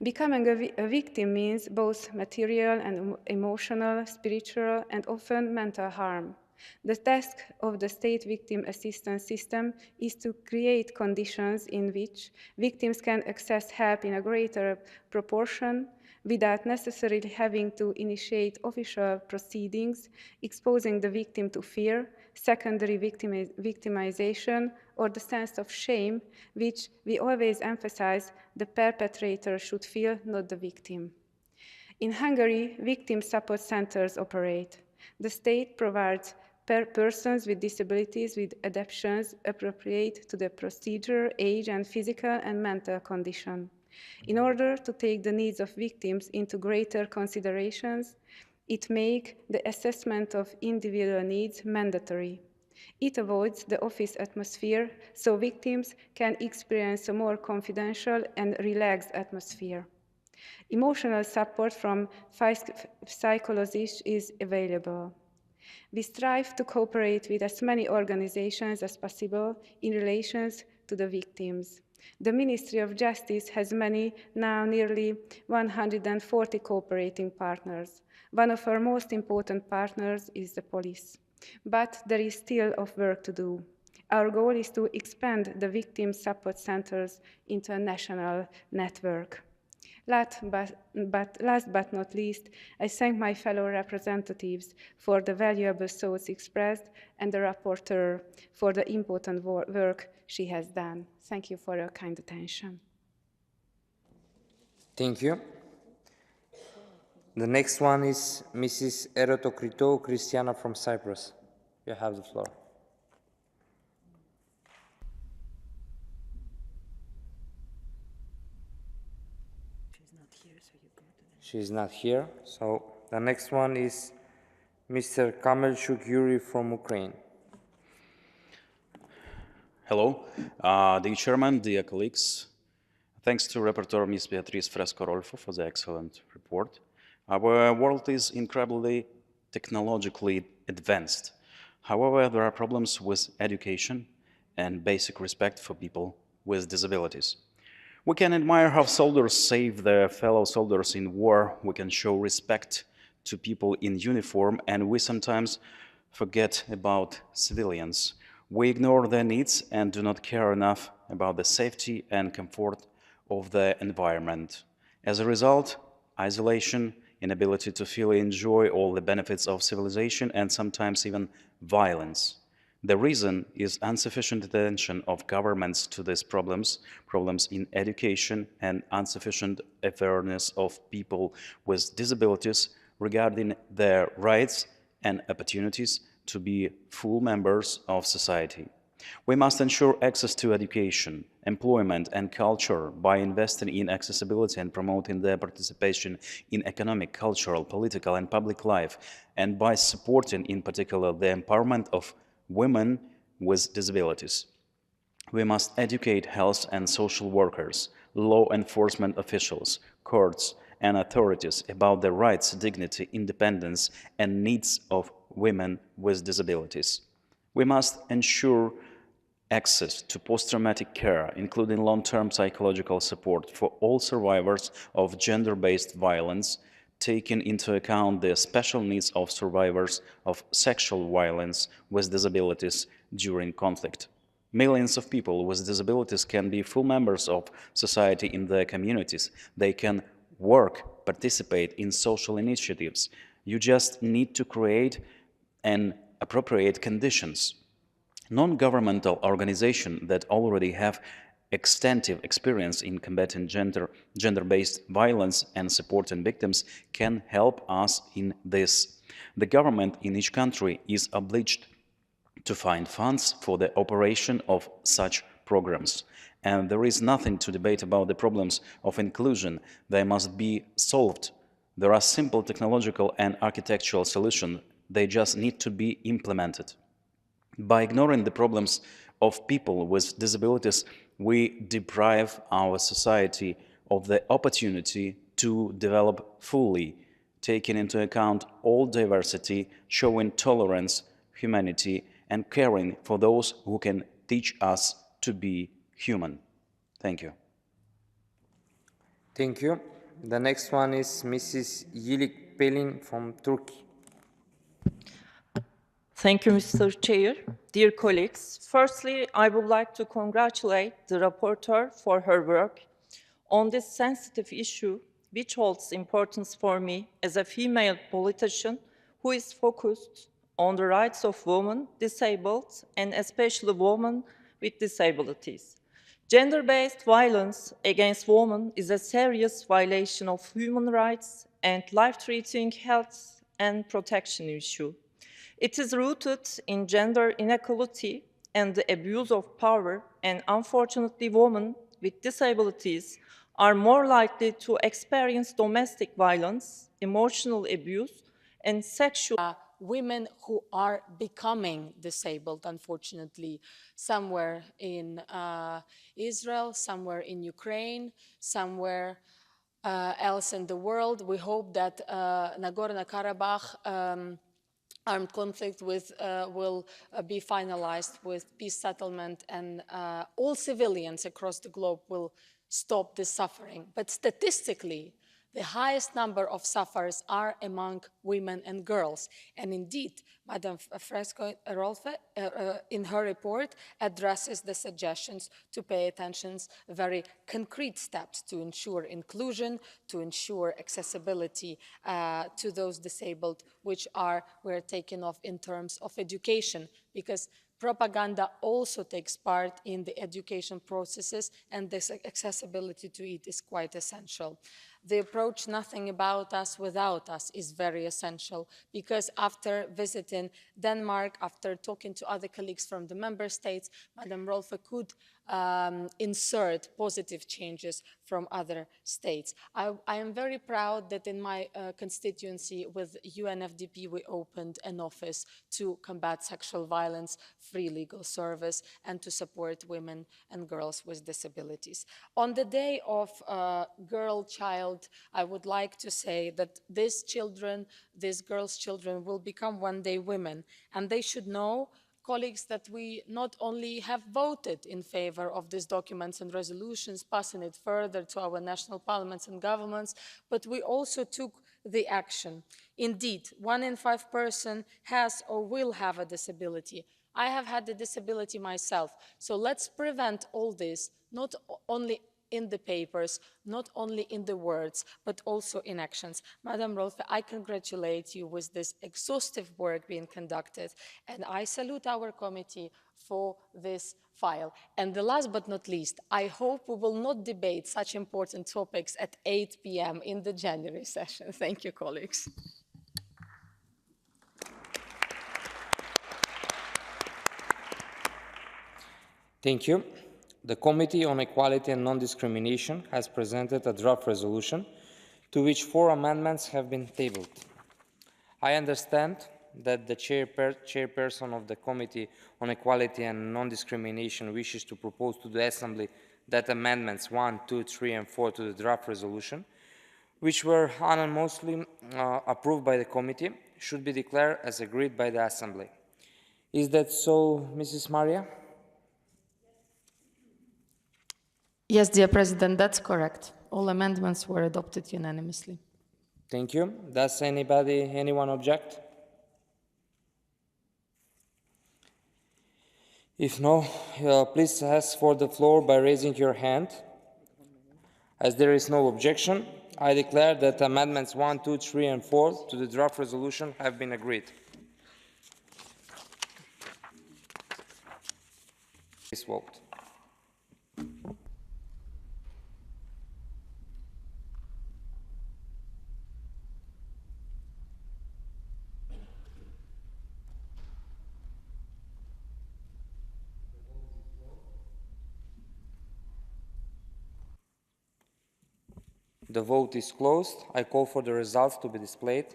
Becoming a victim means both material and emotional, spiritual, and often mental harm. The task of the state victim assistance system is to create conditions in which victims can access help in a greater proportion without necessarily having to initiate official proceedings, exposing the victim to fear, secondary victimization, or the sense of shame, which we always emphasize the perpetrator should feel, not the victim. In Hungary, victim support centers operate. The state provides persons with disabilities with adaptations appropriate to the procedure, age, and physical and mental condition. In order to take the needs of victims into greater considerations, it makes the assessment of individual needs mandatory. It avoids the office atmosphere, so victims can experience a more confidential and relaxed atmosphere. Emotional support from psychologists is available. We strive to cooperate with as many organizations as possible in relation to the victims. The Ministry of Justice has now nearly 140 cooperating partners. One of our most important partners is the police. But there is still work to do. Our goal is to expand the victim support centers into a national network. Last but not least, I thank my fellow representatives for the valuable thoughts expressed and the rapporteur for the important work she has done. Thank you for your kind attention. Thank you. The next one is Mrs. Erotokritou Christiana from Cyprus. You have the floor. She's not here, so the next one is Mr. Kamelchuk Yuri from Ukraine. Hello, dear Chairman, dear colleagues. Thanks to Rapporteur Ms. Beatriz Fresco-Rolfo for the excellent report. Our world is incredibly technologically advanced. However, there are problems with education and basic respect for people with disabilities. We can admire how soldiers save their fellow soldiers in war. We can show respect to people in uniform, and we sometimes forget about civilians. We ignore their needs and do not care enough about the safety and comfort of the environment. As a result, isolation, inability to fully enjoy all the benefits of civilization, and sometimes even violence. The reason is insufficient attention of governments to these problems in education, and insufficient awareness of people with disabilities regarding their rights and opportunities to be full members of society. We must ensure access to education, employment, and culture by investing in accessibility and promoting their participation in economic, cultural, political, and public life, and by supporting, in particular, the empowerment of women with disabilities. We must educate health and social workers, law enforcement officials, courts, and authorities about the rights, dignity, independence, and needs of women with disabilities. We must ensure access to post-traumatic care, including long-term psychological support for all survivors of gender-based violence, taking into account the special needs of survivors of sexual violence with disabilities during conflict. Millions of people with disabilities can be full members of society in their communities. They can work, participate in social initiatives. You just need to create and appropriate conditions. Non-governmental organizations that already have extensive experience in combating gender-based violence and supporting victims can help us in this. The government in each country is obliged to find funds for the operation of such programs. And there is nothing to debate about the problems of inclusion. They must be solved. There are simple technological and architectural solutions. They just need to be implemented. By ignoring the problems of people with disabilities, we deprive our society of the opportunity to develop fully, taking into account all diversity, showing tolerance, humanity, and caring for those who can teach us to be human. Thank you. Thank you. The next one is Mrs. Yilik Pelin from Turkey. Thank you, Mr. Chair. Dear colleagues, firstly, I would like to congratulate the rapporteur for her work on this sensitive issue, which holds importance for me as a female politician who is focused on the rights of women, disabled, and especially women with disabilities. Gender-based violence against women is a serious violation of human rights and life-threatening health and protection issue. It is rooted in gender inequality and the abuse of power, and unfortunately women with disabilities are more likely to experience domestic violence, emotional abuse, and sexual women who are becoming disabled, unfortunately, somewhere in Israel, somewhere in Ukraine, somewhere else in the world. We hope that Nagorno-Karabakh armed conflict will be finalized with peace settlement, and all civilians across the globe will stop this suffering. But statistically, the highest number of sufferers are among women and girls. And indeed, Madam Fresco-Rolfo, in her report, addresses the suggestions to pay attention to very concrete steps to ensure inclusion, to ensure accessibility to those disabled, which were taken off in terms of education, because propaganda also takes part in the education processes, and this accessibility to it is quite essential. the approach "nothing about us without us" is very essential, because after visiting Denmark, after talking to other colleagues from the member states, Madam Rolfe could insert positive changes from other states. I am very proud that in my constituency with UNFDP we opened an office to combat sexual violence, free legal service, and to support women and girls with disabilities. On the day of girl-child, I would like to say that these girls' children will become one day women, and they should know, colleagues, that we not only have voted in favor of these documents and resolutions, passing it further to our national parliaments and governments, but we also took the action. Indeed, 1 in 5 persons has or will have a disability. I have had a disability myself, so let's prevent all this, not only in the papers, not only in the words, but also in actions. Madam Rolfe, I congratulate you with this exhaustive work being conducted, and I salute our committee for this file. And the last but not least, I hope we will not debate such important topics at 8 p.m. in the January session. Thank you, colleagues. Thank you. The Committee on Equality and Non-Discrimination has presented a draft resolution to which 4 amendments have been tabled. I understand that the chairperson of the Committee on Equality and Non-Discrimination wishes to propose to the Assembly that amendments 1, 2, 3, and 4 to the draft resolution, which were unanimously approved by the Committee, should be declared as agreed by the Assembly. Is that so, Mrs. Maria? Yes, dear President, that's correct. All amendments were adopted unanimously. Thank you. Does anyone object? If no, please ask for the floor by raising your hand. As there is no objection, I declare that amendments 1, 2, 3, and 4 to the draft resolution have been agreed. Please vote. The vote is closed. I call for the results to be displayed.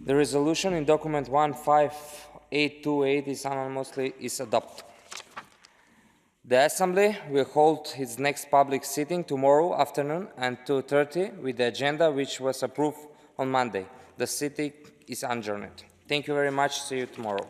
The resolution in document 15828 is adopted. The Assembly will hold its next public sitting tomorrow afternoon at 2:30 with the agenda which was approved on Monday. The sitting is adjourned. Thank you very much. See you tomorrow.